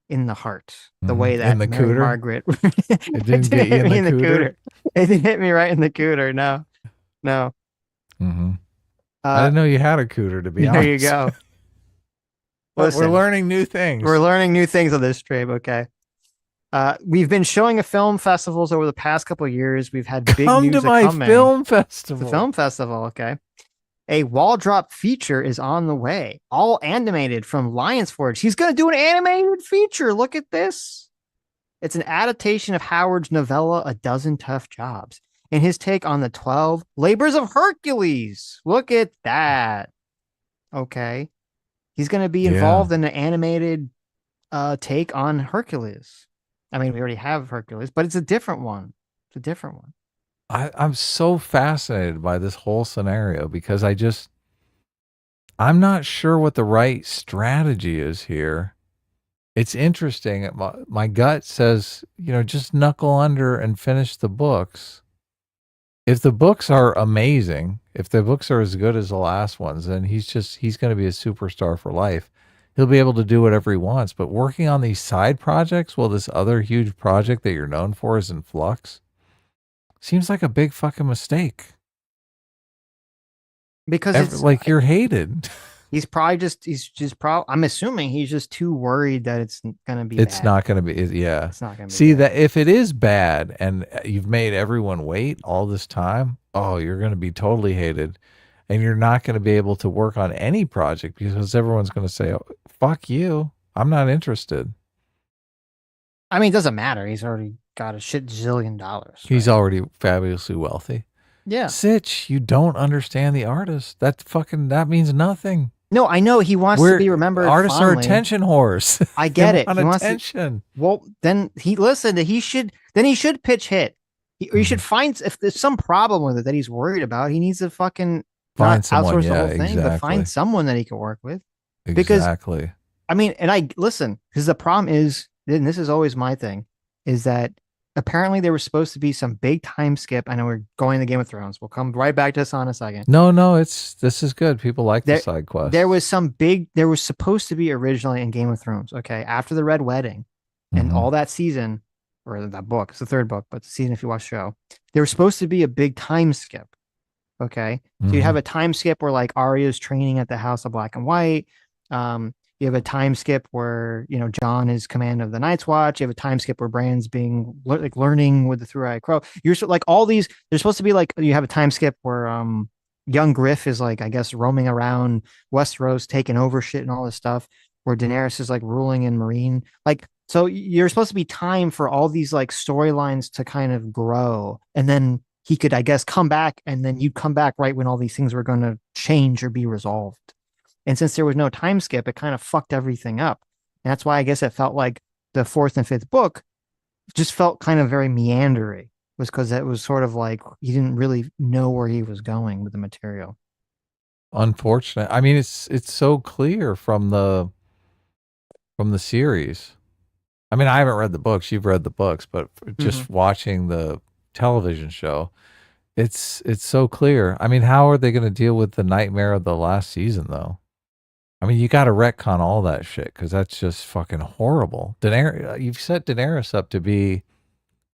in the heart the way that in the Mary cooter? Margaret It didn't get you in the cooter? It didn't hit me right in the cooter. No. I didn't know you had a cooter, to be honest. There you go. We're learning new things. We're learning new things on this stream. Okay. We've been showing at film festivals over the past couple of years. We've had big Come news to my film festival. The film festival. Okay. A wall drop feature is on the way, all animated from Lions Forge. He's going to do an animated feature. Look at this. It's an adaptation of Howard's novella, A Dozen Tough Jobs, and his take on the 12 Labors of Hercules. Look at that. Okay. He's going to be involved in an animated take on Hercules. I mean, we already have Hercules, but it's a different one. It's a different one. I'm so fascinated by this whole scenario because I'm not sure what the right strategy is here. It's interesting. My gut says, just knuckle under and finish the books. If the books are amazing, if the books are as good as the last ones, then he's going to be a superstar for life. He'll be able to do whatever he wants. But working on these side projects while this other huge project that you're known for is in flux seems like a big fucking mistake. Because you're hated. I'm assuming he's just too worried that it's going to be It's bad. not going to be, yeah. It's not going to be See, bad. that if it is bad and you've made everyone wait all this time, you're going to be totally hated. And you're not going to be able to work on any project because everyone's going to say, fuck you. I'm not interested. I mean, it doesn't matter. He's already got a shit zillion dollars. He's already fabulously wealthy. Yeah. Sitch, you don't understand the artist. That means nothing. No, I know he wants to be remembered. Artists fondly. are attention whores. I get it. He wants attention. Then he should pitch hit. He should find, if there's some problem with it that he's worried about, he needs to fucking find not someone, outsource the whole thing, but find someone that he can work with. Exactly. Because, I mean, and I listen, because the problem is, and this is always my thing, is that apparently there was supposed to be some big time skip. I know we're going to Game of Thrones. We'll come right back to this in a second. No, this is good. People like the side quest. There was supposed to be originally in Game of Thrones, okay, after the Red Wedding and all that season, or that book, it's the third book, but the season, if you watch the show, there was supposed to be a big time skip. Okay. So you have a time skip where like Arya's training at the House of Black and White. You have a time skip where, Jon is command of the Night's Watch. You have a time skip where Bran's being learning with the Three-Eyed Crow. You're like all these, there's supposed to be like, you have a time skip where, young Griff is like, I guess, roaming around Westeros, taking over shit and all this stuff, where Daenerys is like ruling in Marine. Like, so you're supposed to be time for all these like storylines to kind of grow. And then he could, I guess, come back, and then you'd come back right when all these things were going to change or be resolved. And since there was no time skip, it kind of fucked everything up. And that's why I guess it felt like the fourth and fifth book just felt kind of very meandering, was because it was sort of like he didn't really know where he was going with the material. Unfortunate. I mean, it's so clear from the series. I mean, I haven't read the books. You've read the books, but just watching the television show, It's so clear. I mean, how are they going to deal with the nightmare of the last season, though? I mean, you got to retcon all that shit because that's just fucking horrible. You've set Daenerys up to be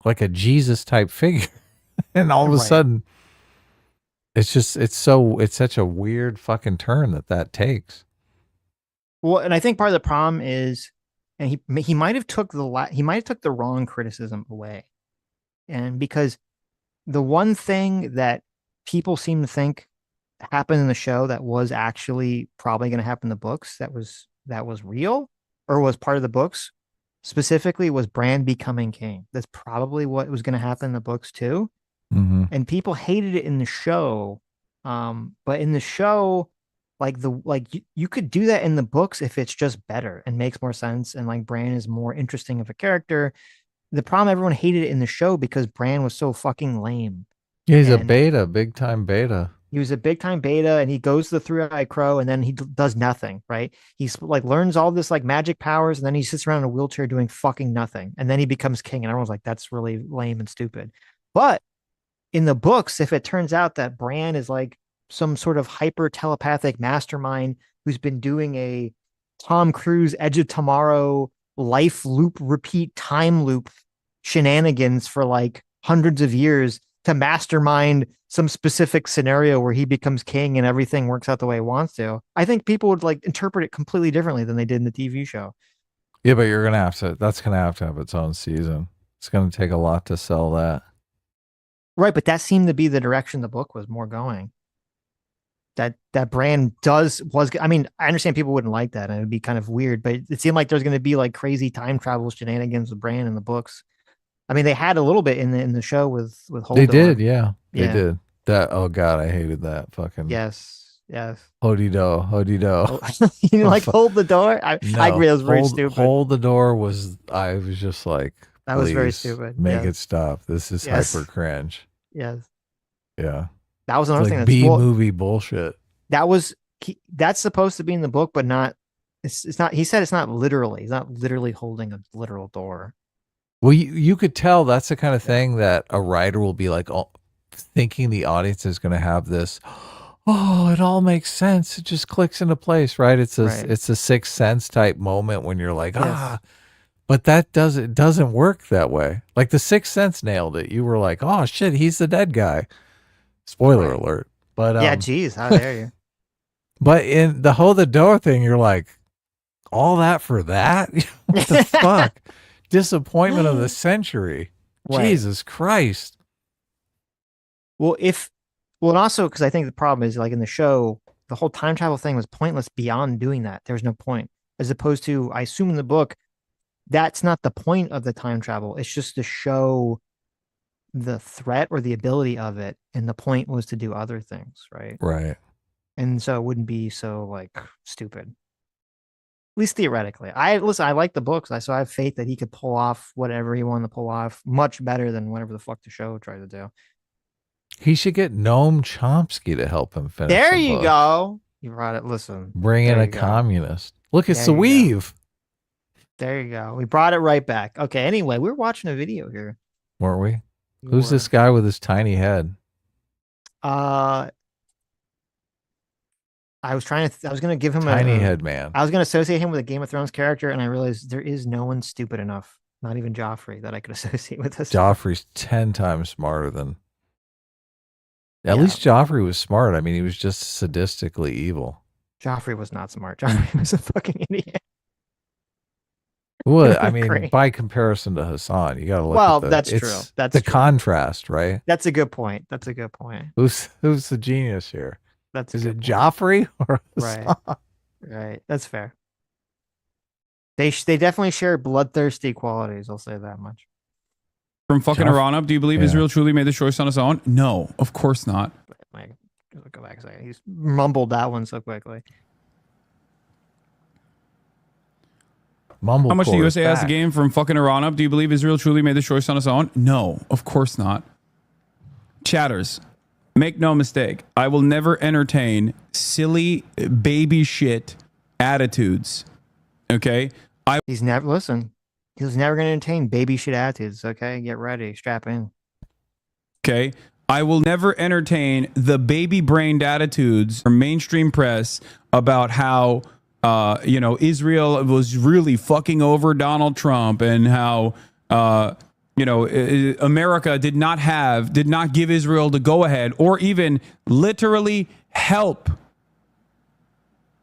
like a Jesus type figure, and all of a sudden, it's such a weird fucking turn that takes. Well, and I think part of the problem is, and he might have took the wrong criticism away, and because the one thing that people seem to think happened in the show that was actually probably going to happen in the books that was real or was part of the books specifically was Bran becoming king. That's probably what was going to happen in the books too. Mm-hmm. And people hated it in the show. But in the show, you could do that in the books if it's just better and makes more sense. And like Bran is more interesting of a character. The problem, everyone hated it in the show because Bran was so fucking lame. Yeah, he's a beta, big time beta. He was a big time beta, and he goes to the Three-Eyed Crow, and then he does nothing, right? He's like learns all this like magic powers, and then he sits around in a wheelchair doing fucking nothing, and then he becomes king, and everyone's like, that's really lame and stupid. But in the books, if it turns out that Bran is like some sort of hyper telepathic mastermind who's been doing a Tom Cruise Edge of Tomorrow life loop repeat time loop shenanigans for like hundreds of years to mastermind some specific scenario where he becomes king and everything works out the way he wants to, I think people would like interpret it completely differently than they did in the TV show. Yeah, but that's gonna have to have its own season. It's gonna take a lot to sell that. Right, but that seemed to be the direction the book was more going. That Bran I mean, I understand people wouldn't like that and it'd be kind of weird, but it seemed like there's going to be like crazy time travel shenanigans with Bran in the books. I mean, they had a little bit in the show with Holdor. They did, yeah. They did. That, oh god, I hated that fucking Yes. Hodido. You like hold the door? I agree, it was very stupid. Hold the door I was just like, that was very stupid. Make it stop. This is hyper cringe. Yes. Yeah. That was another thing that's B-movie bullshit. That's supposed to be in the book, but not. It's not. He said it's not literally. He's not literally holding a literal door. Well, you could tell that's the kind of thing that a writer will be like, thinking the audience is going to have this. Oh, it all makes sense. It just clicks into place, right? It's a Sixth Sense type moment when you're like, but that doesn't work that way. Like the Sixth Sense nailed it. You were like, oh shit, he's the dead guy. Spoiler alert. But yeah, geez, how dare you? But in the hold the door thing, you're like, all that for that? What the fuck? Disappointment of the century. Right. Jesus Christ. Well, and also because I think the problem is like in the show, the whole time travel thing was pointless beyond doing that. There's no point. As opposed to, I assume in the book, that's not the point of the time travel. It's just to show the threat or the ability of it, and the point was to do other things, right? Right. And so it wouldn't be so like stupid. At least theoretically. I like the books. So I have faith that he could pull off whatever he wanted to pull off much better than whatever the fuck the show tried to do. He should get Noam Chomsky to help him finish. There you go. You brought it. Listen. Bring in a communist. Look, it's the weave. There you go. We brought it right back. Okay, anyway, we're watching a video here. Weren't we? Who's this guy with his tiny head? I was going to give him tiny head man. I was going to associate him with a Game of Thrones character, and I realized there is no one stupid enough, not even Joffrey, that I could associate with this. Joffrey's 10 times smarter than. At least Joffrey was smart. I mean, he was just sadistically evil. Joffrey was not smart. Joffrey was a fucking idiot. Well, I mean, by comparison to Hasan, you got to look. Well, that's true. That's the contrast, right? That's a good point. Who's the genius here? Is it Joffrey or Hasan? Right. That's fair. They definitely share bloodthirsty qualities. I'll say that much. From fucking Iran up, do you believe Israel truly made the choice on its own? No, of course not. Go back a second. He's mumbled that one so quickly. How much the USA has the game from fucking Iran up? Do you believe Israel truly made the choice on its own? No, of course not. Chatters, make no mistake. I will never entertain silly baby shit attitudes. Okay? He's never going to entertain baby shit attitudes. Okay? Get ready. Strap in. Okay? I will never entertain the baby-brained attitudes from mainstream press about how, Israel was really fucking over Donald Trump and how, America did not give Israel the go-ahead or even literally help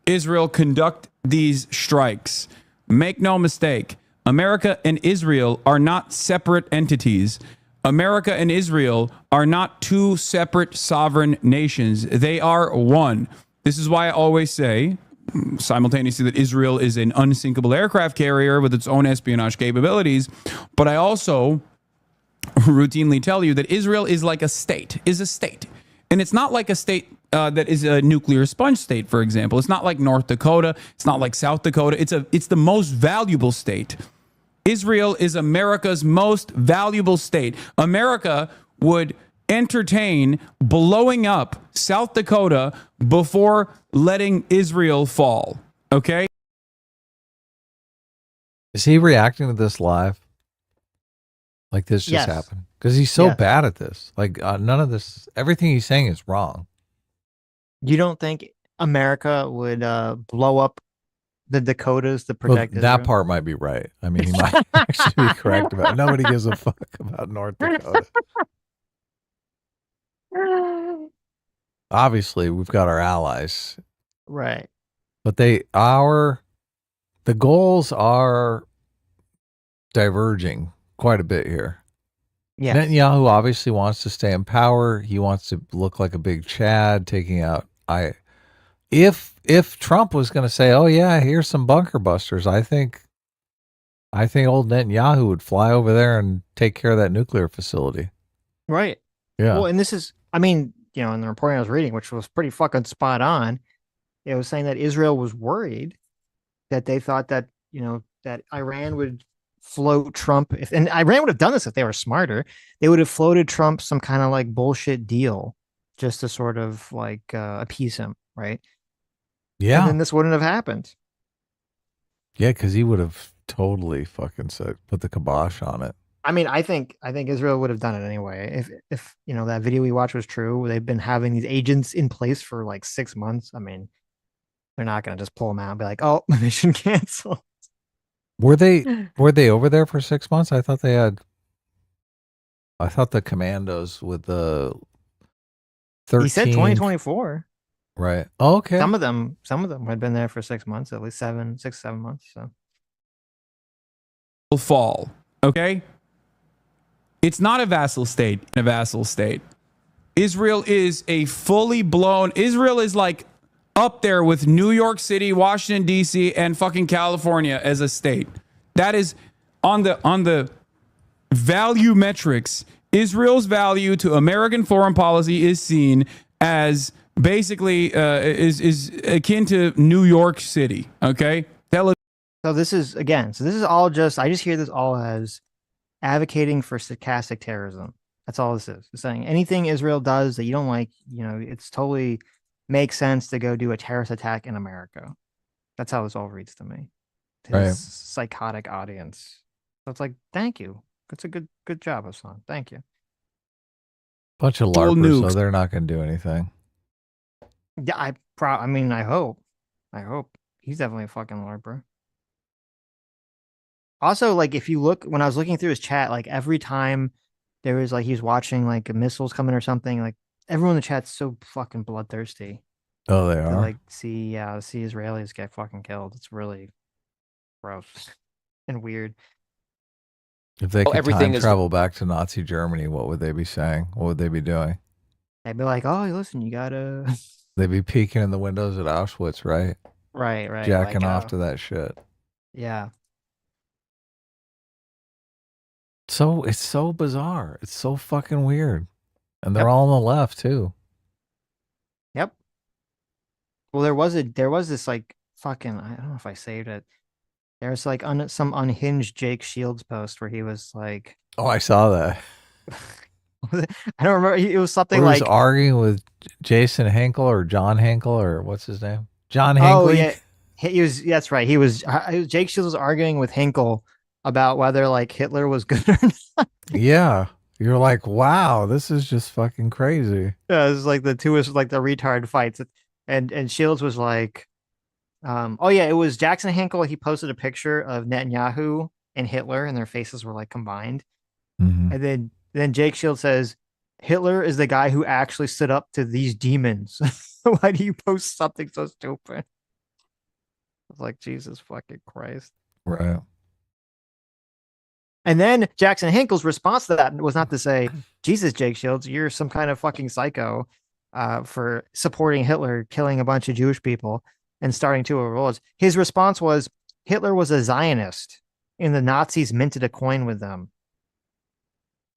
Israel conduct these strikes. Make no mistake, America and Israel are not separate entities. America and Israel are not two separate sovereign nations. They are one. This is why I always say simultaneously that Israel is an unsinkable aircraft carrier with its own espionage capabilities. But I also routinely tell you that Israel is like a state. And it's not like a state that is a nuclear sponge state, for example. It's not like North Dakota. It's not like South Dakota. It's the most valuable state. Israel is America's most valuable state. America would entertain blowing up South Dakota before letting Israel fall. Okay? Is he reacting to this live? Like this just Yes. happened? Because he's so Yes. bad at this. Like none of this, everything he's saying is wrong. You don't think America would blow up the Dakotas to Well, protect that Israel? part might be right. I mean, he might actually be correct about it. Nobody gives a fuck about North Dakota. Obviously, we've got our allies, Right. but the goals are diverging quite a bit here. Yes. Netanyahu obviously wants to stay in power. He wants to look like a big Chad, taking out If Trump was going to say, "Oh yeah, here's some bunker busters," I think old Netanyahu would fly over there and take care of that nuclear facility. Right. Yeah. Well, and this is, I mean, in the reporting I was reading, which was pretty fucking spot on, it was saying that Israel was worried that they thought that, that Iran would float Trump. And Iran would have done this if they were smarter. They would have floated Trump some kind of like bullshit deal just to sort of like appease him. Right. Yeah. And then this wouldn't have happened. Yeah, because he would have totally fucking put the kibosh on it. I mean, I think Israel would have done it anyway. If that video we watched was true, they've been having these agents in place for like 6 months. I mean, they're not going to just pull them out and be like, "Oh, mission canceled." Were they over there for 6 months? I thought the commandos with the 13. He said 2024. Right. Oh, okay. Some of them had been there for 6 months, at least 7 months. So fall. Okay? It's not a vassal state. Israel is a fully blown, Israel is like up there with New York City, Washington, D.C., and fucking California as a state. That is on the value metrics. Israel's value to American foreign policy is seen as basically is akin to New York City. Okay? So this is all just, I just hear this all as advocating for stochastic terrorism. That's all this is. It's saying anything Israel does that you don't like, it's totally makes sense to go do a terrorist attack in America. That's how this all reads to me. To this psychotic audience. So it's like, thank you. That's a good job, Hasan. Thank you. Bunch of LARPers, so they're not going to do anything. Yeah, I hope. He's definitely a fucking LARPer. Also, like, if you look, when I was looking through his chat, like, every time there was, like, he was watching, like, missiles coming or something, like, everyone in the chat's so fucking bloodthirsty. Oh, they are? To, like, see Israelis get fucking killed. It's really gross and weird. If they could time travel back to Nazi Germany, what would they be saying? What would they be doing? They'd be like, "Oh, listen, you gotta..." They'd be peeking in the windows at Auschwitz, right? Right. Jacking off to that shit. Yeah. So it's so bizarre. It's so fucking weird. And they're all on the left too. Yep. Well, there was this like fucking, I don't know if I saved it. There's like some unhinged Jake Shields post where he was like, "Oh, I saw that." I don't remember. It was something he like was arguing with Jason Henkel or John Henkel or what's his name? John Henkel. Oh yeah, he was. That's right. He was. Jake Shields was arguing with Henkel about whether like Hitler was good or not. Yeah, You're like, wow, this is just fucking crazy. Yeah, it's like the two is like the retard fights, and Shields was like, oh yeah, it was Jackson Hinkle. He posted a picture of Netanyahu and Hitler, and their faces were like combined. And then Jake Shields says, Hitler is the guy who actually stood up to these demons. Why do you post something so stupid? I was like, Jesus fucking Christ. Right. And then Jackson Hinkle's response to that was not to say, Jesus, Jake Shields, you're some kind of fucking psycho for supporting Hitler killing a bunch of Jewish people and starting two revolts. His response was, Hitler was a Zionist and the Nazis minted a coin with them.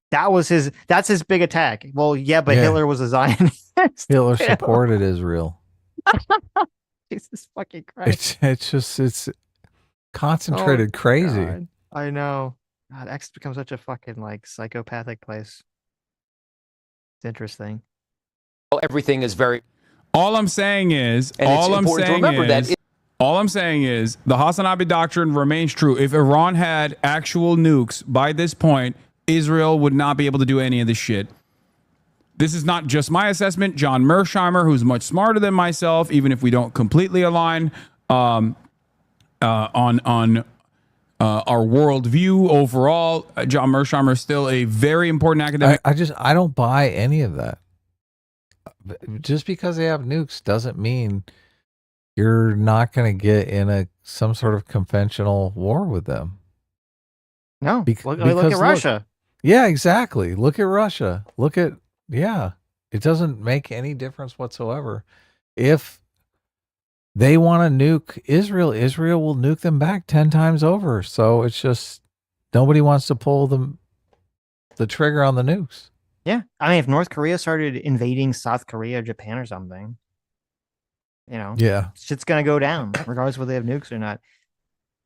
That's his big attack. Well, yeah, but Hitler was a Zionist. Hitler supported Israel. Jesus fucking Christ. It's concentrated crazy. God. I know. God, X becomes such a fucking like psychopathic place. It's interesting. Everything is very. All I'm saying is, all I'm saying is, the Hasan Abid doctrine remains true. If Iran had actual nukes by this point, Israel would not be able to do any of this shit. This is not just my assessment. John Mersheimer, who's much smarter than myself, even if we don't completely align on our worldview overall, John Mersheimer is still a very important academic. I don't buy any of that. Just because they have nukes doesn't mean you're not going to get in some sort of conventional war with them. No, look at Russia. Yeah, exactly. Look at Russia. It doesn't make any difference whatsoever. If they want to nuke Israel, Israel will nuke them back 10 times over. So it's just nobody wants to pull the trigger on the nukes. Yeah. I mean, if North Korea started invading South Korea or Japan or something, shit's going to go down, regardless of whether they have nukes or not.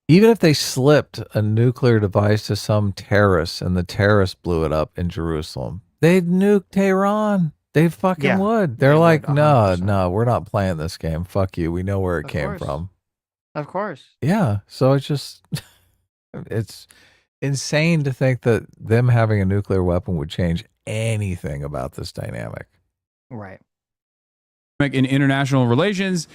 Even if they slipped a nuclear device to some terrorists and the terrorists blew it up in Jerusalem, they'd nuke Tehran. They fucking would. They're like, no, we're not playing this game. Fuck you. We know where it came from. Of course. Yeah. So it's just, it's insane to think that them having a nuclear weapon would change anything about this dynamic. Right. In international relations,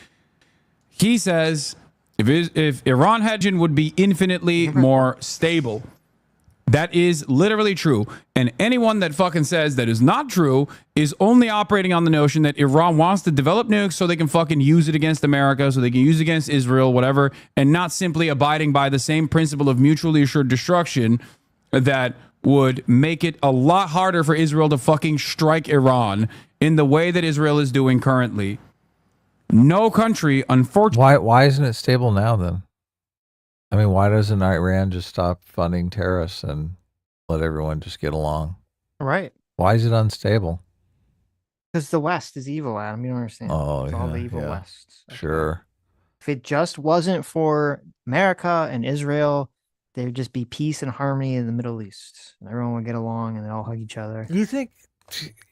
he says if Iran hedging would be infinitely more stable. That is literally true. And anyone that fucking says that is not true is only operating on the notion that Iran wants to develop nukes so they can fucking use it against America, so they can use it against Israel, whatever, and not simply abiding by the same principle of mutually assured destruction that would make it a lot harder for Israel to fucking strike Iran in the way that Israel is doing currently. No country, unfortunately. Why isn't it stable now then? I mean, why doesn't Iran just stop funding terrorists and let everyone just get along? Right. Why is it unstable? Because the West is evil, Adam. You don't understand. Oh, it's all the evil West. Okay. Sure. If it just wasn't for America and Israel, there'd just be peace and harmony in the Middle East. And everyone would get along and they'd all hug each other. Do you think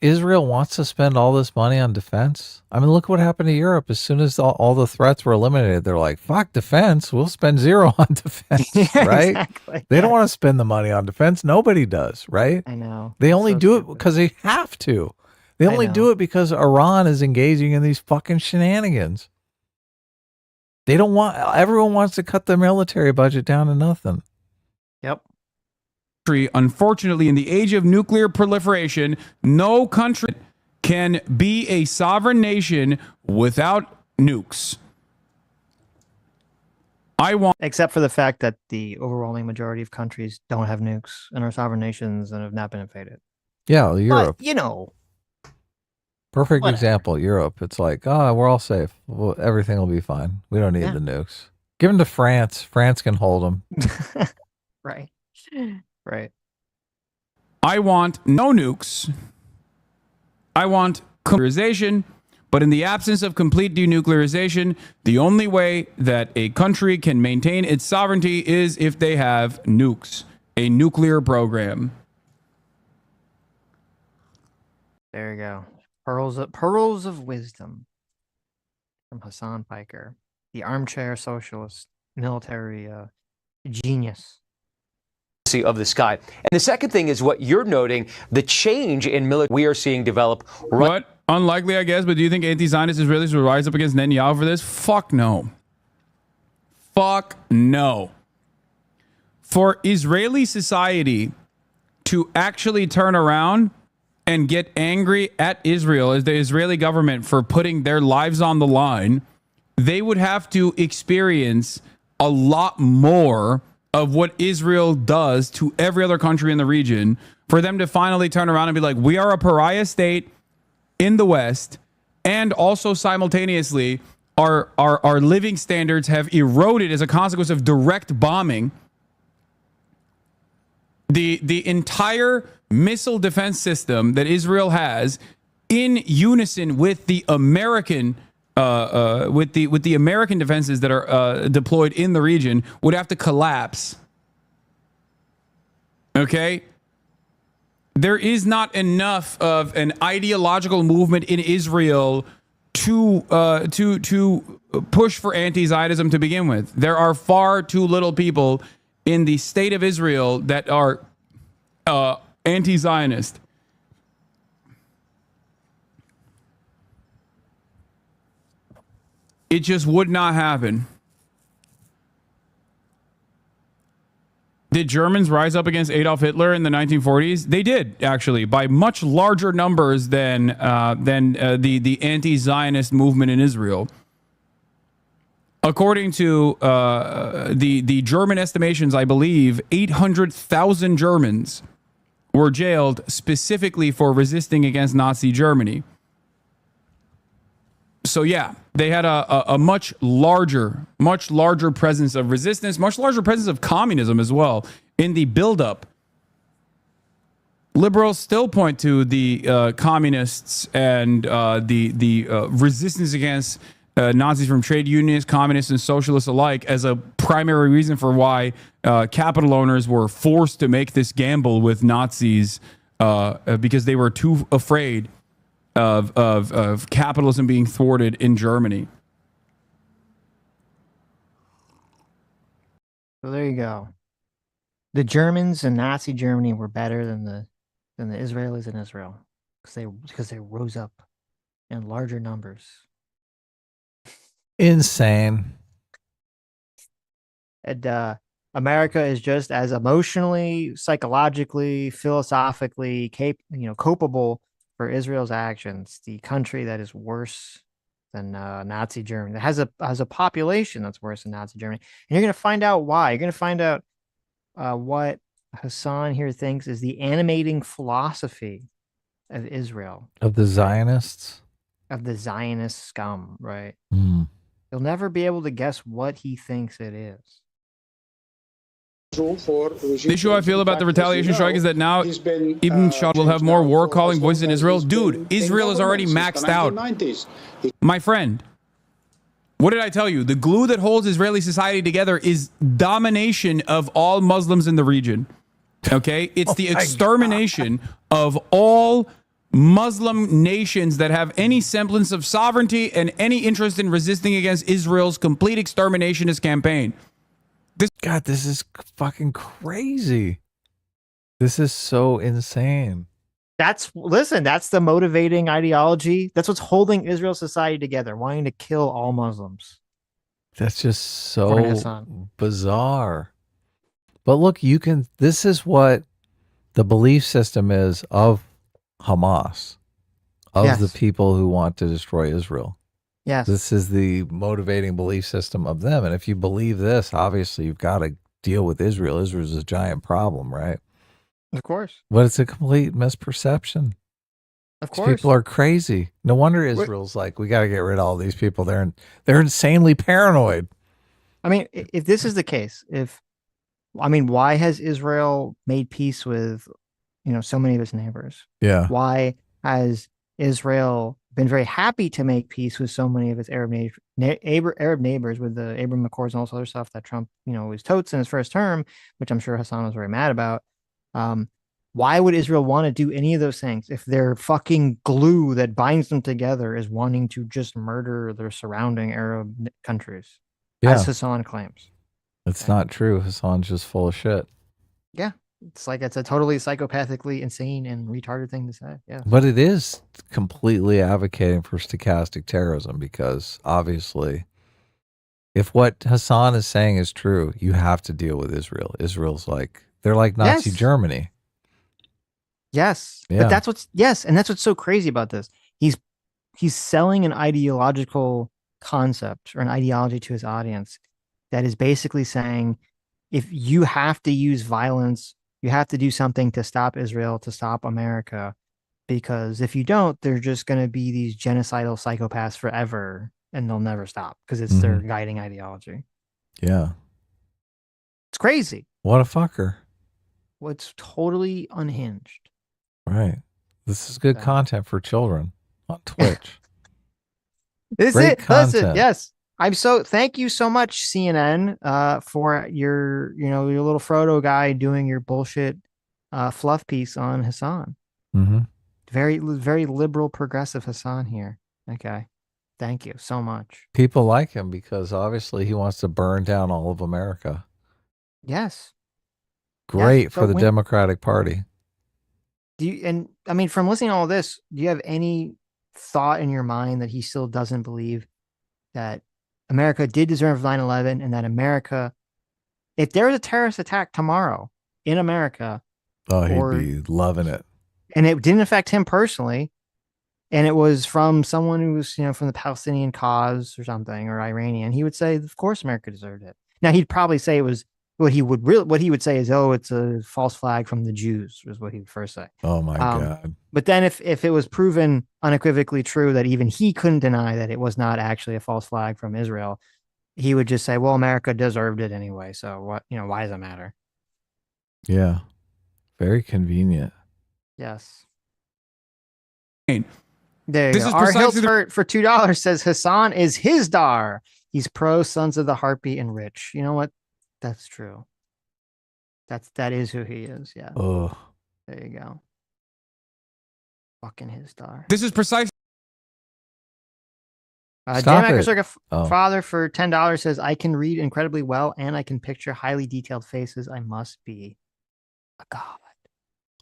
Israel wants to spend all this money on defense? I mean, look what happened to Europe. As soon as all the threats were eliminated, they're like, fuck defense. We'll spend zero on defense, right? Exactly. They don't want to spend the money on defense. Nobody does, right? I know. They only do it because they have to. They only do it because Iran is engaging in these fucking shenanigans. They don't want, everyone wants to cut the military budget down to nothing. Yep. Unfortunately, in the age of nuclear proliferation, no country can be a sovereign nation without nukes. Except for the fact that the overwhelming majority of countries don't have nukes and are sovereign nations and have not been invaded. Yeah, Europe. But, Perfect example, Europe. It's like, oh, we're all safe. Well, everything will be fine. We don't need the nukes. Give them to France. France can hold them. Right. Right. I want no nukes. I want denuclearization. But in the absence of complete denuclearization, the only way that a country can maintain its sovereignty is if they have nukes, a nuclear program. There you go. Pearls of wisdom from Hasan Piker, the armchair socialist, military genius. hypocrisy of this guy. And the second thing is what you're noting, the change in military we are seeing develop. What? Unlikely, I guess, but do you think anti-Zionist Israelis will rise up against Netanyahu for this? Fuck no. Fuck no. For Israeli society to actually turn around and get angry at Israel as the Israeli government for putting their lives on the line, they would have to experience a lot more of what Israel does to every other country in the region for them to finally turn around and be like, we are a pariah state in the West, and also simultaneously our living standards have eroded as a consequence of direct bombing. The entire missile defense system that Israel has, in unison with the American with the American defenses that are deployed in the region, would have to collapse. Okay? There is not enough of an ideological movement in Israel to push for anti-Zionism to begin with. There are far too little people in the state of Israel that are anti-Zionist. It just would not happen. Did Germans rise up against Adolf Hitler in the 1940s? They did, actually, by much larger numbers than the anti-Zionist movement in Israel. According to the German estimations, I believe 800,000 Germans were jailed specifically for resisting against Nazi Germany. So yeah, they had a much larger presence of resistance, much larger presence of communism as well in the buildup. Liberals still point to the communists and the resistance against Nazis from trade unions, communists, and socialists alike as a primary reason for why capital owners were forced to make this gamble with Nazis because they were too afraid of capitalism being thwarted in Germany. So there you go. The Germans in Nazi Germany were better than the Israelis in Israel because they rose up in larger numbers. Insane. And America is just as emotionally, psychologically, philosophically capable for Israel's actions. The country that is worse than Nazi Germany, that has a population that's worse than Nazi Germany, and you're going to find out why. You're going to find out what Hasan here thinks is the animating philosophy of Israel, of the Zionists, of the Zionist scum. Right? Mm. You'll never be able to guess what he thinks it is. The issue I feel about the retaliation strike is that now Ibn Shad will have more war-calling voices in Israel. Dude, Israel is already maxed out. My friend, what did I tell you? The glue that holds Israeli society together is domination of all Muslims in the region. Okay? It's the extermination of all Muslim nations that have any semblance of sovereignty and any interest in resisting against Israel's complete exterminationist campaign. This is fucking crazy. This is so insane. That's the motivating ideology. That's what's holding Israel's society together, wanting to kill all Muslims. That's just so bizarre. But look, this is what the belief system is of Hamas, of the people who want to destroy Israel. Yes. This is the motivating belief system of them. And if you believe this, obviously you've got to deal with Israel. Israel's a giant problem, right? Of course. But it's a complete misperception. Of course. These people are crazy. No wonder Israel's like, we got to get rid of all these people. They're insanely paranoid. I mean, if this is the case, why has Israel made peace with, so many of its neighbors? Yeah. Why has Israel been very happy to make peace with so many of its Arab neighbors, with the Abraham Accords and all this other stuff that Trump, was totes in his first term, which I'm sure Hasan was very mad about. Why would Israel want to do any of those things if their fucking glue that binds them together is wanting to just murder their surrounding Arab countries, as Hasan claims? It's not true. Hasan's just full of shit. Yeah. It's like it's a totally psychopathically insane and retarded thing to say. Yeah. But it is completely advocating for stochastic terrorism because obviously if what Hasan is saying is true, you have to deal with Israel. Israel's like, they're like Nazi Germany. Yes. Yeah. But that's and that's what's so crazy about this. He's selling an ideological concept or an ideology to his audience that is basically saying if you have to use violence, you have to do something to stop Israel, to stop America, because if you don't, they're just going to be these genocidal psychopaths forever and they'll never stop because it's their guiding ideology. Yeah. It's crazy. What a fucker. Well, it's totally unhinged. Right. This is good content for children on Twitch. This Great is it. content. Listen, yes. Thank you so much, CNN, for your little Frodo guy doing your bullshit fluff piece on Hasan. Mm-hmm. Very, very liberal, progressive Hasan here. Okay. Thank you so much. People like him because obviously he wants to burn down all of America. Yes. Great for the Democratic Party. From listening to all this, do you have any thought in your mind that he still doesn't believe that America did deserve 9/11 and that America, if there was a terrorist attack tomorrow in America, he'd be loving it. And it didn't affect him personally, and it was from someone who was, from the Palestinian cause or something, or Iranian, he would say, of course America deserved it. Now he'd probably say it was what he would say is, oh, it's a false flag from the Jews, was what he would first say. Oh my God. But then if it was proven unequivocally true that even he couldn't deny that it was not actually a false flag from Israel, he would just say, well, America deserved it anyway. So what, why does it matter? Yeah. Very convenient. Yes. There you This go. is Our precisely Hiltert for $2 says Hasan is his dar. He's pro Sons of the Harpy and rich. You know what? That's true. That is who he is. Yeah. Oh. There you go. Fucking his dar. This is precisely. Jam Circuit Father for $10 says, I can read incredibly well and I can picture highly detailed faces. I must be a god.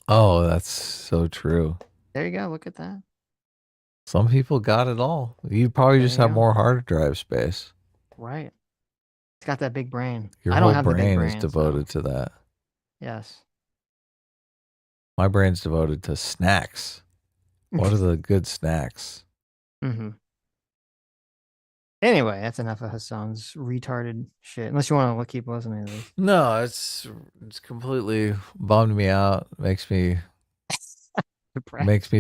Oh, that's so true. There you go. Look at that. Some people got it all. You probably just have more hard drive space. Right. It's got that big brain. Your I don't whole have the big brain is devoted to that. Yes. My brain's devoted to snacks. What are the good snacks? Mm-hmm. Anyway, that's enough of Hasan's retarded shit. Unless you want to keep listening to this. No, it's completely bummed me out. Makes me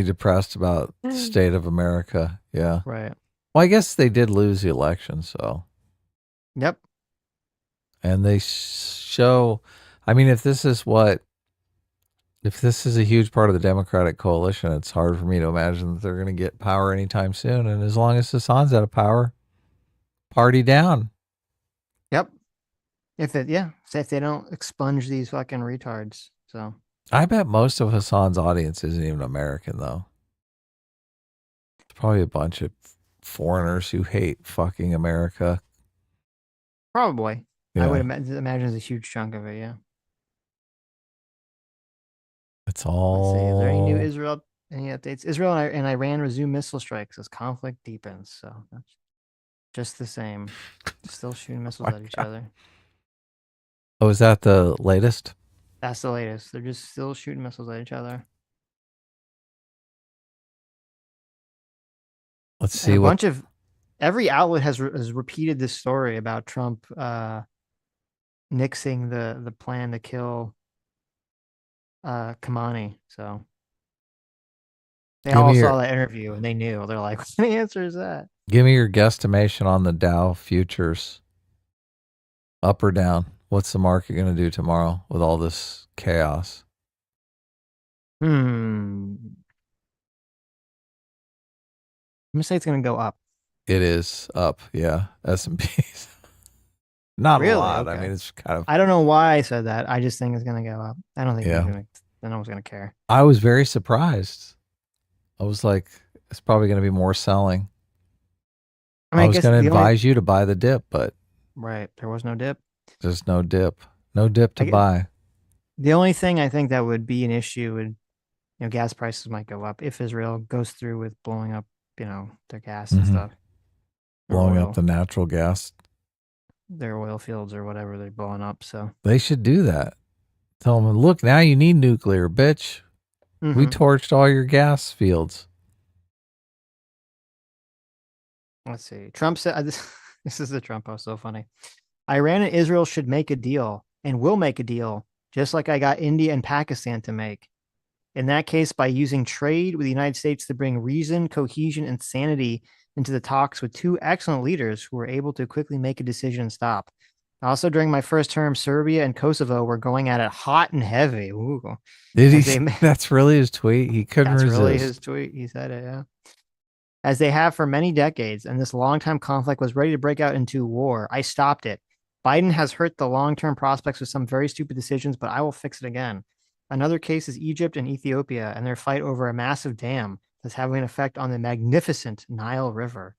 depressed about the state of America. Yeah. Right. Well, I guess they did lose the election, so. Yep. And they show, I mean, if this is a huge part of the Democratic coalition, it's hard for me to imagine that they're going to get power anytime soon. And as long as Hasan's out of power, party down. Yep. If they don't expunge these fucking retards. So I bet most of Hasan's audience isn't even American, though. It's probably a bunch of foreigners who hate fucking America. Probably. Yeah. I would imagine there's a huge chunk of it, yeah. It's all. Let's see, is there any new Israel, any updates? Israel and Iran resume missile strikes as conflict deepens. So that's just the same. Still shooting missiles at each other. Oh, is that the latest? That's the latest. They're just still shooting missiles at each other. Let's see every outlet has repeated this story about Trump nixing the plan to kill Khamenei. So they all saw that interview and they knew. They're like, what kind of answer is that? Give me your guesstimation on the Dow futures. Up or down? What's the market going to do tomorrow with all this chaos? I'm going to say it's going to go up. It is up, yeah. S&P's. Not really? A lot. Okay. I mean, it's kind of. I don't know why I said that. I just think it's going to go up. I don't think no one's going to care. I was very surprised. I was like, it's probably going to be more selling. I was going to advise you to buy the dip, but. Right. There was no dip. There's no dip. No dip to buy. The only thing I think that would be an issue would, gas prices might go up if Israel goes through with blowing up, their gas and stuff. Blowing up the natural gas. Their oil fields or whatever they're blowing up. So They should do that. Tell them, look, now you need nuclear, bitch. We torched all your gas fields. Let's see. Trump said, this is the Trump post, so funny. Iran and Israel should make a deal and will make a deal, just like I got India and Pakistan to make. In that case, by using trade with the United States to bring reason, cohesion, and sanity into the talks with two excellent leaders who were able to quickly make a decision and stop. Also, during my first term, Serbia and Kosovo were going at it hot and heavy. Ooh. Did he? That's really his tweet. He couldn't resist. That's really his tweet. He said it, yeah. As they have for many decades, and this long-time conflict was ready to break out into war. I stopped it. Biden has hurt the long-term prospects with some very stupid decisions, but I will fix it again. Another case is Egypt and Ethiopia and their fight over a massive dam that's having an effect on the magnificent Nile River.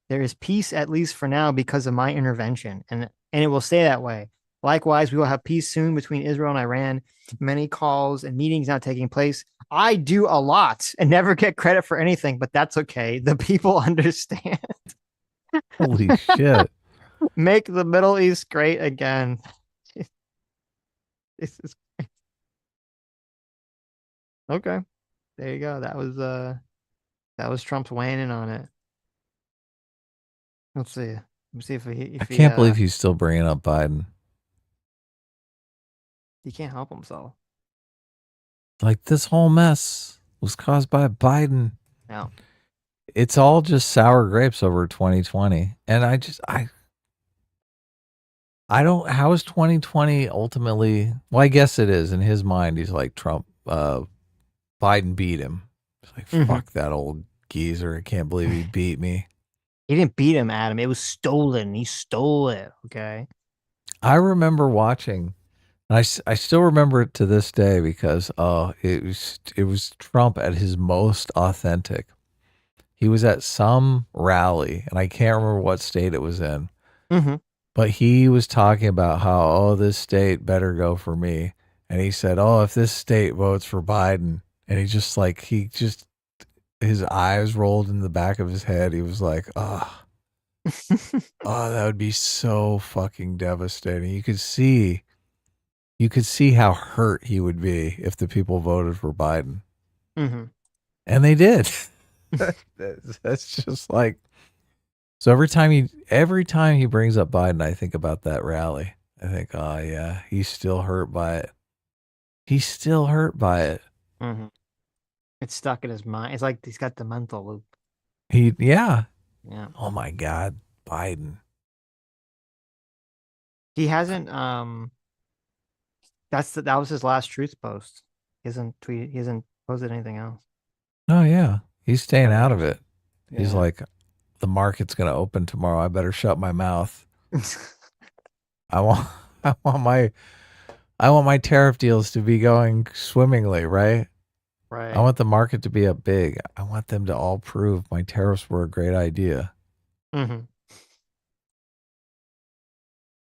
There is peace, at least for now, because of my intervention, and it will stay that way. Likewise, we will have peace soon between Israel and Iran. Many calls and meetings now taking place. I do a lot and never get credit for anything, but that's okay. The people understand. Holy shit. Make the Middle East great again. This is great. Okay. There you go. That was Trump's weighing in on it. Let's see. Let's see if I can't believe he's still bringing up Biden. He can't help himself. Like, this whole mess was caused by Biden. No. It's all just sour grapes over 2020. And I don't, how is 2020 ultimately, well, I guess it is. In his mind, he's like, Trump, Biden beat him. It's like, fuck that old geezer. I can't believe he beat me. He didn't beat him, Adam. It was stolen. He stole it. Okay. I remember watching, and I still remember it to this day because it was Trump at his most authentic. He was at some rally, and I can't remember what state it was in. But he was talking about how, this state better go for me. And he said, if this state votes for Biden, and his eyes rolled in the back of his head. He was like, that would be so fucking devastating. You could see how hurt he would be if the people voted for Biden. And they did. That's just like, so every time he brings up Biden, I think about that rally. I think, yeah, he's still hurt by it. He's still hurt by it. It's stuck in his mind. It's like he's got the mental loop. Yeah. Oh my God, Biden. He hasn't. That was his last truth post. He hasn't tweeted. He hasn't posted anything else. Oh yeah, he's staying out of it. Yeah. He's like, the market's gonna open tomorrow. I better shut my mouth. I want my tariff deals to be going swimmingly, right? Right. I want the market to be up big. I want them to all prove my tariffs were a great idea.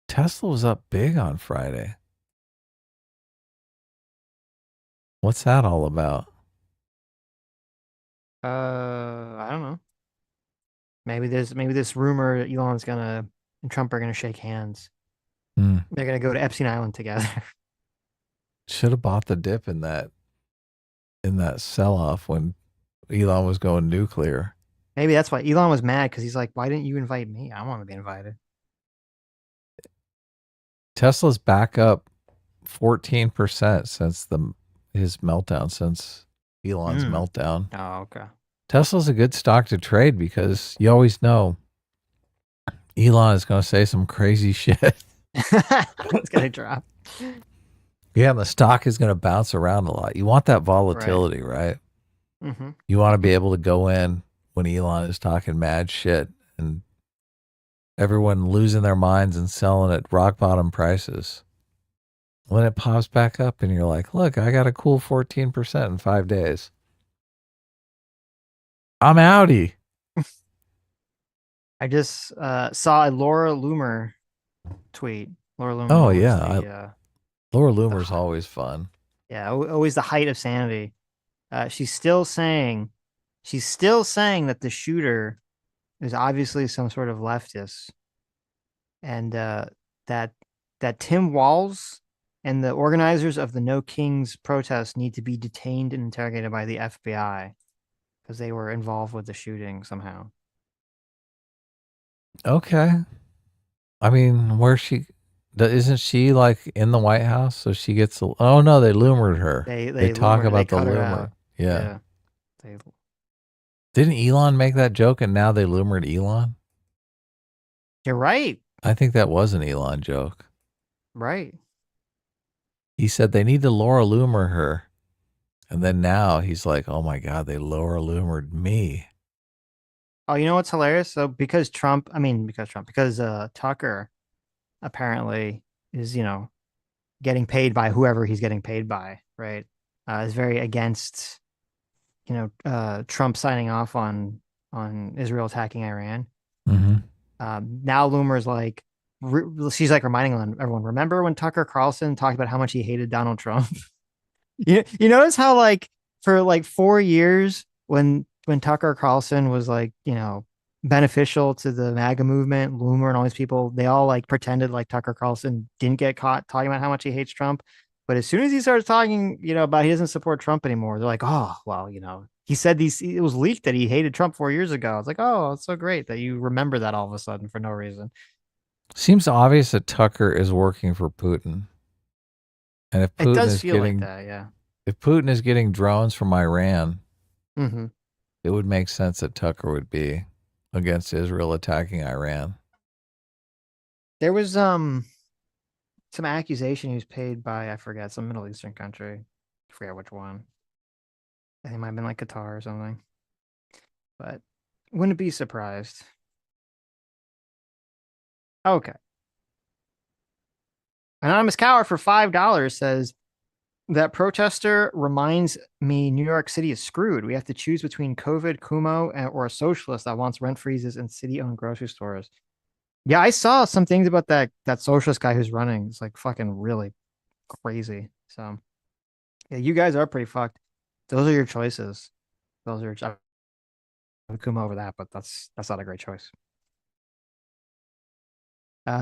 Tesla was up big on Friday. What's that all about? I don't know. Maybe this rumor that Elon's and Trump are gonna shake hands. They're gonna go to Epstein Island together. Should have bought the dip in that sell-off when Elon was going nuclear. Maybe that's why Elon was mad, because he's like, why didn't you invite me? I want to be invited. Tesla's back up 14% since his meltdown, since Elon's meltdown. Oh, okay. Tesla's a good stock to trade because you always know Elon is going to say some crazy shit. It's going to drop. Yeah, and the stock is going to bounce around a lot. You want that volatility, right? You want to be able to go in when Elon is talking mad shit and everyone losing their minds and selling at rock bottom prices. When it pops back up and you're like, look, I got a cool 14% in 5 days. I'm outie. I just saw a Laura Loomer tweet. Laura Loomer. Oh, yeah. Laura Loomer's always fun. Yeah, always the height of sanity. She's still saying that the shooter is obviously some sort of leftist, and that Tim Walz and the organizers of the No Kings protest need to be detained and interrogated by the FBI because they were involved with the shooting somehow. Okay. I mean, isn't she like in the White House? So she gets, oh no, they loomered her. They talk about the loomer. Yeah. Didn't Elon make that joke and now they loomered Elon? You're right. I think that was an Elon joke. Right. He said they need to Laura Loomer her. And then now he's like, oh my God, they Laura Loomered me. Oh, you know what's hilarious? So because Tucker apparently is, getting paid by whoever he's getting paid by, right? Is very against, Trump signing off on Israel attacking Iran. Mm-hmm. Now Loomer's like, she's like reminding everyone, remember when Tucker Carlson talked about how much he hated Donald Trump? you notice how like for like 4 years when Tucker Carlson was like, beneficial to the MAGA movement, Loomer and all these people, they all like pretended like Tucker Carlson didn't get caught talking about how much he hates Trump. But as soon as he started talking, about he doesn't support Trump anymore, they're like, oh, well, he said it was leaked that he hated Trump 4 years ago. It's like, oh, it's so great that you remember that all of a sudden for no reason. Seems obvious that Tucker is working for Putin. And if Putin it does feel like that, yeah. If Putin is getting drones from Iran, mm-hmm. It would make sense that Tucker would be against Israel attacking Iran. There was some accusation he was paid by, I forget, some Middle Eastern country. I forget which one. I think it might have been like Qatar or something. But wouldn't be surprised. Okay. Anonymous Coward for $5 says, that protester reminds me New York City is screwed. We have to choose between COVID, Kumo, or a socialist that wants rent freezes in city-owned grocery stores. Yeah, I saw some things about that socialist guy who's running. It's like fucking really crazy. So, yeah, you guys are pretty fucked. Those are your choices. Those are Kumo over that, but that's not a great choice.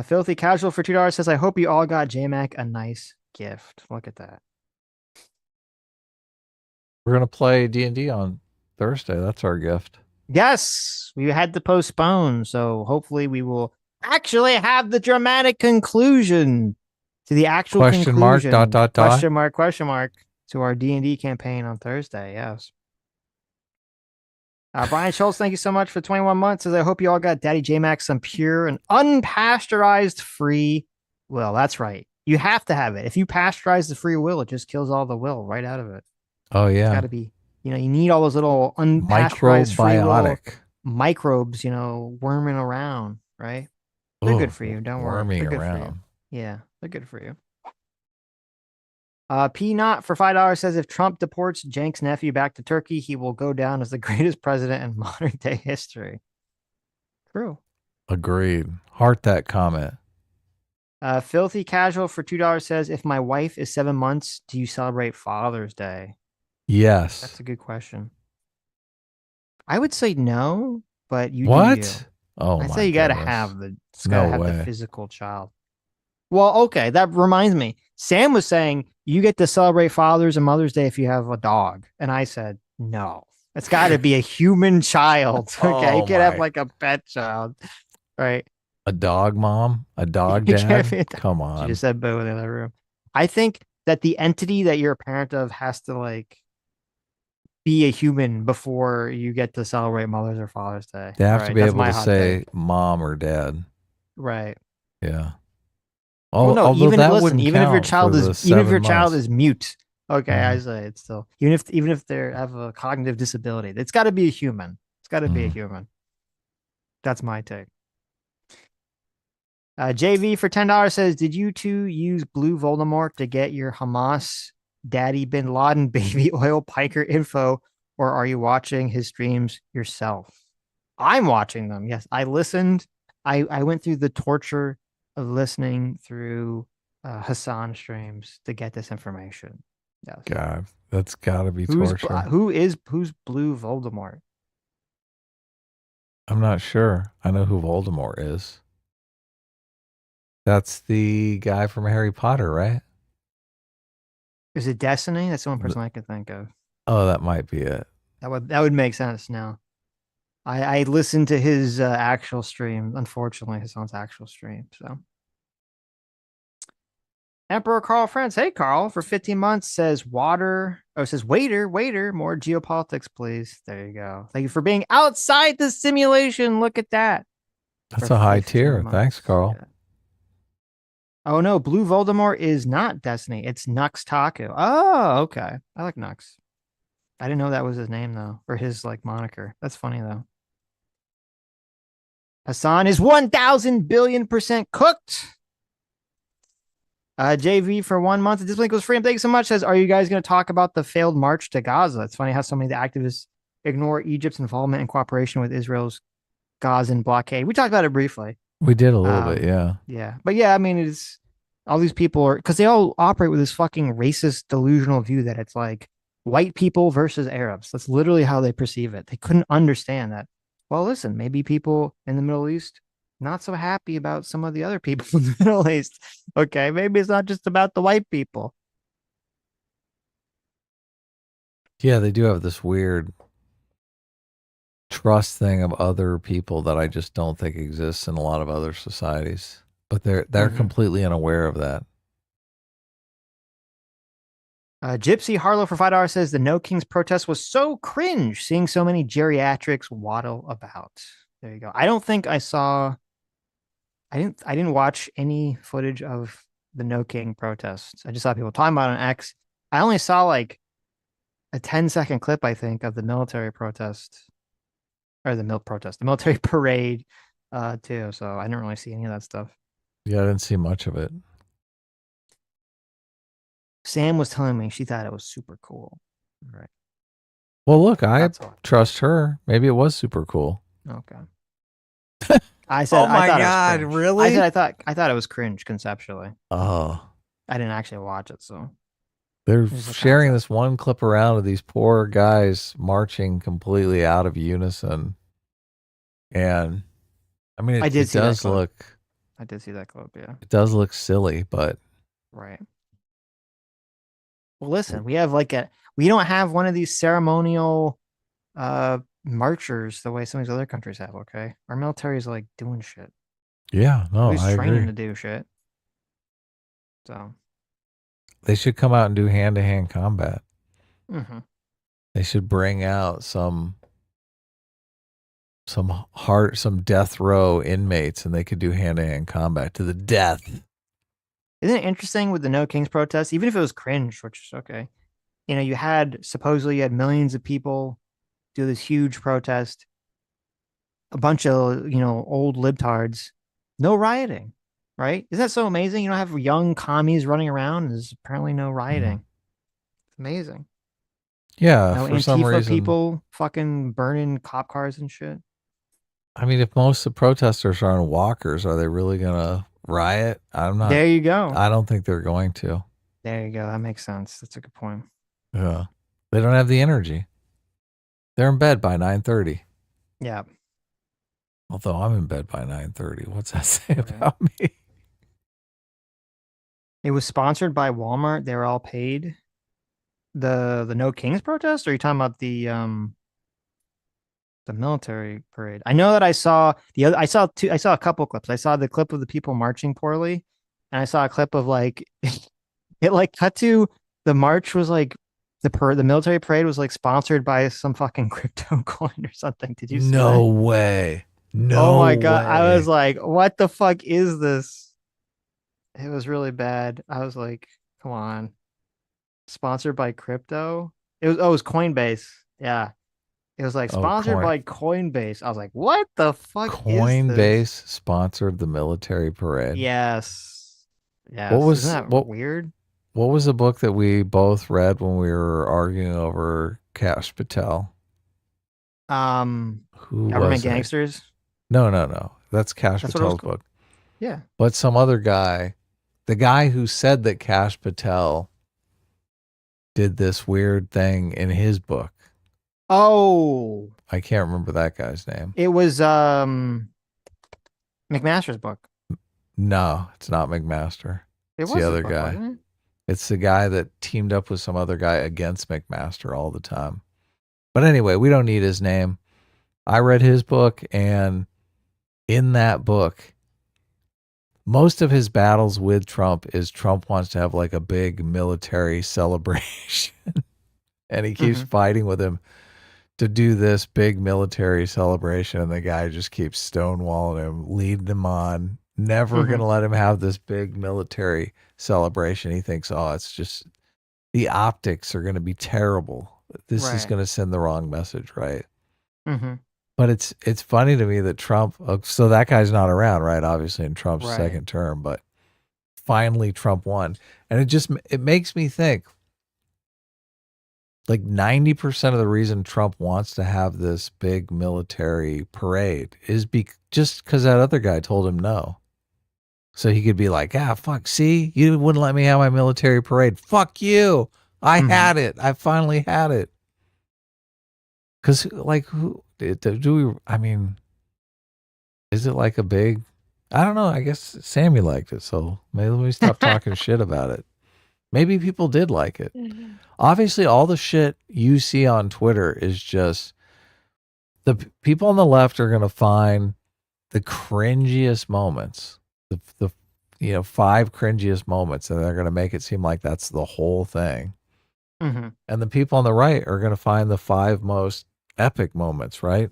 Filthy Casual for $2 says, I hope you all got JMac a nice gift. Look at that. We're going to play D&D on Thursday. That's our gift. Yes, we had to postpone. So hopefully we will actually have the dramatic conclusion to the actual question conclusion. Mark, ... Question mark to our D&D campaign on Thursday. Yes. Brian Schultz, thank you so much for 21 months. Says, I hope you all got Daddy J-Mac some pure and unpasteurized free will. That's right. You have to have it. If you pasteurize the free will, it just kills all the will right out of it. Oh, yeah. It's got to be, you need all those little unpasteurized free will microbes, worming around, right? They're good for you. Don't worry. They're good for you. Yeah, they're good for you. P Not for $5 says, if Trump deports Cenk's nephew back to Turkey, he will go down as the greatest president in modern day history. True. Agreed. Heart that comment. Filthy Casual for $2 says, if my wife is 7 months, do you celebrate Father's Day? Yes. That's a good question. I would say no, but you what? Do you. Oh, I'd my say you got to goodness. have the physical child. Well, okay, that reminds me. Sam was saying you get to celebrate Father's and Mother's Day if you have a dog, and I said no. It's got to be a human child. Okay, you can't have like a pet child, right? A dog mom, a dog dad. Come on. She just said boo in the other room. I think that the entity that you're a parent of has to like be a human before you get to celebrate Mother's or Father's Day. They have to be able to say mom or dad. Right. Yeah. Oh, well, no, even if your child is mute. Okay, I say it's still even if they have a cognitive disability, it's got to be a human. It's got to be a human. That's my take. JV for $10 says, did you two use Blue Voldemort to get your Hamas Daddy Bin Laden baby oil Piker info, or are you watching his streams yourself? I'm watching them. Yes, I listened. I went through the torture of listening through Hasan streams to get this information. Yes. God, that's got to be torture. Who's Blue Voldemort? I'm not sure. I know who Voldemort is. That's the guy from Harry Potter, right? Is it Destiny? That's the one person I can think of. Oh, that might be it. That would make sense now. I listened to his actual stream. Unfortunately, Hasan's actual stream. So, Emperor Carl France. Hey, Carl, for 15 months says water. Oh, it says waiter, more geopolitics, please. There you go. Thank you for being outside the simulation. Look at that. That's a high tier. Thanks, Carl. Yeah. Oh no, Blue Voldemort is not Destiny. It's Nux Taku. Oh, okay. I like Nux. I didn't know that was his name though, or his like moniker. That's funny though. Hasan is 1,000 billion% cooked. JV for 1 month. This link was free. Thank you so much. Says, are you guys going to talk about the failed march to Gaza? It's funny how so many of the activists ignore Egypt's involvement and cooperation with Israel's Gazan blockade. We talked about it briefly. We did a little bit, yeah. Yeah. But yeah, I mean, it's all these people are, because they all operate with this fucking racist, delusional view that it's like white people versus Arabs. That's literally how they perceive it. They couldn't understand that. Well, listen, maybe people in the Middle East not so happy about some of the other people in the Middle East. Okay, maybe it's not just about the white people. Yeah, they do have this weird trust thing of other people that I just don't think exists in a lot of other societies. But they're completely unaware of that. Gypsy Harlow for $5 says the No Kings protest was so cringe, seeing so many geriatrics waddle about. There you go. I don't think I saw. I didn't watch any footage of the No King protests. I just saw people talking about it on X. I only saw like a 10-second clip, I think, of the military protest or the military parade, too. So I didn't really see any of that stuff. Yeah, I didn't see much of it. Sam was telling me she thought it was super cool. Right. Well, look, I trust her. Maybe it was super cool. Okay. I said, oh my I thought God, it was really? I said, I thought it was cringe conceptually. Oh. I didn't actually watch it, so. They're sharing this one clip around of these poor guys marching completely out of unison. And I mean, it does look. I did see that clip, yeah. It does look silly, but. Right. Well, listen, we don't have one of these ceremonial marchers the way some of these other countries have, okay? Our military is like doing shit. Yeah, no, I training agree. to do shit. So. They should come out and do hand-to-hand combat. Mm-hmm. They should bring out some death row inmates, and they could do hand-to-hand combat to the death. Isn't it interesting with the No Kings protest, even if it was cringe, which is okay, you know, supposedly you had millions of people do this huge protest, a bunch of, you know, old libtards, no rioting, right? Isn't that so amazing? You don't have young commies running around. There's apparently no rioting. It's amazing. Yeah, no for some reason. People fucking burning cop cars and shit. I mean, if most of the protesters are on walkers, are they really going to riot? I'm not. There you go. I don't think they're going to. There you go. That makes sense. That's a good point. Yeah. They don't have the energy. They're in bed by 9:30. Yeah. Although I'm in bed by 9:30. What's that say about me? It was sponsored by Walmart. They were all paid. The No Kings protest? Or are you talking about the military parade? I know that I saw a couple clips. I saw the clip of the people marching poorly, and I saw a clip of like it like cut to the march was like the military parade was like sponsored by some fucking crypto coin or something. Did you see No that? way. No. Oh my God. Way. I was like, what the fuck is this? It was really bad. I was like, come on. Sponsored by crypto? It was Coinbase. Yeah. It was like sponsored by Coinbase. I was like, what the fuck is this? Coinbase sponsored the military parade. Yes. Yeah. Isn't that weird? What was the book that we both read when we were arguing over Cash Patel? Who Government Gangsters? No. That's Cash Patel's book. Yeah. But some other guy the guy who said that Kash Patel did this weird thing in his book. Oh, I can't remember that guy's name. it was McMaster's book. No, it's not McMaster. It It's was the his other book, guy. wasn't it? It's the guy that teamed up with some other guy against McMaster all the time. But anyway, we don't need his name. I read his book, and in that book, most of his battles with Trump is Trump wants to have like a big military celebration. And he keeps fighting with him to do this big military celebration. And the guy just keeps stonewalling him, leading him on, never going to let him have this big military celebration. He thinks, oh, it's just the optics are going to be terrible. This is Right. going to send the wrong message, right? Mm-hmm. But it's funny to me that Trump, so that guy's not around, right? Obviously in Trump's Right. second term, but finally Trump won. And it makes me think, like 90% of the reason Trump wants to have this big military parade is just because that other guy told him no. So he could be like, fuck, see, you wouldn't let me have my military parade. Fuck you. I had it. I finally had it. Because, like, is it like a big, I don't know. I guess Sammy liked it. So maybe let me stop talking shit about it. Maybe people did like it. Obviously, all the shit you see on Twitter is just the people on the left are going to find the cringiest moments, the 5 cringiest moments, and they're going to make it seem like that's the whole thing. Mm-hmm. And the people on the right are going to find the 5 most epic moments, right?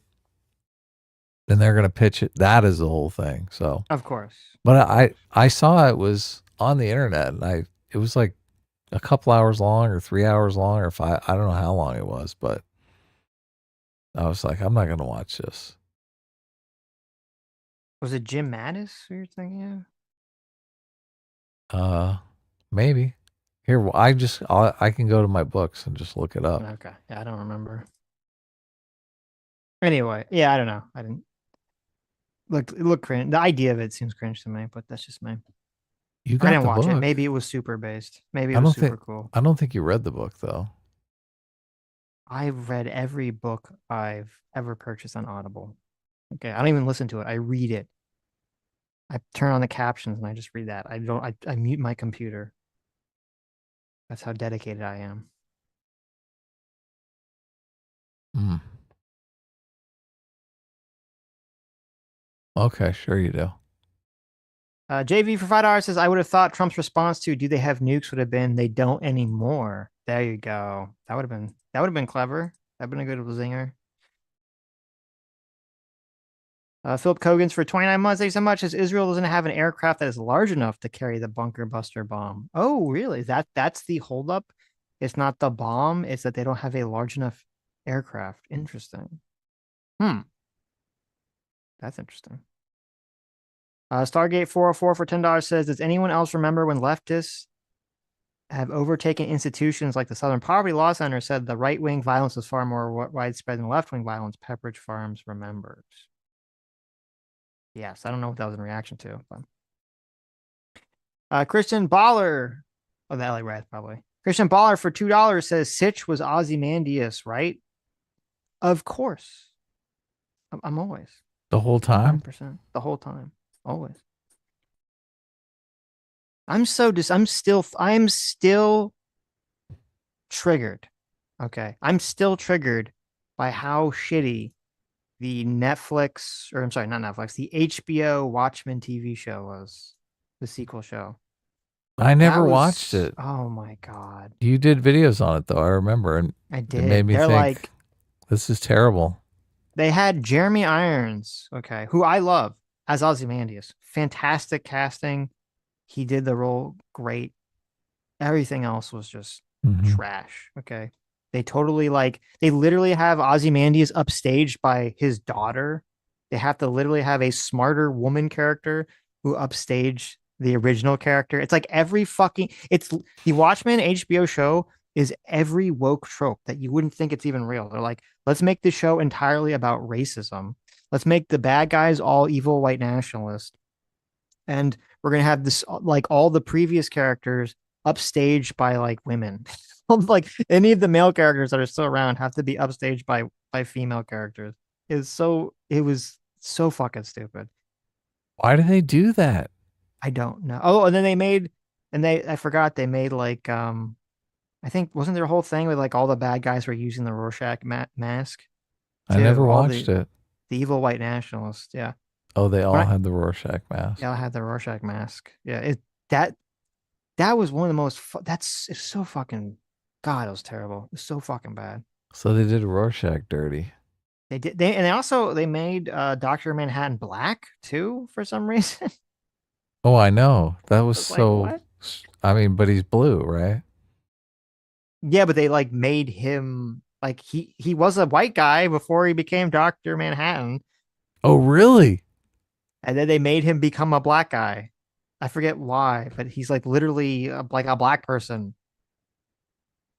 And they're going to pitch it that is the whole thing. So, Of course. but I saw it was on the internet, and it was like a couple hours long or 3 hours long or 5. I don't know how long it was, but I was like, I'm not going to watch this. Was it Jim Mattis who you're thinking Maybe here, I can go to my books and just look it up. of? Okay. Yeah, I don't remember. Anyway, yeah, I don't know. I didn't look cringe. The idea of it seems cringe to me, but that's just me. You I got didn't the watch it. book. Maybe it was super based. Maybe it I was don't super cool. I don't think you read the book though. I've read every book I've ever purchased on Audible. Okay, I don't even listen to it. I read it. I turn on the captions and I just read that. I mute my computer. That's how dedicated I am. Okay, sure you do. JV for $5 says, I would have thought Trump's response to "Do they have nukes?" would have been, "They don't anymore." There you go. That would have been clever. That'd been a good zinger. Philip Kogan's for 29 months. Thank you so much. As Israel doesn't have an aircraft that is large enough to carry the bunker buster bomb. Oh, really? That's the holdup? It's not the bomb. It's that they don't have a large enough aircraft. Interesting. That's interesting. Stargate 404 for $10 says, does anyone else remember when leftists have overtaken institutions like the Southern Poverty Law Center, said the right-wing violence was far more widespread than left-wing violence? Pepperidge Farms remembers. Yes, I don't know what that was in reaction to. But... Christian Baller, the LA Red probably. Christian Baller for $2 says Sitch was Ozymandias, right? Of course. I'm always. The whole time? 100%. The whole time. Always. I'm still triggered. Okay. I'm still triggered by how shitty the Netflix, or I'm sorry, not Netflix, the HBO Watchmen TV show was. The sequel show. I never watched it. Oh my God. You did videos on it though, I remember. And I did. It made me They're think, like, this is terrible. They had Jeremy Irons, okay, who I love, as Ozymandias. Fantastic casting. He did the role great. Everything else was just trash. Okay. They literally have Ozymandias upstaged by his daughter. They have to literally have a smarter woman character who upstage the original character. It's like it's the Watchmen HBO show is every woke trope that you wouldn't think it's even real. They're like, let's make this show entirely about racism. Let's make the bad guys all evil white nationalists. And we're gonna have this like all the previous characters upstaged by like women. Like any of the male characters that are still around have to be upstaged by female characters. It was so fucking stupid. Why do they do that? I don't know. Oh, and then I forgot they made like I think wasn't there a whole thing with like all the bad guys were using the Rorschach mask? I Too? never All watched it. The evil white nationalists, yeah. Oh, they all had the Rorschach mask. They all had the Rorschach mask. Yeah, that was one of the most. It's so fucking. God, it was terrible. It was so fucking bad. So they did Rorschach dirty. They did. They made Dr. Manhattan black too for some reason. Oh, I know. That was so. Like, I mean, but he's blue, right? Yeah, but they like made him like he was a white guy before he became Dr. Manhattan. Oh, really? And then they made him become a black guy. I forget why, but he's like literally like a black person.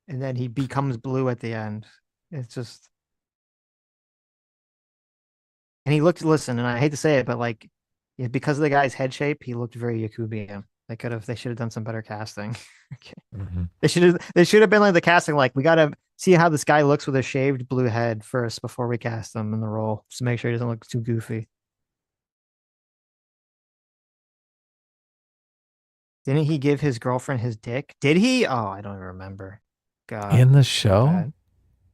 And then he becomes blue at the end. It's just. And he looked, listen, and I hate to say it, but like, because of the guy's head shape, he looked very Yakubian. They should have done some better casting. Okay. Mm-hmm. They should have been like the casting, like, we got to see how this guy looks with a shaved blue head first before we cast him in the role, just to make sure he doesn't look too goofy. Didn't he give his girlfriend his dick? Did he? Oh, I don't even remember. God. In the show?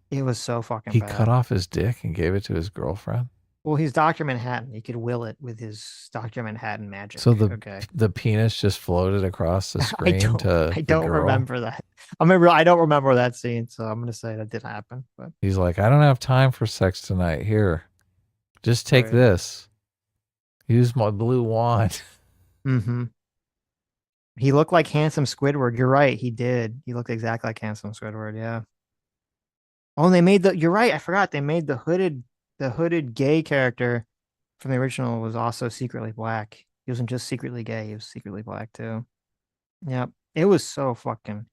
It was so fucking He bad. cut off his dick and gave it to his girlfriend? Well, he's Dr. Manhattan. He could will it with his Dr. Manhattan magic. So the penis just floated across the screen I don't remember that. I don't remember that scene, so I'm gonna say that did happen. But he's like, I don't have time for sex tonight. Here, just take this. Use my blue wand. Mm-hmm. He looked like handsome Squidward. You're right. He did. He looked exactly like handsome Squidward. Yeah. Oh, and they made you're right. I forgot. They made the hooded gay character from the original was also secretly black. He wasn't just secretly gay. He was secretly black too. Yep. It was so fucking.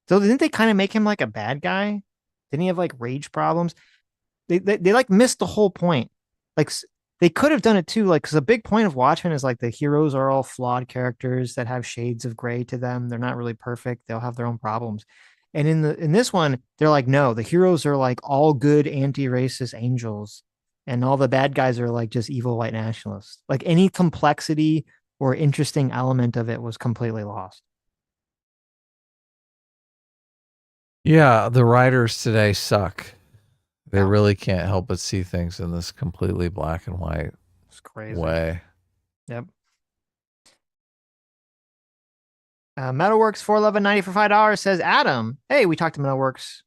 So didn't they kind of make him like a bad guy? Didn't he have like rage problems? They like missed the whole point. Like they could have done it too. Like, because a big point of Watchmen is like the heroes are all flawed characters that have shades of gray to them. They're not really perfect. They'll have their own problems. And in this one, they're like, no, the heroes are like all good anti-racist angels. And all the bad guys are like just evil white nationalists. Like any complexity or interesting element of it was completely lost. Yeah, the writers today suck. They really can't help but see things in this completely black and white way. Yep. Metalworks 411.90 for $5 says, Adam, hey, we talked to Metalworks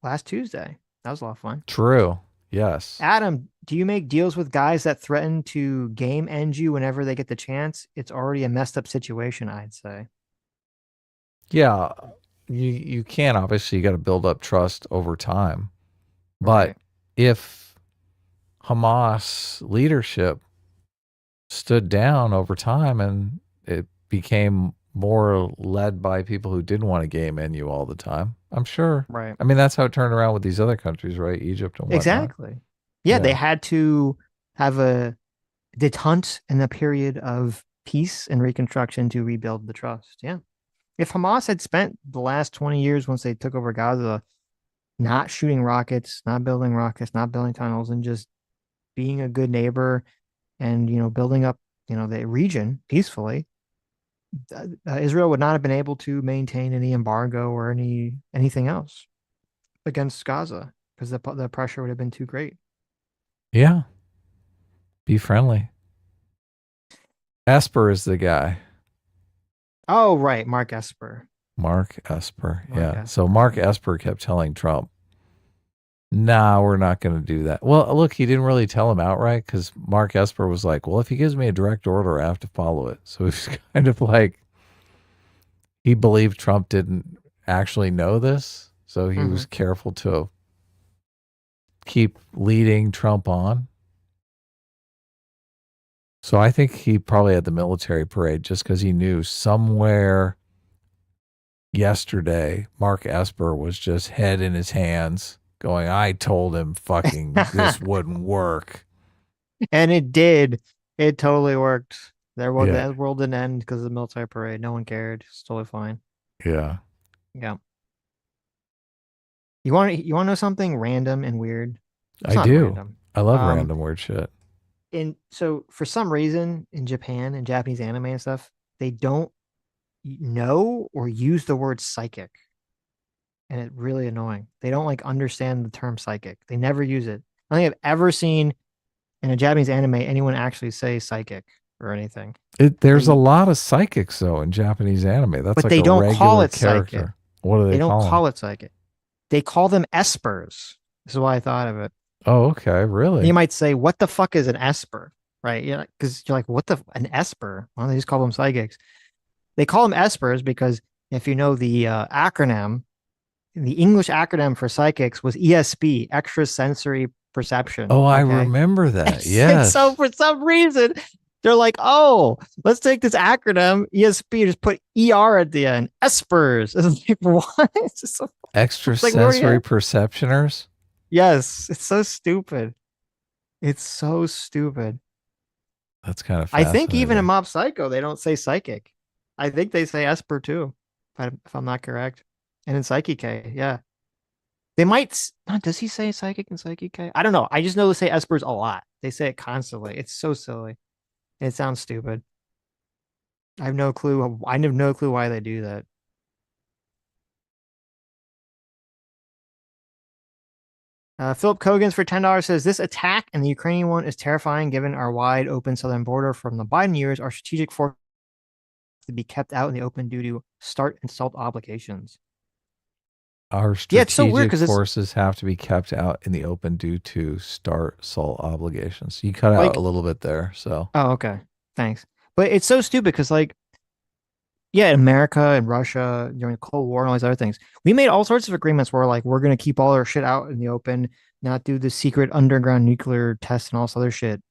last Tuesday. That was a lot of fun. True. Yes. Adam, do you make deals with guys that threaten to game end you whenever they get the chance? It's already a messed up situation, I'd say. Yeah, you can. Obviously, you got to build up trust over time. But if Hamas leadership stood down over time and it became more led by people who didn't want to game in you all the time, I'm sure. Right. I mean, that's how it turned around with these other countries, right? Egypt and whatnot. Exactly. Yeah, they had to have a detente in the period of peace and reconstruction to rebuild the trust. Yeah. If Hamas had spent the last 20 years once they took over Gaza not shooting rockets, not building tunnels, and just being a good neighbor and, building up, the region peacefully, Israel would not have been able to maintain any embargo or anything else against Gaza because the pressure would have been too great. Yeah. Be friendly. Esper is the guy. Oh, right. Mark Esper. So Mark Esper kept telling Trump, nah, we're not going to do that. Well, look, he didn't really tell him outright because Mark Esper was like, well, if he gives me a direct order, I have to follow it. So it's kind of like he believed Trump didn't actually know this. So he was careful to keep leading Trump on. So I think he probably had the military parade just because he knew somewhere yesterday, Mark Esper was just head in his hands going, I told him fucking this wouldn't work. And it did. It totally worked. That world didn't end because of the military parade. No one cared. It's totally fine. Yeah. Yeah. You want to know something random and weird? It's I not do. random. I love random weird shit. So for some reason in Japan and Japanese anime and stuff, they don't know or use the word psychic. And it's really annoying. They don't like understand the term psychic. They never use it. I don't think I've ever seen in a Japanese anime anyone actually say psychic or anything. There's a lot of psychics though in Japanese anime. That's but like they a don't regular call it character. psychic. What do they don't call call them? it psychic. They call them espers. This is why I thought of it. Oh, okay, really? You might say, "What the fuck is an esper?" Right? Yeah, because you're like, "What an esper?" Why don't they just call them psychics? They call them espers because if you know the acronym, the English acronym for psychics was ESP, extrasensory perception. Oh, I remember that. And Yes. so for some reason, they're like, "Oh, let's take this acronym ESP, just put ER at the end, espers." It's like, what? It's just so Extrasensory perceptioners? Yes, it's so stupid. It's so stupid. That's kind of I fascinating. think even in Mob Psycho, they don't say psychic. I think they say Esper too, if I'm not correct. And in Psyche K, yeah. They might. Does he say psychic in Psyche K? I don't know. I just know they say Espers a lot. They say it constantly. It's so silly. It sounds stupid. I have no clue. I have no clue why they do that. Philip Kogan's for $10 says this attack and the Ukrainian one is terrifying given our wide open southern border from the Biden years. Our strategic force to be kept out in the open due to start and SALT obligations. Our strategic forces have to be kept out in the open due to start SALT obligations. You cut out a little bit there, so. Oh, okay. Thanks. But it's so stupid because, like, yeah, America and Russia during the Cold War and all these other things, we made all sorts of agreements where, like, we're going to keep all our shit out in the open, not do the secret underground nuclear tests and all this other shit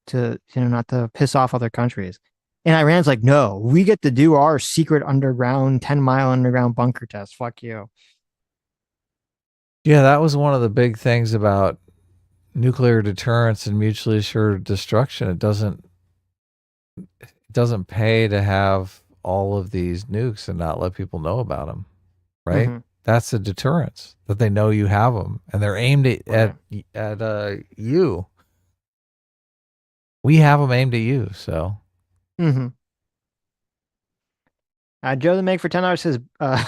to, not to piss off other countries. And Iran's like, no, we get to do our secret underground, 10-mile underground bunker test. Fuck you. Yeah, that was one of the big things about nuclear deterrence and mutually assured destruction. It doesn't pay to have all of these nukes and not let people know about them, right? Mm-hmm. That's a deterrence, that they know you have them and they're aimed at you. We have them aimed at you, so. Mm-hmm. Joe the Meg for $10 says,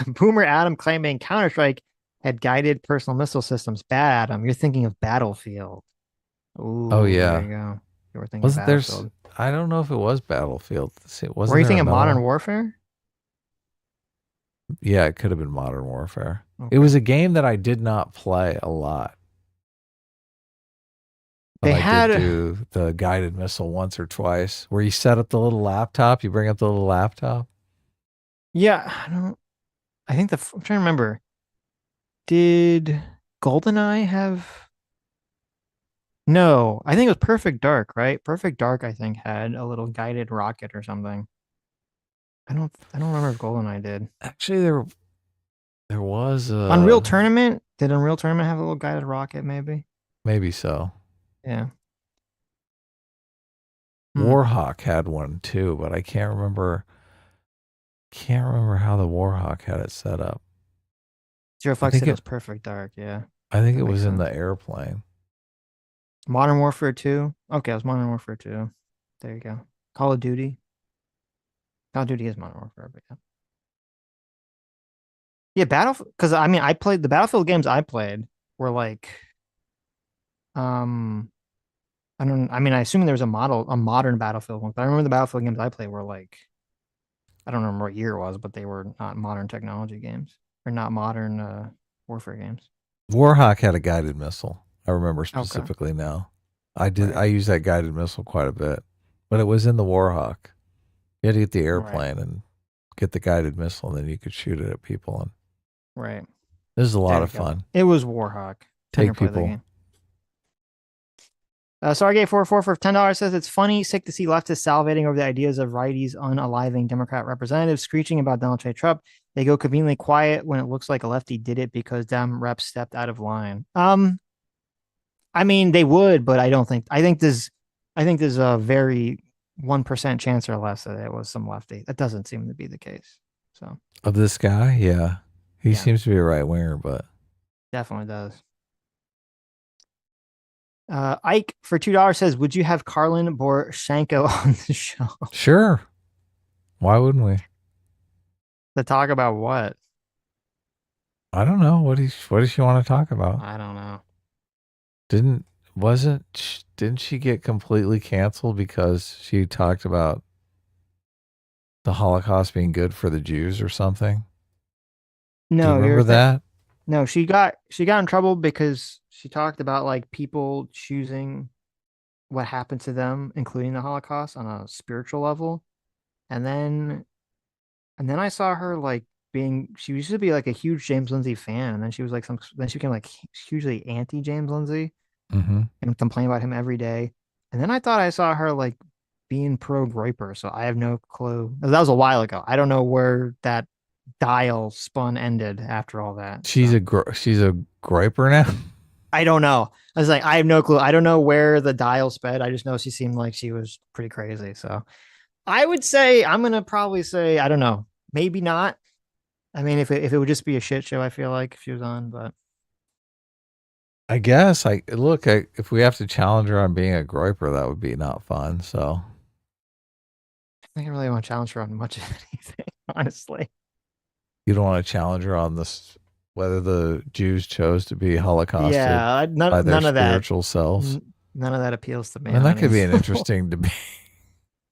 Boomer Adam claiming Counter-Strike had guided personal missile systems. Bad, Adam. You're thinking of Battlefield. Ooh, oh, yeah. There you go. You were thinking of Battlefield. I don't know if it was Battlefield. Were you thinking Modern Warfare? Yeah, it could have been Modern Warfare. Okay. It was a game that I did not play a lot. But I did do the guided missile once or twice, where you set up the little laptop. You bring up the little laptop. Yeah, I think I'm trying to remember. Did GoldenEye have? No, I think it was Perfect Dark, right? Perfect Dark, I think, had a little guided rocket or something. I don't remember if GoldenEye did. Actually, there was a Unreal Tournament. Did Unreal Tournament have a little guided rocket? Maybe. Maybe so. Yeah. Warhawk had one too, but I can't remember. How the Warhawk had it set up. Zero Fox said it was Perfect Dark. Yeah. I think it was in the airplane. Modern Warfare 2. Okay, it was Modern Warfare 2. There you go. Call of Duty. Call of Duty is Modern Warfare, but yeah. Yeah, Battlefield. Because I played the Battlefield games I played were like, I assume there was a modern Battlefield one, but I remember the Battlefield games I played were like, I don't remember what year it was, but they were not modern technology games or not modern warfare games. Warhawk had a guided missile. I remember specifically now. I used that guided missile quite a bit, but it was in the Warhawk. You had to get the airplane and get the guided missile, and then you could shoot it at people. And right. This is a lot of fun. It was Warhawk. Take people. Sargate44 for $10 says it's funny, sick to see leftists salivating over the ideas of righties unaliving Democrat representatives screeching about Donald J. Trump. They go conveniently quiet when it looks like a lefty did it because Dem reps stepped out of line. They would, but I don't think. I think there's a very 1% chance or less that it was some lefty. That doesn't seem to be the case. So Of this guy, yeah. He seems to be a right winger, but definitely does. Ike for $2 says, "Would you have Karlin Boroshenko on the show?" sure. Why wouldn't we? To talk about what? I don't know. What does she want to talk about? I don't know. Didn't she get completely canceled because she talked about the Holocaust being good for the Jews or something? No, do you remember that? No, she got in trouble because she talked about like people choosing what happened to them, including the Holocaust, on a spiritual level. And then I saw her like she used to be like a huge James Lindsay fan, and then she was like then she became like hugely anti James Lindsay and complain about him every day. And then I thought I saw her like being pro Groyper, so I have no clue. That was a while ago. I don't know where that dial spun ended after all that. She's a Groyper now. I don't know. I was like, I have no clue. I don't know where the dial sped. I just know she seemed like she was pretty crazy. So I would say, I'm going to probably say, I don't know, maybe not. I mean, if it would just be a shit show, I feel like if she was on, but I guess if we have to challenge her on being a Groyper, that would be not fun. So I think I really want to challenge her on much of anything, honestly. You don't want to challenge her on this, whether the Jews chose to be Holocausted by their none of that. spiritual selves. None of that appeals to me. I mean, that could be an interesting debate.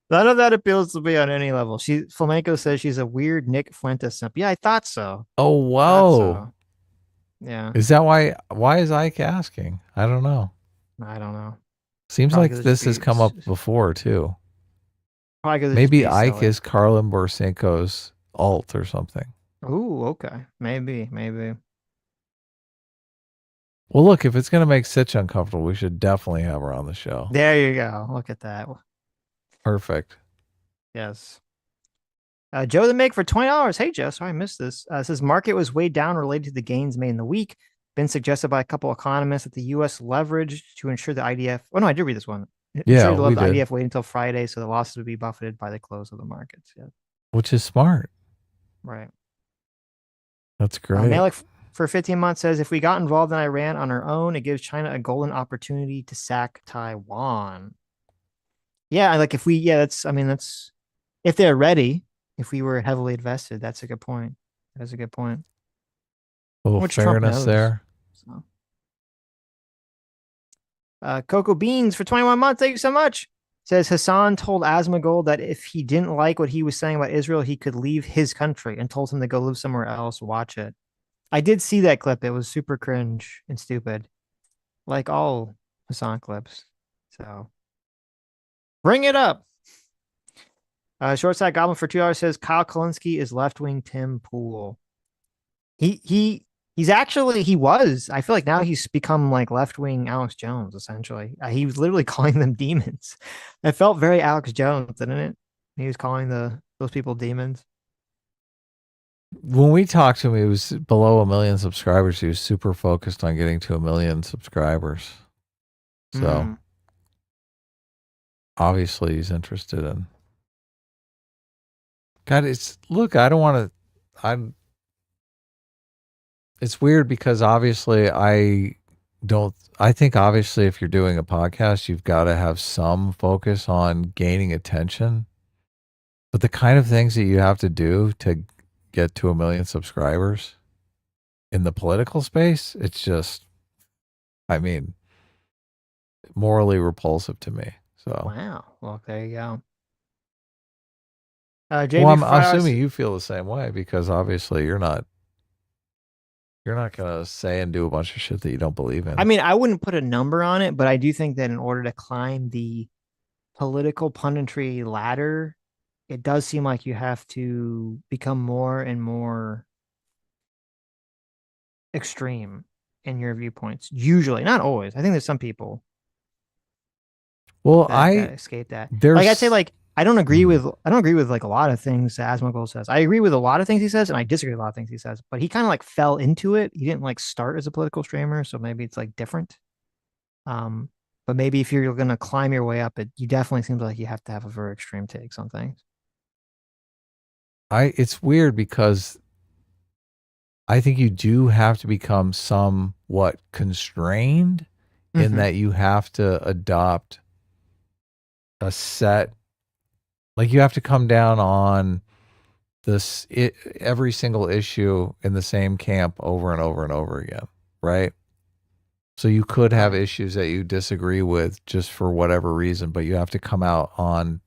None of that appeals to me on any level. Flamenco says she's a weird Nick Fuentes simp. Yeah, I thought so. Oh, whoa. Yeah. Is that why is Ike asking? I don't know. I don't know. Seems Probably like this has come up before too. Probably maybe Ike is Karlin Boroshenko's alt or something. Ooh, okay. Maybe. Well, look, if it's going to make Sitch uncomfortable, we should definitely have her on the show. There you go. Look at that. Perfect. Yes. Joe the Make for $20. Hey, Joe. Sorry I missed this. Says market was weighed down related to the gains made in the week. Been suggested by a couple economists that the U.S. leveraged to ensure the IDF. Oh, no, I did read this one. Yeah, we did. The IDF wait until Friday so the losses would be buffeted by the close of the markets. Yeah. Which is smart. Right. That's great. Malik for 15 months says, if we got involved in Iran on our own, it gives China a golden opportunity to sack Taiwan. Yeah, like if that's if they're ready, if we were heavily invested, that's a good point. That's a good point. Well, fairness there. So. Cocoa Beans for 21 months. Thank you so much. Says Hasan told Asmongold that if he didn't like what he was saying about Israel, he could leave his country, and told him to go live somewhere else. Watch it. I did see that clip. It was super cringe and stupid, like all Hasan clips. So bring it up. Short-side Goblin for $2 says Kyle Kalinske is left-wing Tim Pool. He's actually, he was. I feel like now he's become like left-wing Alex Jones, essentially. He was literally calling them demons. It felt very Alex Jones, didn't it? He was calling those people demons. When we talked to him, he was below 1 million subscribers. He was super focused on getting to 1 million subscribers. So obviously he's interested in. God, it's weird because obviously I think obviously if you're doing a podcast, you've got to have some focus on gaining attention. But the kind of things that you have to do to get to 1 million subscribers in the political space, it's just, morally repulsive to me. So wow. Well, there you go. I'm assuming you feel the same way because obviously you're not going to say and do a bunch of shit that you don't believe in. I mean, I wouldn't put a number on it, but I do think that in order to climb the political punditry ladder, it does seem like you have to become more and more extreme in your viewpoints. Usually, not always. I think there's some people. Well, that escape that. Like I'd say, like I don't agree with like a lot of things Asmongold says. I agree with a lot of things he says, and I disagree with a lot of things he says. But he kind of like fell into it. He didn't like start as a political streamer, so maybe it's like different. But maybe if you're going to climb your way up, you definitely seems like you have to have a very extreme takes on things. It's weird because I think you do have to become somewhat constrained in that you have to adopt a set, like you have to come down on every single issue in the same camp over and over and over again, right? So you could have issues that you disagree with just for whatever reason, but you have to come out on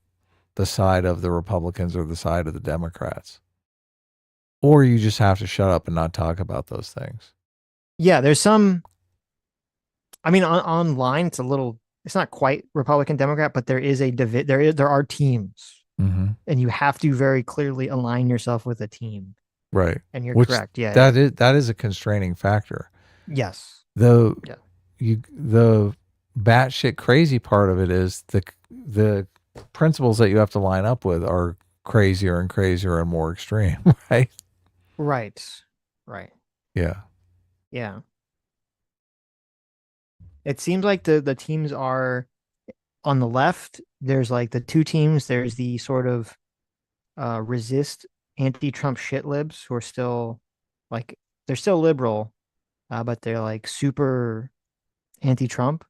the side of the Republicans or the side of the Democrats. Or you just have to shut up and not talk about those things. Yeah, there's some, I mean, online, it's not quite Republican Democrat, but there is there are teams, and you have to very clearly align yourself with a team. Right. And you're Which correct. Yeah. That is a constraining factor. Yes. The batshit crazy part of it is the principles that you have to line up with are crazier and crazier and more extreme, right? Right. Yeah. It seems like the teams are on the left. There's like the two teams. There's the sort of resist anti-Trump shit libs who are still like, they're still liberal, but they're like super anti-Trump.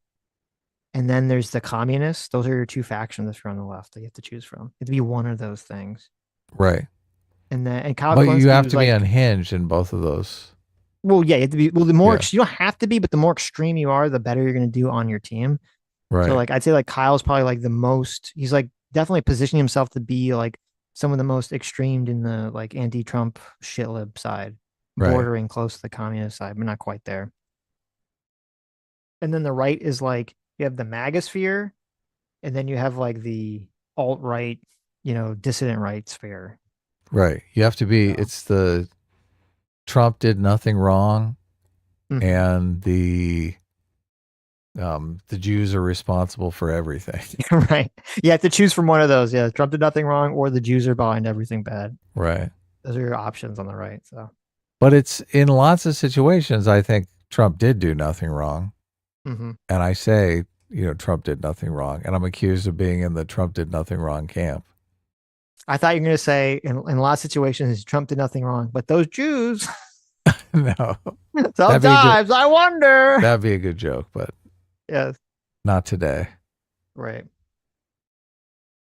And then there's the communists. Those are your two factions that are on the left that you have to choose from. You have to be one of those things. Right. And Kyle but Kulinski you have to be like, unhinged in both of those. Well, yeah, you have to be. Well, the more you don't have to be, but the more extreme you are, the better you're going to do on your team. Right. So, like, I'd say like Kyle's probably like the most. He's like definitely positioning himself to be like some of the most extreme in the like anti-Trump shitlib side, bordering close to the communist side, but not quite there. And then the right is like you have the MAGA sphere, and then you have like the alt-right, dissident right sphere. Right. You have to be, it's the Trump did nothing wrong and the Jews are responsible for everything. Right. You have to choose from one of those. Yeah. Trump did nothing wrong or the Jews are behind everything bad. Right. Those are your options on the right. So, but it's in lots of situations, I think Trump did do nothing wrong. Mm-hmm. And I say, Trump did nothing wrong. And I'm accused of being in the Trump did nothing wrong camp. I thought you were going to say in a lot of situations, Trump did nothing wrong, but those Jews. No. Sometimes I wonder. That'd be a good joke, but yes, not today. Right.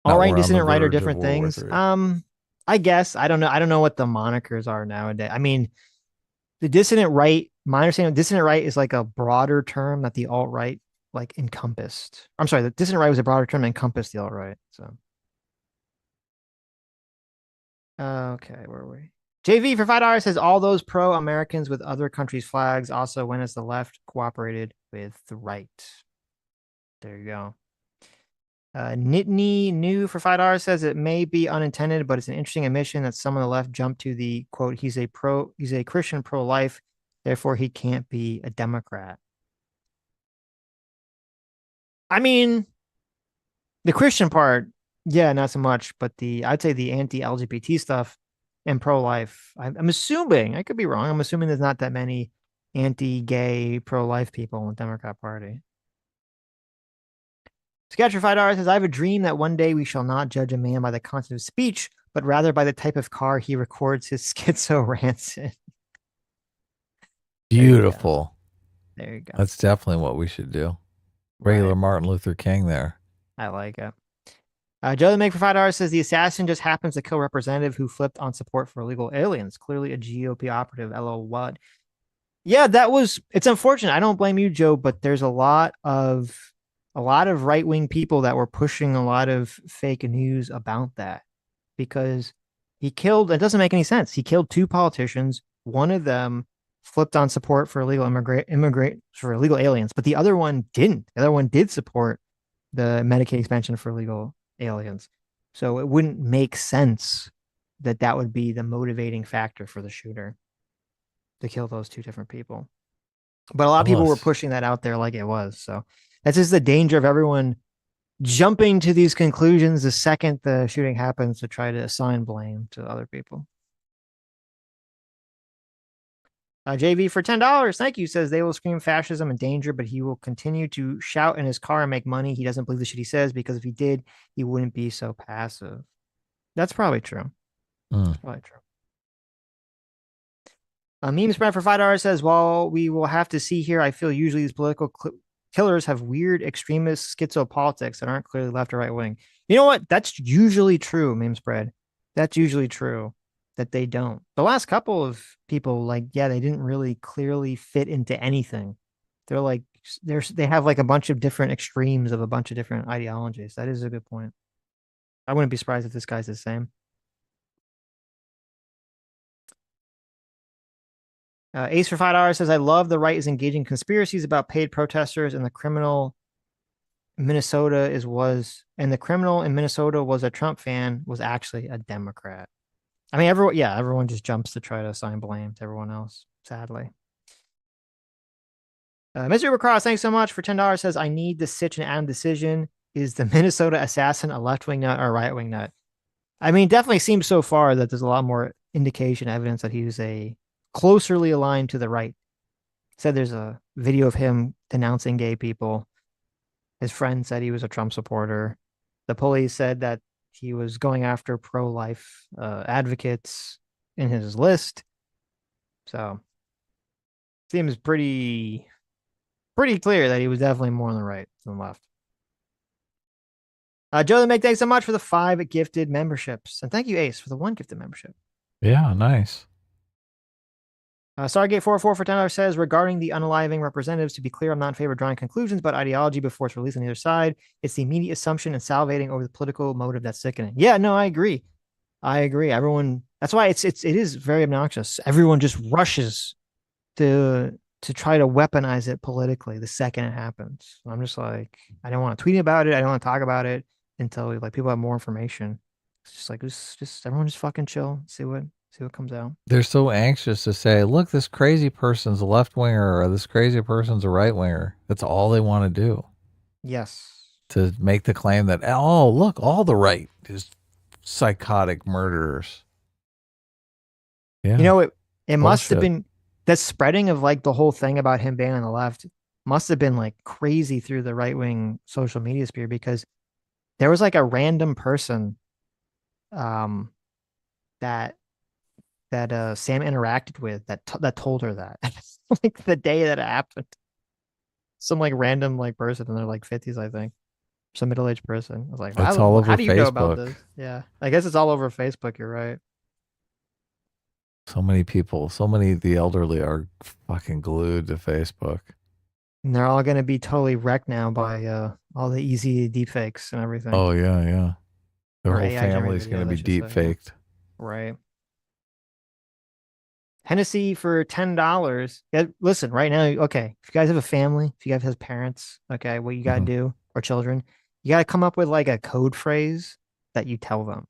All right, dissident right are different things. I guess I don't know. I don't know what the monikers are nowadays. I mean, the dissident right. My understanding of dissident right is like a broader term that the alt right like encompassed. I'm sorry, the dissident right was a broader term that encompassed the alt right. So. Okay, where were we? JV for $5 says all those pro-Americans with other countries' flags also went as the left cooperated with the right. There you go. Nitney New for $5 says it may be unintended, but it's an interesting admission that some on the left jumped to the quote, he's a Christian pro-life, therefore he can't be a Democrat. I mean, the Christian part, yeah, not so much, but I'd say the anti-LGBT stuff and pro-life, I'm assuming, I could be wrong, I'm assuming there's not that many anti-gay, pro-life people in the Democrat Party. Sketch for $5 says, I have a dream that one day we shall not judge a man by the content of speech, but rather by the type of car he records his schizo rants in. Beautiful. There you go. That's definitely what we should do. Regular Martin Luther King there. I like it. Joe the Make for $5 says the assassin just happens to kill representative who flipped on support for illegal aliens. Clearly a GOP operative. LOL. What? Yeah, it's unfortunate. I don't blame you, Joe, but there's a lot of right-wing people that were pushing a lot of fake news about that because it doesn't make any sense. He killed two politicians. One of them flipped on support for illegal for illegal aliens, but the other one didn't. The other one did support the Medicaid expansion for illegal aliens. So it wouldn't make sense that would be the motivating factor for the shooter to kill those two different people. But a lot of people were pushing that out there like it was. So that's just the danger of everyone jumping to these conclusions the second the shooting happens to try to assign blame to other people. JV for $10. Thank you. Says they will scream fascism and danger, but he will continue to shout in his car and make money. He doesn't believe the shit he says because if he did, he wouldn't be so passive. That's probably true. That's probably true. Meme spread for $5 says, while we will have to see here, I feel usually these political killers have weird extremist schizopolitics that aren't clearly left or right wing. You know what? That's usually true, meme spread. That's usually true that they don't. The last couple of people, like, yeah, they didn't really clearly fit into anything. They're like, they have like a bunch of different extremes of a bunch of different ideologies. That is a good point. I wouldn't be surprised if this guy's the same. Ace for $5 says, I love the right is engaging conspiracies about paid protesters and the criminal in Minnesota was a Trump fan, was actually a Democrat. I mean, everyone just jumps to try to assign blame to everyone else, sadly. Mr. Cross, thanks so much for $10 says, I need the Sitch and Adam decision. Is the Minnesota assassin a left-wing nut or a right-wing nut? I mean, definitely seems so far that there's a lot more indication, evidence that he was a closely aligned to the right. Said there's a video of him denouncing gay people. His friend said he was a Trump supporter. The police said that he was going after pro-life advocates in his list. So seems pretty clear that he was definitely more on the right than left. Joe the Meg, thanks so much for the 5 gifted memberships. And thank you, Ace, for the 1 gifted membership. Yeah, nice. Stargate44 for $10 says, regarding the unaliving representatives, to be clear, I'm not in favor of drawing conclusions about ideology before it's released on either side. It's the immediate assumption and salivating over the political motive that's sickening. Yeah, no, I agree. Everyone, that's why it is very obnoxious. Everyone just rushes to try to weaponize it politically the second it happens. I'm just like, I don't want to tweet about it. I don't want to talk about it until like people have more information. It's just like, just everyone just fucking chill. See what comes out. They're so anxious to say, look, this crazy person's a left winger or this crazy person's a right winger. That's all they want to do. Yes. To make the claim that, oh, look, all the right is psychotic murderers. Yeah. You know, it must have been the spreading of like the whole thing about him being on the left must have been like crazy through the right wing social media sphere, because there was like a random person that Sam interacted with that told her that like the day that it happened. Some like random like person in their like 50s, I think. Some middle-aged person. I was like, it's all over how do you Facebook. know about this? Yeah. I guess it's all over Facebook, you're right. So many people, so many of the elderly are fucking glued to Facebook. And they're all gonna be totally wrecked now by all the easy deepfakes and everything. Oh yeah. Their Or whole AI family's generated gonna be video, deep faked. Right. Hennessy for $10. Yeah, listen, right now, okay, if you guys have a family, if you guys have parents, okay, what you gotta do, or children, you gotta come up with like a code phrase that you tell them.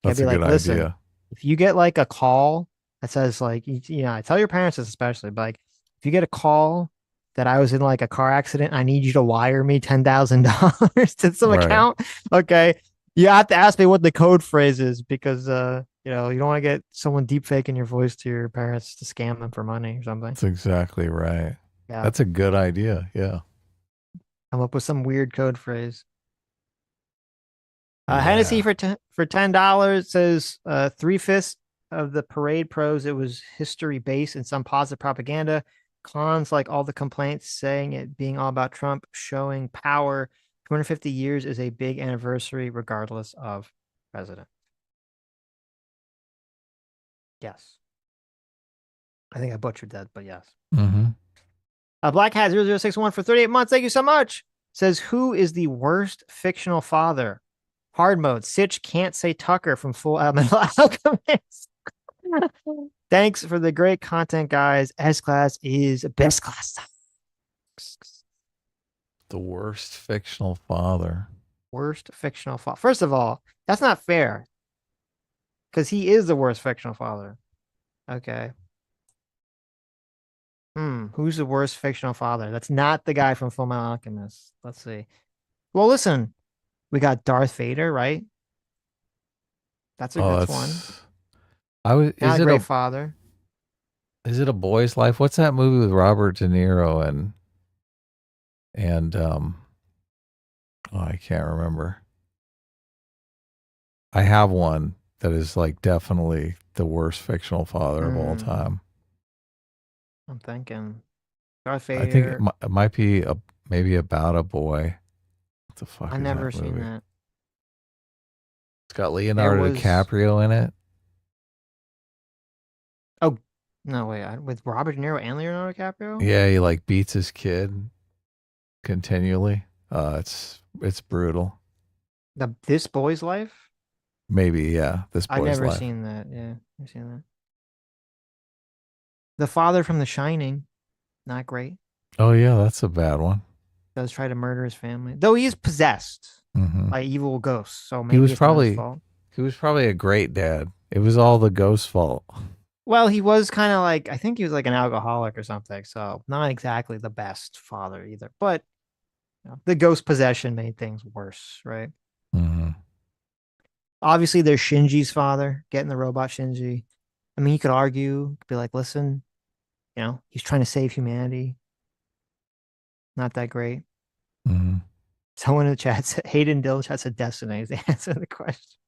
You That's gotta a be good like, listen, idea. if you get like a call that says like, I tell your parents this especially, but like, if you get a call that I was in like a car accident, I need you to wire me $10,000 to some account. Okay. You have to ask me what the code phrase is, because, you don't want to get someone deep faking your voice to your parents to scam them for money or something. That's exactly right. Yeah. That's a good idea. Yeah. Come up with some weird code phrase. Hennessy for $10 says 3/5 of the parade pros, it was history based and some positive propaganda. Cons, like all the complaints saying it being all about Trump showing power. 250 years is a big anniversary regardless of president. Yes. I think I butchered that, but yes. Mm-hmm. Black Hat 0061 for 38 months. Thank you so much. Says, who is the worst fictional father? Hard mode. Sitch can't say Tucker from Full Metal Alchemist. Thanks for the great content, guys. S-Class is best class. The worst fictional father. Worst fictional father. First of all, that's not fair, because he is the worst fictional father. Okay. Who's the worst fictional father? That's not the guy from Full Metal Alchemist. Let's see. Well, listen, we got Darth Vader, right? That's a good one. Is Not it a great father. Is it A Boy's Life? What's that movie with Robert De Niro and oh, I can't remember. I have one that is like definitely the worst fictional father of all time. I'm thinking Darth I think Vader. it might be maybe About a Boy. What the fuck I've is never that seen movie? that. It's got Leonardo was- DiCaprio in it. Oh, no, wait. With Robert De Niro and Leonardo DiCaprio? Yeah, he like beats his kid continually. It's brutal. This Boy's Life? Maybe, yeah. This Boy's I've never Life. seen that. Yeah, I've seen that. The father from The Shining, not great. Oh yeah, that's a bad one. Does try to murder his family, though he is possessed by evil ghosts. So maybe He was it's not his probably fault. a great dad. It was all the ghost's fault. Well, he was kind of like, I think he was like an alcoholic or something. So not exactly the best father either. But the ghost possession made things worse, right? Obviously, there's Shinji's father, getting the robot Shinji. I mean, you could argue, be like, listen, he's trying to save humanity. Not that great. Someone in the chat said, Hayden Dill chat said Destiny is the answer to the question.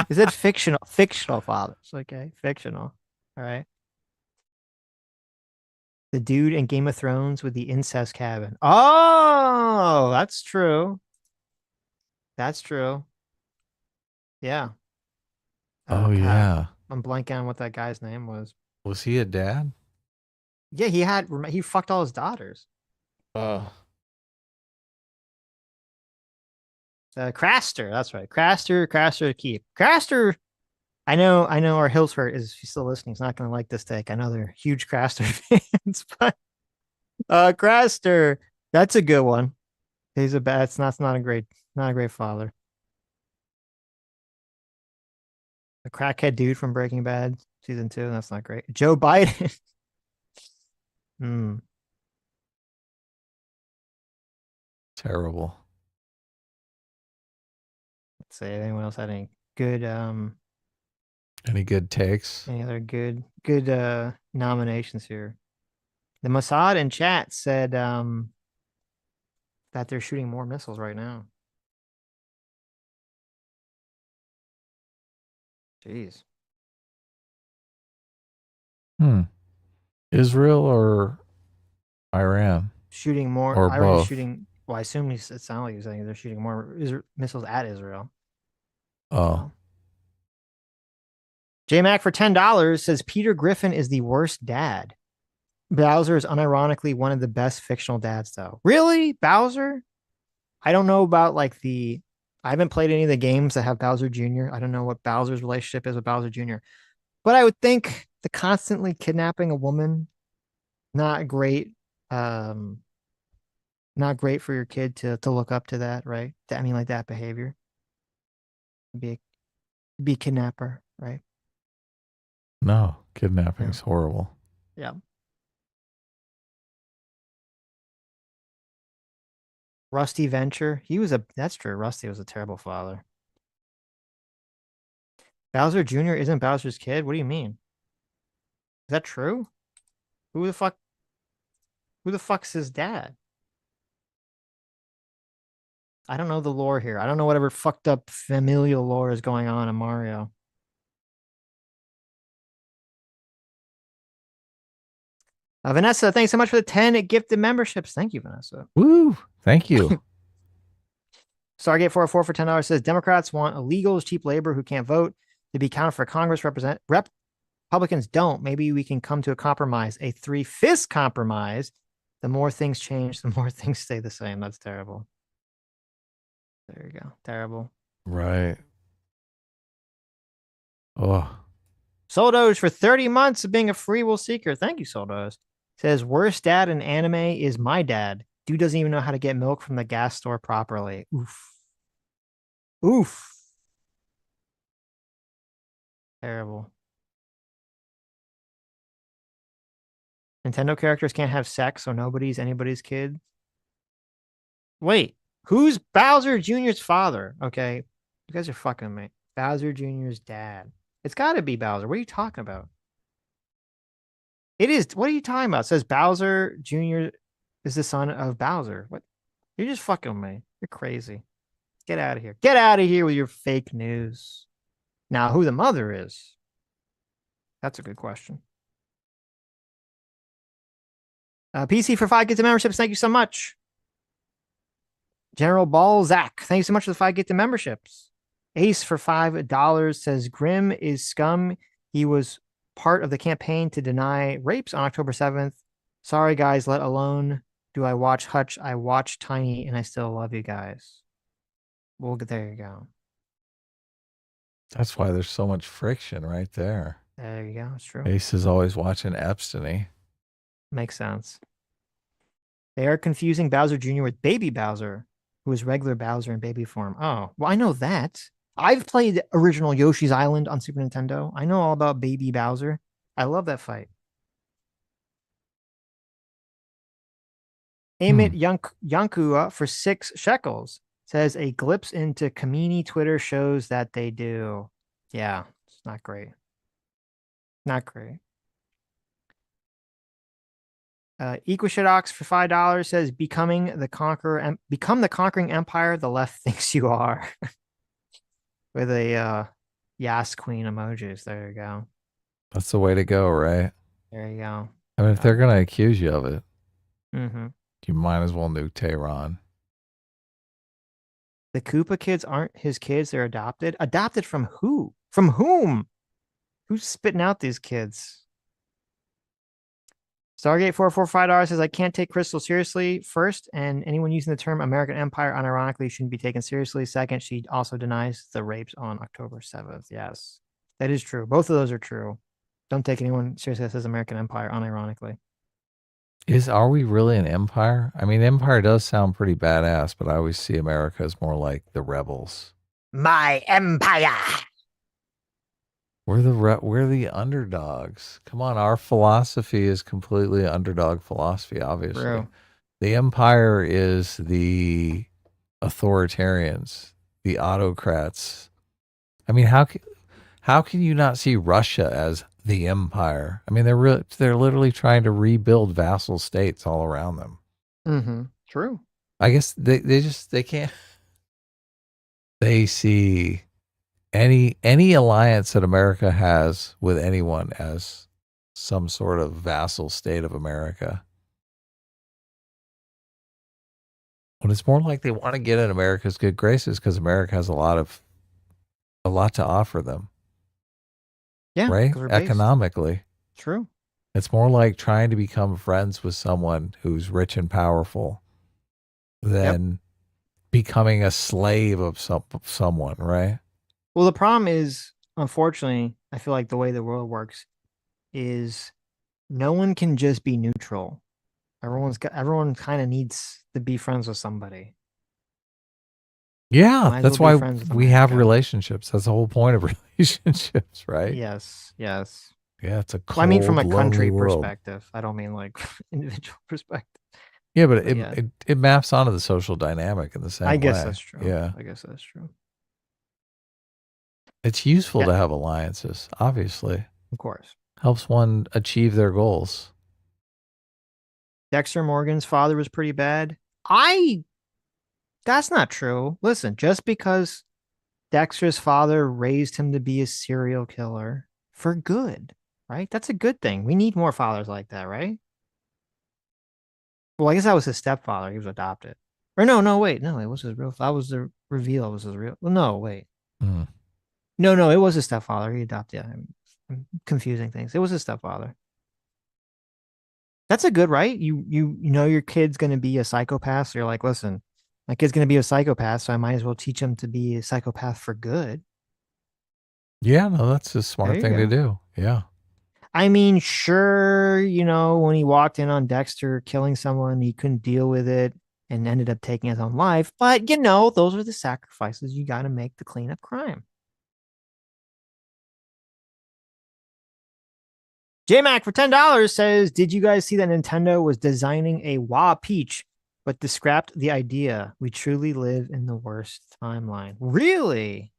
Is it fictional? Fictional fathers. Okay, fictional. All right. The dude in Game of Thrones with the incest cabin. Oh, that's true. That's true. Yeah. Oh God. yeah. I'm blanking on what that guy's name was. Was he a dad? Yeah, he fucked all his daughters. Craster, that's right. Craster keep. Craster, I know our Hillsford is, if he's still listening, he's not gonna like this take. I know they're huge Craster fans, but Craster, that's a good one. He's it's not a great father. The crackhead dude from Breaking Bad, season 2, that's not great. Joe Biden. Terrible. Let's see, anyone else had any good Any good takes? any other good nominations here? The Mossad in chat said that they're shooting more missiles right now. Jeez. Israel or Iran? Shooting more. Or Iran's both. shooting. Well, I assume it sounded like you're saying they're shooting more missiles at Israel. Oh. J-Mac for $10 says Peter Griffin is the worst dad. Bowser is unironically one of the best fictional dads, though. Really? Bowser? I don't know about I haven't played any of the games that have Bowser Jr. I don't know what Bowser's relationship is with Bowser Jr. But I would think the constantly kidnapping a woman, not great. Not great for your kid to look up to that, right? I mean, like that behavior. Be a kidnapper, right? No, kidnapping is horrible. Yeah. Rusty Venture. That's true. Rusty was a terrible father. Bowser Jr. isn't Bowser's kid? What do you mean? Is that true? Who the fuck's his dad? I don't know the lore here. I don't know whatever fucked up familial lore is going on in Mario. Vanessa, thanks so much for the 10 gifted memberships. Thank you, Vanessa. Woo! Thank you. Stargate 404 for $10 says Democrats want illegals, cheap labor who can't vote to be counted for Congress. Republicans don't. Maybe we can come to a compromise, a 3/5 compromise. The more things change, the more things stay the same. That's terrible. There you go. Terrible. Right. Oh. Soldos for 30 months of being a free will seeker. Thank you, Soldos. Says, worst dad in anime is my dad. Dude doesn't even know how to get milk from the gas store properly. Oof. Oof. Terrible. Nintendo characters can't have sex, so nobody's anybody's kid. Wait, who's Bowser Jr.'s father? Okay, you guys are fucking me. Bowser Jr.'s dad. It's got to be Bowser. What are you talking about? It is. What are you talking about? It says Bowser Jr. is the son of Bowser. What? You're just fucking with me. You're crazy. Get out of here. Get out of here with your fake news. Now, who the mother is? That's a good question. PC for 5 gifted memberships. Thank you so much. General Balzac. Thank you so much for the 5 gifted memberships. Ace for $5 says Grimm is scum. He was part of the campaign to deny rapes on October 7th. Sorry, guys, let alone do I watch Hutch. I watch Tiny, and I still love you guys. Well, there you go. That's why there's so much friction right there. There you go. It's true. Ace is always watching Epstein. Makes sense. They are confusing Bowser Jr. with Baby Bowser, who is regular Bowser in baby form. Oh, well, I know that. I've played original Yoshi's Island on Super Nintendo. I know all about Baby Bowser. I love that fight. Amit Yankua for 6 shekels says a glimpse into Kamini Twitter shows that they do. Yeah, it's not great. Not great. Equishitox for $5 says become the conquering empire the left thinks you are. With a Yas Queen emojis. There you go. That's the way to go, right? There you go. I mean, if they're going to accuse you of it, you might as well nuke Tehran. The Koopa kids aren't his kids. They're adopted. Adopted from who? From whom? Who's spitting out these kids? Stargate 445 says, I can't take Crystal seriously. First, and anyone using the term American Empire unironically shouldn't be taken seriously. Second, she also denies the rapes on October 7th. Yes, that is true. Both of those are true. Don't take anyone seriously that says American Empire unironically. Are we really an empire? I mean, empire does sound pretty badass, but I always see America as more like the rebels. My empire. We're the underdogs. Come on, our philosophy is completely underdog philosophy, obviously. True. The empire is the authoritarians, the autocrats. I mean, how can you not see Russia as the empire? I mean, they're literally trying to rebuild vassal states all around them. True. I guess they can't. They see any alliance that America has with anyone as some sort of vassal state of America. When it's more like they want to get in America's good graces because America has a lot to offer them. Yeah, right? 'cause we're based. Economically. True. It's more like trying to become friends with someone who's rich and powerful than becoming a slave of someone, right? Well, the problem is, unfortunately, I feel like the way the world works is no one can just be neutral. Everyone kind of needs to be friends with somebody. Yeah, Might as that's well be why friends with we have America. relationships. That's the whole point of relationships, right? Yes. Yeah, it's a cold, Well, I mean, from a country lonely world. perspective. I don't mean like individual perspective. Yeah, but yeah. it maps onto the social dynamic in the same way. I guess that's true. Yeah. I guess that's true. It's useful to have alliances, obviously. Of course. Helps one achieve their goals. Dexter Morgan's father was pretty bad. That's not true. Listen, just because Dexter's father raised him to be a serial killer for good, right? That's a good thing. We need more fathers like that, right? Well, I guess that was his stepfather. He was adopted. Or no, wait. No, it was his real. That was the reveal. It was his real. Well, no, wait. No, it was his stepfather. He adopted him. I'm confusing things. It was his stepfather. That's a good, right? You know your kid's going to be a psychopath. So you're like, listen, my kid's going to be a psychopath, so I might as well teach him to be a psychopath for good. Yeah, no, that's a smart thing to do. Yeah. I mean, sure, when he walked in on Dexter killing someone, he couldn't deal with it and ended up taking his own life. But, those are the sacrifices you got to make to clean up crime. J-Mac for $10 says, did you guys see that Nintendo was designing a Wah Peach, but scrapped the idea? We truly live in the worst timeline. Really?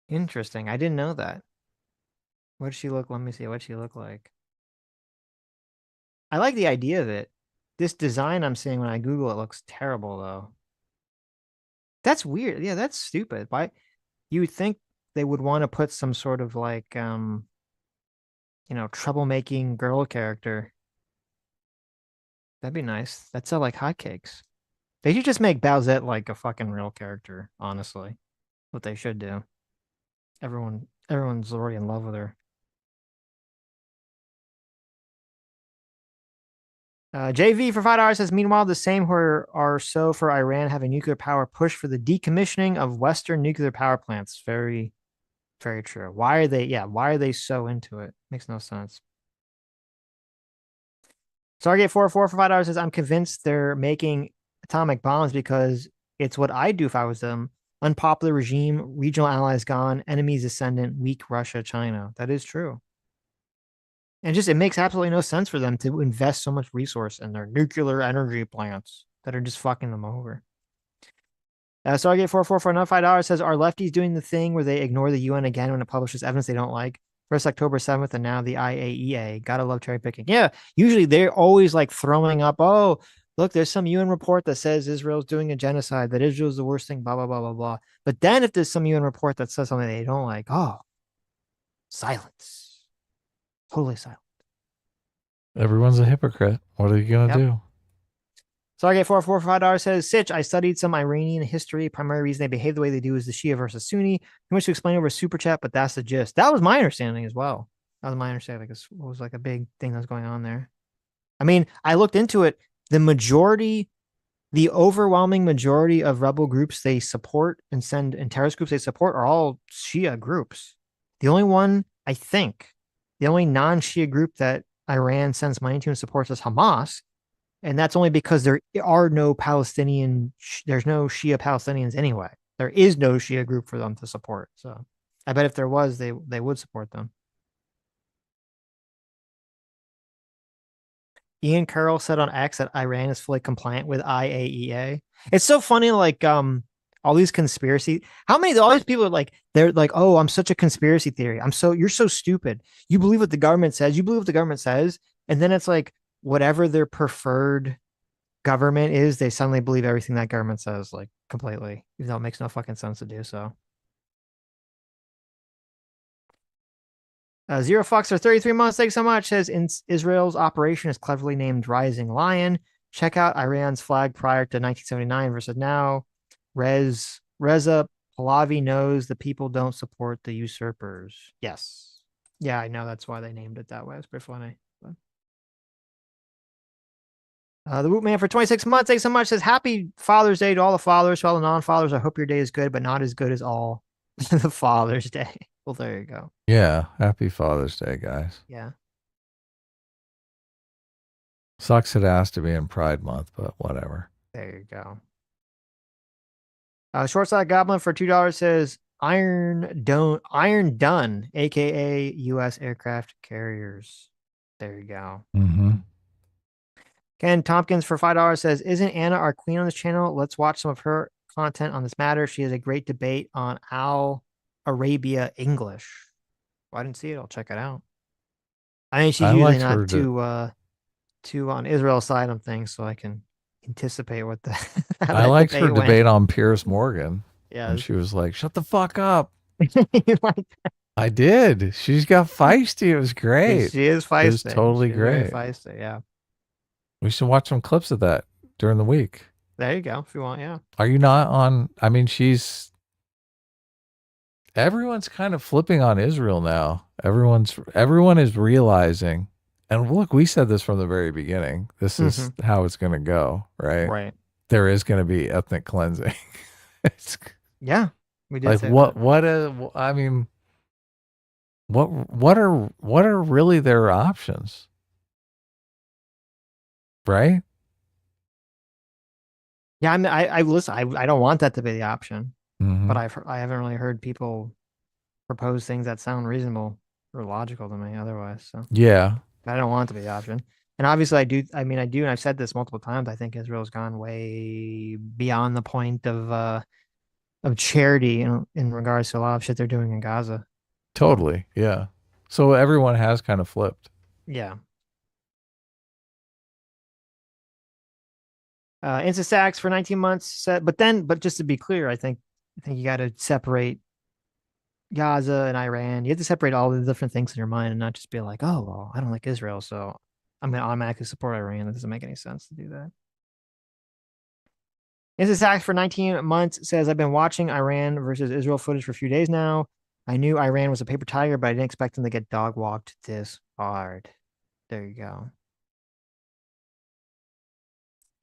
Interesting. I didn't know that. What'd she look? Let me see. What'd she look like? I like the idea of it. This design I'm seeing when I Google it looks terrible, though. That's weird. Yeah, that's stupid. Why? You would think they would want to put some sort of like, troublemaking girl character. That'd be nice. That'd sell like hotcakes. They should just make Bowsette like a fucking real character, honestly. What they should do. Everyone's already in love with her. JV for $5 says, meanwhile, the same are so for Iran having nuclear power push for the decommissioning of Western nuclear power plants. Very, very true. Why are they so into it? Makes no sense. Stargate 44 for $5 says, I'm convinced they're making atomic bombs because it's what I'd do if I was them. Unpopular regime, regional allies gone, enemies ascendant, weak Russia, China. That is true. And it makes absolutely no sense for them to invest so much resource in their nuclear energy plants that are just fucking them over. Stargate 44 for another $5 says, are lefties doing the thing where they ignore the UN again when it publishes evidence they don't like? First October 7th and now the IAEA. Gotta love cherry picking. Yeah, usually they're always like throwing up, oh, look, there's some UN report that says Israel's doing a genocide, that Israel's the worst thing, blah, blah, blah, blah, blah. But then if there's some UN report that says something they don't like, oh, silence. Totally silent. Everyone's a hypocrite. What are you going to do? Stargate 44 for $5 says, Sitch, I studied some Iranian history. Primary reason they behave the way they do is the Shia versus Sunni. Too much to explain over super chat, but that's the gist. That was my understanding as well. That was my understanding. It was like a big thing that was going on there. I mean, I looked into it. The overwhelming majority of rebel groups they support and terrorist groups they support are all Shia groups. The only one, I think, the only non-Shia group that Iran sends money to and supports is Hamas. And that's only because there are no there's no Shia Palestinians anyway. There is no Shia group for them to support. So I bet if there was, they would support them. Ian Carroll said on X that Iran is fully compliant with IAEA. It's so funny, like, all these conspiracy, all these people are like, they're like, oh, I'm such a conspiracy theory. You're so stupid. You believe what the government says. And then it's like, whatever their preferred government is, they suddenly believe everything that government says, like, completely, even though it makes no fucking sense to do so. Zero Fox for 33 months. Thanks so much. Says, Israel's operation is cleverly named Rising Lion. Check out Iran's flag prior to 1979 versus now. Reza Pahlavi knows the people don't support the usurpers. Yes. Yeah, I know. That's why they named it that way. It's pretty funny. The Woot Man for 26 months. Thanks so much. Says, happy Father's Day to all the fathers. To all the non-fathers, I hope your day is good, but not as good as all the Father's Day. Well, there you go. Yeah. Happy Father's Day, guys. Yeah. Sucks it has to be in Pride Month, but whatever. There you go. Shortside Goblin for $2 says, Iron Done, aka U.S. aircraft carriers. There you go. Mm-hmm. Ken Tompkins for $5 says, isn't Anna our queen on this channel? Let's watch some of her content on this matter. She has a great debate on Al Arabia English. Well, I didn't see it. I'll check it out. I mean, she's usually not too on Israel's side of things, so I can anticipate what the I liked her debate on Piers Morgan. Yeah. And she was like, shut the fuck up. You like that? I did. She's got feisty. It was great. She is feisty. It was totally great. Feisty, yeah. We should watch some clips of that during the week. There you go, if you want, yeah. Are you not on? I mean, everyone's kind of flipping on Israel now. Everyone is realizing, and look, we said this from the very beginning. This is how it's going to go, right? Right. There is going to be ethnic cleansing. Yeah, we did. Like say what? That. I mean, what are really their options? Right? Yeah, I listen. I don't want that to be the option, Mm-hmm. but I haven't really heard people propose things that sound reasonable or logical to me. Otherwise, so Yeah. I don't want it to be the option. And obviously, I do. I mean, I do, and I've said this multiple times. I think Israel's gone way beyond the point of charity in regards to a lot of shit they're doing in Gaza. Totally. Yeah. So everyone has kind of flipped. Yeah. Instasax for 19 months said, but just to be clear, I think you got to separate Gaza and Iran. You have to separate all the different things in your mind and not just be like, oh, well, I don't like Israel, so I'm going to automatically support Iran. That doesn't make any sense to do that. Instasax for 19 months says, I've been watching Iran versus Israel footage for a few days now. I knew Iran was a paper tiger, but I didn't expect them to get dog walked this hard. There you go.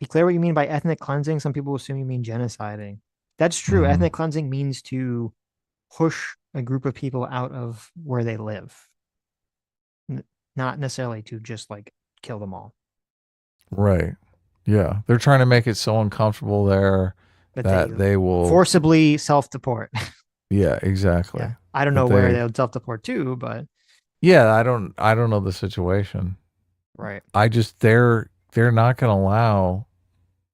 Be clear what you mean by ethnic cleansing. Some people assume you mean genociding. That's true. Mm-hmm. Ethnic cleansing means to push a group of people out of where they live. Not necessarily to just like kill them all. Right. Yeah. They're trying to make it so uncomfortable there that they will forcibly self-deport. Yeah, exactly. Yeah. I don't know where they'll self-deport to, but yeah, I don't know the situation. Right. I just they're not going to allow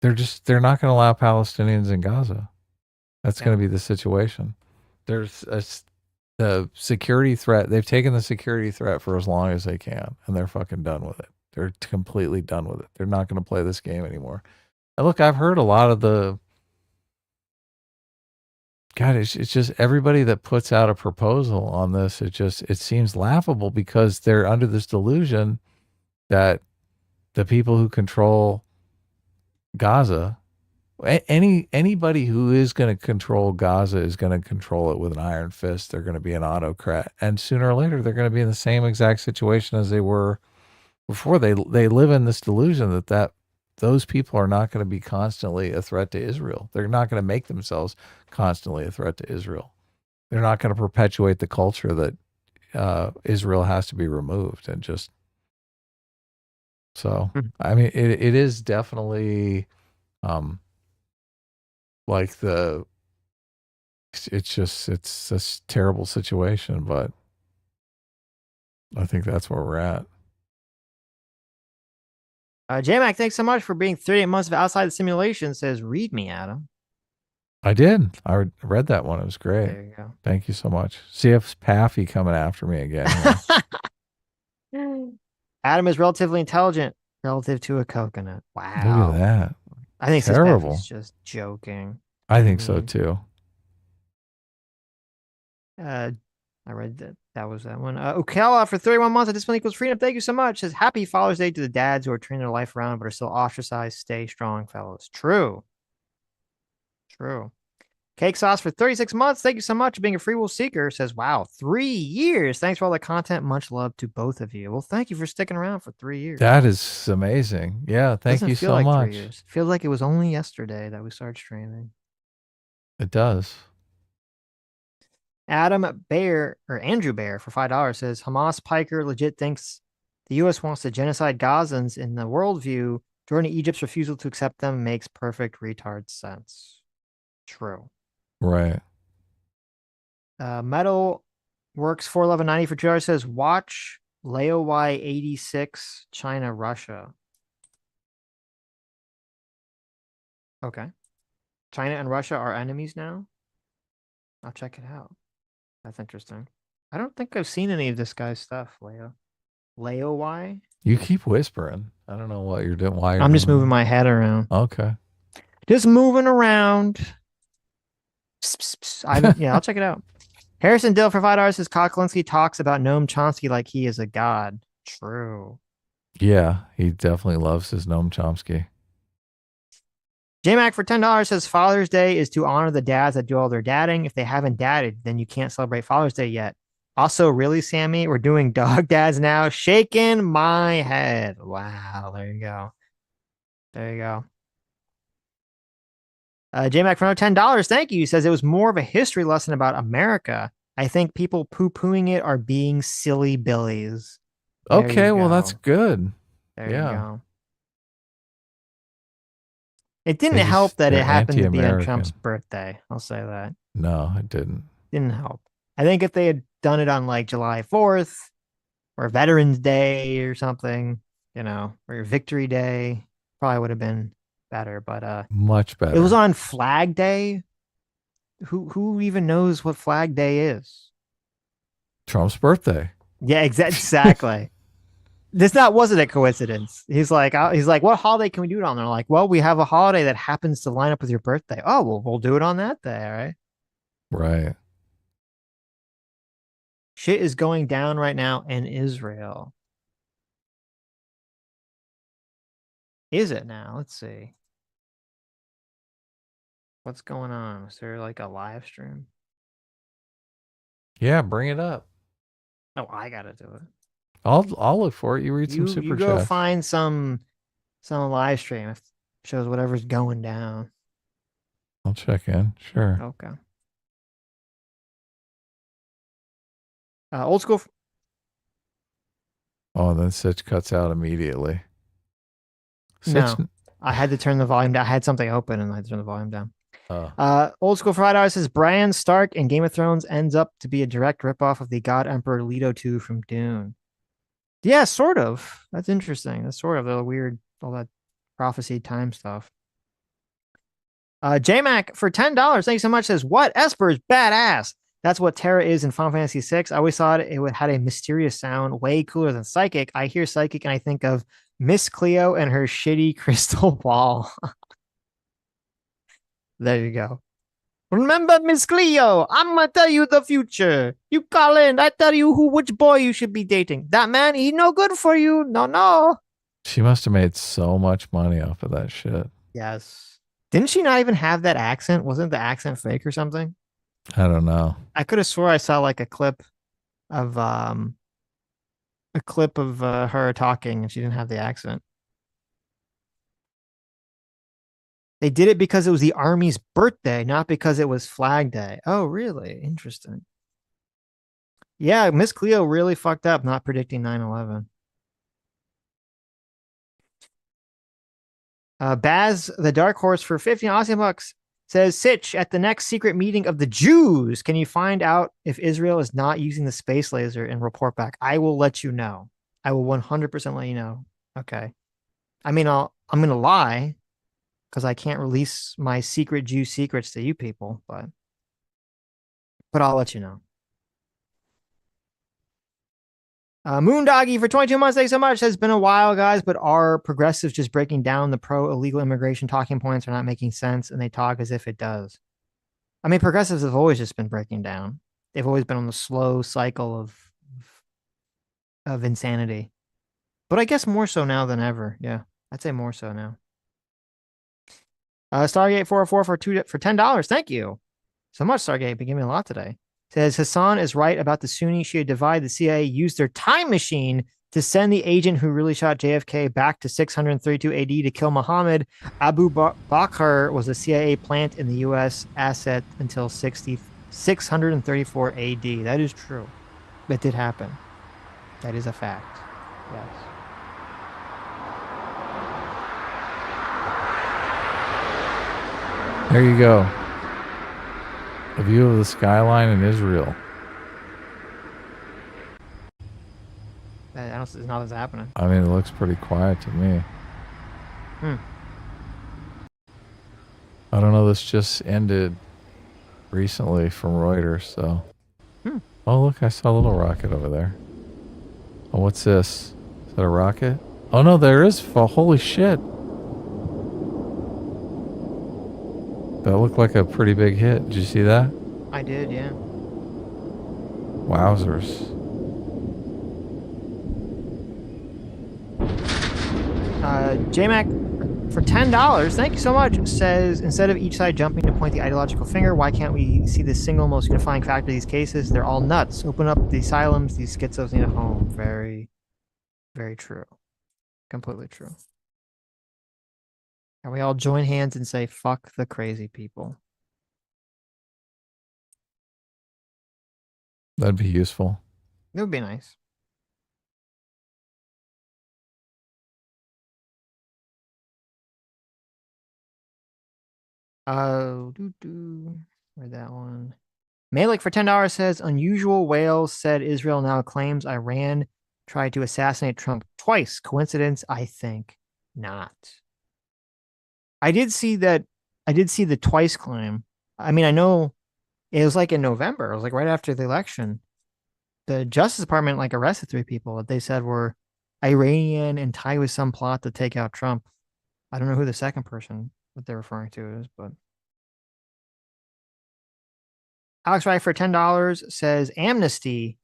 they're not going to allow Palestinians in Gaza. That's going to be the situation. There's the security threat. They've taken the security threat for as long as they can, and they're fucking done with it. They're completely done with it. They're not going to play this game anymore. And look, I've heard a lot of the God, it's just everybody that puts out a proposal on this, it seems laughable because they're under this delusion that the people who control Gaza, anybody who is going to control Gaza is going to control it with an iron fist. They're going to be an autocrat. And sooner or later, they're going to be in the same exact situation as they were before. They live in this delusion that those people are not going to be constantly a threat to Israel. They're not going to make themselves constantly a threat to Israel. They're not going to perpetuate the culture that Israel has to be removed and just. So, I mean, it is definitely like it's a terrible situation, but I think that's where we're at. J-Mac, thanks so much for being 38 months of outside the simulation. Says, read me, Adam. I did. I read that one. It was great. There you go. Thank you so much. See if Paffy coming after me again. Adam is relatively intelligent relative to a coconut. Wow. Look at that. I think terrible. He's just joking. I think so too. I read that. That was that one. Ocala for 31 months of discipline equals freedom. Thank you so much. Says happy Father's Day to the dads who are turning their life around but are still ostracized. Stay strong, fellows. True. Cake Sauce for 36 months. Thank you so much for being a free will seeker. Says, wow, 3 years. Thanks for all the content. Much love to both of you. Well, thank you for sticking around for 3 years. That is amazing. Yeah, thank you so much. 3 years. Feels like it was only yesterday that we started streaming. It does. Adam Bear or Andrew Bear for $5 says Hamas Piker legit thinks the U.S. wants to genocide Gazans in the worldview. Jordan and Egypt's refusal to accept them makes perfect retard sense. True. Right. Metal Works 41190 for $2 says watch Laoy 86 China Russia. Okay. China and Russia are enemies now. I'll check it out. That's interesting. I don't think I've seen any of this guy's stuff, Laoy. You keep whispering. I don't know what you're doing. Why I'm just moving my head around. Okay. Just moving around. Yeah, I'll check it out. Harrison Dill for $5 says Koklinski talks about Noam Chomsky like he is a god. True. Yeah, he definitely loves his Noam Chomsky. J-Mac for $10 says Father's Day is to honor the dads that do all their dadding. If they haven't dadded, then you can't celebrate Father's Day yet. Also, really, Sammy, we're doing dog dads now. Shaking my head. Wow, there you go. There you go. J-Mac for another $10. Thank you. He says it was more of a history lesson about America. I think people poo-pooing it are being silly billies. Okay, well, that's good. There you go. It didn't help that it happened to be on Trump's birthday. I'll say that. No, it didn't. Didn't help. I think if they had done it on like July 4th or Veterans Day or something, or your Victory Day, probably would have been better. But much better. It was on Flag Day. Who even knows what Flag Day is? Trump's birthday. Yeah, exactly. This wasn't a coincidence. He's like, what holiday can we do it on? They're like, well, we have a holiday that happens to line up with your birthday. Oh, well, we'll do it on that day, right? Right. Shit is going down right now in Israel. Is it now? Let's see. What's going on? Is there like a live stream? Yeah, bring it up. Oh, I gotta do it. I'll look for it. You read some super You go chats. find some live stream. If shows whatever's going down. I'll check in. Sure. Okay. Old school. Oh, then Sitch cuts out immediately. No, I had to turn the volume down. I had something open and I had to turn the volume down. Oh. Old School Friday says Bran Stark in Game of Thrones ends up to be a direct ripoff of the God Emperor Leto 2 from Dune. Yeah, sort of. That's interesting. That's sort of the weird, all that prophecy time stuff. JMac for $10. Thanks so much. Says, what? Esper is badass. That's what Terra is in Final Fantasy VI. I always thought it had a mysterious sound, way cooler than Psychic. I hear Psychic and I think of Miss Cleo and her shitty crystal ball. There you go. Remember, Miss Cleo, I'm gonna tell you the future. You call in, I tell you which boy you should be dating. That man, he no good for you. No. She must have made so much money off of that shit. Yes. Didn't she not even have that accent? Wasn't the accent fake or something? I don't know. I could have swore I saw like a clip of her talking and she didn't have the accent. They did it because it was the Army's birthday, not because it was Flag Day. Oh, really? Interesting. Yeah, Miss Cleo really fucked up not predicting 9/11. Baz, the Dark Horse, for 15 Aussie bucks says, Sitch, at the next secret meeting of the Jews, can you find out if Israel is not using the space laser and report back? I will let you know. I will 100% let you know. Okay. I mean, I'm going to lie because I can't release my secret Jew secrets to you people, but I'll let you know. Moondoggy for 22 months, thanks so much. It's been a while, guys, but are progressives just breaking down the pro-illegal immigration talking points are not making sense, and they talk as if it does? I mean, progressives have always just been breaking down. They've always been on the slow cycle of insanity. But I guess more so now than ever. Yeah, I'd say more so now. Stargate 404 for $10. Thank you so much, Stargate. Been giving me a lot today. Says Hasan is right about the Sunni Shia divide. The CIA used their time machine to send the agent who really shot JFK back to 632 AD to kill Muhammad. Abu Bakr was a CIA plant in the U.S. asset until 634 AD. That is true. That did happen. That is a fact. Yes. There you go. A view of the skyline in Israel. There's nothing's happening. I mean, it looks pretty quiet to me. I don't know. This just ended recently from Reuters, so. Oh, look, I saw a little rocket over there. Oh, what's this? Is that a rocket? Oh, no, there is. Holy shit. That looked like a pretty big hit. Did you see that? I did, yeah. Wowzers. JMac for $10. Thank you so much. Says, instead of each side jumping to point the ideological finger, why can't we see the single most unifying factor of these cases? They're all nuts. Open up the asylums. These schizos need a home. Very, very true. Completely true. And we all join hands and say, fuck the crazy people. That'd be useful. It would be nice. Where'd that one? Malik for $10 says, unusual whales said Israel now claims Iran tried to assassinate Trump twice. Coincidence? I think not. I did see that. I did see the twice claim. I mean, I know it was like in November. It was like right after the election. the Justice Department like arrested 3 people that they said were Iranian and tied with some plot to take out Trump. I don't know who the second person that they're referring to is, but Alex Wright for $10 says amnesty.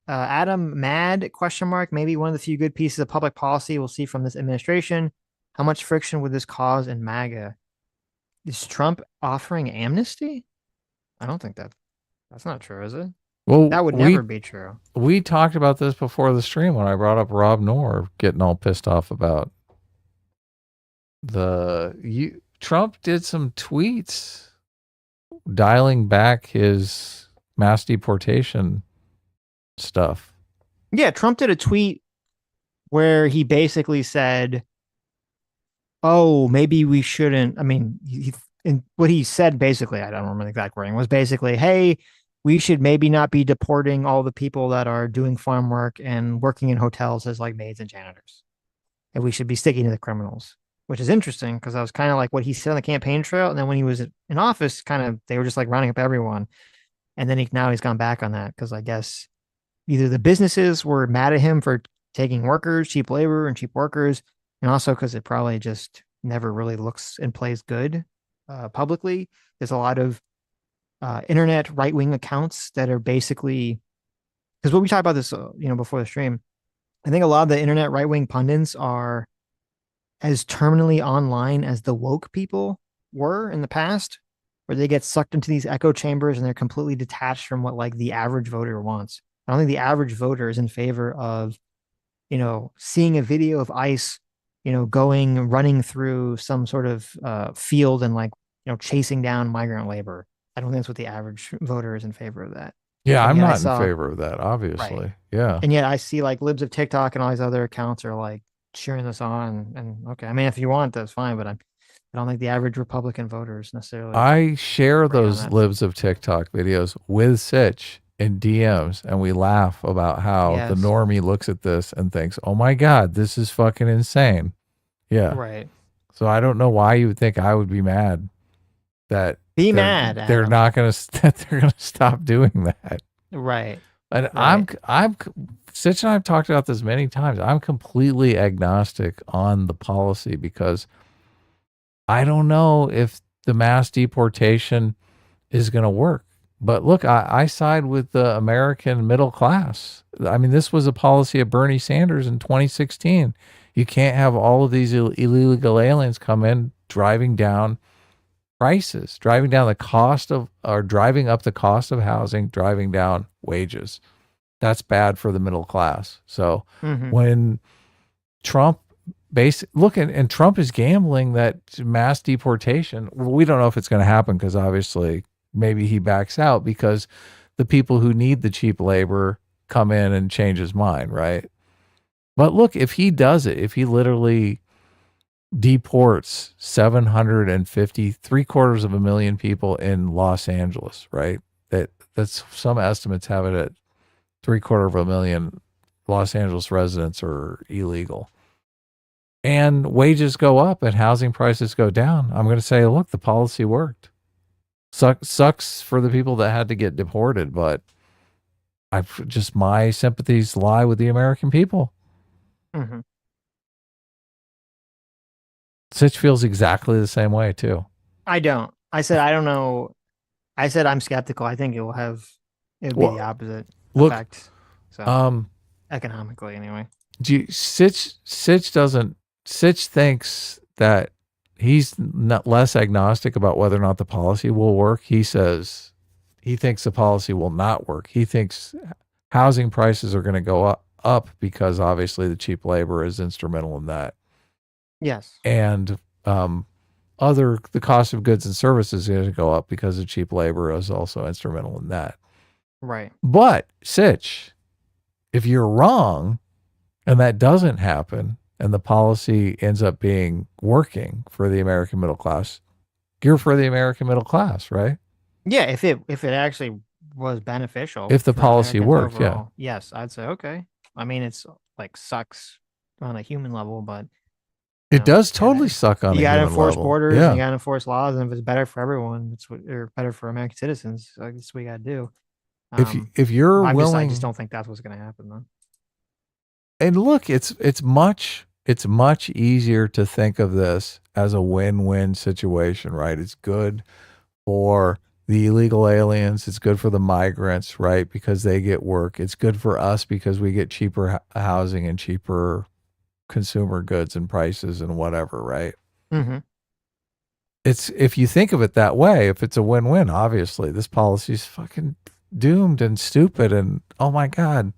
Adam mad ? Maybe one of the few good pieces of public policy we'll see from this administration. How much friction would this cause in MAGA? Is Trump offering amnesty? I don't think that's not true, is it? Well, that would never be true. We talked about this before the stream when I brought up Rob Noor getting all pissed off about Trump did some tweets dialing back his mass deportation stuff. Yeah, Trump did a tweet where he basically said, "Oh, maybe we shouldn't." I mean, what he said basically, I don't remember the exact wording, was basically, "Hey, we should maybe not be deporting all the people that are doing farm work and working in hotels as like maids and janitors, and we should be sticking to the criminals." Which is interesting because I was kind of like what he said on the campaign trail, and then when he was in office, kind of they were just like rounding up everyone, and then now he's gone back on that because I guess either the businesses were mad at him for taking workers, cheap labor and cheap workers, and also because it probably just never really looks and plays good publicly. There's a lot of internet right-wing accounts that are basically, because when we talked about this, before the stream, I think a lot of the internet right-wing pundits are as terminally online as the woke people were in the past, where they get sucked into these echo chambers and they're completely detached from what like the average voter wants. I don't think the average voter is in favor of, seeing a video of ICE, running through some sort of field and like, chasing down migrant labor. I don't think that's what the average voter is in favor of that. Yeah, I'm not in favor of that, obviously. Right. Yeah. And yet I see like libs of TikTok and all these other accounts are like cheering this on. And okay, I mean, if you want, that's fine, but I don't think the average Republican voter is necessarily. I share those libs of TikTok videos with Sitch in DMs, and we laugh about how the normie looks at this and thinks, "Oh my God, this is fucking insane." Yeah. Right. So I don't know why you would think I would be mad that they're Adam. not going to they're going to stop doing that. Right. And Right. I'm Sitch and I've talked about this many times. I'm completely agnostic on the policy because I don't know if the mass deportation is going to work. But look, I side with the American middle class. I mean, this was a policy of Bernie Sanders in 2016. You can't have all of these illegal aliens come in driving down prices, driving down the cost of, or driving up the cost of housing, driving down wages. That's bad for the middle class. So when Trump and Trump is gambling that mass deportation, well, we don't know if it's going to happen because obviously maybe he backs out because the people who need the cheap labor come in and change his mind, right? But look, if he does it, if he literally deports 750, 750,000 people in Los Angeles, right? That's some estimates have it at 750,000 Los Angeles residents are illegal. And wages go up and housing prices go down. I'm going to say, look, the policy worked. Sucks for the people that had to get deported, but my sympathies lie with the American people. Sitch feels exactly the same way too. I don't. I said I don't know. I said I'm skeptical. I think it'll be the opposite effect. So economically anyway. Sitch thinks that he's not less agnostic about whether or not the policy will work. He says he thinks the policy will not work. He thinks housing prices are going to go up because obviously the cheap labor is instrumental in that. Yes. And the cost of goods and services is going to go up because of cheap labor is also instrumental in that. Right. But Sitch, if you're wrong and that doesn't happen and the policy ends up being working for the American middle class, you're for the American middle class, right? Yeah, if it actually was beneficial. If the policy worked, overall, yes, I'd say okay. I mean, it's like sucks on a human level, but it does totally suck on a human level. You got to enforce borders, yeah. and you got to enforce laws, and if it's better for everyone, or better for American citizens, I guess we got to do. if you're willing, I just don't think that's what's going to happen though. And look, it's much easier to think of this as a win-win situation, right? It's good for the illegal aliens. It's good for the migrants, right? Because they get work. It's good for us because we get cheaper housing and cheaper consumer goods and prices and whatever, right? Mm-hmm. It's, if you think of it that way, if it's a win-win, obviously this policy is fucking doomed and stupid. And oh my God,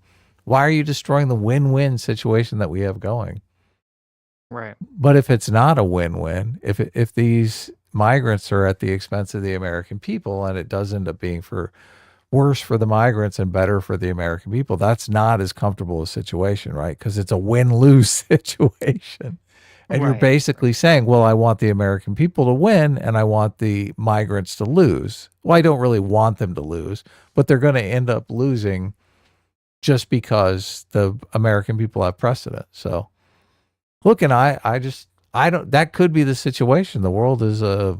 why are you destroying the win-win situation that we have going? Right. But if it's not a win-win, if these migrants are at the expense of the American people and it does end up being for worse for the migrants and better for the American people, that's not as comfortable a situation, right? Because it's a win-lose situation. And you're basically saying, well, I want the American people to win and I want the migrants to lose. Well, I don't really want them to lose, but they're going to end up losing just because the American people have precedent. So look, and I don't, that could be the situation. The world is a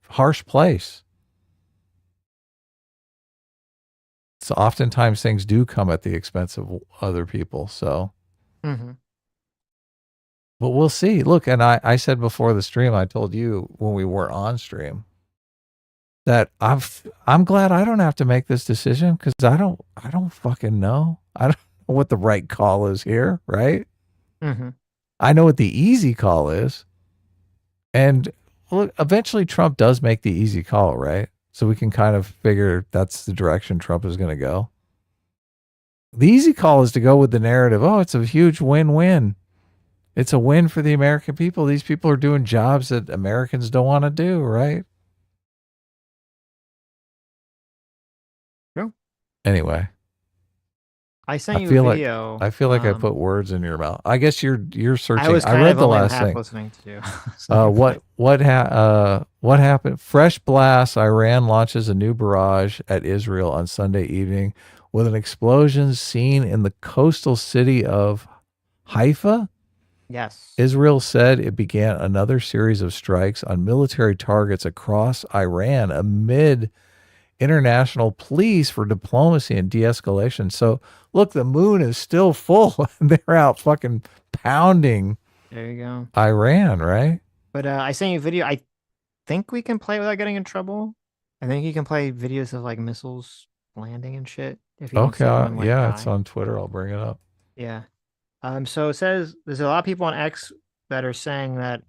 harsh place. So oftentimes things do come at the expense of other people. So, but we'll see. Look, and I said before the stream, I told you when we were on stream that I'm glad I don't have to make this decision because I don't fucking know. I don't know what the right call is here, right? Mm-hmm. I know what the easy call is. And look, eventually Trump does make the easy call, right? So we can kind of figure that's the direction Trump is going to go. The easy call is to go with the narrative, oh, it's a huge win-win. It's a win for the American people. These people are doing jobs that Americans don't want to do, right? No. Anyway. I sent you a video. I feel like I put words in your mouth. I guess you're searching. I was I read the last half thing. listening to you. What happened? Fresh blast. Iran launches a new barrage at Israel on Sunday evening with an explosion seen in the coastal city of Haifa. Yes. Israel said it began another series of strikes on military targets across Iran amid international pleas for diplomacy and de-escalation. So look, the moon is still full and they're out fucking pounding There you go. Iran, right? But I sent you a video. I think we can play without getting in trouble. I think you can play videos of like missiles landing and shit. If you don't see anyone, like, yeah, die. it's on Twitter. I'll bring it up. Yeah. So it says there's a lot of people on X that are saying that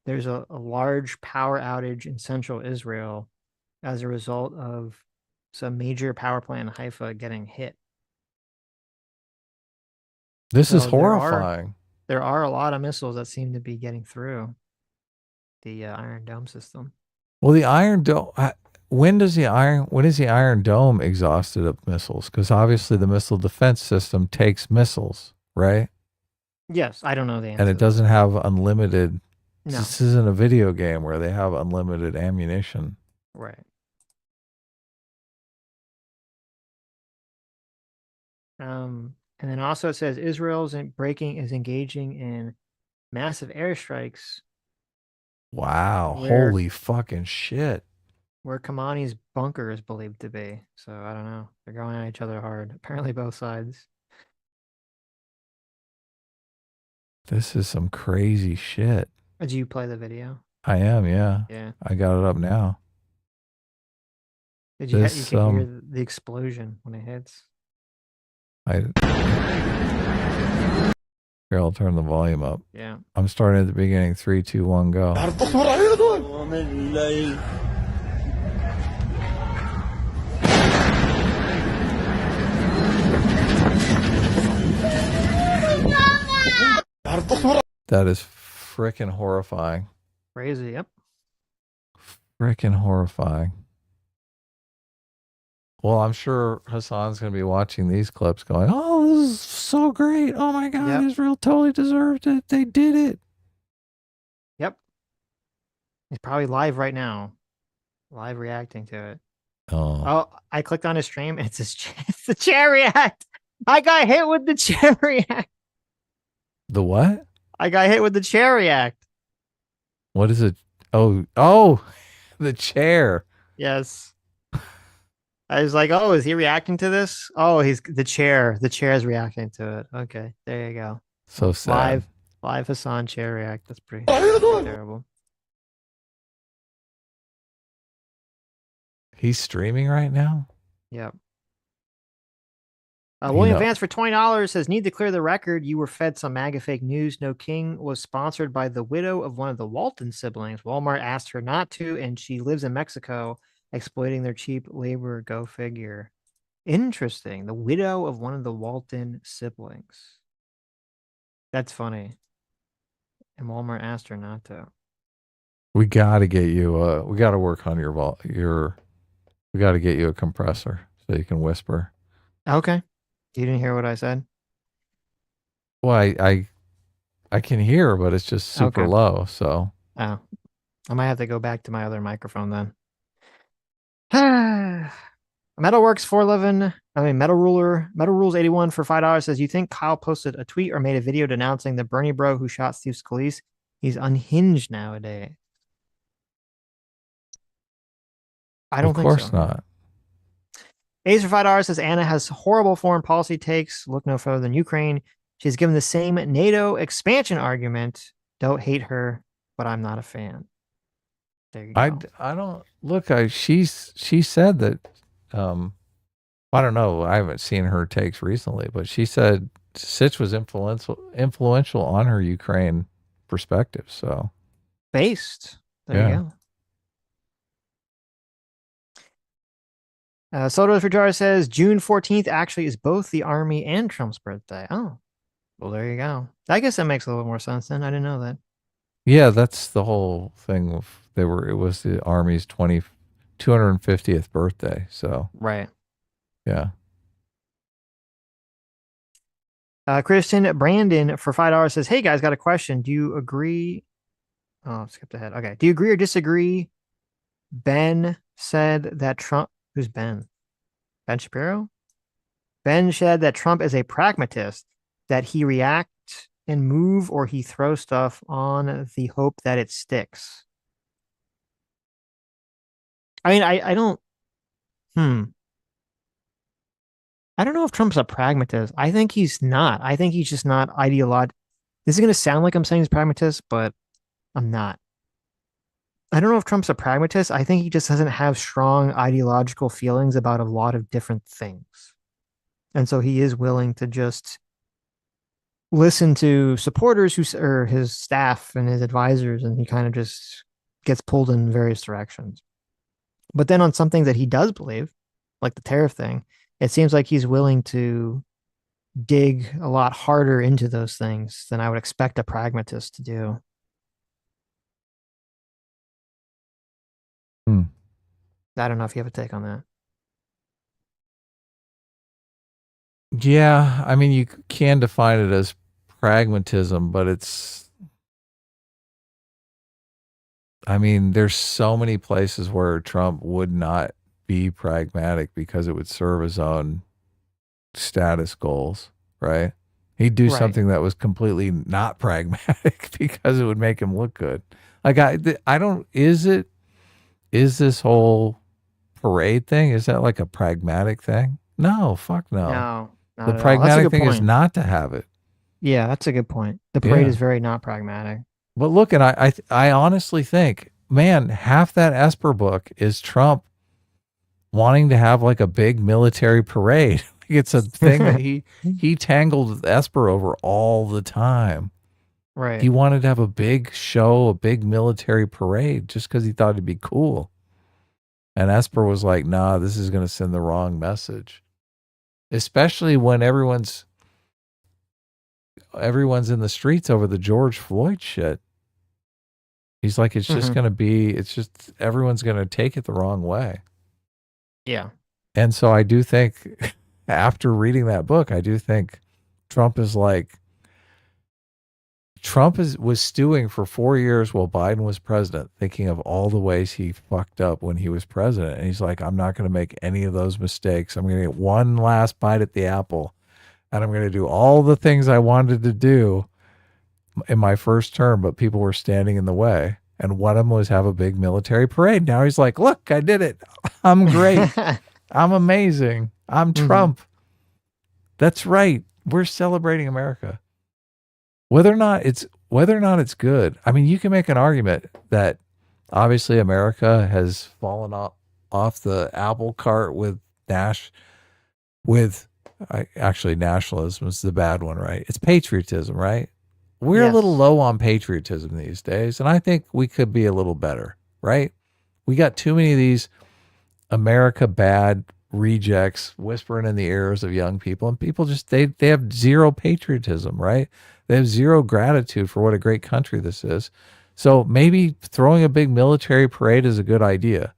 there's a large power outage in central Israel as a result of some major power plant in Haifa getting hit. This is So horrifying. There are a lot of missiles that seem to be getting through the Iron Dome system. Well, the Iron Dome. When is the Iron Dome exhausted of missiles? Because obviously the missile defense system takes missiles, right? Yes, I don't know the answer. And it doesn't have unlimited. No. This isn't a video game where they have unlimited ammunition. Right. And then also it says Israel's engaging in massive airstrikes. Wow! Where- Holy fucking shit! Where Khamenei's bunker is believed to be. So I don't know. They're going at each other hard. Apparently both sides. This is some crazy shit. Did you play the video? I am, yeah. Yeah. I got it up now. Did you? You can hear the explosion when it hits. Here, I'll turn the volume up. Yeah. I'm starting at the beginning. 3, 2, 1, go. That is freaking horrifying. Crazy, yep. Freaking horrifying. Well, I'm sure Hasan's going to be watching these clips going, oh, this is so great. Oh my God, Israel totally deserved it. They did it. Yep. He's probably live right now. Live reacting to it. Oh, I clicked on his stream and it's the chair react. I got hit with the chair react. The what? I got hit with the chair react. What is it? Oh, the chair. Yes. I was like, oh, is he reacting to this? Oh, he's the chair. The chair is reacting to it. Okay, there you go. So sad. Live Hasan chair react. That's pretty terrible. He's streaming right now? Yep. William Vance for $20 says, need to clear the record. You were fed some MAGA fake news. No King was sponsored by the widow of one of the Walton siblings. Walmart asked her not to, and she lives in Mexico, exploiting their cheap labor. Go figure. Interesting. The widow of one of the Walton siblings. That's funny. And Walmart asked her not to. We got to get you, we got to work on we got to get you a compressor so you can whisper. Okay. You didn't hear what I said? Well, I can hear, but it's just super low. So I might have to go back to my other microphone then. Metalworks 411. Metal Rules 81 for $5 says, you think Kyle posted a tweet or made a video denouncing the Bernie bro who shot Steve Scalise? He's unhinged nowadays. I don't think so. Of course not. Ace for $5 says, Anna has horrible foreign policy takes. Look no further than Ukraine. She's given the same NATO expansion argument. Don't hate her, but I'm not a fan. There you go. I don't look. She said that. I don't know. I haven't seen her takes recently, but she said Sitch was influential on her Ukraine perspective. So based. There you go. Soto Fujara says June 14th actually is both the Army and Trump's birthday. Oh, well, there you go. I guess that makes a little more sense then. I didn't know that. Yeah, that's the whole thing. It was the Army's 250th birthday. So right. Yeah. Kristen Brandon for $5 says, hey guys, got a question. Do you agree? Oh, skipped ahead. Okay. Do you agree or disagree? Ben said that Trump. Who's Ben? Ben Shapiro? Ben said that Trump is a pragmatist, that he reacts and move or he throws stuff on the hope that it sticks. I mean, I don't know if Trump's a pragmatist. I think he's not. I think he's just not ideological. This is going to sound like I'm saying he's pragmatist, but I'm not. I don't know if Trump's a pragmatist. I think he just doesn't have strong ideological feelings about a lot of different things. And so he is willing to just listen to supporters or his staff and his advisors, and he kind of just gets pulled in various directions. But then on something that he does believe, like the tariff thing, it seems like he's willing to dig a lot harder into those things than I would expect a pragmatist to do. I don't know if you have a take on that. Yeah, I mean, you can define it as pragmatism, but there's so many places where Trump would not be pragmatic because it would serve his own status goals, right? He'd do something that was completely not pragmatic because it would make him look good. Like is this whole parade thing, is that like a pragmatic thing? No, fuck no. No, the pragmatic thing is not to have it. Yeah, that's a good point. The parade is very not pragmatic. But look, and I honestly think, man, half that Esper book is Trump wanting to have like a big military parade. It's a thing that he tangled with Esper over all the time. Right. He wanted to have a big show, a big military parade, just because he thought it'd be cool. And Esper was like, nah, this is going to send the wrong message. Especially when everyone's in the streets over the George Floyd shit. He's like, it's just going to everyone's going to take it the wrong way. Yeah. And so I do think, after reading that book, I do think Trump was stewing for 4 years while Biden was president, thinking of all the ways he fucked up when he was president. And he's like, I'm not going to make any of those mistakes. I'm going to get one last bite at the apple, and I'm going to do all the things I wanted to do in my first term, but people were standing in the way. And one of them was have a big military parade. Now he's like, look, I did it. I'm great. I'm amazing. I'm Mhm. Trump. That's right. We're celebrating America. Whether or not it's good. I mean, you can make an argument that obviously America has fallen off the apple cart with actually nationalism is the bad one, right? It's patriotism, right? We're a little Yes. low on patriotism these days, and I think we could be a little better, right? We got too many of these America bad rejects whispering in the ears of young people, and people just they have zero patriotism, right? They have zero gratitude for what a great country this is. So maybe throwing a big military parade is a good idea.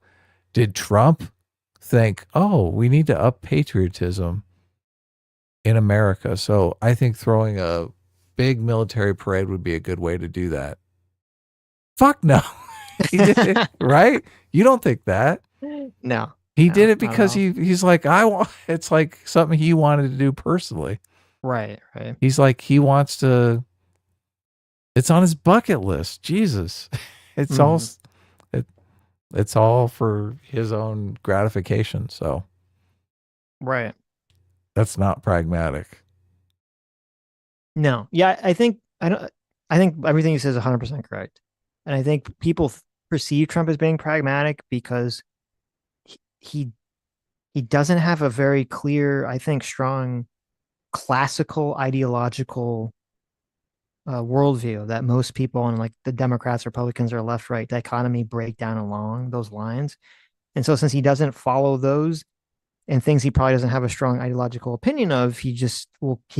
Did Trump think, oh, we need to up patriotism in America? So I think throwing a big military parade would be a good way to do that. Fuck no. He did it, right? You don't think that. No. He No, did it not at because all. he's like, it's like something he wanted to do personally. Right. He's like, he wants to, it's on his bucket list. Jesus. It's all, it's all for his own gratification. So Right. that's not pragmatic. No. Yeah, I think everything he says is 100% correct. And I think people perceive Trump as being pragmatic because he doesn't have a very clear, I think, strong classical ideological worldview that most people on like the Democrats, Republicans, or left-right dichotomy break down along those lines. And so since he doesn't follow those and things he probably doesn't have a strong ideological opinion of, he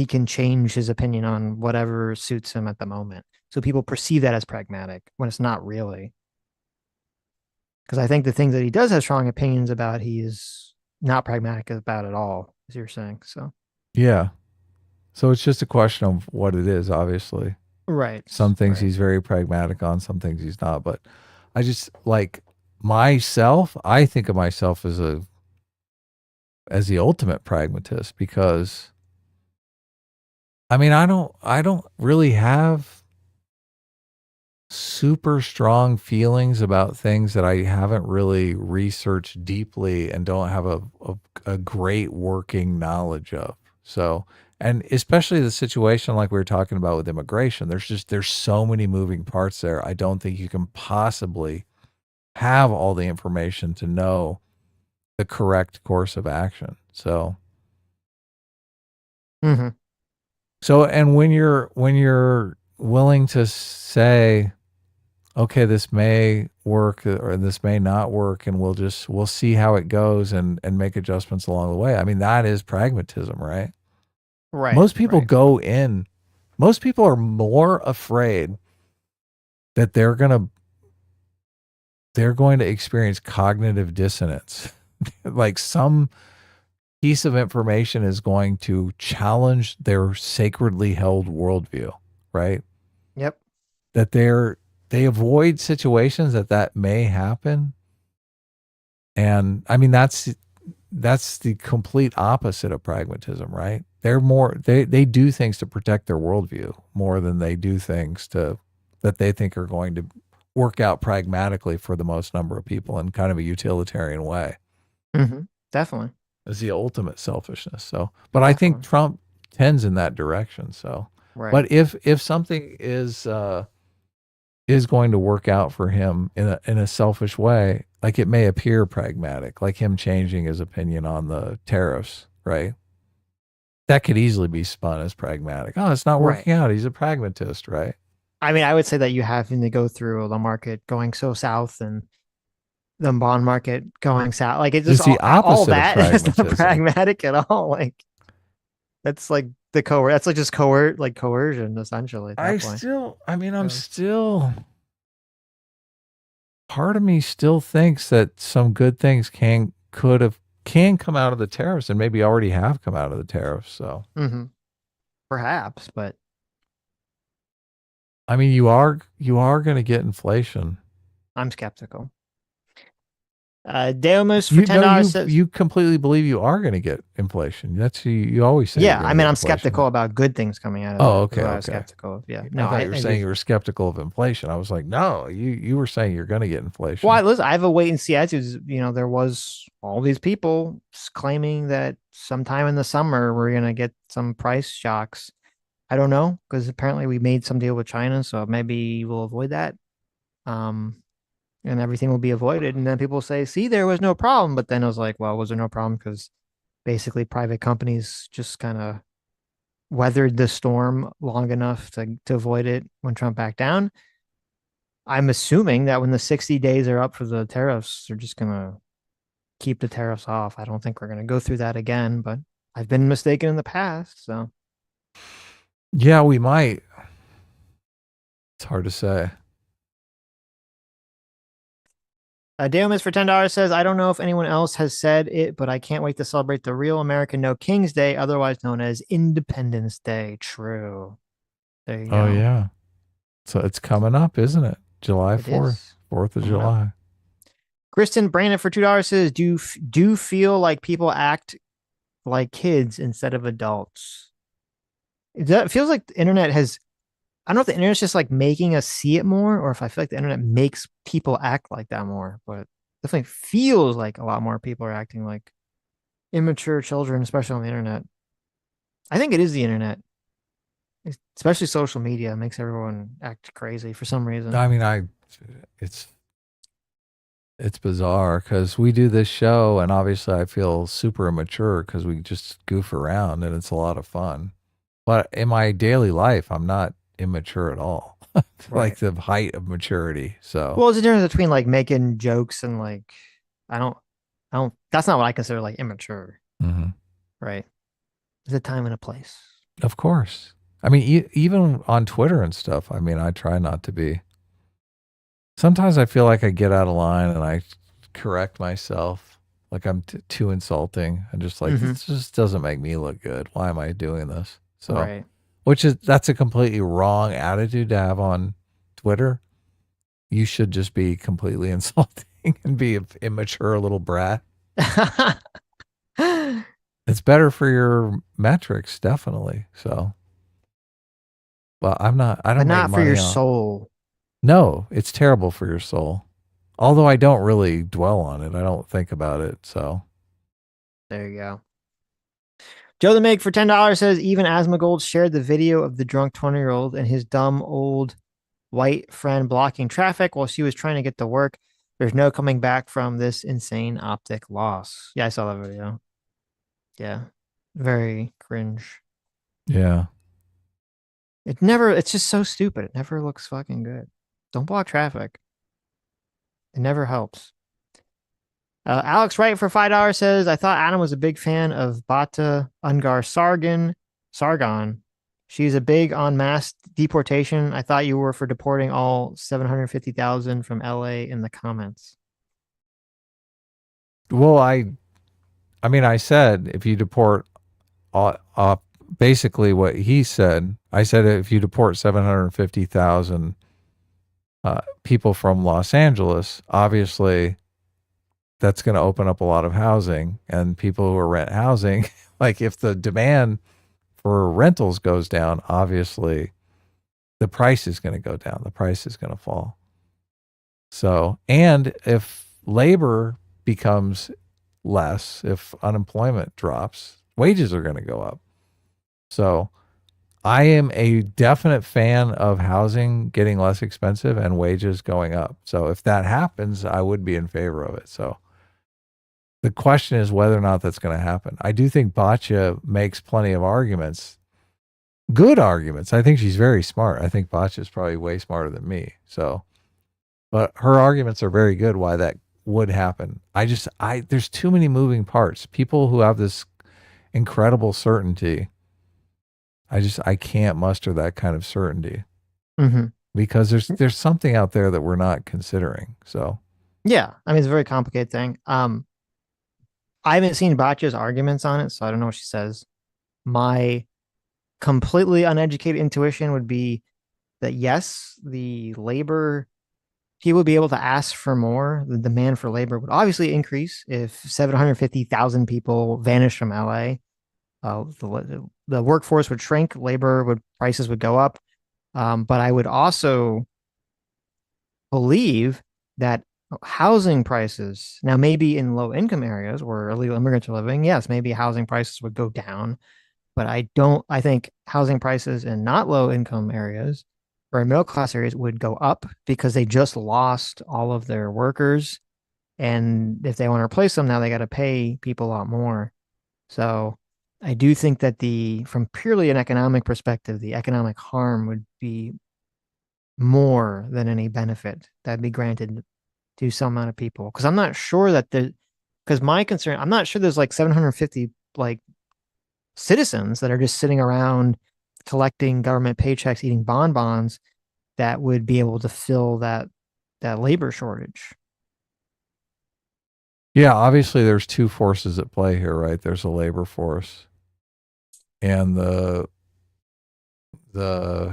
can change his opinion on whatever suits him at the moment. So people perceive that as pragmatic when it's not really. Because I think the things that he does have strong opinions about, he is not pragmatic about at all, as you're saying. So Yeah. So it's just a question of what it is, obviously. Right. Some things he's very pragmatic on, some things he's not. But I just like myself, I think of myself as the ultimate pragmatist because I mean, I don't really have super strong feelings about things that I haven't really researched deeply and don't have a great working knowledge of. So, and especially the situation like we were talking about with immigration, there's so many moving parts there. I don't think you can possibly have all the information to know the correct course of action. So, so, and when you're willing to say, okay, this may work or this may not work, and we'll see how it goes and make adjustments along the way. I mean, that is pragmatism, right? Right. Most people most people are more afraid that they're going to experience cognitive dissonance. Like some piece of information is going to challenge their sacredly held worldview, right? Yep. That they avoid situations that may happen. And I mean, that's the complete opposite of pragmatism, right? They do things to protect their worldview more than they do things that they think are going to work out pragmatically for the most number of people in kind of a utilitarian way. Definitely. It's the ultimate selfishness. So, but I think Trump tends in that direction. So, but if something is going to work out for him in a selfish way, like it may appear pragmatic, like him changing his opinion on the tariffs, right? That could easily be spun as pragmatic. Oh, it's not working out. He's a pragmatist, right? I mean, I would say that you have to go through the market going so south and the bond market going south. Like it's just the opposite all that of is not pragmatism. pragmatic at all. Like that's like that's like just coercion essentially. I'm still part of me still thinks that some good things can come out of the tariffs and maybe already have come out of the tariffs. So perhaps, but I mean, you are going to get inflation. I'm skeptical. Deomus for You $10 know, says, you completely believe you are going to get inflation. That's you always say. yeah, I mean, I'm skeptical about good things coming out of Oh, it. okay, I was okay. skeptical of, yeah. I No, thought you were saying you were skeptical of inflation. I was like, no, you were saying you're going to get inflation. Well, listen, I have a wait and see attitude. You know, there was all these people claiming that sometime in the summer we're going to get some price shocks. I don't know, because apparently we made some deal with China, so maybe we'll avoid that. And everything will be avoided. And then people say, see, there was no problem. But then I was like, well, was there no problem? Because basically private companies just kind of weathered the storm long enough to avoid it when Trump backed down. I'm assuming that when the 60 days are up for the tariffs, they're just going to keep the tariffs off. I don't think we're going to go through that again, but I've been mistaken in the past. So, yeah, we might. It's hard to say. Deomis for $10 says, I don't know if anyone else has said it, but I can't wait to celebrate the real American No King's Day, otherwise known as Independence Day. True. There you go. Oh, yeah. So it's coming up, isn't it? July 4th, 4th of July. Kristen Brandon for $2 says, do you feel like people act like kids instead of adults? It feels like the internet has, I don't know if the internet's just like making us see it more, or if I feel like the internet makes people act like that more, but definitely feels like a lot more people are acting like immature children, especially on the internet. I think it is the internet, especially social media, makes everyone act crazy for some reason. I mean, it's bizarre because we do this show, and obviously I feel super immature because we just goof around, and it's a lot of fun. But in my daily life, I'm not immature at all. Like the height of maturity. So, well, it's the difference between like making jokes and like, I don't, that's not what I consider like immature. Mm-hmm. Right. There's a time and a place. Of course. I mean, even on Twitter and stuff, I mean, I try not to be. Sometimes I feel like I get out of line and I correct myself. Like I'm too insulting. And just like, this just doesn't make me look good. Why am I doing this? So, right. That's a completely wrong attitude to have on Twitter. You should just be completely insulting and be an immature little brat. It's better for your metrics, definitely. So, well, I don't but not make for your money on. soul. No, it's terrible for your soul. Although I don't really dwell on it. I don't think about it. So there you go. Joe the Meg for $10 says, even Asmongold shared the video of the drunk 20-year-old and his dumb old white friend blocking traffic while she was trying to get to work. There's no coming back from this insane optic loss. Yeah, I saw that video. Yeah. Very cringe. Yeah. It's just so stupid. It never looks fucking good. Don't block traffic. It never helps. Alex Wright for $5 says, I thought Adam was a big fan of Bata Ungar Sargon. She's a big on mass deportation. I thought you were for deporting all 750,000 from LA in the comments. Well, I mean, I said if you deport, basically what he said. I said if you deport 750,000 people from Los Angeles, obviously that's going to open up a lot of housing, and people who are rent housing, like if the demand for rentals goes down, obviously the price is going to go down. The price is going to fall. So, and if labor becomes less, if unemployment drops, wages are going to go up. So I am a definite fan of housing getting less expensive and wages going up. So if that happens, I would be in favor of it. So the question is whether or not that's going to happen. I do think Batya makes plenty of arguments, good arguments. I think she's very smart. I think Batya is probably way smarter than me. So, but her arguments are very good why that would happen. There's too many moving parts. People who have this incredible certainty, I can't muster that kind of certainty because there's something out there that we're not considering. So, yeah, I mean, it's a very complicated thing. I haven't seen Batya's arguments on it, so I don't know what she says. My completely uneducated intuition would be that yes, the labor he would be able to ask for more. The demand for labor would obviously increase if 750,000 people vanished from LA. The workforce would shrink, prices would go up. But I would also believe that housing prices, now maybe in low income areas where illegal immigrants are living, yes, maybe housing prices would go down. But I think housing prices in not low income areas or middle class areas would go up because they just lost all of their workers. And if they want to replace them now, they got to pay people a lot more. So I do think that from purely an economic perspective, the economic harm would be more than any benefit that'd be granted to some amount of people. Because I'm not sure that because my concern, I'm not sure there's like 750 like citizens that are just sitting around collecting government paychecks, eating bonbons that would be able to fill that labor shortage. Yeah, obviously there's two forces at play here, right? There's a labor force and the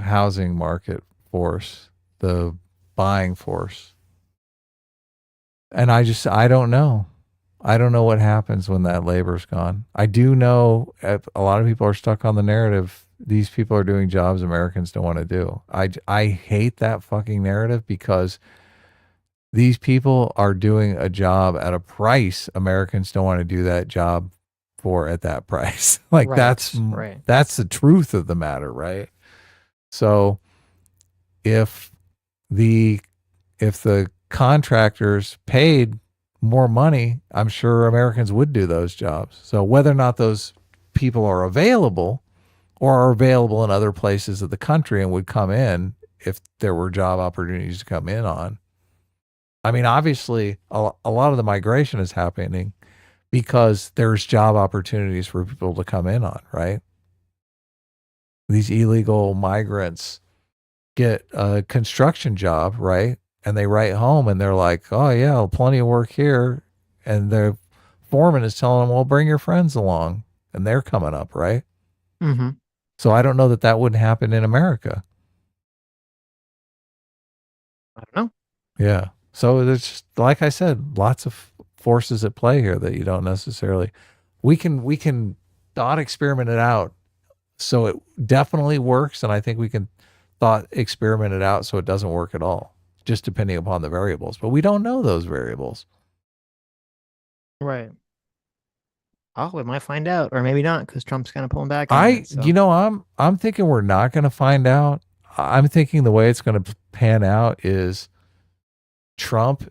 housing market force, the buying force. And I don't know. I don't know what happens when that labor's gone. I do know a lot of people are stuck on the narrative. These people are doing jobs Americans don't want to do. I hate that fucking narrative because these people are doing a job at a price Americans don't want to do that job for at that price. Like that's the truth of the matter, right? So if the contractors paid more money, I'm sure Americans would do those jobs. So whether or not those people are available or are available in other places of the country and would come in if there were job opportunities to come in on. I mean, obviously, a lot of the migration is happening because there's job opportunities for people to come in on, right? These illegal migrants get a construction job, right? And they write home and they're like, oh, yeah, plenty of work here. And the foreman is telling them, well, bring your friends along. And they're coming up, right? Mm-hmm. So I don't know that wouldn't happen in America. I don't know. Yeah. So there's just, like I said, lots of forces at play here that you don't necessarily. We can thought experiment it out so it definitely works, and I think we can thought experiment it out so it doesn't work at all, just depending upon the variables. But we don't know those variables. Right. Oh, we might find out, or maybe not, because Trump's kind of pulling back. I'm thinking we're not going to find out. I'm thinking the way it's going to pan out is Trump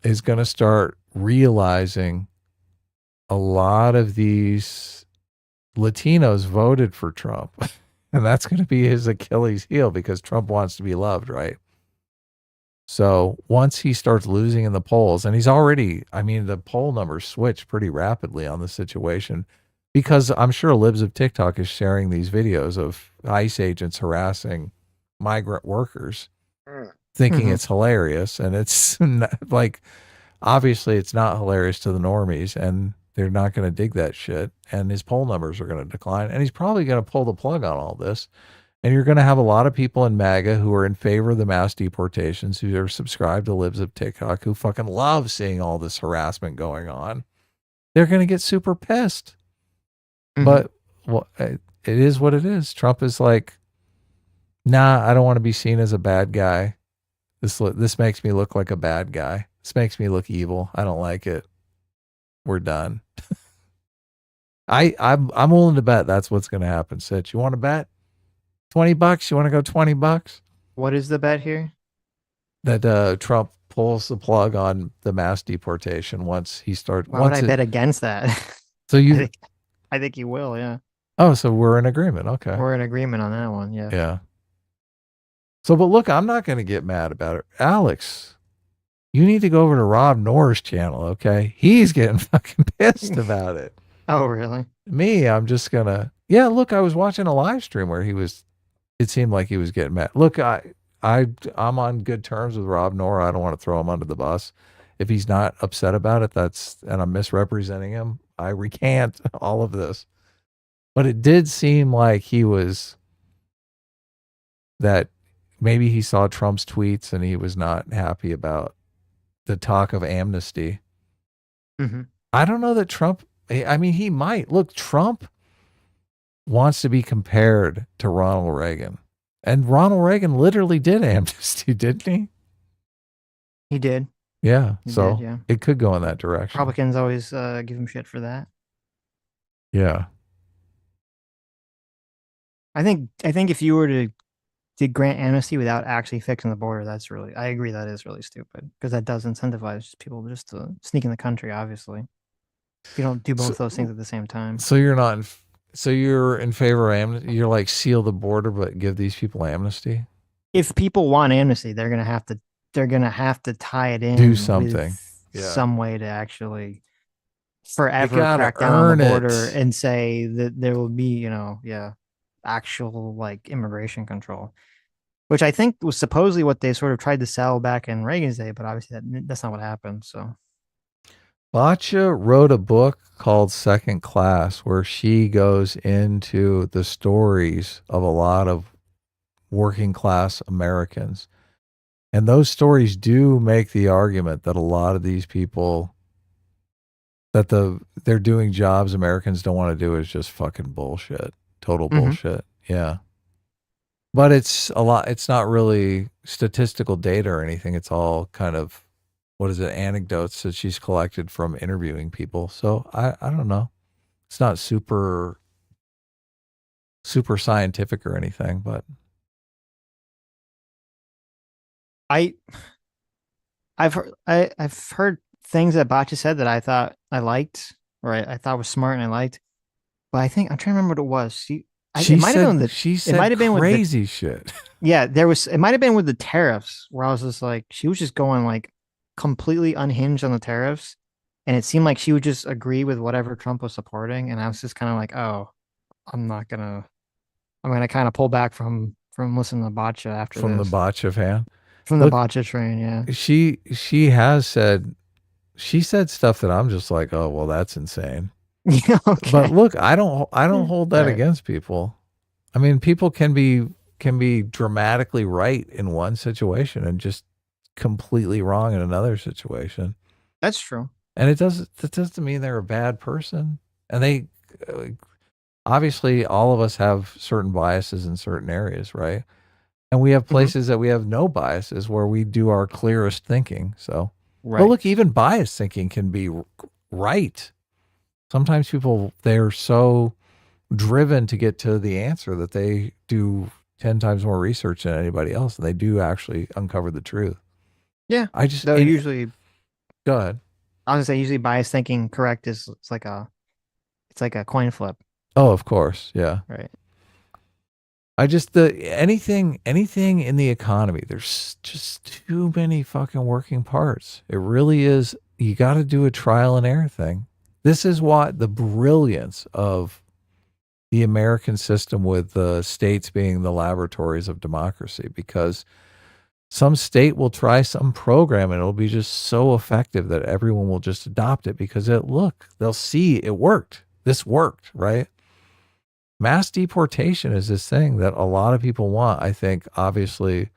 is going to start realizing a lot of these Latinos voted for Trump. And that's going to be his Achilles heel because Trump wants to be loved, right? So once he starts losing in the polls, and he's already, I mean, the poll numbers switch pretty rapidly on the situation because I'm sure libs of TikTok is sharing these videos of ICE agents harassing migrant workers, thinking it's hilarious. And it's like, obviously it's not hilarious to the normies and they're not going to dig that shit. And his poll numbers are going to decline. And he's probably going to pull the plug on all this. And you're going to have a lot of people in MAGA who are in favor of the mass deportations, who are subscribed to libs of TikTok, who fucking love seeing all this harassment going on. They're going to get super pissed. But it is what it is. Trump is like, nah, I don't want to be seen as a bad guy. This makes me look like a bad guy. This makes me look evil. I don't like it. We're done. I'm willing to bet that's what's going to happen. Sitch, you want to bet? $20? You want to go $20? What is the bet here? That Trump pulls the plug on the mass deportation once he starts. Why would I bet against that? So I think he will. Yeah. Oh, so we're in agreement. Okay. We're in agreement on that one. Yeah. Yeah. So, but look, I'm not going to get mad about it. Alex, you need to go over to Rob Noor's channel. Okay. He's getting fucking pissed about it. Oh, really? Me, I'm just going to, yeah, look, I was watching a live stream where it seemed like he was getting mad. Look, I'm on good terms with Rob Noor. I don't want to throw him under the bus. If he's not upset about it, and I'm misrepresenting him, I recant all of this. But it did seem like he was that maybe he saw Trump's tweets and he was not happy about the talk of amnesty. Mm-hmm. I don't know that Trump, I mean, he might. Look, Trump wants to be compared to Ronald Reagan. And Ronald Reagan literally did amnesty, didn't he? He did. Yeah. He So did, yeah. it could go in that direction. Republicans always give him shit for that. Yeah. I think if you were to grant amnesty without actually fixing the border, I agree that is really stupid, because that does incentivize people just to sneak in the country, obviously. If you don't do both those things at the same time. So you're in favor of amnesty? You're like, seal the border but give these people amnesty? If people want amnesty, they're gonna have to tie it in, do something, some way to actually forever gotta crack down on the earn border it. and say that there will be, actual like immigration control, which I think was supposedly what they sort of tried to sell back in Reagan's day, but obviously that's not what happened. So Batya wrote a book called Second Class, where she goes into the stories of a lot of working class Americans. And those stories do make the argument that a lot of these people, that they're doing jobs Americans don't want to do, is just fucking bullshit. Total bullshit. Yeah. But it's not really statistical data or anything. It's all kind of, anecdotes that she's collected from interviewing people. So I don't know. It's not super scientific or anything, but I've heard things that Batya said that I thought I liked, or I thought was smart and I liked. But I think I'm trying to remember what it was. It might have been crazy shit. Yeah, it might have been with the tariffs, where I was just like, she was just going like completely unhinged on the tariffs, and it seemed like she would just agree with whatever Trump was supporting, and I was just kind of like, oh, I'm gonna kind of pull back from listening to Batya after From this. the Batya fan? From the Batya train, yeah. She said stuff that I'm just like, oh, well, that's insane. Yeah, okay. But look, I don't hold that against people. I mean, people can be dramatically right in one situation and just completely wrong in another situation. That's true. And that doesn't mean they're a bad person. And they obviously, all of us have certain biases in certain areas, right? And we have places that we have no biases, where we do our clearest thinking. So, But look, even biased thinking can be right. Sometimes people, they're so driven to get to the answer that they do 10 times more research than anybody else, and they do actually uncover the truth. Yeah. Usually, go ahead. I was gonna say, usually biased thinking correct is it's like a coin flip. Oh, of course. Yeah. Right. I just, anything in the economy, there's just too many fucking working parts. It really is. You got to do a trial and error thing. This is what the brilliance of the American system, with the states being the laboratories of democracy, because some state will try some program and it'll be just so effective that everyone will just adopt it because they'll see it worked. This worked, right? Mass deportation is this thing that a lot of people want, I think, obviously,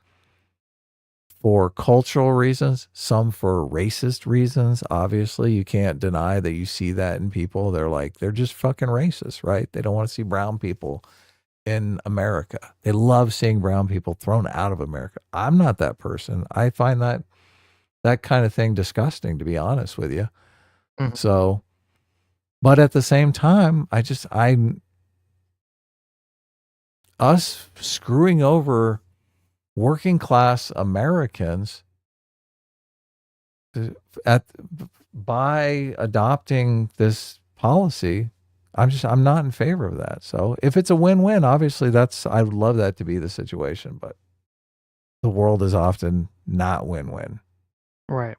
for cultural reasons, some for racist reasons. Obviously, you can't deny that you see that in people. They're just fucking racist, right? They don't want to see brown people in America. They love seeing brown people thrown out of America. I'm not that person. I find that kind of thing disgusting, to be honest with you. Mm-hmm. So, but at the same time, us screwing over working class Americans by adopting this policy, I'm not in favor of that. So if it's a win-win, obviously I would love that to be the situation, but the world is often not win-win. Right.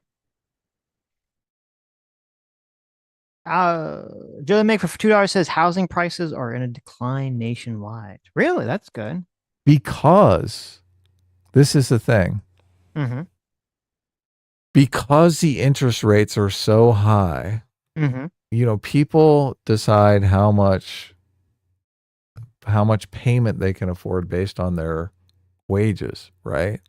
Joe Make for $2 says housing prices are in a decline nationwide. Really? That's good. Because this is the thing. Mm-hmm. Because the interest rates are so high, people decide how much payment they can afford based on their wages, right?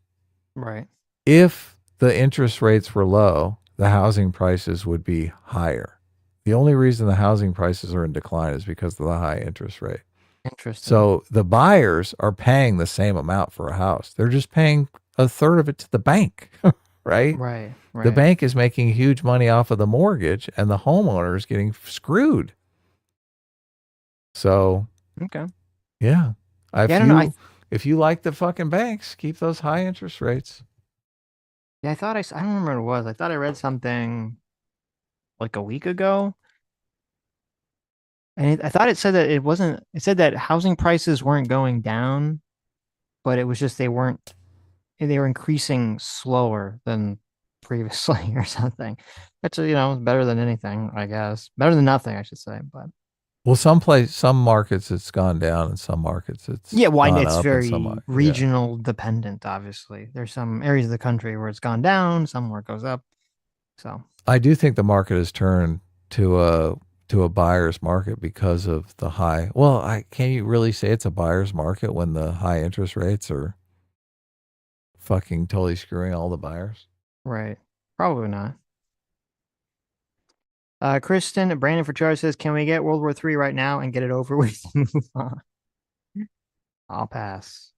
Right. If the interest rates were low, the housing prices would be higher. The only reason the housing prices are in decline is because of the high interest rate. Interesting. So the buyers are paying the same amount for a house. They're just paying a third of it to the bank, right? Right. The bank is making huge money off of the mortgage, and the homeowner is getting screwed. So, okay. Yeah. I don't know. If you like the fucking banks, keep those high interest rates. Yeah, I don't remember what it was. I thought I read something like a week ago. And I thought it said that it said that housing prices weren't going down, but it was just they were increasing slower than previously or something. Which, better than anything, I guess. Better than nothing, I should say. But well, some markets it's gone down, and some markets it's gone it's up, very and some, regional dependent. Obviously, there's some areas of the country where it's gone down, some where it goes up. So I do think the market has turned to a buyer's market because of the high. Well, can you really say it's a buyer's market when the high interest rates are fucking totally screwing all the buyers? Right, probably not. Kristen, Brandon for Charge says, can we get World War III right now and get it over with and move on? I'll pass.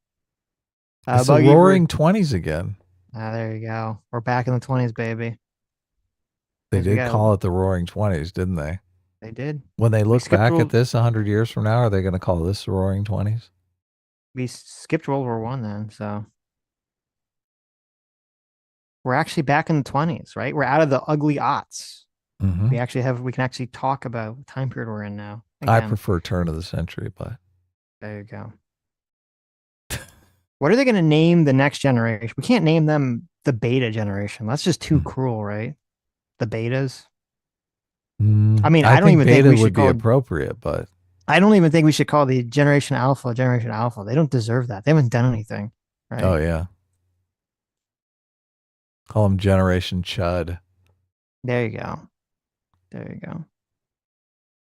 It's the roaring 20s again. There you go. We're back in the 20s, baby. They did call it the roaring 20s, didn't they? They did. When they look back at this 100 years from now, are they going to call this the roaring 20s? We skipped World War I then, so. We're actually back in the 20s, right? We're out of the ugly aughts. Mm-hmm. We can actually talk about the time period we're in now. Again. I prefer turn of the century, but there you go. What are they going to name the next generation? We can't name them the beta generation. That's just too cruel, right? The betas. I mean, I don't even think we should be appropriate, but I don't even think we should call the Generation Alpha. They don't deserve that. They haven't done anything. Right? Oh yeah. Call them Generation Chud. There you go.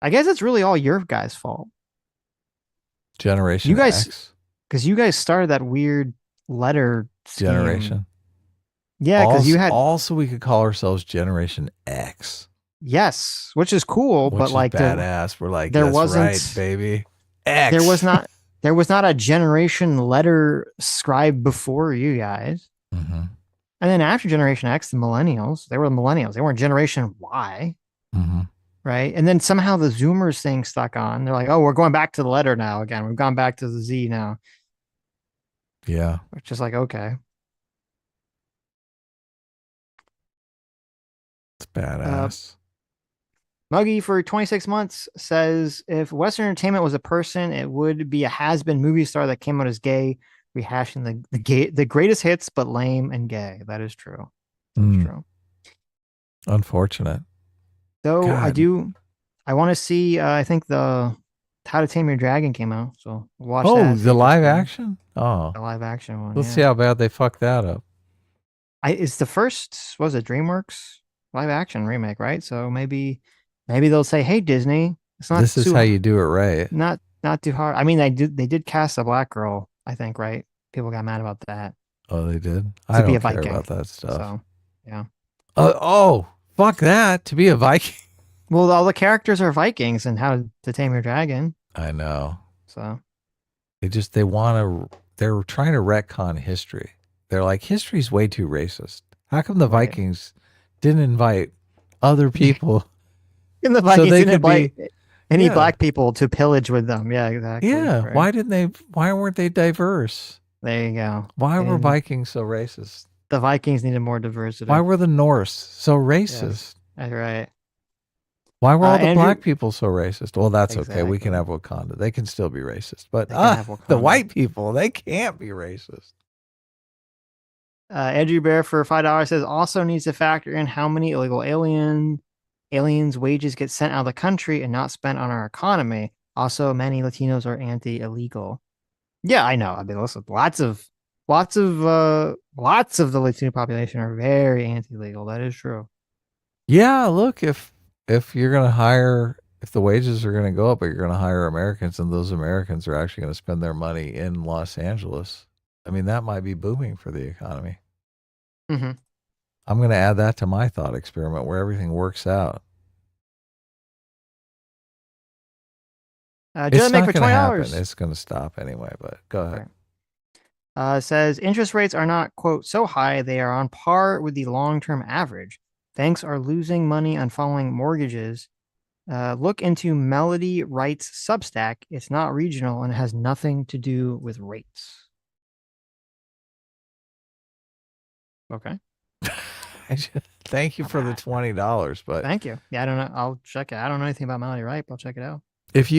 I guess it's really all your guys' fault. Generation X. Because you guys started that weird letter scheme. Generation. Yeah, because you had. Also, we could call ourselves Generation X. Yes, which is cool, which but is like badass. We're like, there wasn't right, baby. X. There was not a generation letter scribe before you guys. Mm-hmm. And then after Generation X, the millennials, they were the millennials. They weren't Generation Y. Mm-hmm. Right. And then somehow the Zoomers thing stuck on. They're like, oh, we're going back to the letter now again. We've gone back to the Z now. Yeah. Which is like, okay. It's badass. Muggy for 26 months says, if Western entertainment was a person, it would be a has-been movie star that came out as gay, rehashing the greatest hits, but lame and gay. That is true. That's true. Unfortunate. Though I want to see, I think the How to Tame Your Dragon came out, so watch that. Oh, the live action? Oh. The live action one. Let's see how bad they fucked that up. It's the first, was it DreamWorks live action remake, right? So maybe they'll say, hey, Disney, it's not this is how you do it right. Not too hard. I mean, they did cast a black girl, I think, right? People got mad about that. Oh, they did? I don't care about that stuff. So, yeah. Oh, fuck that. To be a Viking. Well, all the characters are Vikings in How to Tame Your Dragon. I know. So they're trying to retcon history. They're like, history's way too racist. How come the Vikings didn't invite other people? And the Vikings didn't invite any black people to pillage with them. Yeah, exactly. Yeah. Right. Why weren't they diverse? There you go. Why were Vikings so racist? The Vikings needed more diversity. Why were the Norse so racist? Yes. Right. Why were all the black people so racist? Well, that's okay. We can have Wakanda. They can still be racist. But the white people, they can't be racist. Andrew Bear for $5 says, also needs to factor in how many illegal aliens' wages get sent out of the country and not spent on our economy. Also, many Latinos are anti-illegal. Yeah, I know. I mean, listen, lots of the Latino population are very anti-legal. That is true. Yeah, look, if you're going to hire, if the wages are going to go up, but you're going to hire Americans, and those Americans are actually going to spend their money in Los Angeles, I mean, that might be booming for the economy. Mm-hmm. I'm going to add that to my thought experiment where everything works out. Joe It's make not for going to happen. $20. It's going to stop anyway, but go ahead. Says interest rates are not, quote, so high they are on par with the long-term average. Banks are losing money on following mortgages. Look into Melody Wright's Substack. It's not regional and has nothing to do with rates. Okay. Thank you for the $20, but thank you. Yeah, I don't know. I'll check it. I don't know anything about Melody Wright, but I'll check it out. if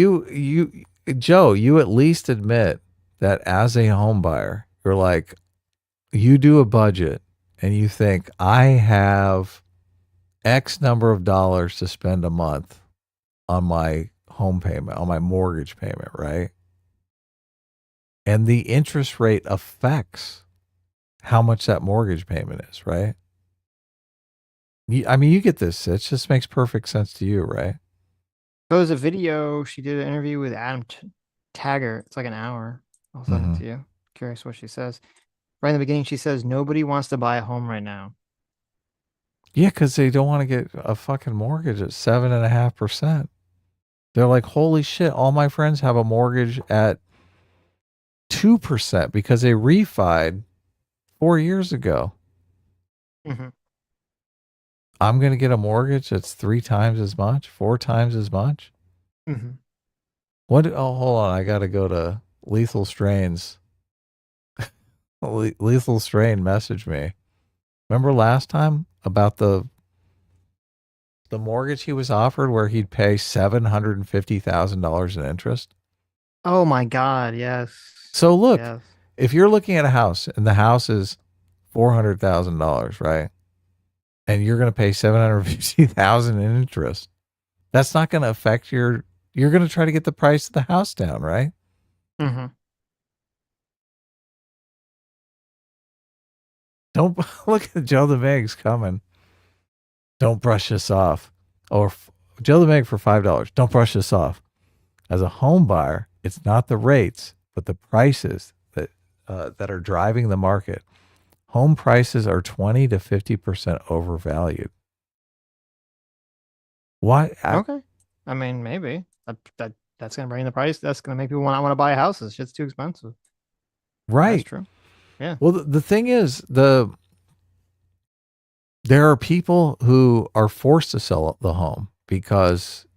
Joe, you at least admit that as a home buyer, you're like, you do a budget and you think, I have X number of dollars to spend a month on my home payment, on my mortgage payment, right? And the interest rate affects how much that mortgage payment is, right? I mean, you get this. It just makes perfect sense to you, right? So there's a video. She did an interview with Adam Taggart. It's like an hour. I'll send it to you. Curious what she says. Right in the beginning, she says, nobody wants to buy a home right now. Yeah, because they don't want to get a fucking mortgage at 7.5%. They're like, holy shit, all my friends have a mortgage at 2% because they refied 4 years ago. Mm-hmm. I'm going to get a mortgage that's 3 times as much, 4 times as much. Mm-hmm. What? Oh, hold on. I got to go to Lethal Strains. Lethal Strain messaged me. Remember last time about the mortgage he was offered where he'd pay $750,000 in interest? Oh my God, yes. So look, yes. If you're looking at a house and the house is $400,000, right? And you're going to pay $750,000 in interest, that's not going to affect you're going to try to get the price of the house down, right? Mm-hmm. Don't look at Joe the Meg's coming. Don't brush this off. Or Joe the Meg for $5. Don't brush this off. As a home buyer, it's not the rates, but the prices that are driving the market. Home prices are 20 to 50% overvalued. Why? Okay. I mean, maybe that's going to bring the price. That's going to make people not want to buy houses. Shit's too expensive. Right. That's true. Yeah. Well, the thing is, there are people who are forced to sell the home because,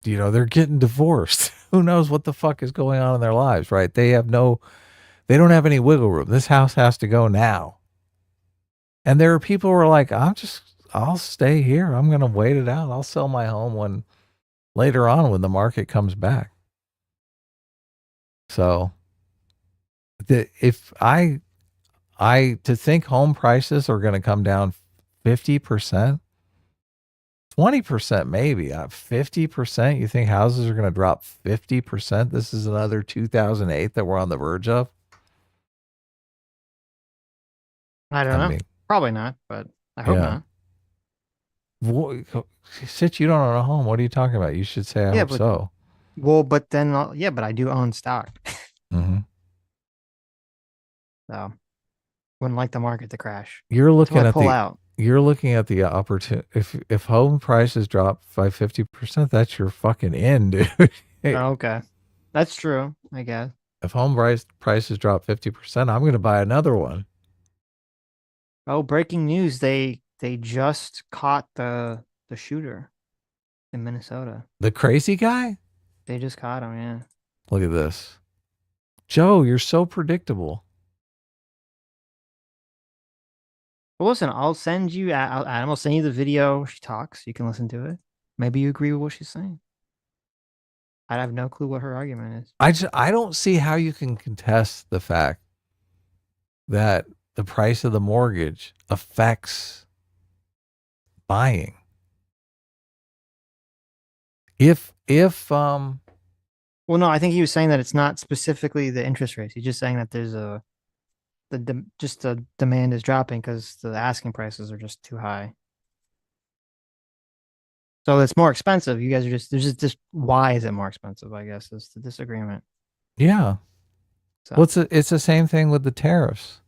they're getting divorced. Who knows what the fuck is going on in their lives, right? They don't have any wiggle room. This house has to go now. And there are people who are like, I'll stay here. I'm going to wait it out. I'll sell my home later on when the market comes back. So if to think home prices are going to come down 50%, 20% maybe, 50%, you think houses are going to drop 50%? This is another 2008 that we're on the verge of? I don't know. Probably not, but I hope not. Sitch, you don't own a home. What are you talking about? You should say, I hope so. Well, but then, but I do own stock. Mm-hmm. So, wouldn't like the market to crash. You're looking at You're looking at the opportunity. If home prices drop by 50%, that's your fucking end, dude. Okay, that's true. I guess. If home prices drop 50%, I'm going to buy another one. Oh, breaking news! They just caught the shooter in Minnesota. The crazy guy? They just caught him. Yeah. Look at this, Joe. You're so predictable. Well, listen, I'll send you. I'll send you the video. She talks. You can listen to it. Maybe you agree with what she's saying. I have no clue what her argument is. I don't see how you can contest the fact that the price of the mortgage affects buying. Well, no, I think he was saying that it's not specifically the interest rates. He's just saying that there's the demand is dropping because the asking prices are just too high. So it's more expensive. You guys are just why is it more expensive? I guess is the disagreement. Yeah. So. Well, it's the same thing with the tariffs.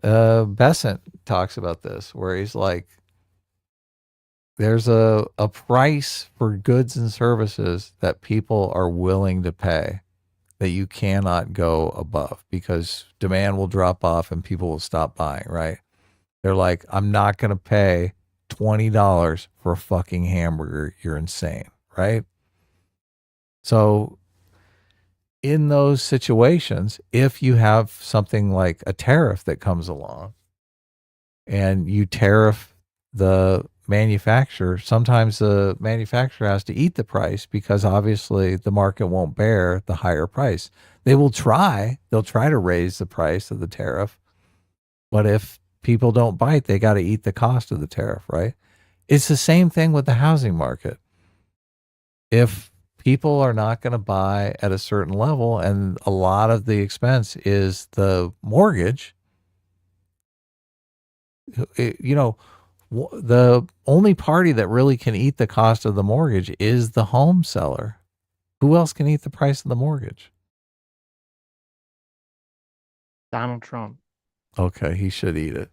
Besant talks about this, where he's like, there's a price for goods and services that people are willing to pay that you cannot go above, because demand will drop off and people will stop buying, right? They're like, I'm not going to pay $20 for a fucking hamburger. You're insane, right? So in those situations, if you have something like a tariff that comes along and you tariff the manufacturer, sometimes the manufacturer has to eat the price because obviously the market won't bear the higher price. They'll try to raise the price of the tariff, but if people don't bite, they got to eat the cost of the tariff, right? It's the same thing with the housing market. If people are not going to buy at a certain level and a lot of the expense is the mortgage, the only party that really can eat the cost of the mortgage is the home seller. Who else can eat the price of the mortgage? Donald Trump. Okay, he should eat it.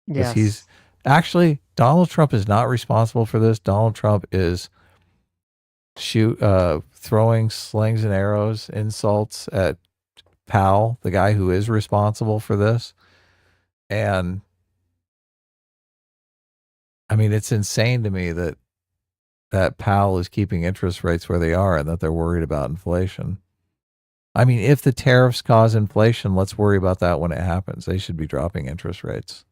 Yes. He's actually, Donald Trump is not responsible for this. Donald Trump is throwing slings and arrows, insults at Powell, the guy who is responsible for this. And I mean, it's insane to me that Powell is keeping interest rates where they are and that they're worried about inflation. I mean, if the tariffs cause inflation, let's worry about that when it happens. They should be dropping interest rates.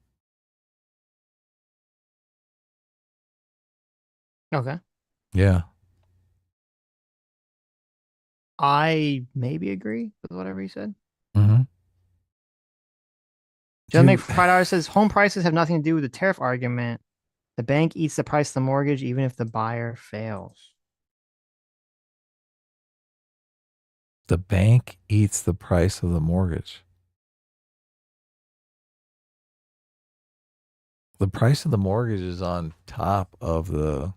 Okay. Yeah. I maybe agree with whatever he said. Mm-hmm. John McFriday says home prices have nothing to do with the tariff argument. The bank eats the price of the mortgage even if the buyer fails. The bank eats the price of the mortgage. The price of the mortgage is on top of the...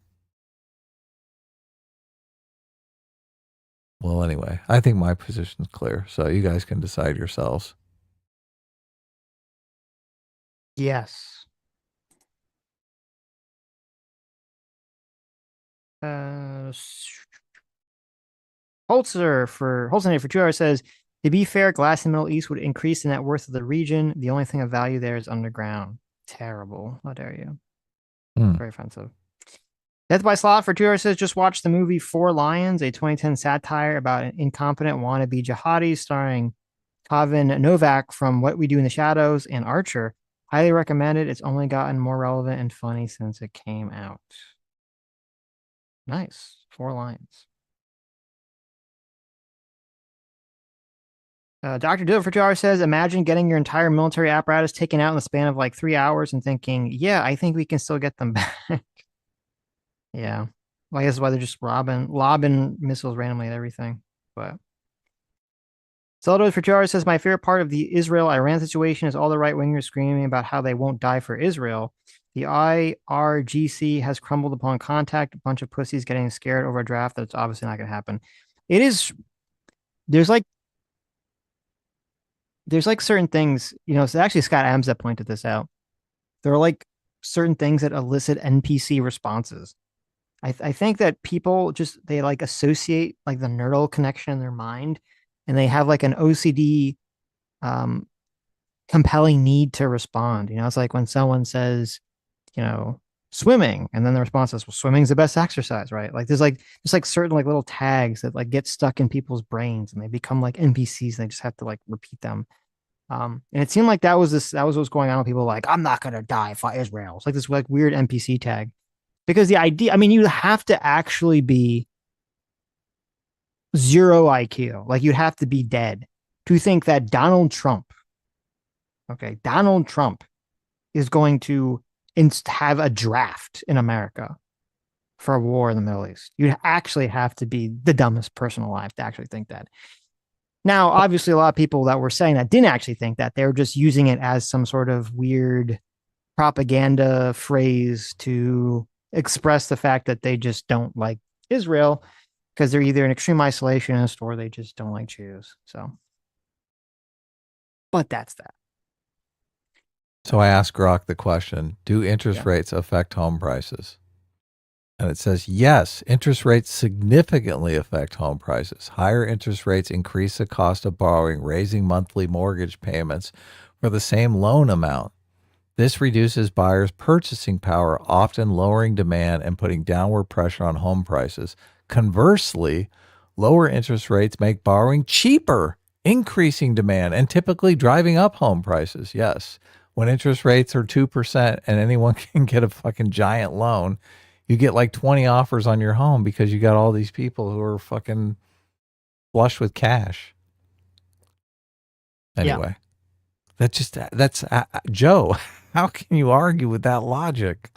Well, anyway, I think my position is clear, so you guys can decide yourselves. Yes. Holzer for 2 hours says, to be fair, glass in the Middle East would increase the net worth of the region. The only thing of value there is underground. Terrible. How dare you? Very offensive. Death by Slot for 2 hours says, just watch the movie Four Lions, a 2010 satire about an incompetent wannabe jihadi starring Kevin Novak from What We Do in the Shadows and Archer. Highly recommended. It's only gotten more relevant and funny since it came out. Nice. Four Lions. Dr. Dill for 2 hours says, imagine getting your entire military apparatus taken out in the span of like 3 hours and thinking, yeah, I think we can still get them back. Yeah. Well, I guess that's why they're just lobbing missiles randomly at everything. But Zelda for 2 hours says, my favorite part of the Israel-Iran situation is all the right-wingers screaming about how they won't die for Israel. The IRGC has crumbled upon contact, a bunch of pussies getting scared over a draft that's obviously not going to happen. There's like certain things, so actually Scott Adams that pointed this out. There are like certain things that elicit NPC responses. I think that people they like associate like the nerdle connection in their mind, and they have like an OCD compelling need to respond. It's like when someone says, swimming, and then the response is, well, swimming's the best exercise, right? Like there's certain like little tags that like get stuck in people's brains and they become like NPCs and they just have to like repeat them. And it seemed like that was what was going on with people like, I'm not gonna die for Israel. It's like this like weird NPC tag. Because the idea, you have to actually be 0 IQ. Like you'd have to be dead to think that Donald Trump is going to have a draft in America for a war in the Middle East. You'd actually have to be the dumbest person alive to actually think that. Now, obviously, a lot of people that were saying that didn't actually think that. They were just using it as some sort of weird propaganda phrase to express the fact that they just don't like Israel because they're either an extreme isolationist or they just don't like Jews. So But that's that. So I asked Grok the question, do interest rates affect home prices? And it says, yes, interest rates significantly affect home prices. Higher interest rates increase the cost of borrowing, raising monthly mortgage payments for the same loan amount. This reduces buyers' purchasing power, often lowering demand and putting downward pressure on home prices. Conversely, lower interest rates make borrowing cheaper, increasing demand and typically driving up home prices. Yes, when interest rates are 2% and anyone can get a fucking giant loan, you get like 20 offers on your home because you got all these people who are fucking flush with cash. Anyway, that's Joe. How can you argue with that logic?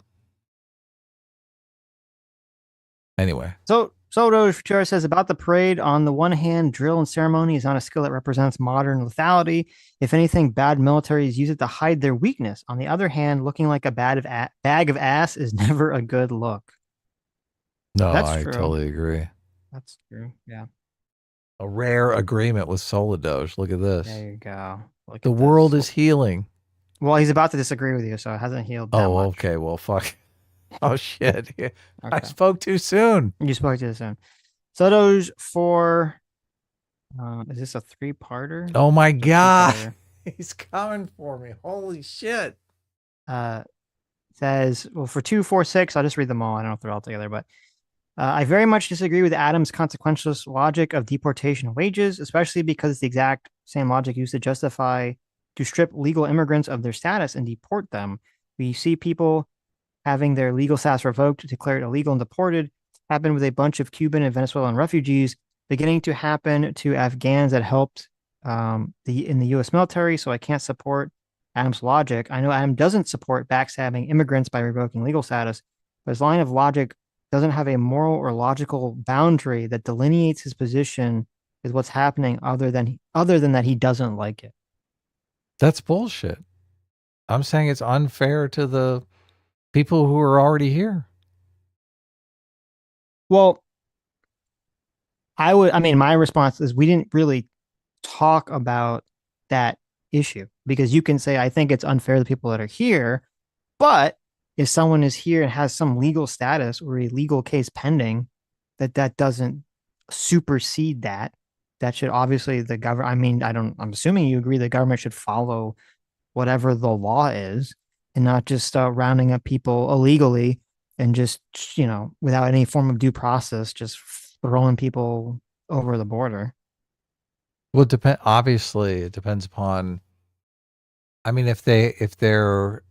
Anyway. So Fordo says about the parade, on the one hand, drill and ceremony is not a skill that represents modern lethality. If anything, bad militaries use it to hide their weakness. On the other hand, looking like a bag of ass is never a good look. No, That's I true. totally agree. That's true. Yeah. A rare agreement with Solidoge. Look at this. There you go. The world is healing. Well, he's about to disagree with you, so it hasn't healed that much. Okay. Well, fuck. Oh, shit. I spoke too soon. You spoke too soon. Soto's for, is this a 3-parter? Oh, my God. He's coming for me. Holy shit. Says, well, for 2, 4, 6, I'll just read them all. I don't know if they're all together, but I very much disagree with Adam's consequentialist logic of deportation of wages, especially because it's the exact same logic used to strip legal immigrants of their status and deport them. We see people having their legal status revoked, declared illegal and deported, happen with a bunch of Cuban and Venezuelan refugees, beginning to happen to Afghans that helped in the U.S. military, so I can't support Adam's logic. I know Adam doesn't support backstabbing immigrants by revoking legal status, but his line of logic doesn't have a moral or logical boundary that delineates his position with what's happening other than that he doesn't like it. That's bullshit. I'm saying it's unfair to the people who are already here. Well, my response is we didn't really talk about that issue because you can say, I think it's unfair to the people that are here, but if someone is here and has some legal status or a legal case pending, that doesn't supersede that. That should obviously the government, I'm assuming you agree the government should follow whatever the law is and not just rounding up people illegally and just, without any form of due process, just throwing people over the border. Well, obviously it depends upon, if their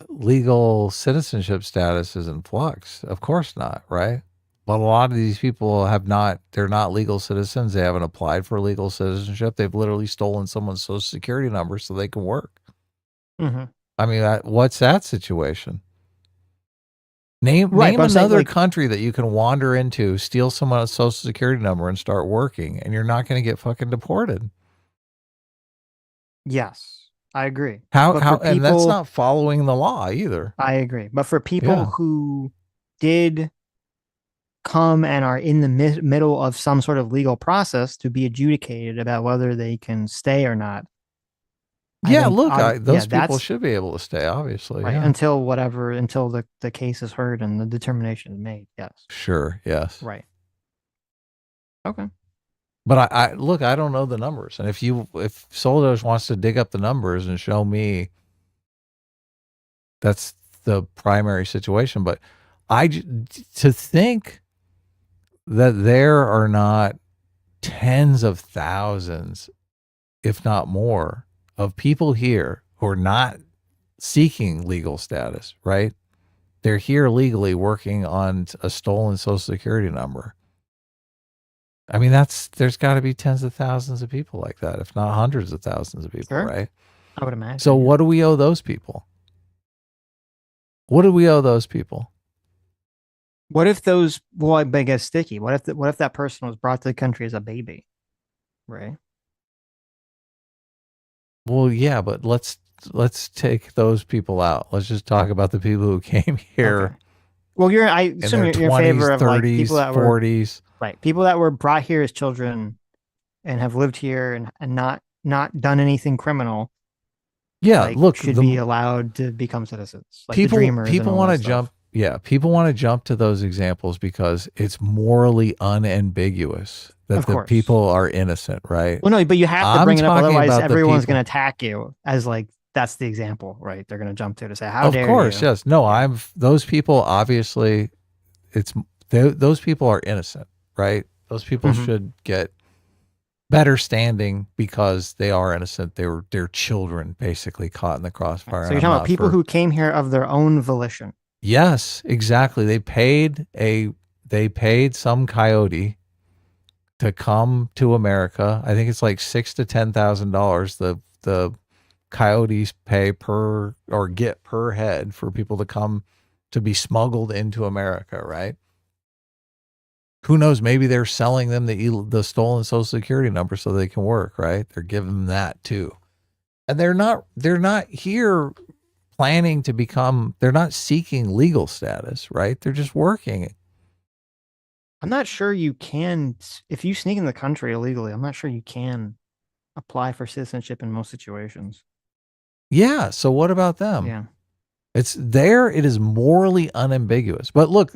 legal citizenship status is in flux, of course not, right? But a lot of these people they're not legal citizens. They haven't applied for legal citizenship. They've literally stolen someone's social security number so they can work. Mm-hmm. What's that situation? Name another country that you can wander into, steal someone's social security number and start working, and you're not going to get fucking deported. Yes, I agree. And that's not following the law either. I agree. But for people who did come and are in the middle of some sort of legal process to be adjudicated about whether they can stay or not. Those people should be able to stay, obviously. Right, until the case is heard and the determination is made. Yes. Sure. Yes. Right. Okay. But I don't know the numbers. And if Solidoge wants to dig up the numbers and show me that's the primary situation, but to think that there are not tens of thousands, if not more, of people here who are not seeking legal status, right? They're here legally working on a stolen social security number. There's got to be tens of thousands of people like that, if not hundreds of thousands of people, right? I would imagine. So what do we owe those people? What do we owe those people? What if I guess sticky. What if that person was brought to the country as a baby, right? Well, yeah, but let's take those people out. Let's just talk about the people who came here. Okay. Well, I assume you're in favor of 30s, people that 40s. Right. People that were brought here as children and have lived here and not done anything criminal Yeah, like, look, should be allowed to become citizens. Like the dreamers. People want to jump. Yeah, people want to jump to those examples because it's morally unambiguous that Of the course. people are innocent, right? Well, no, but you have to I'm bring it up, talking otherwise about the everyone's going people- to attack you as like that's the example, right? They're going to jump to say, "How Of dare course, you?" yes. No, those people obviously. Those people are innocent, right? Those people Mhm. should get better standing because they are innocent. They're children basically caught in the crossfire. So you're talking about people who came here of their own volition. Yes, exactly. They paid some coyote to come to America. I think it's like $6,000 to $10,000 the coyotes pay get per head for people to come to be smuggled into America, right? Who knows? Maybe they're selling them the stolen Social Security number so they can work, right? They're giving them that too, and they're not here planning to become. They're not seeking legal status, right? They're just working. I'm not sure you can, if you sneak in the country illegally, I'm not sure you can apply for citizenship in most situations. Yeah. So what about them? Yeah. It is morally unambiguous. But look,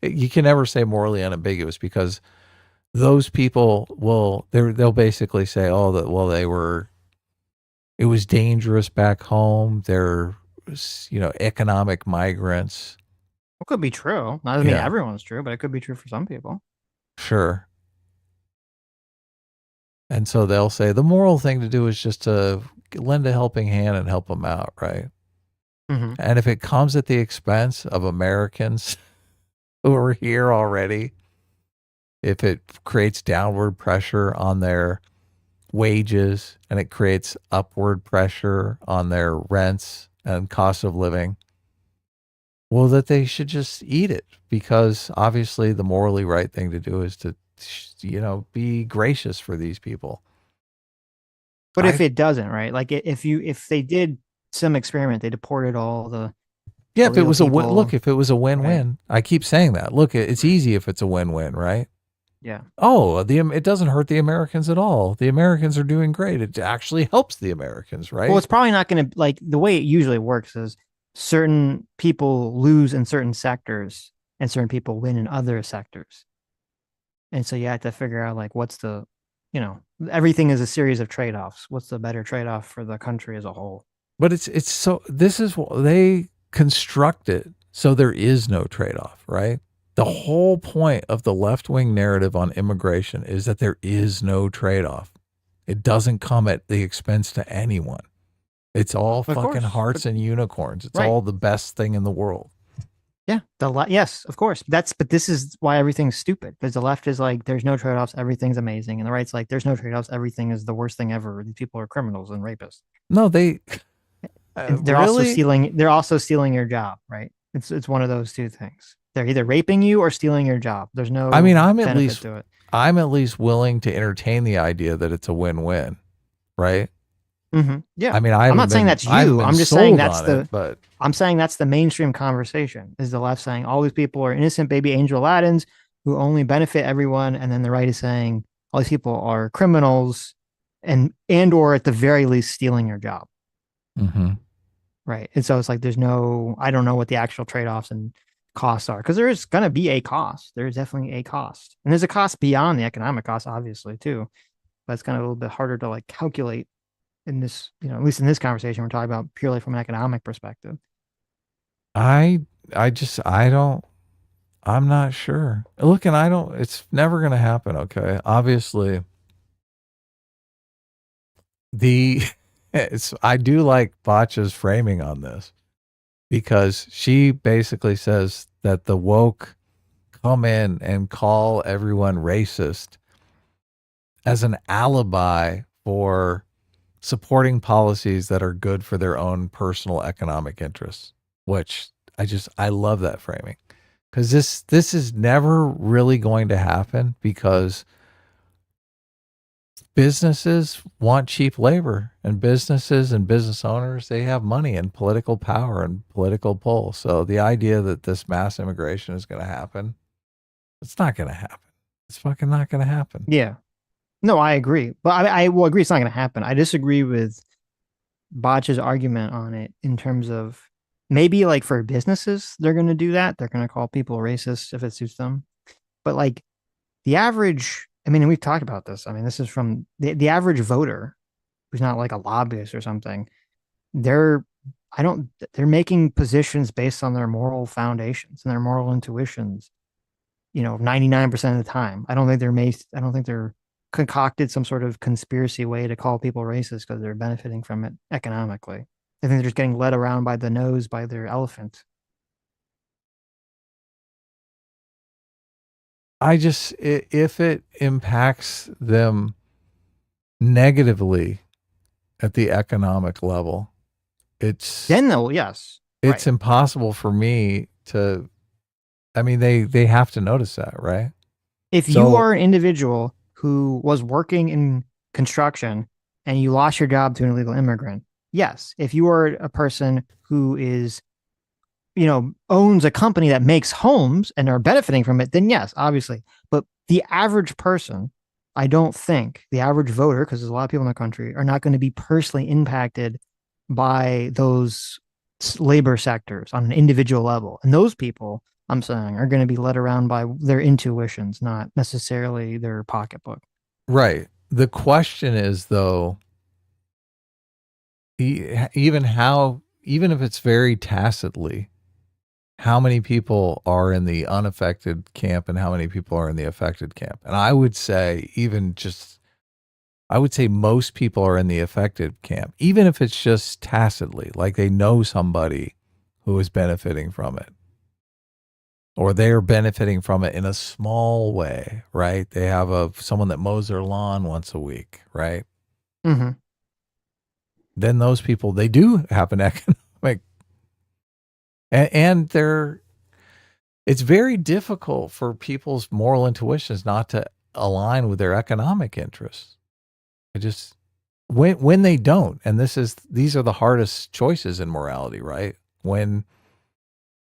you can never say morally unambiguous because those people they'll basically say, oh, it was dangerous back home. They're, economic migrants. It could be true. Not mean everyone's true, but it could be true for some people. Sure. And so they'll say the moral thing to do is just to lend a helping hand and help them out, right? Mm-hmm. And if it comes at the expense of Americans who are here already, if it creates downward pressure on their wages and it creates upward pressure on their rents and cost of living, well, that they should just eat it, because obviously the morally right thing to do is to, be gracious for these people. But if it doesn't, right? Like if they did some experiment, they deported all the Yeah, if it was people. if it was a win-win, right. I keep saying that. Look, it's easy if it's a win-win, right? Yeah. Oh, it doesn't hurt the Americans at all. The Americans are doing great. It actually helps the Americans, right? Well, it's probably not going to, like, the way it usually works is certain people lose in certain sectors and certain people win in other sectors. And so you have to figure out, like, what's the, everything is a series of trade-offs. What's the better trade-off for the country as a whole? But it's so, this is what they construct it so there is no trade-off, right? The whole point of the left-wing narrative on immigration is that there is no trade-off. It doesn't come at the expense to anyone. It's all fucking hearts and unicorns. It's all the best thing in the world. Yeah. Yes, of course. But this is why everything's stupid, because the left is like, there's no trade-offs, everything's amazing. And the right's like, there's no trade-offs, everything is the worst thing ever. These people are criminals and rapists. No, they're They're also stealing your job, right? It's one of those two things. They're either raping you or stealing your job. There's no I'm at least willing to entertain the idea that it's a win-win, right? Mm-hmm. Yeah. I mean, I'm not saying that's you. I'm just saying I'm saying that's the mainstream conversation, is the left saying all these people are innocent baby angel Aladdins who only benefit everyone. And then the right is saying all these people are criminals and or at the very least stealing your job. Mm-hmm. Right. And so it's like, I don't know what the actual trade-offs and costs are, because there is going to be a cost. There's definitely a cost. And there's a cost beyond the economic cost, obviously, too. But it's kind of a little bit harder to like calculate in this, at least in this conversation, we're talking about purely from an economic perspective. I'm not sure. Look, and it's never going to happen. Okay. Obviously I do like Botcha's framing on this, because she basically says that the woke come in and call everyone racist as an alibi for supporting policies that are good for their own personal economic interests, which I love that framing, because this is never really going to happen, because businesses want cheap labor, and businesses and business owners, they have money and political power and political pull. So the idea that this mass immigration is going to happen, it's not going to happen. It's fucking not going to happen. Yeah. No, I agree. But I will agree it's not going to happen. I disagree with Botch's argument on it in terms of maybe like for businesses, they're going to do that. They're going to call people racist if it suits them. But like the average, I mean, and we've talked about this. I mean, this is from the average voter who's not like a lobbyist or something. They're making positions based on their moral foundations and their moral intuitions, 99% of the time. I don't think they're concocted some sort of conspiracy way to call people racist because they're benefiting from it economically. I think they're just getting led around by the nose by their elephant. If it impacts them negatively at the economic level, it's impossible for me to, I mean, they have to notice that, right? If you are an individual who was working in construction and you lost your job to an illegal immigrant, yes. If you are a person who is, owns a company that makes homes and are benefiting from it, then yes, obviously. But the average person, I don't think the average voter, because there's a lot of people in the country, are not going to be personally impacted by those labor sectors on an individual level. And those people, I'm saying, are going to be led around by their intuitions, not necessarily their pocketbook. Right. The question is, though, even if it's very tacitly, how many people are in the unaffected camp and how many people are in the affected camp? And I would say most people are in the affected camp, even if it's just tacitly, like they know somebody who is benefiting from it, or they're benefiting from it in a small way, right? They have someone that mows their lawn once a week, right? Mm-hmm. Then those people, they do have an economic, and it's very difficult for people's moral intuitions not to align with their economic interests. When they don't, and these are the hardest choices in morality, right? When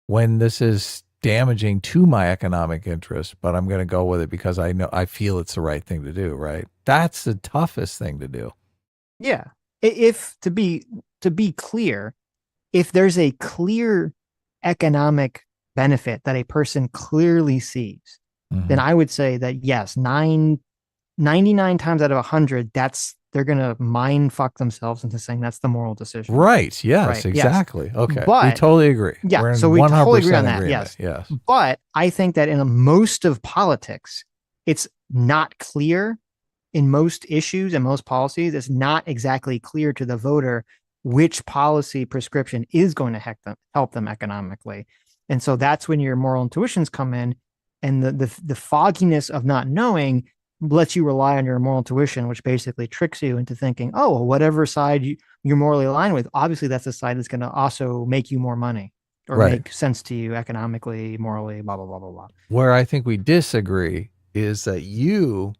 this is damaging to my economic interest, but I'm going to go with it because I feel it's the right thing to do, right? That's the toughest thing to do. Yeah. If to be clear, if there's a clear economic benefit that a person clearly sees, then I would say that yes, 99 times out of 100, they're going to mind fuck themselves into saying that's the moral decision. Right. Yes, exactly. Yes. Okay. But, we totally agree. Yeah. So we totally agree on that. Yes. But I think that in most of politics, it's not clear in most issues and most policies. It's not exactly clear to the voter which policy prescription is going to help them economically. And so that's when your moral intuitions come in, and the fogginess of not knowing lets you rely on your moral intuition, which basically tricks you into thinking, oh, well, whatever side you're morally aligned with, obviously that's the side that's going to also make you more money or make sense to you economically, morally, blah, blah, blah, blah, blah. Where I think we disagree is that you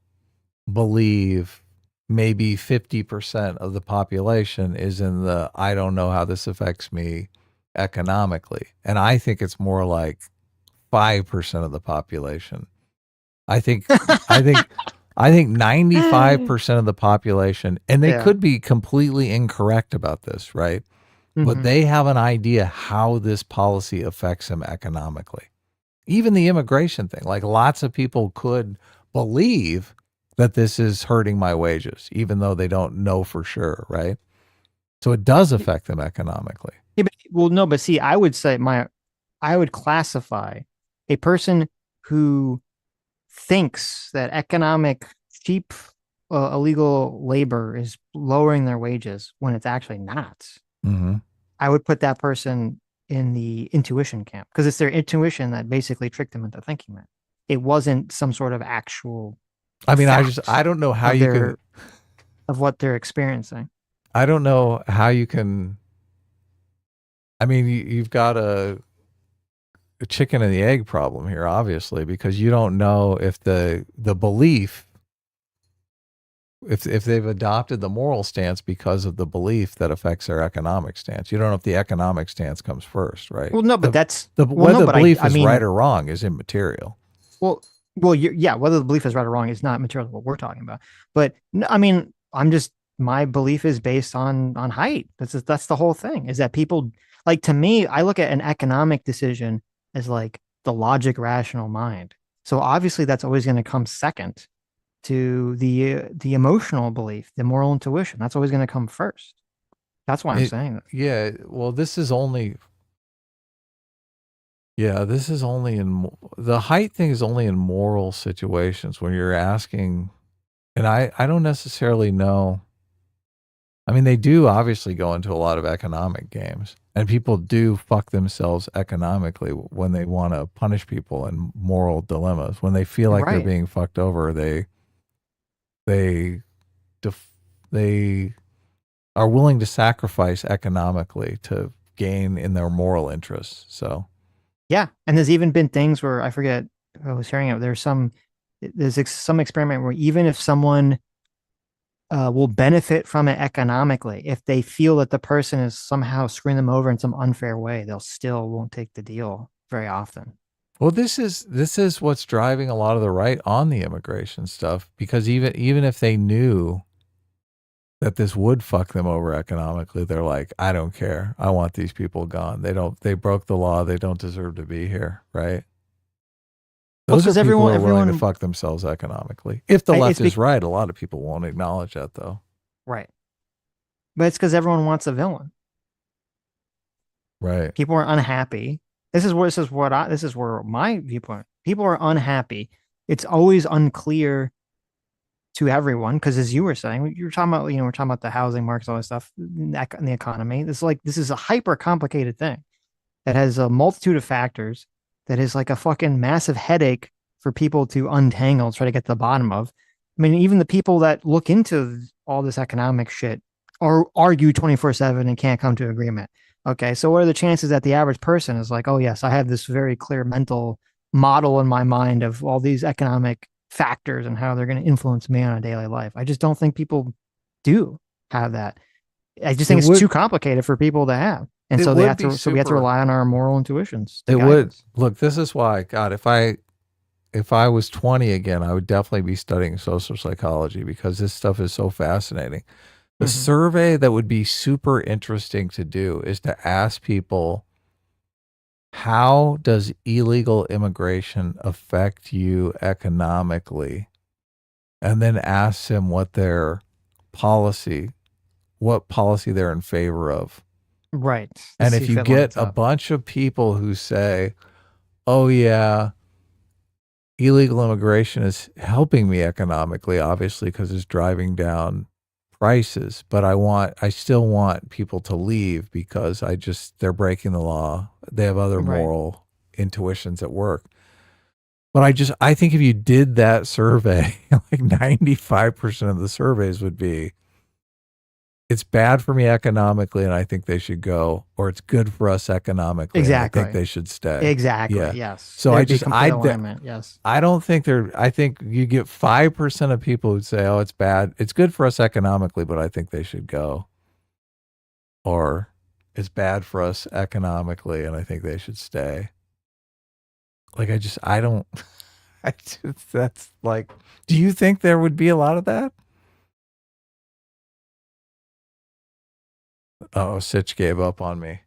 believe maybe 50% of the population is in the, I don't know how this affects me economically. And I think it's more like 5% of the population. I think 95% of the population, and they could be completely incorrect about this, right? But they have an idea how this policy affects them economically. Even the immigration thing, like lots of people could believe that this is hurting my wages, even though they don't know for sure, right? So it does affect them economically. Yeah, but see, I would say I would classify a person who thinks that cheap illegal labor is lowering their wages when it's actually not. I would put that person in the intuition camp, because it's their intuition that basically tricked them into thinking that. It wasn't some sort of actual I don't know how you can of what they're experiencing. I don't know how you can. I mean, you've got a chicken and the egg problem here, obviously, because you don't know if the belief, if they've adopted the moral stance because of the belief that affects their economic stance. You don't know if the economic stance comes first, right? Well, no, but whether the belief is right or wrong is immaterial. Well, whether the belief is right or wrong is not material to what we're talking about. But I mean, I'm just my belief is based on height. That's the whole thing, is that people, like, to me, I look at an economic decision as like the logic rational mind. So obviously that's always going to come second to the emotional belief, the moral intuition. That's always going to come first. That's why I'm saying that. Yeah, well, this is only in the height thing is only in moral situations when you're asking, and I don't necessarily know. I mean, they do obviously go into a lot of economic games, and people do fuck themselves economically when they want to punish people in moral dilemmas. When they feel like they're being fucked over, they are willing to sacrifice economically to gain in their moral interests. So, yeah, and there's even been things where I forget, I was hearing it. There's some experiment where even if someone will benefit from it economically, if they feel that the person is somehow screwing them over in some unfair way, they'll still won't take the deal very often. Well, this is what's driving a lot of the right on the immigration stuff, because even if they knew that this would fuck them over economically, they're like, I don't care. I want these people gone. They broke the law. They don't deserve to be here, right? Those are people who are willing to fuck themselves economically. If the left is right, a lot of people won't acknowledge that, though. Right. But it's because everyone wants a villain. Right. People are unhappy. This is where my viewpoint. People are unhappy. It's always unclear to everyone, because as you were saying, you're talking about, we're talking about the housing markets, all this stuff, in the economy. This is a hyper complicated thing that has a multitude of factors, that is like a fucking massive headache for people to untangle, try to get to the bottom of. I mean, even the people that look into all this economic shit argue 24/7 and can't come to agreement. Okay, so what are the chances that the average person is like, oh yes, I have this very clear mental model in my mind of all these economic factors and how they're going to influence me on a daily life? I just don't think people do have that. I just think it's too complicated for people to have. And so we have to rely on our moral intuitions. It would. Look, this is why, God, if I was 20 again, I would definitely be studying social psychology, because this stuff is so fascinating. The survey that would be super interesting to do is to ask people, how does illegal immigration affect you economically? And then ask them what policy they're in favor of. Right. And if you get a bunch of people who say, oh yeah, illegal immigration is helping me economically, obviously, because it's driving down prices, but I still want people to leave because they're breaking the law. They have other moral intuitions at work. But I think if you did that survey, like 95% of the surveys would be, it's bad for me economically and I think they should go, or it's good for us economically. Exactly. And I think they should stay. Exactly. Yeah. Yes. So yes. I don't think I think you get 5% of people who say, oh, it's bad. It's good for us economically, but I think they should go. Or it's bad for us economically and I think they should stay. Like, that's like, do you think there would be a lot of that? Oh, Sitch gave up on me.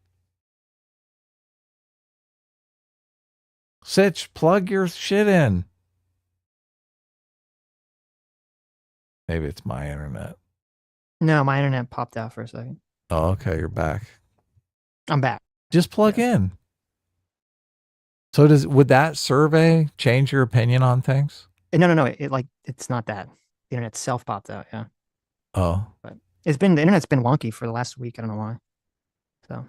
Sitch, plug your shit in. Maybe it's my internet. No, my internet popped out for a second. Oh, okay, you're back. I'm back. Just plug in. So would that survey change your opinion on things? No. It's not that. The internet self popped out, yeah. Oh. But the internet's been wonky for the last week. I don't know why. So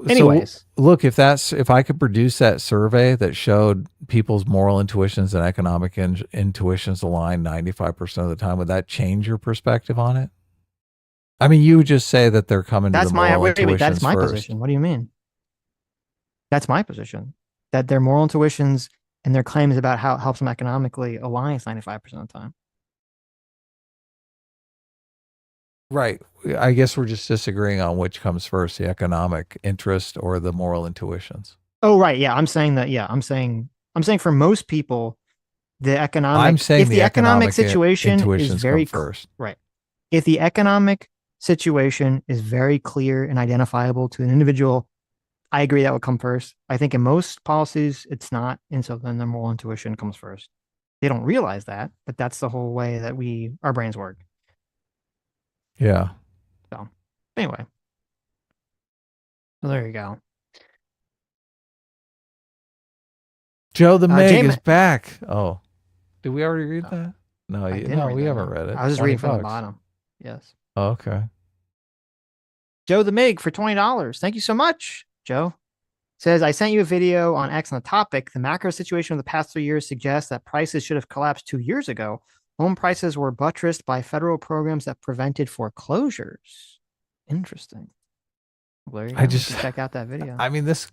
anyways, so, look, if I could produce that survey that showed people's moral intuitions and economic intuitions align 95% of the time, would that change your perspective on it? I mean, you would just say that they're coming to the moral intuitions that's my first. position. What do you mean? That's my position. That their moral intuitions and their claims about how it helps them economically aligns 95% of the time. Right. I guess we're just disagreeing on which comes first, the economic interest or the moral intuitions. Oh, right. Yeah. I'm saying that. Yeah. I'm saying for most people, the economic. I'm saying if the economic situation is intuitions very come first. right. If the economic situation is very clear and identifiable to an individual, I agree that would come first. I think in most policies it's not, and so then the moral intuition comes first. They don't realize that, but that's the whole way that our brains work. Yeah. So anyway, so there you go. Joe the Meg Jam- is back. Oh, did we already read that? No, I didn't read we that, haven't no. read it. I was just reading from the $20. bottom. Yes. Oh, okay. Joe the Mig for $20. Thank you so much, Joe. Says, I sent you a video on X on the topic. The macro situation of the past 3 years suggests that prices should have collapsed 2 years ago. Home prices were buttressed by federal programs that prevented foreclosures. Interesting. Well, there you go. You can check out that video. I mean, this.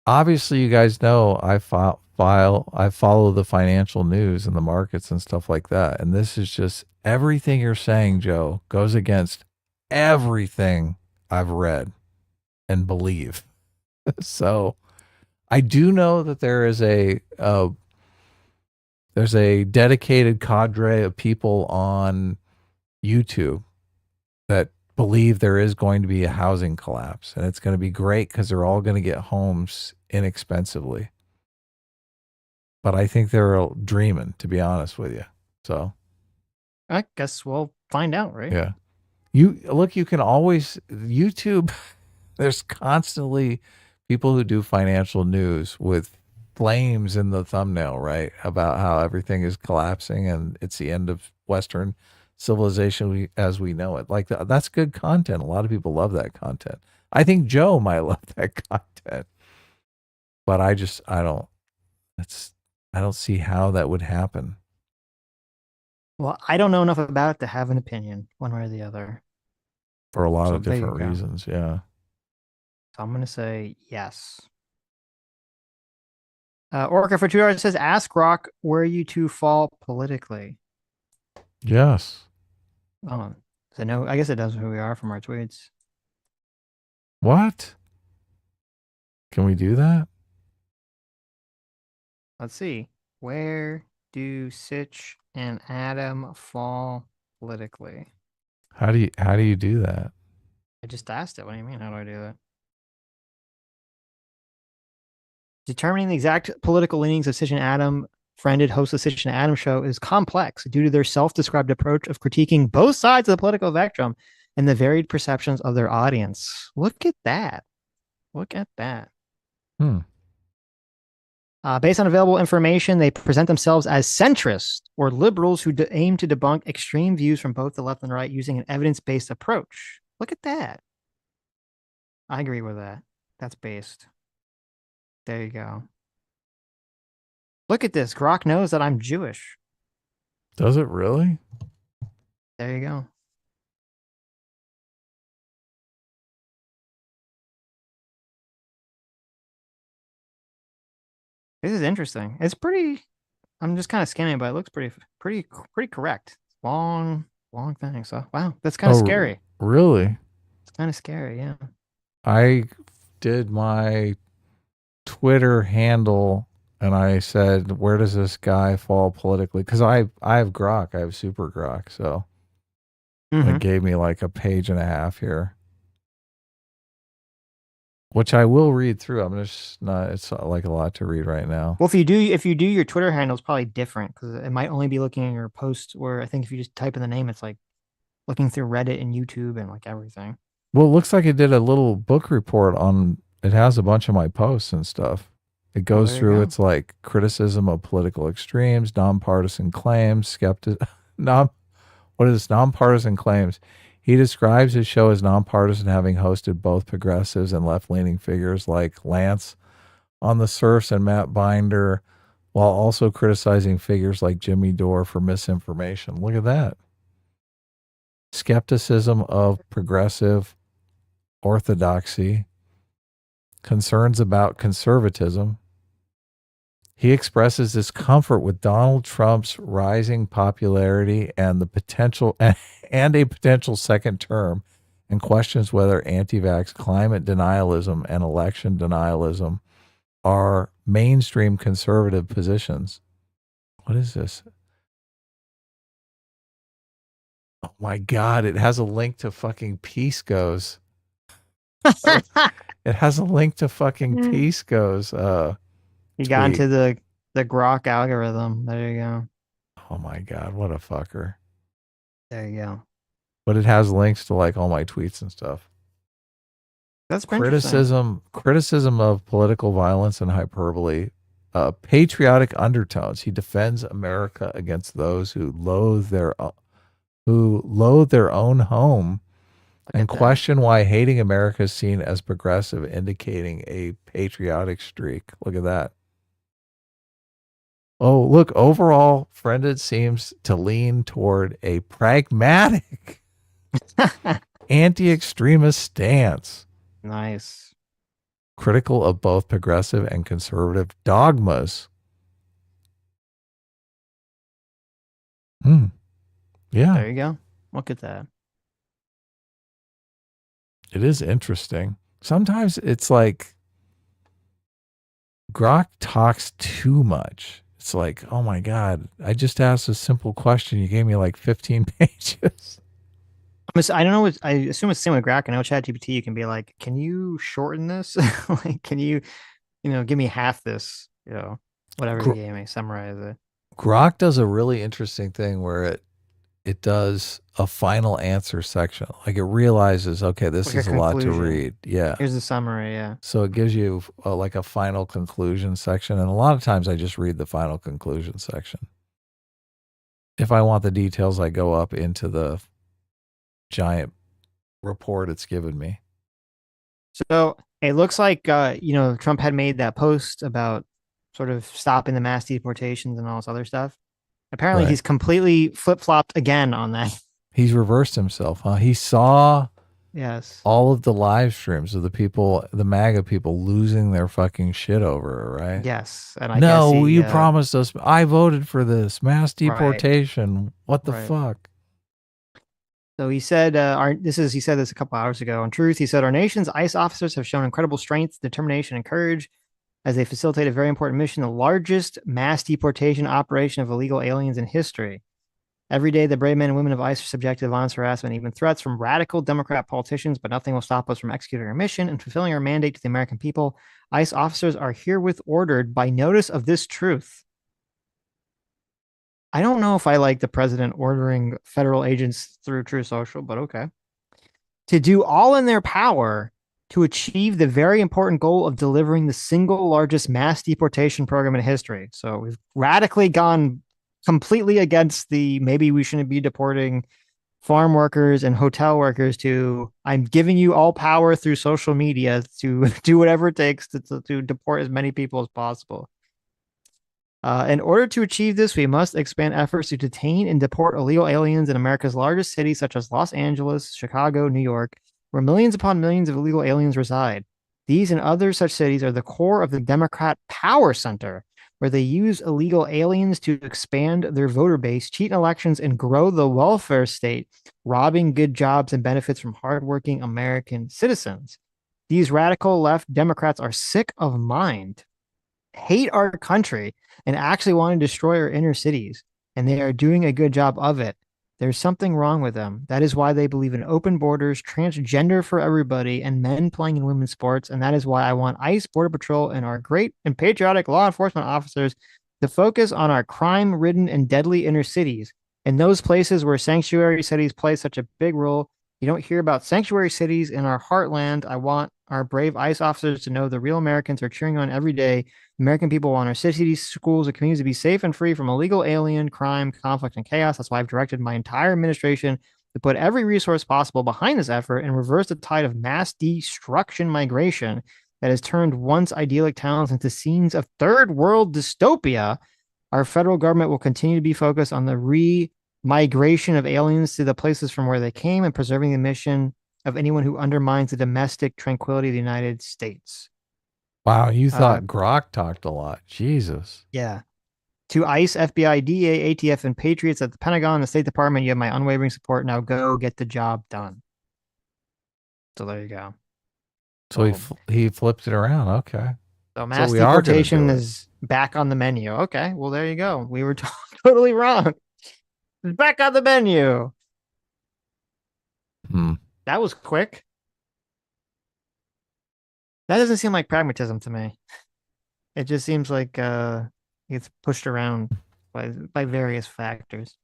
Obviously, you guys know I follow the financial news and the markets and stuff like that. And this is just everything you're saying, Joe, goes against everything I've read and believe. So I do know that there's a dedicated cadre of people on YouTube that believe there is going to be a housing collapse, and it's going to be great because they're all going to get homes inexpensively. But I think they're dreaming, to be honest with you. So I guess we'll find out, right? yeah. You can always YouTube. There's constantly people who do financial news with flames in the thumbnail, right? About how everything is collapsing and it's the end of Western civilization as we know it. Like that's good content. A lot of people love that content. I think Joe might love that content, but I don't see how that would happen. Well, I don't know enough about it to have an opinion one way or the other. For a lot of different reasons, yeah. So I'm going to say yes. Orca for $2 says, ask Rock where you two fall politically. Yes. So no, I guess it does who we are from our tweets. What? Can we do that? Let's see. Where do Sitch and Adam fall politically? How do you do that? I just asked it. What do you mean? How do I do that? Determining the exact political leanings of Sitch and Adam, friended host of the Sitch and Adam show, is complex due to their self-described approach of critiquing both sides of the political spectrum and the varied perceptions of their audience. Look at that. Look at that. Based on available information, they present themselves as centrists or liberals who aim to debunk extreme views from both the left and right using an evidence-based approach. Look at that. I agree with that. That's based. There you go. Look at this. Grok knows that I'm Jewish. Does it really? There you go. This is interesting. It's pretty. I'm just kind of skimming, but it looks pretty correct. Long thing. So wow, that's kind of scary. Really? It's kind of scary. Yeah. I did my Twitter handle and I said, where does this guy fall politically? Because I have Grok. I have Super Grok. So it gave me like a page and a half here, which I will read through. I'm just not, it's like a lot to read right now. Well, if you do your Twitter handle, it's probably different because it might only be looking at your post, where I think if you just type in the name, it's like looking through Reddit and YouTube and like everything. Well, it looks like it did a little book report on, it has a bunch of my posts and stuff. It goes through, it's like criticism of political extremes, nonpartisan claims, nonpartisan claims. He describes his show as nonpartisan, having hosted both progressives and left-leaning figures like Lance on the Surfs and Matt Binder, while also criticizing figures like Jimmy Dore for misinformation. Look at that. Skepticism of progressive orthodoxy, concerns about conservatism. He expresses discomfort with Donald Trump's rising popularity and a potential second term, and questions whether anti-vax, climate denialism, and election denialism are mainstream conservative positions. What is this? Oh my God, it has a link to fucking Peace Goes. It has a link to fucking Peace Goes. You got into the Grok algorithm. There you go. Oh my God, what a fucker. There you go. But it has links to like all my tweets and stuff. That's criticism of political violence and hyperbole, patriotic undertones. He defends America against those who loathe their own home and question why hating America is seen as progressive, indicating a patriotic streak. Look at that. Oh, look, overall, Friended seems to lean toward a pragmatic anti-extremist stance. Nice. Critical of both progressive and conservative dogmas. Yeah. There you go. Look at that. It is interesting. Sometimes it's like Grok talks too much. It's like, oh my God, I just asked a simple question. You gave me like 15 pages. I don't know. I assume it's the same with Grok. I know ChatGPT, you can be like, can you shorten this? Like, can you give me half this, whatever you gave me, summarize it. Grok does a really interesting thing where it does a final answer section. Like it realizes, okay, this Like is a lot to read. Yeah. Here's the summary. Yeah. So it gives you like a final conclusion section. And a lot of times I just read the final conclusion section. If I want the details, I go up into the giant report it's given me. So it looks like, Trump had made that post about sort of stopping the mass deportations and all this other stuff. Apparently he's completely flip-flopped again on that. He's reversed himself, huh? He saw all of the live streams of the people, the MAGA people losing their fucking shit over it, right? Yes. And you promised us. I voted for this mass deportation. Right. What the fuck? So he said, he said this a couple hours ago. On Truth, he said, our nation's ICE officers have shown incredible strength, determination, and courage as they facilitate a very important mission, the largest mass deportation operation of illegal aliens in history. Every day, the brave men and women of ICE are subjected to violence, harassment, and even threats from radical Democrat politicians, but nothing will stop us from executing our mission and fulfilling our mandate to the American people. ICE officers are herewith ordered by notice of this truth. I don't know if I like the president ordering federal agents through True Social, but okay. To do all in their power to achieve the very important goal of delivering the single largest mass deportation program in history. So we've radically gone completely against the maybe we shouldn't be deporting farm workers and hotel workers to I'm giving you all power through social media to do whatever it takes to deport as many people as possible. In order to achieve this, we must expand efforts to detain and deport illegal aliens in America's largest cities, such as Los Angeles, Chicago, New York, where millions upon millions of illegal aliens reside. These and other such cities are the core of the Democrat power center, where they use illegal aliens to expand their voter base, cheat in elections, and grow the welfare state, robbing good jobs and benefits from hardworking American citizens. These radical left Democrats are sick of mind, hate our country, and actually want to destroy our inner cities, and they are doing a good job of it. There's something wrong with them. That is why they believe in open borders, transgender for everybody, and men playing in women's sports. And that is why I want ICE, Border Patrol, and our great and patriotic law enforcement officers to focus on our crime-ridden and deadly inner cities. In those places where sanctuary cities play such a big role, you don't hear about sanctuary cities in our heartland. I want our brave ICE officers to know the real Americans are cheering on every day. American people want our cities, schools, and communities to be safe and free from illegal alien, crime, conflict, and chaos. That's why I've directed my entire administration to put every resource possible behind this effort and reverse the tide of mass destruction migration that has turned once idyllic towns into scenes of third world dystopia. Our federal government will continue to be focused on the re-migration of aliens to the places from where they came and preserving the mission of anyone who undermines the domestic tranquility of the United States. Wow, you thought Grok talked a lot. Jesus. Yeah. To ICE, FBI, DEA, ATF, and Patriots at the Pentagon, the State Department, you have my unwavering support. Now go get the job done. So there you go. So he flipped it around. Okay. So mass we are gonna deportation do it. is back on the menu. Okay, well there you go. We were totally wrong. It's back on the menu. That was quick. That doesn't seem like pragmatism to me. It just seems like it's pushed around by various factors.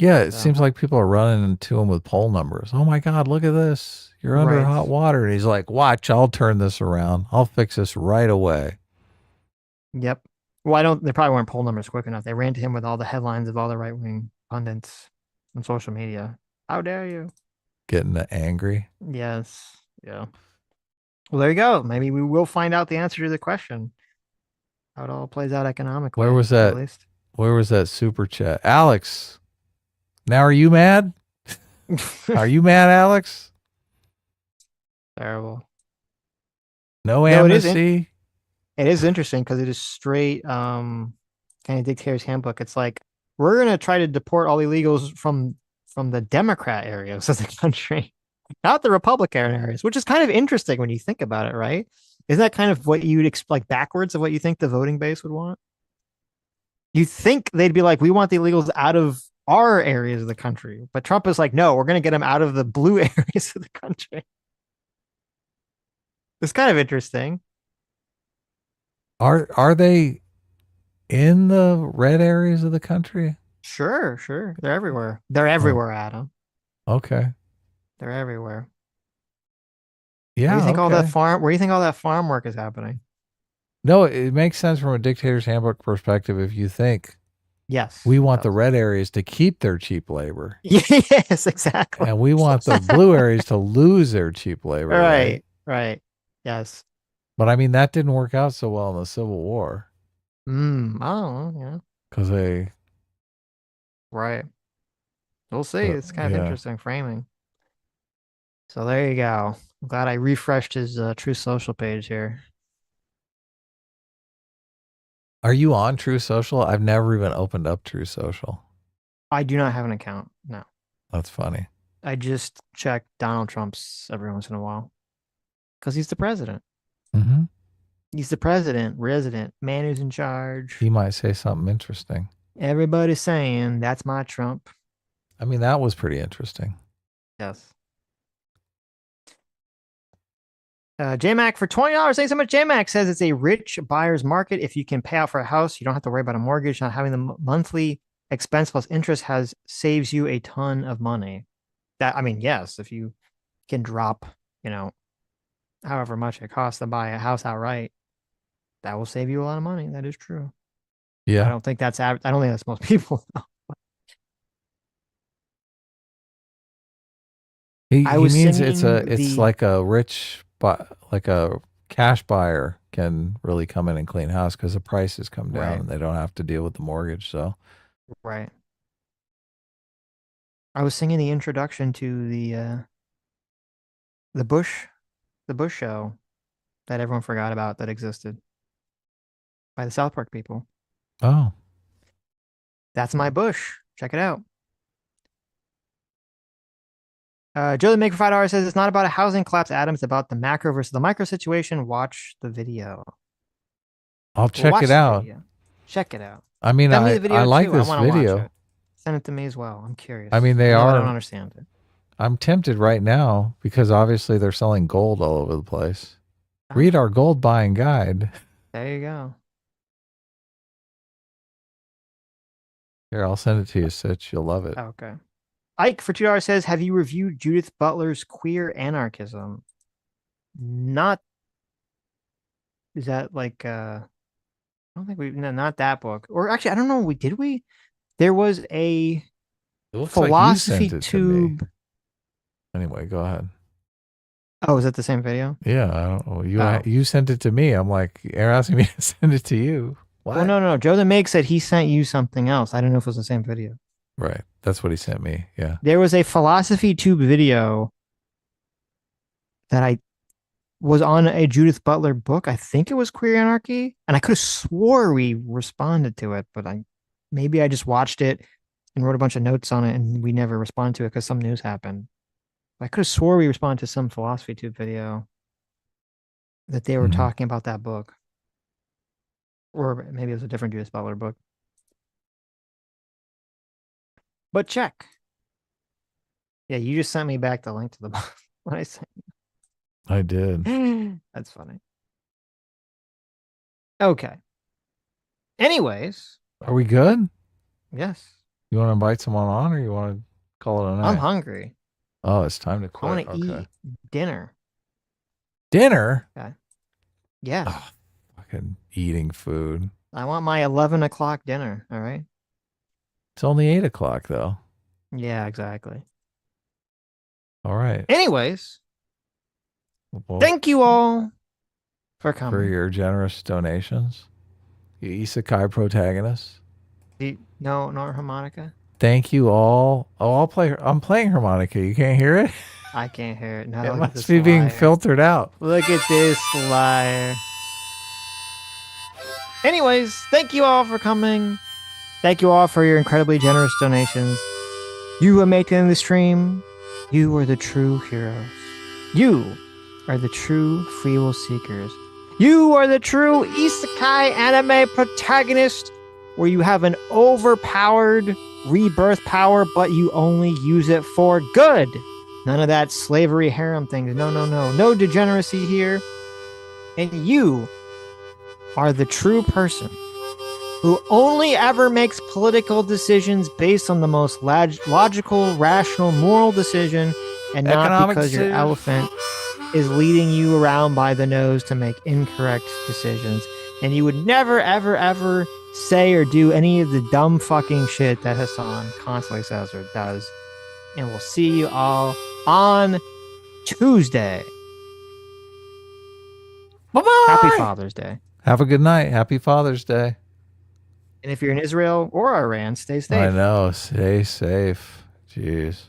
Yeah, it seems like people are running into him with poll numbers. Oh my God, look at this. You're under hot water. And he's like, watch, I'll turn this around. I'll fix this right away. Yep. Well, they probably weren't poll numbers quick enough. They ran to him with all the headlines of all the right-wing pundits on social media. How dare you? Getting angry. Yes. Yeah. Well, there you go. Maybe we will find out the answer to the question. How it all plays out economically. Where was at that? least. Where was that super chat? Alex. Now are you mad? Are you mad, Alex? Terrible. No amnesty? It is interesting because it is straight kind of dictator's handbook. It's like we're gonna try to deport all illegals from the Democrat areas of the country, not the Republican areas, which is kind of interesting when you think about it, right? Isn't that kind of what you'd expect backwards of what you think the voting base would want? You think they'd be like, we want the illegals out of our areas of the country, but Trump is like, no, we're going to get them out of the blue areas of the country. It's kind of interesting. Are they in the red areas of the country? Sure. They're everywhere. They're everywhere, Adam. Okay. They're everywhere. Yeah. Where do you think all that farm work is happening? No, it makes sense from a dictator's handbook perspective if you think, yes, we want the red areas to keep their cheap labor. Yes, exactly. And we want the blue areas to lose their cheap labor. Right. Yes. But I mean, that didn't work out so well in the Civil War. I don't know, yeah. Because they... Right. We'll see. It's kind of interesting framing. So there you go. I'm glad I refreshed his True Social page here. Are you on True Social? I've never even opened up True Social. I do not have an account. No. That's funny. I just check Donald Trump's every once in a while. Because he's the president. Mm-hmm. He's the president, resident, man who's in charge. He might say something interesting. Everybody's saying, that's my Trump. I mean, that was pretty interesting. Yes. JMac for $20. Thanks so much. JMac says it's a rich buyer's market. If you can pay out for a house, you don't have to worry about a mortgage. Not having the monthly expense plus interest saves you a ton of money. Yes, if you can drop, however much it costs to buy a house outright, that will save you a lot of money. That is true. Yeah. I don't think that's most people. He means it's like a rich, like a cash buyer can really come in and clean house because the prices come down and they don't have to deal with the mortgage. So, right. I was singing the introduction to the Bush show that everyone forgot about that existed by the South Park people. Oh, that's my Bush. Check it out. Joe the Maker $5 says it's not about a housing collapse, Adam. It's about the macro versus the micro situation. Watch the video. I'll check it out. Check it out. I mean, I like this video. Send it to me as well. I'm curious. I mean, I don't understand it. I'm tempted right now because obviously they're selling gold all over the place. Read our gold buying guide. There you go. Here, I'll send it to you, Sitch. You'll love it. Okay. Ike for $2 says, have you reviewed Judith Butler's Queer Anarchism? Not. Is that like I don't think not that book. Or actually, I don't know. Did we? There was a philosophy tube. Anyway, go ahead. Oh, is that the same video? Yeah, I don't know. You sent it to me. I'm like, you're asking me to send it to you. What? Well, no. Joe the Make said he sent you something else. I don't know if it was the same video. Right. That's what he sent me. Yeah. There was a philosophy tube video that I was on a Judith Butler book. I think it was Queer Anarchy. And I could have swore we responded to it, but maybe I just watched it and wrote a bunch of notes on it and we never responded to it because some news happened. I could have swore we responded to some philosophy tube video that they were talking about that book. Or maybe it was a different Judith Butler book. But check. Yeah, you just sent me back the link to the book. What I sent you. I did. That's funny. Okay. Anyways. Are we good? Yes. You want to invite someone on, or you want to call it a night? I'm hungry. Oh, it's time to I quit. want to eat dinner. Dinner? Okay. Yes. Oh, fucking eating food. I want my 11 o'clock dinner. All right. It's only 8 o'clock, though. Yeah, exactly. All right. Anyways. Well, thank you all for coming. For your generous donations. You isekai protagonists. No harmonica. Thank you all. Oh, I'm playing harmonica. You can't hear it? I can't hear it. No, it must be being filtered out. Look at this liar. Anyways, thank you all for coming. Thank you all for your incredibly generous donations. You are making the stream. You are the true heroes. You are the true free will seekers. You are the true isekai anime protagonist, where you have an overpowered rebirth power, but you only use it for good. None of that slavery harem things. No. No degeneracy here. And you are the true person who only ever makes political decisions based on the most logical, rational, moral decision, and not Economic because your decision. elephant is leading you around by the nose to make incorrect decisions. And you would never, ever, ever say or do any of the dumb fucking shit that Hasan constantly says or does. And we'll see you all on Tuesday. Bye-bye. Happy Father's Day. Have a good night. Happy Father's Day. And if you're in Israel or Iran, stay safe. I know. Stay safe. Jeez.